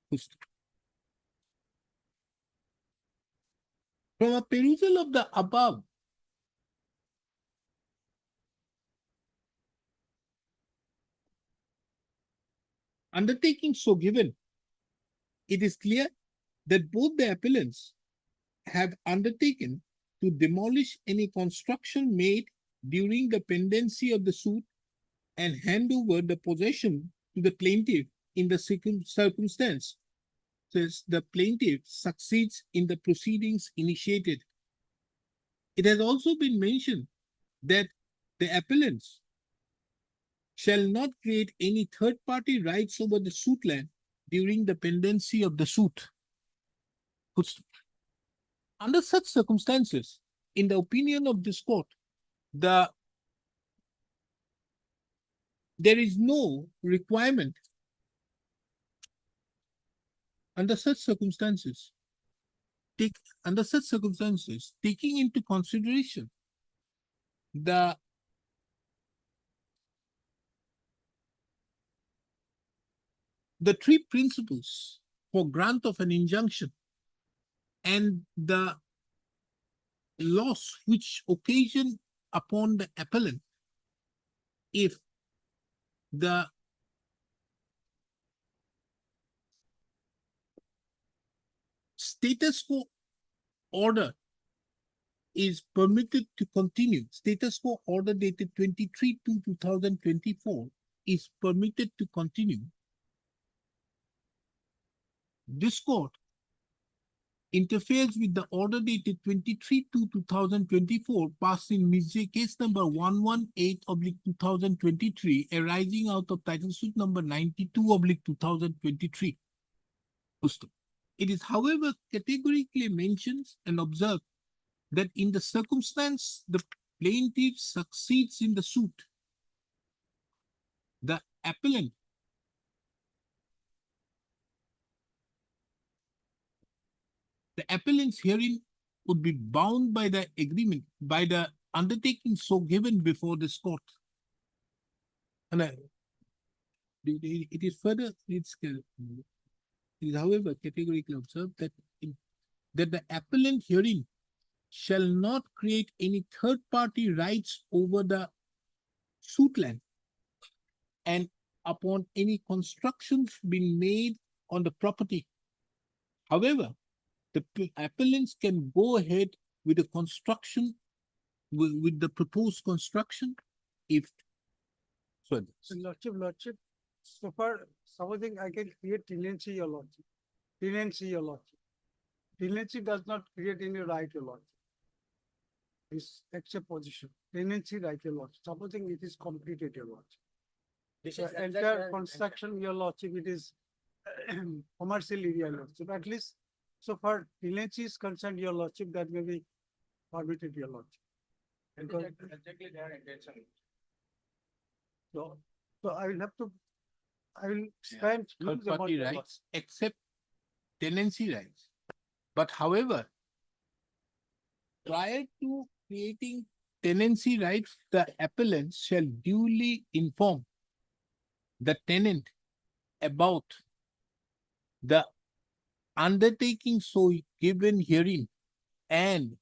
full stop. From a perusal of the above, undertaking so given, it is clear that both the appellants have undertaken to demolish any construction made during the pendency of the suit and hand over the possession to the plaintiff in the circumstance says the plaintiff succeeds in the proceedings initiated. It has also been mentioned that the appellants shall not create any third-party rights over the suit land during the pendency of the suit. Under such circumstances, in the opinion of this court, there is no requirement under such circumstances, taking into consideration the three principles for grant of an injunction and the loss which occasion upon the appellant if the status quo order is permitted to continue. Status quo order dated 23/2/2024 is permitted to continue. This court interferes with the order dated 23/2/2024 passed in Ms. case number 118/2023 arising out of title suit number 92/2023. It is, however, categorically mentions and observed that in the circumstance the plaintiff succeeds in the suit, the appellant herein would be bound by the agreement, by the undertaking so given before this court. And it is further, it is, however, categorically observed that that the appellant herein shall not create any third-party rights over the suit land and upon any constructions being made on the property. However, the appellants can go ahead with the construction, with the proposed construction if further. Lordship, so far, supposing I can create tenancy, your lordship. Tenancy, your lordship. Tenancy does not create any right, your lordship. It's except position. Tenancy right, your lordship. Supposing it is completed, your lordship. This The is entire construction, your lordship, it is commercial area, your lordship. At least so far tenancy is concerned, your lordship, that may be permitted, your lordship. Because Exactly their intention. so I will have to, I will spend. huge amount Third-party of rights except tenancy rights. But however, prior to creating tenancy rights, the appellant shall duly inform the tenant about the undertaking so given herein, and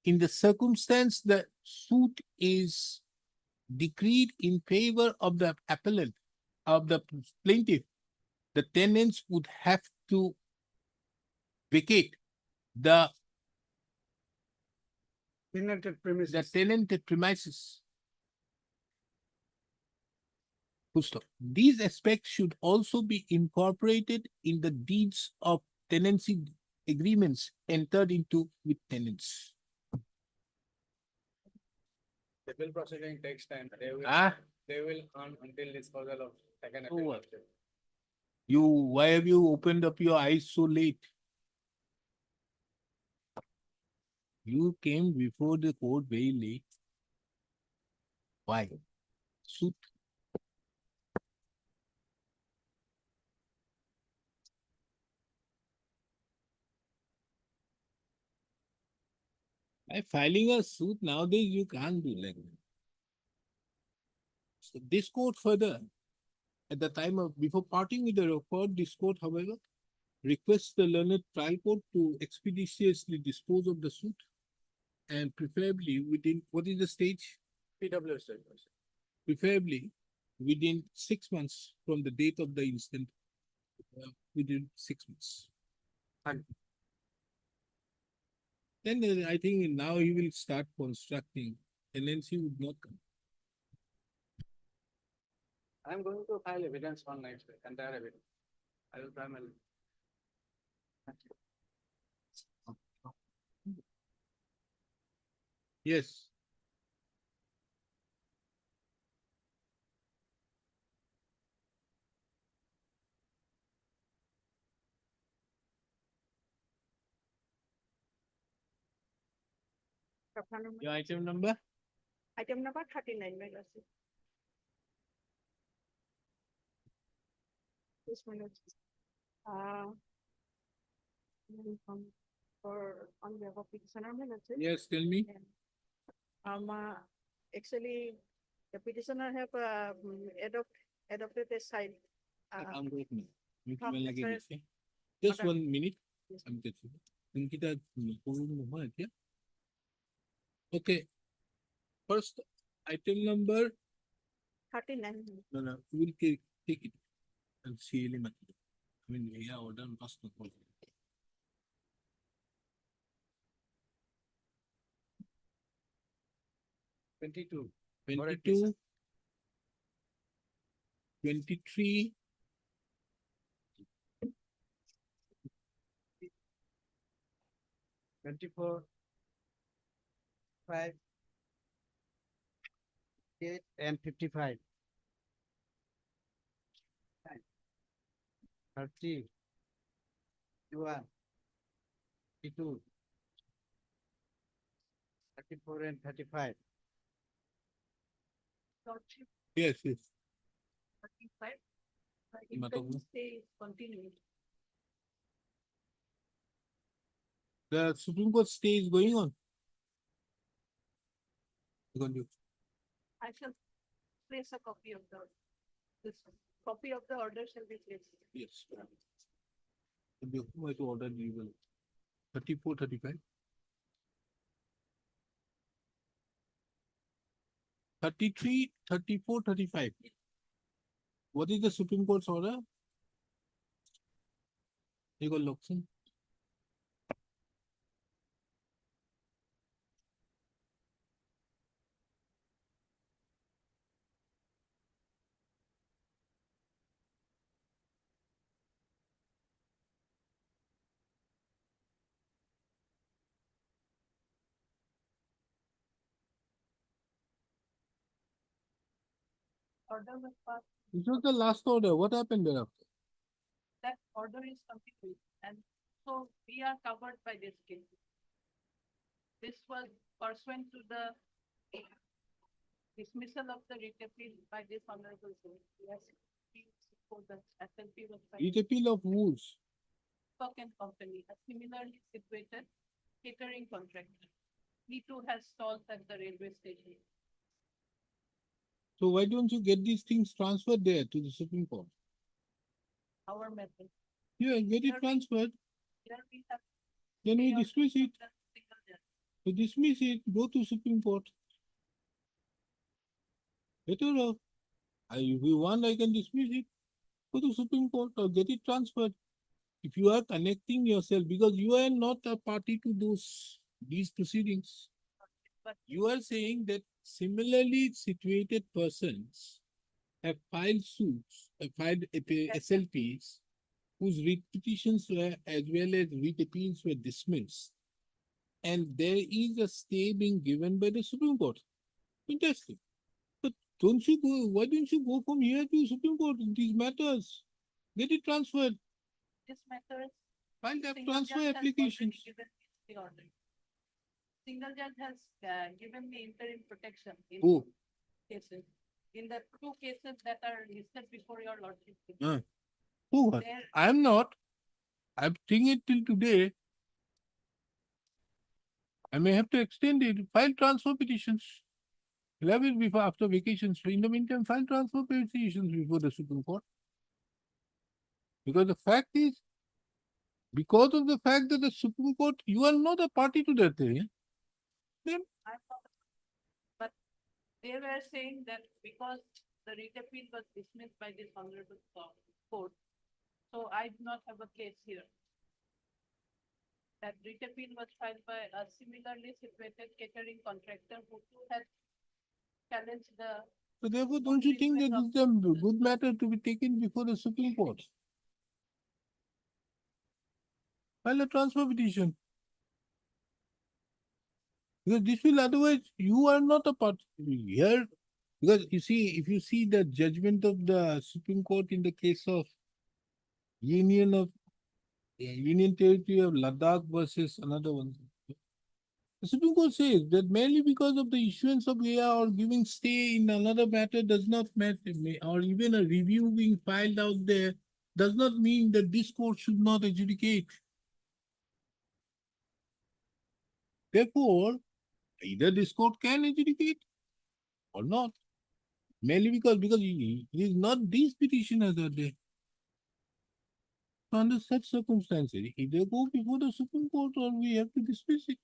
in the circumstance the suit is decreed in favor of the appellant, of the plaintiff, the tenants would have to vacate the tenanted premises. the tenanted premises. Full stop. These aspects should also be incorporated in the deeds of tenancy agreements entered into with tenants. Civil proceeding takes time. They will earn until disposal of second appeal. what? Why have you opened up your eyes so late? You came before the court very late. Why? Suit. By filing a suit nowadays, you can't do like that. So this court further, at the time of, before parting with the record, this court, however, requests the learned trial court to expeditiously dispose of the suit and preferably within, what is the stage? PW state. Preferably within 6 months from the date of the incident, within 6 months. And then I think now he will start constructing, NNC would not come. I'm going to file evidence on next week, entire evidence. I will try my. Yes. Your item number? Item number 39, my lordship. Yes, my lordship. For on behalf of petitioner, my lordship. Yes, tell me. Actually, the petitioner have adopted a side. I'm going to. from the side- Just Madam. 1 minute. Yes. I'm getting. Kita yeah. Okay. First item number. 39. No, we'll take it and see. I mean, yeah, order must not. go. 22. 22, 23, 24, 5, 8, and 55. 30, 21, 32, 34, and 35. Lordship, yes, yes. 35. Madam. Interim stay is continued. The Supreme Court stay is going on. Continue. I shall place a copy of this copy of the order shall be placed. Yes. Before I to order, you will. 34, 35. 33, 34, 35. What is the Supreme Court's order? You got Loksan. Order was passed, This was the last order. What happened thereafter? that order is continued, and so we are covered by this case. This was pursuant to the dismissal of the writ appeal by this honorable court. Yes, for the SLP was filed. It appeal of whose? Cook and Company, a similarly situated catering contractor. He too has stalls at the railway station. So why don't you get these things transferred there to the Supreme Court? Our method. Yeah, get Here it we- transferred. Here we have. Then we three dismiss it. orders from the single judge. To dismiss it, go to Supreme Court. Better off. If you want, I can dismiss it. Go to Supreme Court or get it transferred. If you are connecting yourself, because you are not a party to these proceedings. But You are saying that similarly situated persons have filed suits, have filed SLPs whose writ petitions were as well as writ appeals were dismissed. And there is a stay being given by the Supreme Court. Interesting. But don't you go, why don't you go from here to Supreme Court in these matters? Get it transferred, this matter is. file the single transfer judge has already applications. given the order. Single judge has given the interim protection in Who? cases. In the two cases that are listed before your lordship. Who? There, I am not. I'm thinking it till today. I may have to extend it, file transfer petitions. We'll have it before after vacations. In the meantime, file transfer petitions before the Supreme Court. Because the fact is, because of the fact that the Supreme Court, you are not a party to that thing. Then I thought, but they were saying that because the writ appeal was dismissed by this honorable court, so I do not have a case here. That writ appeal was filed by a similarly situated catering contractor who too had challenged the. so therefore, don't you think that this is a good matter to be taken before the Supreme Court? File a transfer petition. Because this will otherwise, you are not a party here. Because you see, if you see the judgment of the Supreme Court in the case of Union Territory of Ladakh versus another one. The Supreme Court says that merely because of the issuance of AR or giving stay in another matter does not matter, or even a review being filed out there does not mean that this court should not adjudicate. Therefore, either this court can adjudicate or not. Merely because it is not these petitioners are there. So under such circumstances, either go before the Supreme Court or we have to dismiss it.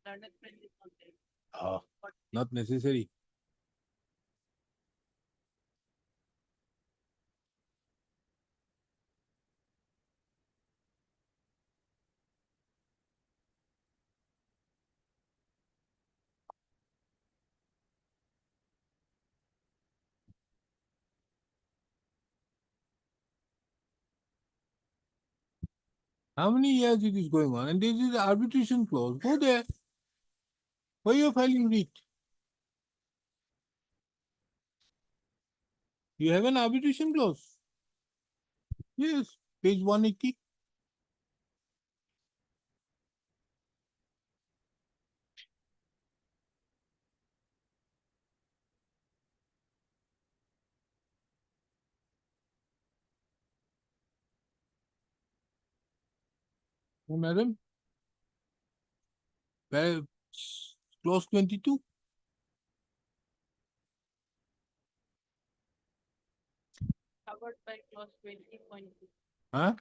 Learned friend is not there. Ah, not necessary. How many years it is going on? And this is the arbitration clause. Go there. Why you are filing writ? You have an arbitration clause. Yes, page 180. Oh, madam. Where, clause 22. Covered by clause 20.2. Huh?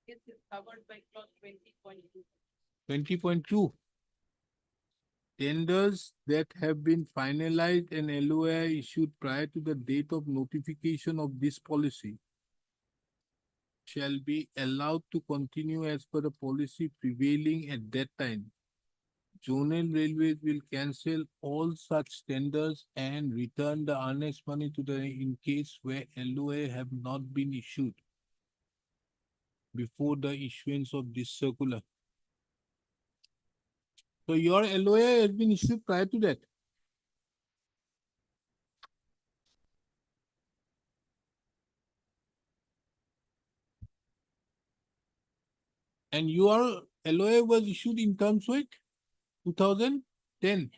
This is covered by clause 20.2. 20.2. Tenders that have been finalized and LOI issued prior to the date of notification of this policy shall be allowed to continue as per the policy prevailing at that time. Zonal Railways will cancel all such tenders and return the earnest money to the in case where LOA have not been issued before the issuance of this circular. So your LOA has been issued prior to that. And your LOA was issued in terms with 2010.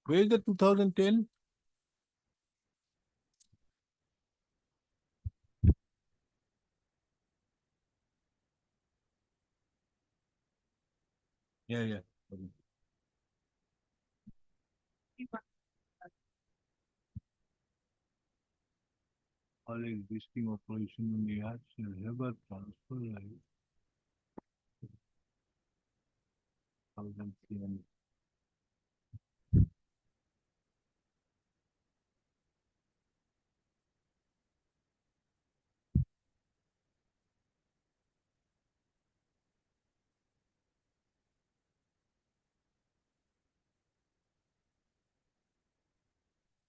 Where is the 2010? Yeah. All existing operation in the yard shall have a transfer right. 2010.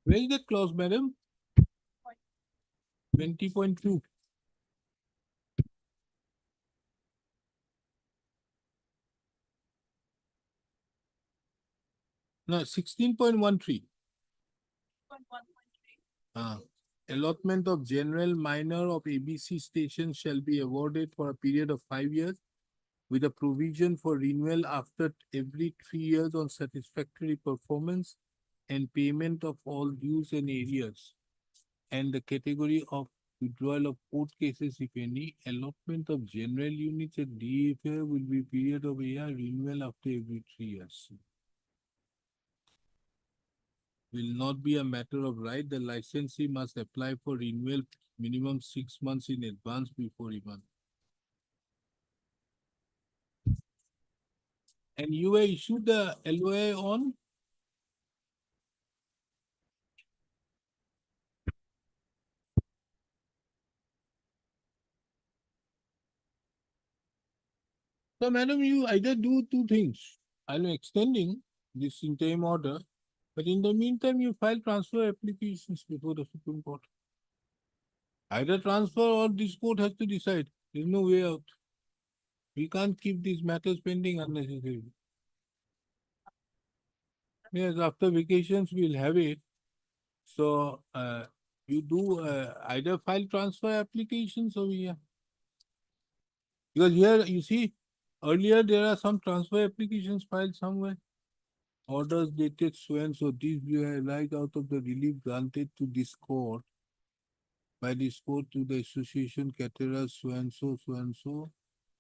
Where is that clause, madam? 20.2. No, 16.13. Allotment of general minor of ABC station shall be awarded for a period of 5 years with a provision for renewal after every 3 years on satisfactory performance and payment of all dues and arrears. And the category of withdrawal of court cases, if any, allotment of general units at DFA will be period of a year, renewal after every 3 years. Will not be a matter of right. The licensee must apply for renewal minimum 6 months in advance before even. And you were issued the LOA on? So, madam, you either do two things. I'm extending this interim order, but in the meantime, you file transfer applications before the Supreme Court. Either transfer or this court has to decide. There's no way out. We can't keep these matters pending unnecessarily. Yes, after vacations, we'll have it. So, you do either file transfer applications or here. Because here, you see, earlier there are some transfer applications filed somewhere. Orders dated so and so, these like out of the relief granted to this court by this court to the association caterers so and so.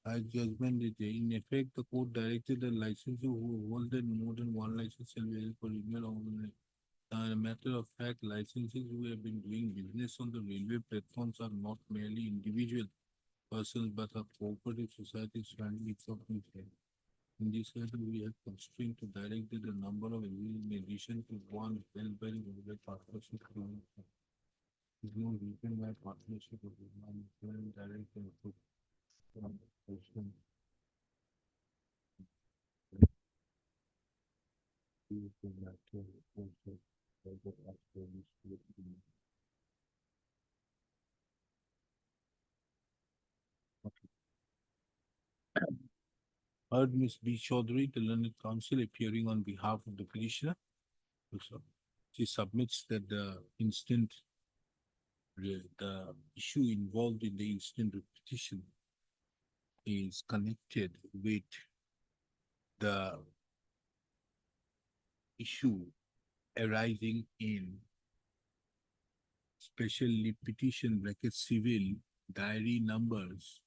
As judgment is in effect, the court directed the licensee who holded more than one license shall be eligible for renewal of a matter of fact, licenses who have been doing business on the railway platforms are not merely individual persons but are cooperative societies family companies. In this case, we have constrained to direct the number of in addition to one held by the railway partnership. There's no reason why partnership of one direct and approved. heard Ms. B. Chaudhary, the learned counsel appearing on behalf of the petitioner. So she submits that the issue involved in the instant petition is connected with the issue arising in special leave petition bracket civil diary numbers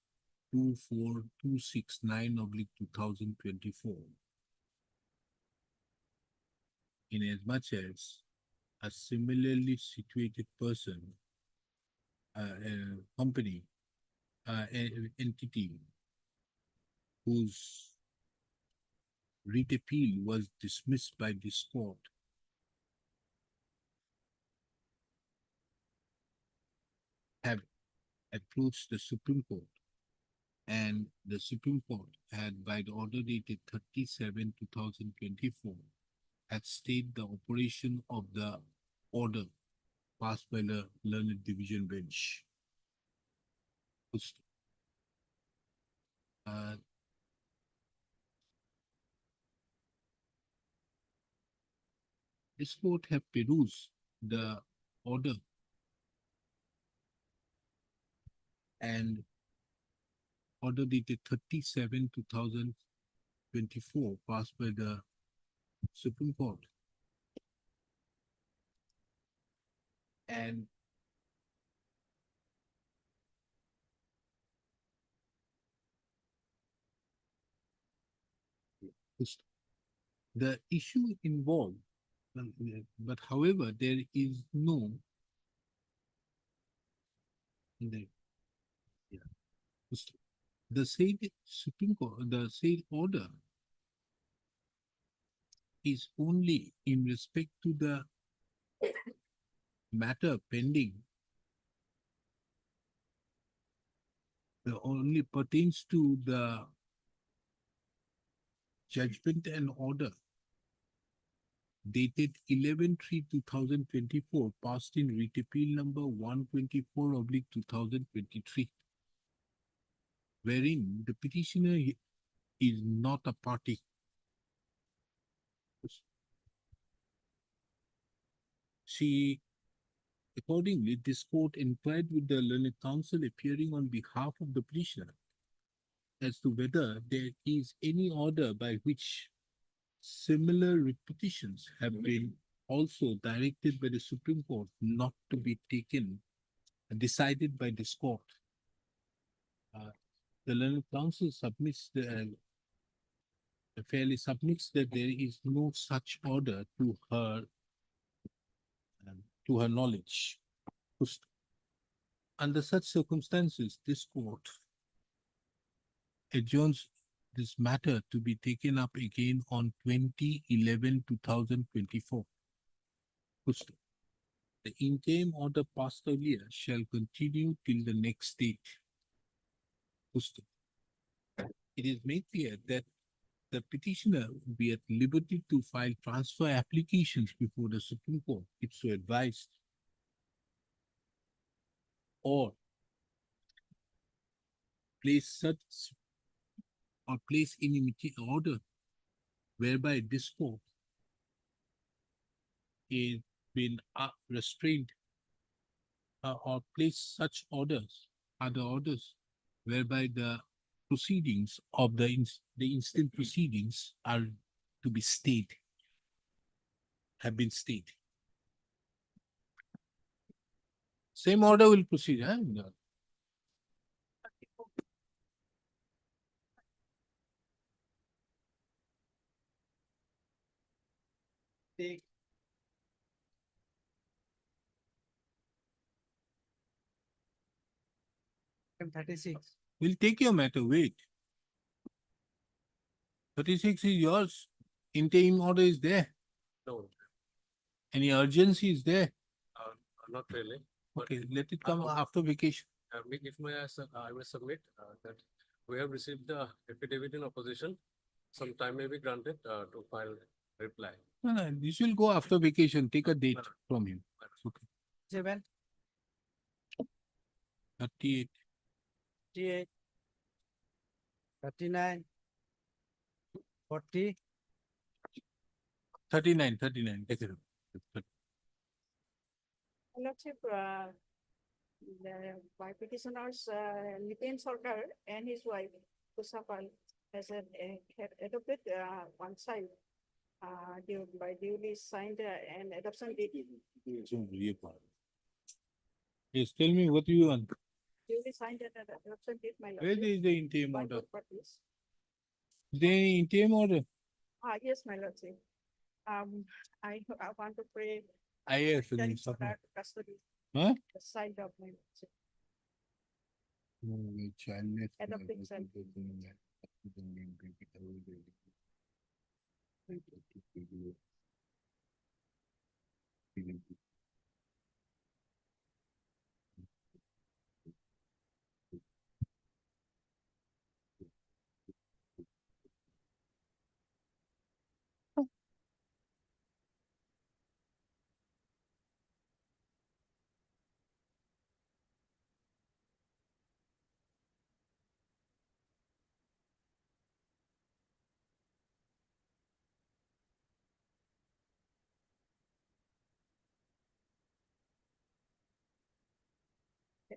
24269/2024. In as much as a similarly situated person, a company, entity whose writ appeal was dismissed by this court have approached the Supreme Court, and the Supreme Court had, by the order dated 30/7/2024, had stayed the operation of the order passed by the learned division bench. This court have perused the order and order dated 30/7/2024 passed by the Supreme Court. And the issue involved, but however, there is no the said Supreme Court, the said order is only in respect to the matter pending. The only pertains to the judgment and order dated 11/3/2024, passed in writ appeal number 124/2023, wherein the petitioner is not a party. Accordingly, this court inquired with the learned counsel appearing on behalf of the petitioner as to whether there is any order by which similar petitions have been also directed by the Supreme Court not to be taken and decided by this court. The learned counsel submits fairly submits that there is no such order to her knowledge. Under such circumstances, this court adjourns this matter to be taken up again on 20/11/2024. The interim order passed earlier shall continue till the next date. It is made clear that the petitioner will be at liberty to file transfer applications before the Supreme Court if so advised, or place any order whereby this court is been restrained, or place such orders, other orders whereby the proceedings of the instant proceedings are to be stayed, have been stayed. Same order will proceed, huh? M36. We'll take your matter, wait. 36 is yours. Interim order is there. No, Any urgency is there. not really. Okay, let it come after vacation. If I will submit that we have received the affidavit in opposition. Some time may be granted to file reply. No, this will go after vacation. Take a date from him. Okay. 7, 38, 38, 39, 40. 39. Take it. Lordship, by petitioners, Nitin Sarkar and his wife, Kusapal, has had adopted one child by duly signed an adoption deed. Yes, tell me what you want. Duly signed an adoption deed, my Where lordship. is the interim By order? both parties. Is there any interim order? Yes, my lordship. I want to pray. Yes, that and is stuff. for custody, Huh? the child of my lordship. Adopting child.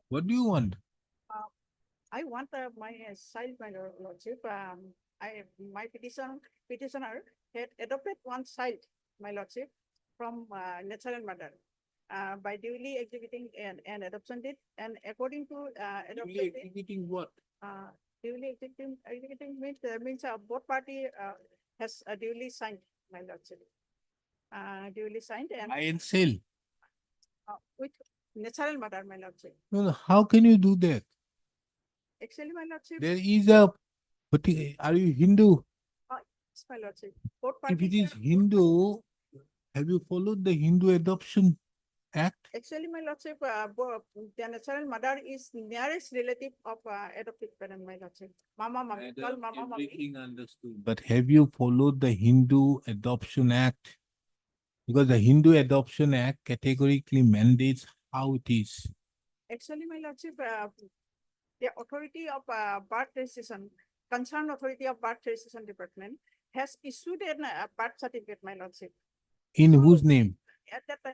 What do you want? I want my child, my lordship. My petitioner had adopted one child, my lordship, from natural mother. By duly executing an adoption deed, and according to adoption deed, Executing what? duly executing means both party has duly signed, my lordship. Duly signed and Buy and sell. with natural mother, my lordship. No, how can you do that? Actually, my lordship, There is a, are you Hindu? yes, my lordship. Both If it parties is are- Hindu, have you followed the Hindu Adoption Act? Actually, my lordship, the natural mother is nearest relative of adopted parent, my lordship. Mama, mama, call mama, mami. Everything understood. But have you followed the Hindu Adoption Act? Because the Hindu Adoption Act categorically mandates how it is. Actually, my lordship, the authority of birth registration, concerned authority of birth registration department has issued a birth certificate, my lordship. In whose name? At that time.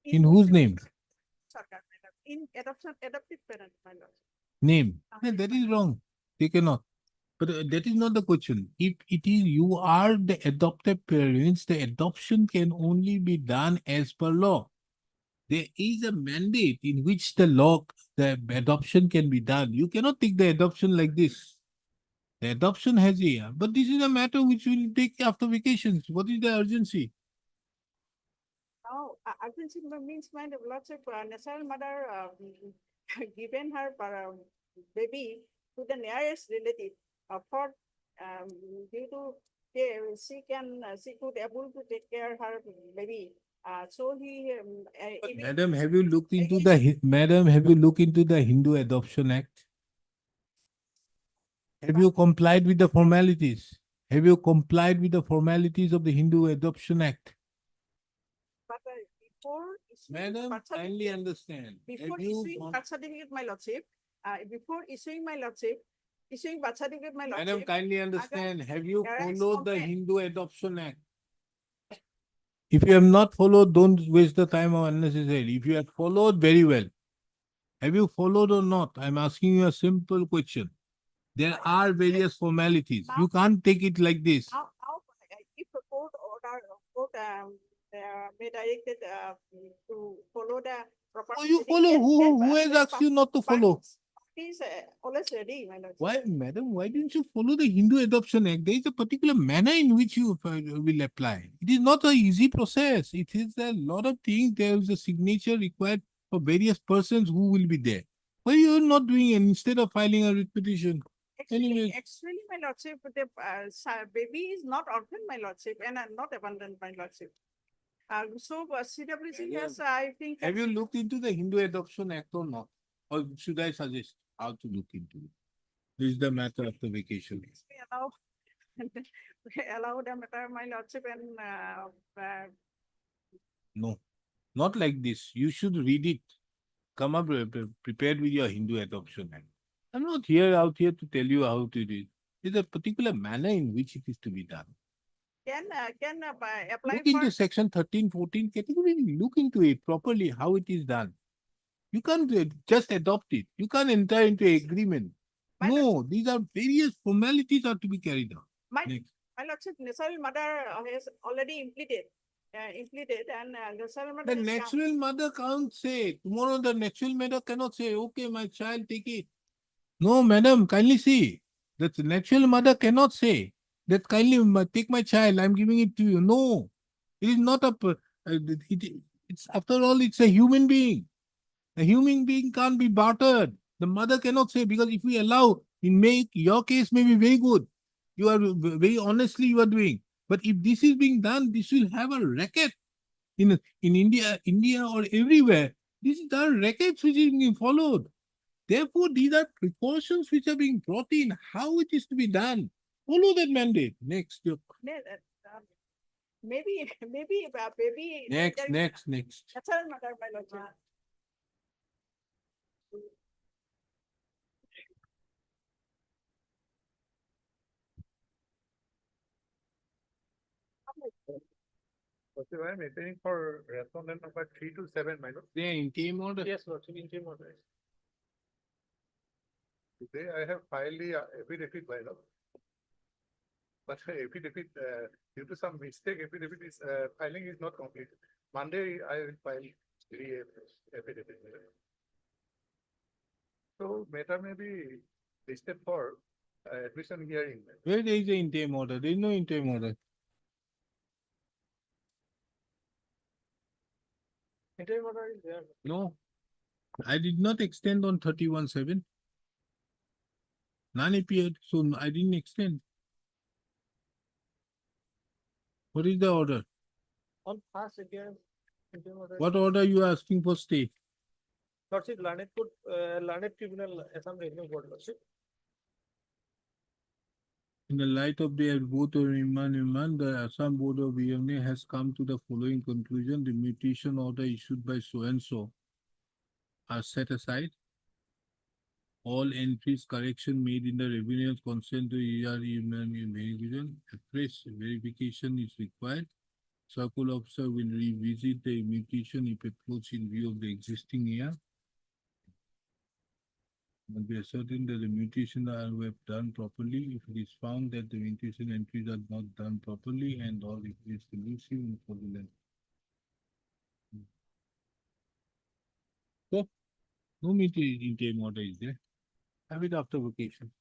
In whose name? Sarkar, my lord. In adoption, adopted parent, my lord. Name. Ah, No, yes, that my is wrong. They cannot. But that is not the question. If it is you are the adopted parents, the adoption can only be done as per law. There is a mandate in which the adoption can be done. You cannot take the adoption like this. The adoption has a, but this is a matter which will take after vacations. What is the urgency? Now, urgency means my lordship, natural mother given her baby to the nearest relative for due to care, she could able to take care her baby. So he. even- Madam, have you looked into Madam, have you looked into the Hindu Adoption Act? Have you complied with the formalities? Have you complied with the formalities of the Hindu Adoption Act? But before issuing Madam, birth kindly certificate- understand. Before Have you issuing con- birth certificate, my lordship, before issuing my lordship, issuing birth certificate, my Madam, lordship. kindly understand, have you parents followed the complain. Hindu Adoption Act? If you have not followed, don't waste the time on unnecessary. If you have followed, very well. Have you followed or not? I'm asking you a simple question. There are various formalities. You can't take it like this. Now, if a court may directed to follow the proper. Oh, you proceeding, follow. Who then has asked you not to follow? Parties always ready, my lord. Why, madam, why didn't you follow the Hindu Adoption Act? There is a particular manner in which you will apply. It is not an easy process. It is a lot of things. There is a signature required for various persons who will be there. Why you are not doing it instead of filing a writ petition? Anyways. Actually, my lordship, the baby is not orphan, my lordship, and not abandoned, my lordship. So CWC has, I think. Have you looked into the Hindu Adoption Act or not? Or should I suggest how to look into it? This is the matter of the vacation. We allow, we allow the matter, my lordship, and No, not like this. You should read it. Come up prepared with your Hindu Adoption Act. I'm not out here to tell you how to do it. There's a particular manner in which it is to be done. Can apply Look into for, section 13, 14 category, look into it properly, how it is done. You can't just adopt it. You can't enter into agreement. My No, these are various formalities are to be carried out. my, Next. my lordship, natural mother has already implemented, and natural mother The is natural mother can't say, tomorrow the natural mother cannot say, okay, my child, take it. No, madam, kindly see. The natural mother cannot say that kindly take my child, I'm giving it to you. No, it is not a, it's after all, it's a human being. A human being can't be bartered. The mother cannot say, because if we allow, your case may be very good. You are very honestly you are doing. But if this is being done, this will have a racket in India or everywhere. These are rackets which is being followed. Therefore, these are precautions which are being brought in, how it is to be done. Follow that mandate. Next, maybe, maybe. next. Natural mother, my lordship. Okay, I am appealing for respondent number 3 to 7, my lord. They interim order. Yes, lordship, interim order. Today I have filed the affidavit, my lord. But affidavit, due to some mistake, affidavit is, filing is not complete. Monday, I will file the affidavit. my lord. So matter may be listed for admission hearing. Where there is the interim order? There is no interim order. Interim order is there. No. I did not extend on 31/7. None appeared, so I didn't extend. What is the order? On pass again. Interim order. What order you are asking for stay? Lordship, Lanet Court, Lanet Tribunal, Assam Revenue Board, lordship. In the light of the vote of Iman, the Assam Board of EMA has come to the following conclusion. The mutation order issued by so-and-so are set aside. All entries correction made in the revenue consent to verification. A fresh verification is required. Circle officer will revisit the mutation if approached in view of the existing year. But we are certain that the mutation are were done properly. If it is found that the mutation entries are not done properly and or if it is elusive and fraudulent. So, no interim order is there. Have it after vacation.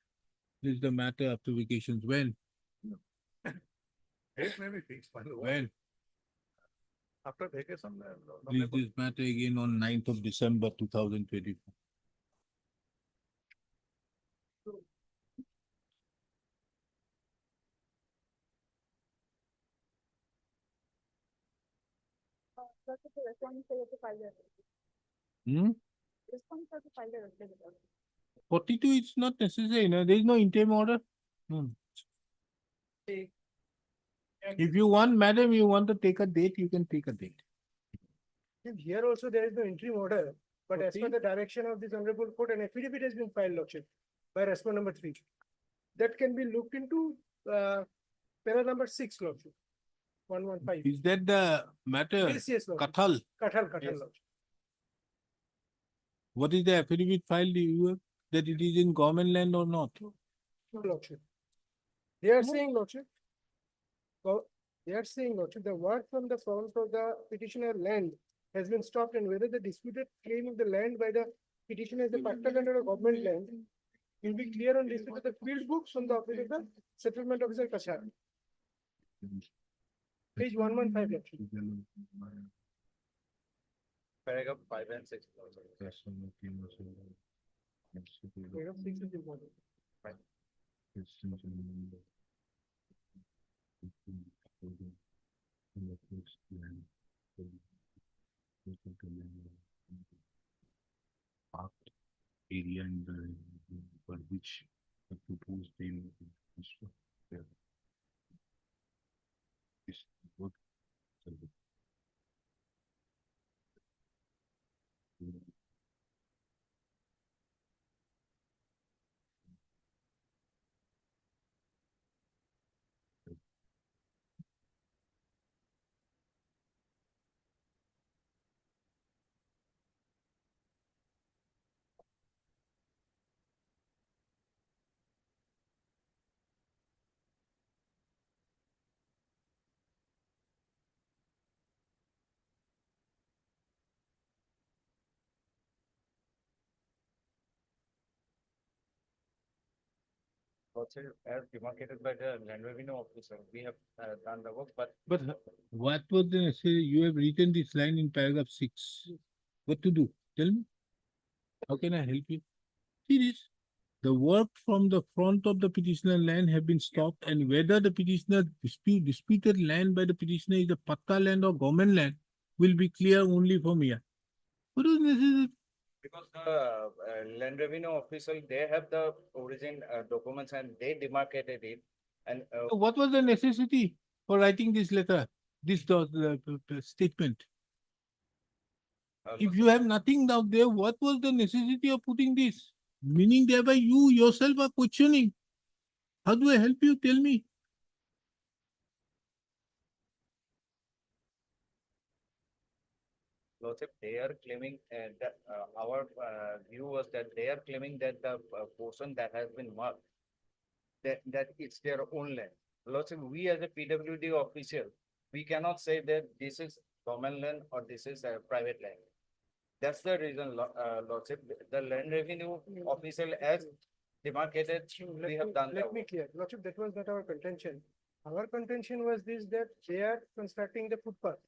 This is the matter after vacations. When? Date may be fixed, my lord. When? After vacation, Please this matter again on 9th of December 2024. Hmm? 42 it's not necessary. No? There is no interim order. No. If you want, madam, you want to take a date, you can take a date. Here also there is no interim order, but as per the direction of this honorable court, an affidavit has been filed, lordship, by respondent number 3. That can be looked into, para number 6, lordship. 115. Is that the matter? Yes, lordship. Kathal. Kathal, Yes. lordship. What is the affidavit filed? You have that it is in government land or not? No, lordship. They are saying, lordship. They are saying, lordship, the work from the front of the petitioner land has been stopped and whether the disputed claim of the land by the petitioner is a particular land or a government land will be clear on receipt of the field books from the office of the settlement officer Kashar. Page 115, lordship. Paragraph 5 and 6. Paragraph 6 is important. Area in the for which the proposed payment is what Also, as demarcated by the land revenue officer, we have done the work, but But what was the necessary? You have written this line in paragraph 6. What to do? Tell me. How can I help you? See this. The work from the front of the petitioner land have been stopped, and whether the petitioner disputed land by the petitioner is a patta land or government land will be clear only from here. What is necessary? because the land revenue official, they have the origin documents and they demarcated it. And So what was the necessity for writing this letter, this statement? If you have nothing down there, what was the necessity of putting this? Meaning thereby you yourself are questioning. How do I help you? Tell me. Lordship, they are claiming that our view was that they are claiming that the portion that has been marked, that it's their own land. Lordship, we as a PWD official, we cannot say that this is government land or this is private land. That's the reason, Lordship, the land revenue official as demarcated, we have done that Let me work. clear, Lordship, that was not our contention. Our contention was this, that they are constructing the footpath.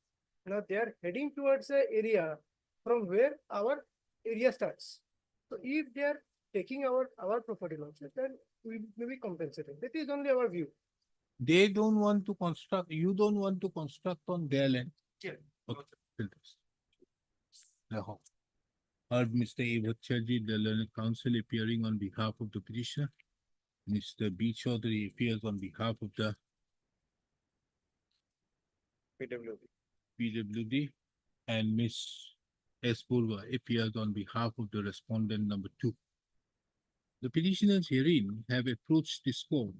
Now they are heading towards the area from where our area starts. So if they are taking our property, Lordship, then we may be compensated. That is only our view. They don't want to construct, you don't want to construct on their land. Yeah. Okay, tell us. Now, heard Mr. A. Bhattacharjee, the learned counsel appearing on behalf of the petitioner. Mr. B. Chaudhary appears on behalf of the PWD. PWD, and Ms. S. Purva appears on behalf of the respondent number 2. The petitioners herein have approached this court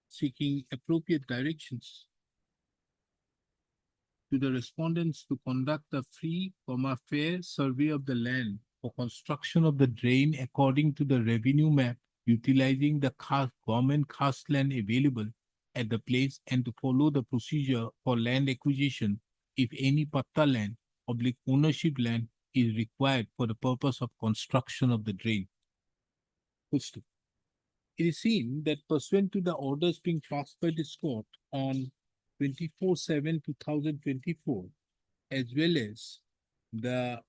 seeking appropriate directions to the respondents to conduct a free, fair survey of the land for construction of the drain according to the revenue map, utilizing the government cast land available at the place, and to follow the procedure for land acquisition if any patta land, ownership land is required for the purpose of construction of the drain. Footstep. It is seen that pursuant to the orders being passed by this court on 24/7/2024, as well as the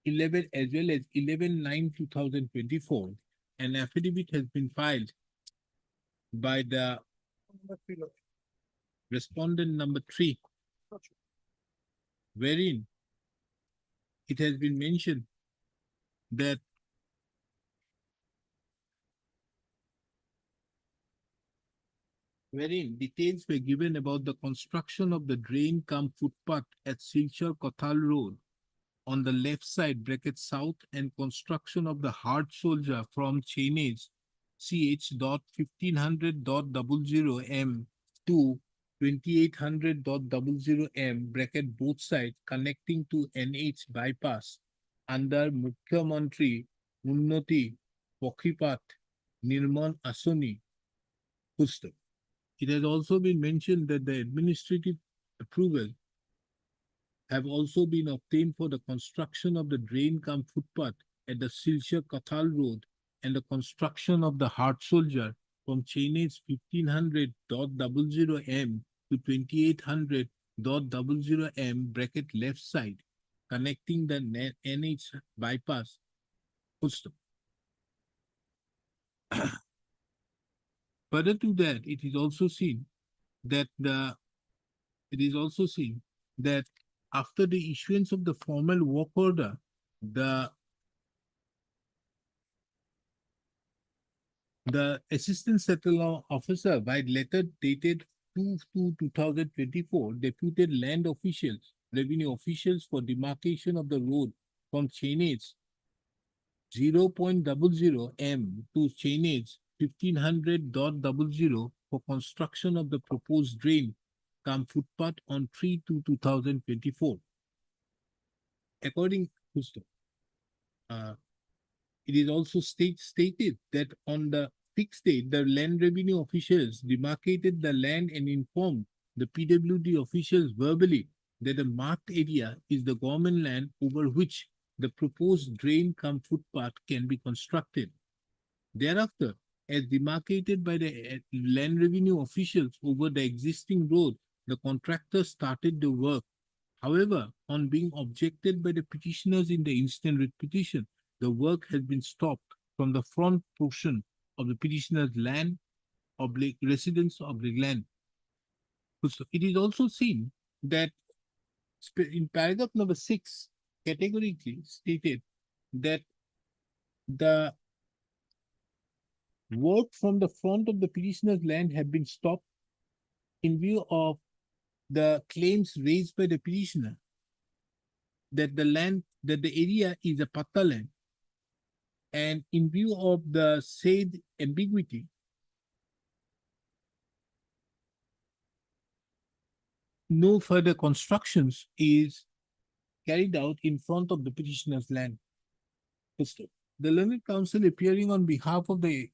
as well as 11/9/2024, an affidavit has been filed by the respondent number 3, wherein it has been mentioned that wherein details were given about the construction of the drain cum footpath at Silchar Kothal Road on the left side bracket south, and construction of the hard soldier from chainage CH.1500.00M to 2800.00M bracket both sides connecting to NH bypass under Mukhyamantri Unnati Pokhipat Nirman Asoni. Pusta. It has also been mentioned that the administrative approval have also been obtained for the construction of the drain cum footpath at the Silchar Kothal Road and the construction of the hard soldier from chainage 1500.00M to 2800.00M bracket left side connecting the NH bypass. Footstep. Further to that, it is also seen that after the issuance of the formal work order, the assistant settler officer by letter dated 2/2/2024 deputed land officials, revenue officials for demarcation of the road from chainage 0.00M to chainage 1500.00 for construction of the proposed drain cum footpath on 3/2/2024. According to it is also stated that on the fixed date, the land revenue officials demarcated the land and informed the PWD officials verbally that the marked area is the government land over which the proposed drain cum footpath can be constructed. Thereafter, as demarcated by the land revenue officials over the existing road, the contractor started the work. However, on being objected by the petitioners in the instant writ petition, the work has been stopped from the front portion of the petitioner's land oblique residence oblique land. So it is also seen that in paragraph number 6, categorically stated that the work from the front of the petitioner's land have been stopped in view of the claims raised by the petitioner that the area is a patta land, and in view of the said ambiguity, no further constructions is carried out in front of the petitioner's land. The learned counsel appearing on behalf of the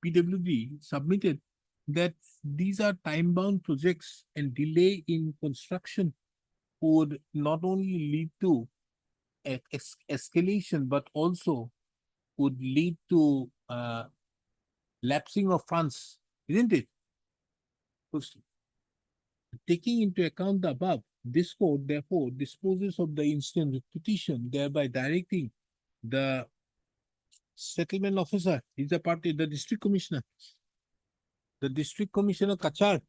PWD submitted that these are time-bound projects and delay in construction would not only lead to escalation, but also would lead to lapsing of funds, isn't it? Taking into account the above, this court therefore disposes of the instant petition, thereby directing the settlement officer, is a party, the district commissioner Kachar,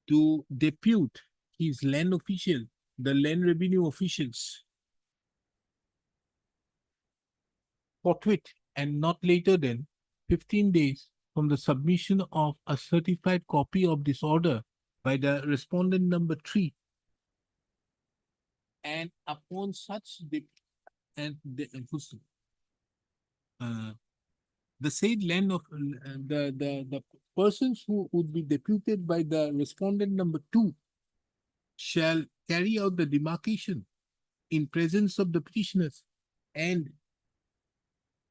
to depute his land official, the land revenue officials, forthwith and not later than 15 days from the submission of a certified copy of this order by the respondent number 3. And upon such the said land of the persons who would be deputed by the respondent number 2 shall carry out the demarcation in presence of the petitioners, and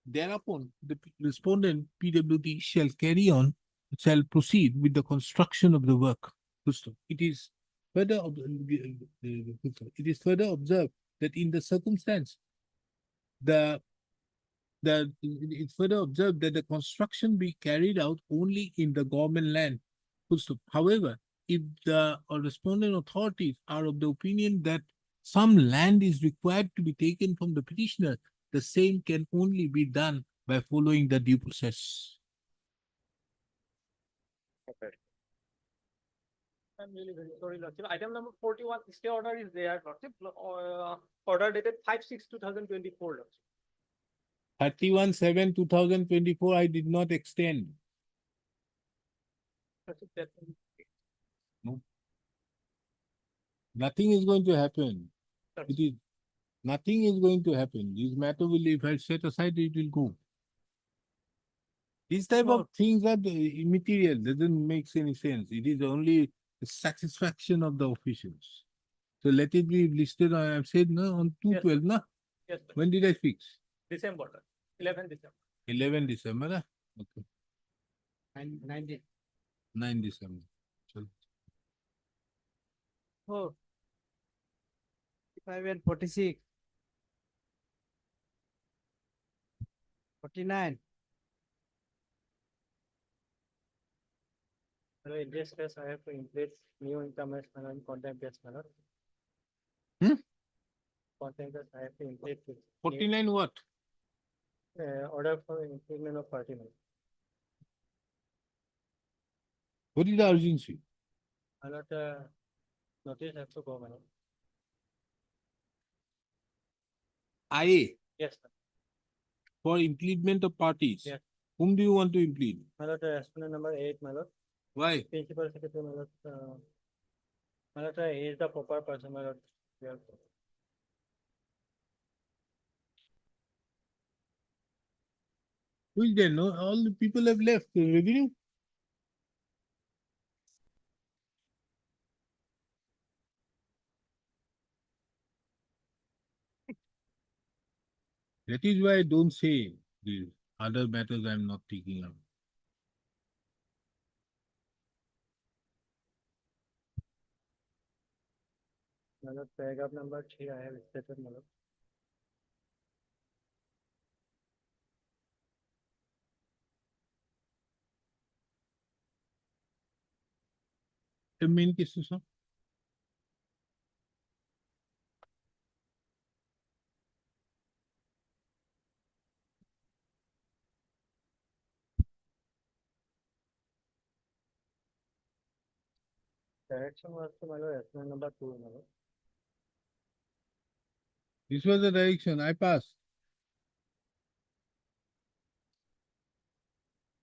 thereupon the respondent PWD shall proceed with the construction of the work. It is further observed that in the circumstance, it's further observed that the construction be carried out only in the government land. However, if the respondent authorities are of the opinion that some land is required to be taken from the petitioner, the same can only be done by following the due process. I'm really very sorry, Lordship. Item number 41, stay order is there, Lordship. Order dated 5/6/2024, Lordship. 31/7/2024, I did not extend. Lordship, that- Nothing is going to happen. Lordship. It is, nothing is going to happen. This matter will, if I set aside, it will go. These type of things are immaterial, doesn't make any sense. It is only the satisfaction of the officials. So let it be listed, I have said, no, on 2/12, no? Yes, sir. When did I fix? December, 11 December. 11 December, ah? Okay, 9 9 December. So, Oh. 55 and 46. 49. Hello, in this case, I have to include new income as well and content based manner. Content based, I have to include. 49 what? Order for increment of 49. What is the urgency? I not, notice have to go, madam. IA Yes, sir. for implement of parties. Yes. Whom do you want to implement? My lord, exponent number 8, my lord. Why? Principal secretary, my lord. My lord, he is the proper person, my lord. Yeah. Who is there? No, all the people have left. The revenue. That is why I don't say the other matters I am not taking up. My lord, paragraph number 3, I have stated, my lord. The main cases, sir. Direction was to, my lord, estimate number 2, my lord. This was the direction. I passed.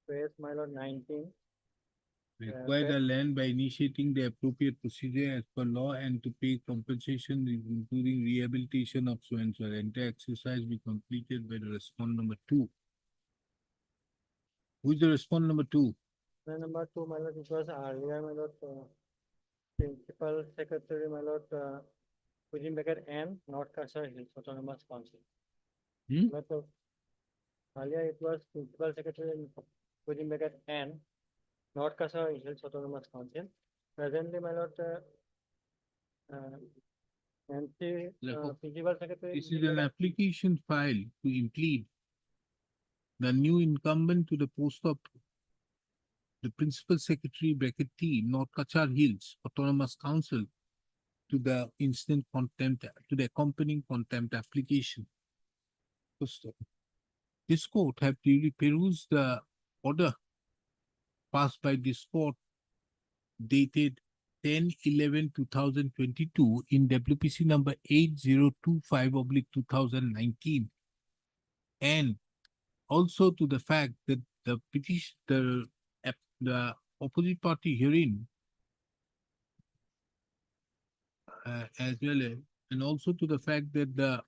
Page, my lord, 19. Require the land by initiating the appropriate procedure as per law and to pay compensation, including rehabilitation of so and so. The entire exercise be completed by the respondent number 2. Who is the respondent number 2? Number 2, my lord, it was earlier, my lord, Principal Secretary, my lord, within bracket N, North Kasar Hills Autonomous Council. Hmm? But earlier it was Principal Secretary within bracket N, North Kasar Hills Autonomous Council. Presently, my lord, MC, Principal Secretary. This is an application file to implead the new incumbent to the post of the Principal Secretary bracket T, North Kachar Hills Autonomous Council to the instant contempt, to the accompanying contempt application. This court have duly perused the order passed by this court dated 10/11/2022 in WPC number 8025/2019, and also to the fact that the petition, the opposite party herein, as well as, and also to the fact that the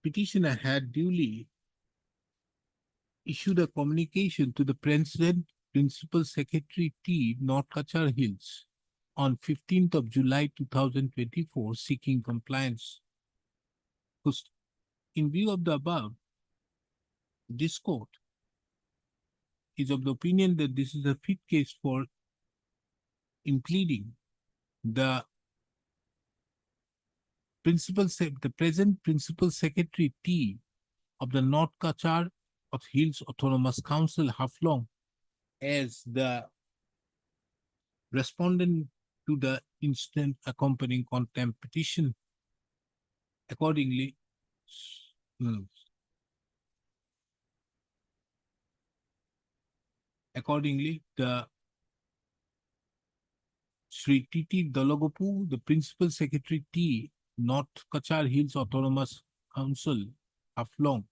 petitioner had duly issued a communication to the President, Principal Secretary T, North Kachar Hills on 15th of July 2024 seeking compliance. In view of the above, this court is of the opinion that this is a fit case for impleading the present Principal Secretary T of the North Kachar of Hills Autonomous Council, Haflong, as the respondent to the instant accompanying contempt petition. Accordingly, the Sri T.T. Dalagopu, the Principal Secretary T, North Kachar Hills Autonomous Council, Haflong,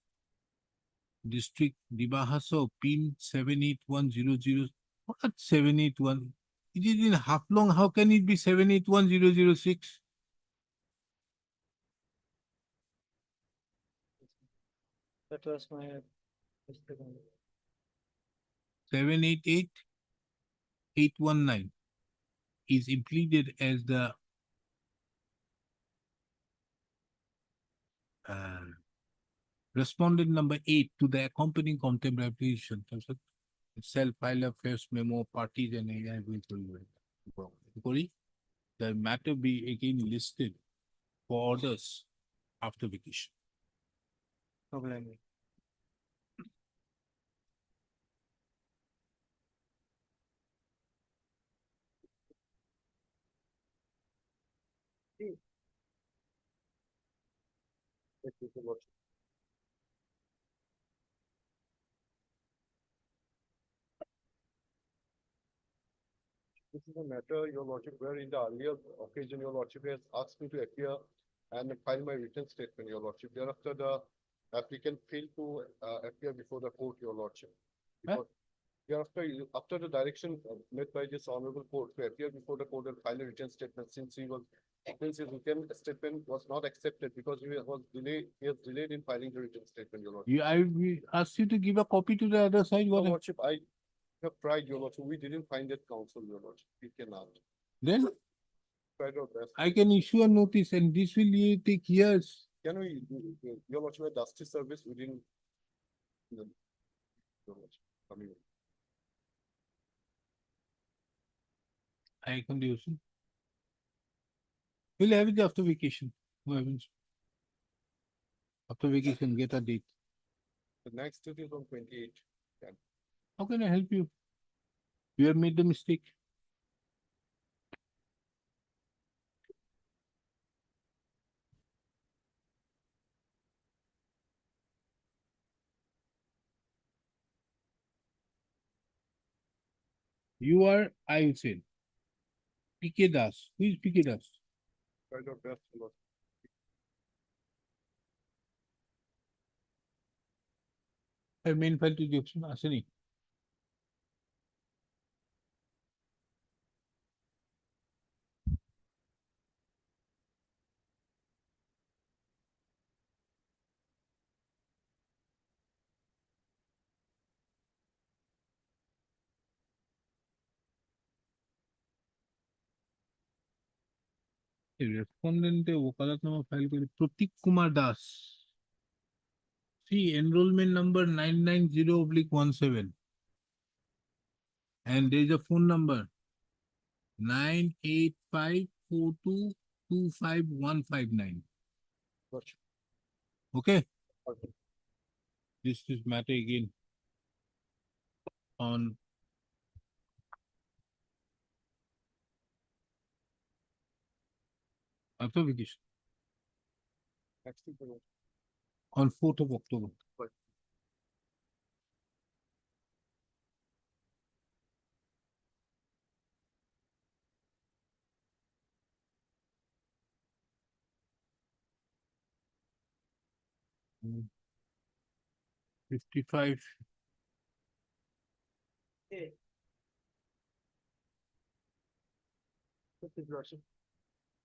District Dibahaso, PIN 78100. What 781? It is in Haflong. How can it be 781006? That was my mistake. 788819 is impleaded as the respondent number 8 to the accompanying contempt application. Itself file a first memo parties and AI will the matter be again listed for orders after vacation. No blame. This is a matter, Your Lordship, where in the earlier occasion, Your Lordship has asked me to appear and file my written statement, Your Lordship. Thereafter, the applicant failed to appear before the court, Your Lordship. Huh? Thereafter, after the direction made by this honorable court to appear before the court and file a written statement, since his written statement was not accepted because he was delayed in filing the written statement, Your Lordship. We asked you to give a copy to the other side. Your Lordship, I have tried, Your Lordship. We didn't find that counsel, Your Lordship. We cannot. Then Tried our best. I can issue a notice and this will take years. Can we, Your Lordship, a dusty service within the, Your Lordship, coming in. I can do so. We'll have it after vacation. No, haven't. After vacation, get a date. The next date is on 28th. How can I help you? You have made the mistake. You are, I will say, PK Das. Who is PK Das? Kind of best lot. Main ফাইলটি দিয়কচোন আছে নি রেসপন্ডেন্টে ওকালতনামা file করে প্রতীক Kumar Das See enrollment number 990/17 and there is a phone number 98542255159. Gotcha. Okay, Okay. this is matter again on after vacation Next week. on 4th of October. Right. Mm. 55.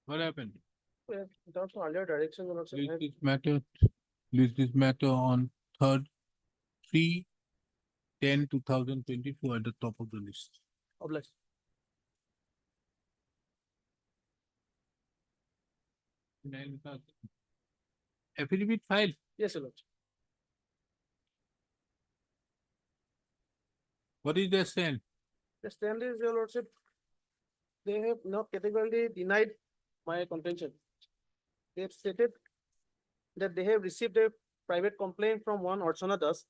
What happened? In terms of earlier direction, also, List this matter on 3rd, 3/10/2024 at the top of the list. obliged. Affidavit file. Yes, your lordship. What is their stand? The stand is, your lordship, they have not categorically denied my contention. They have stated that they have received a private complaint from one Archana Das,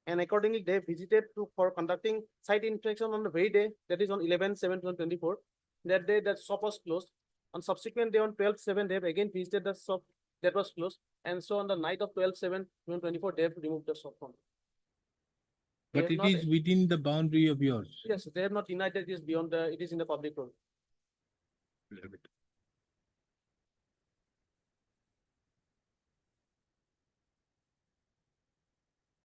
and accordingly they visited for conducting site inspection on the very day, that is on 11/7/2024. That day, that shop was closed. On subsequent day, on 12/7, they have again visited the shop that was closed, and so on the night of 12/7/2024, they have removed the shop from. They But have it not- is within the boundary of yours. Yes, they have not denied that it is beyond the, it is in the public road.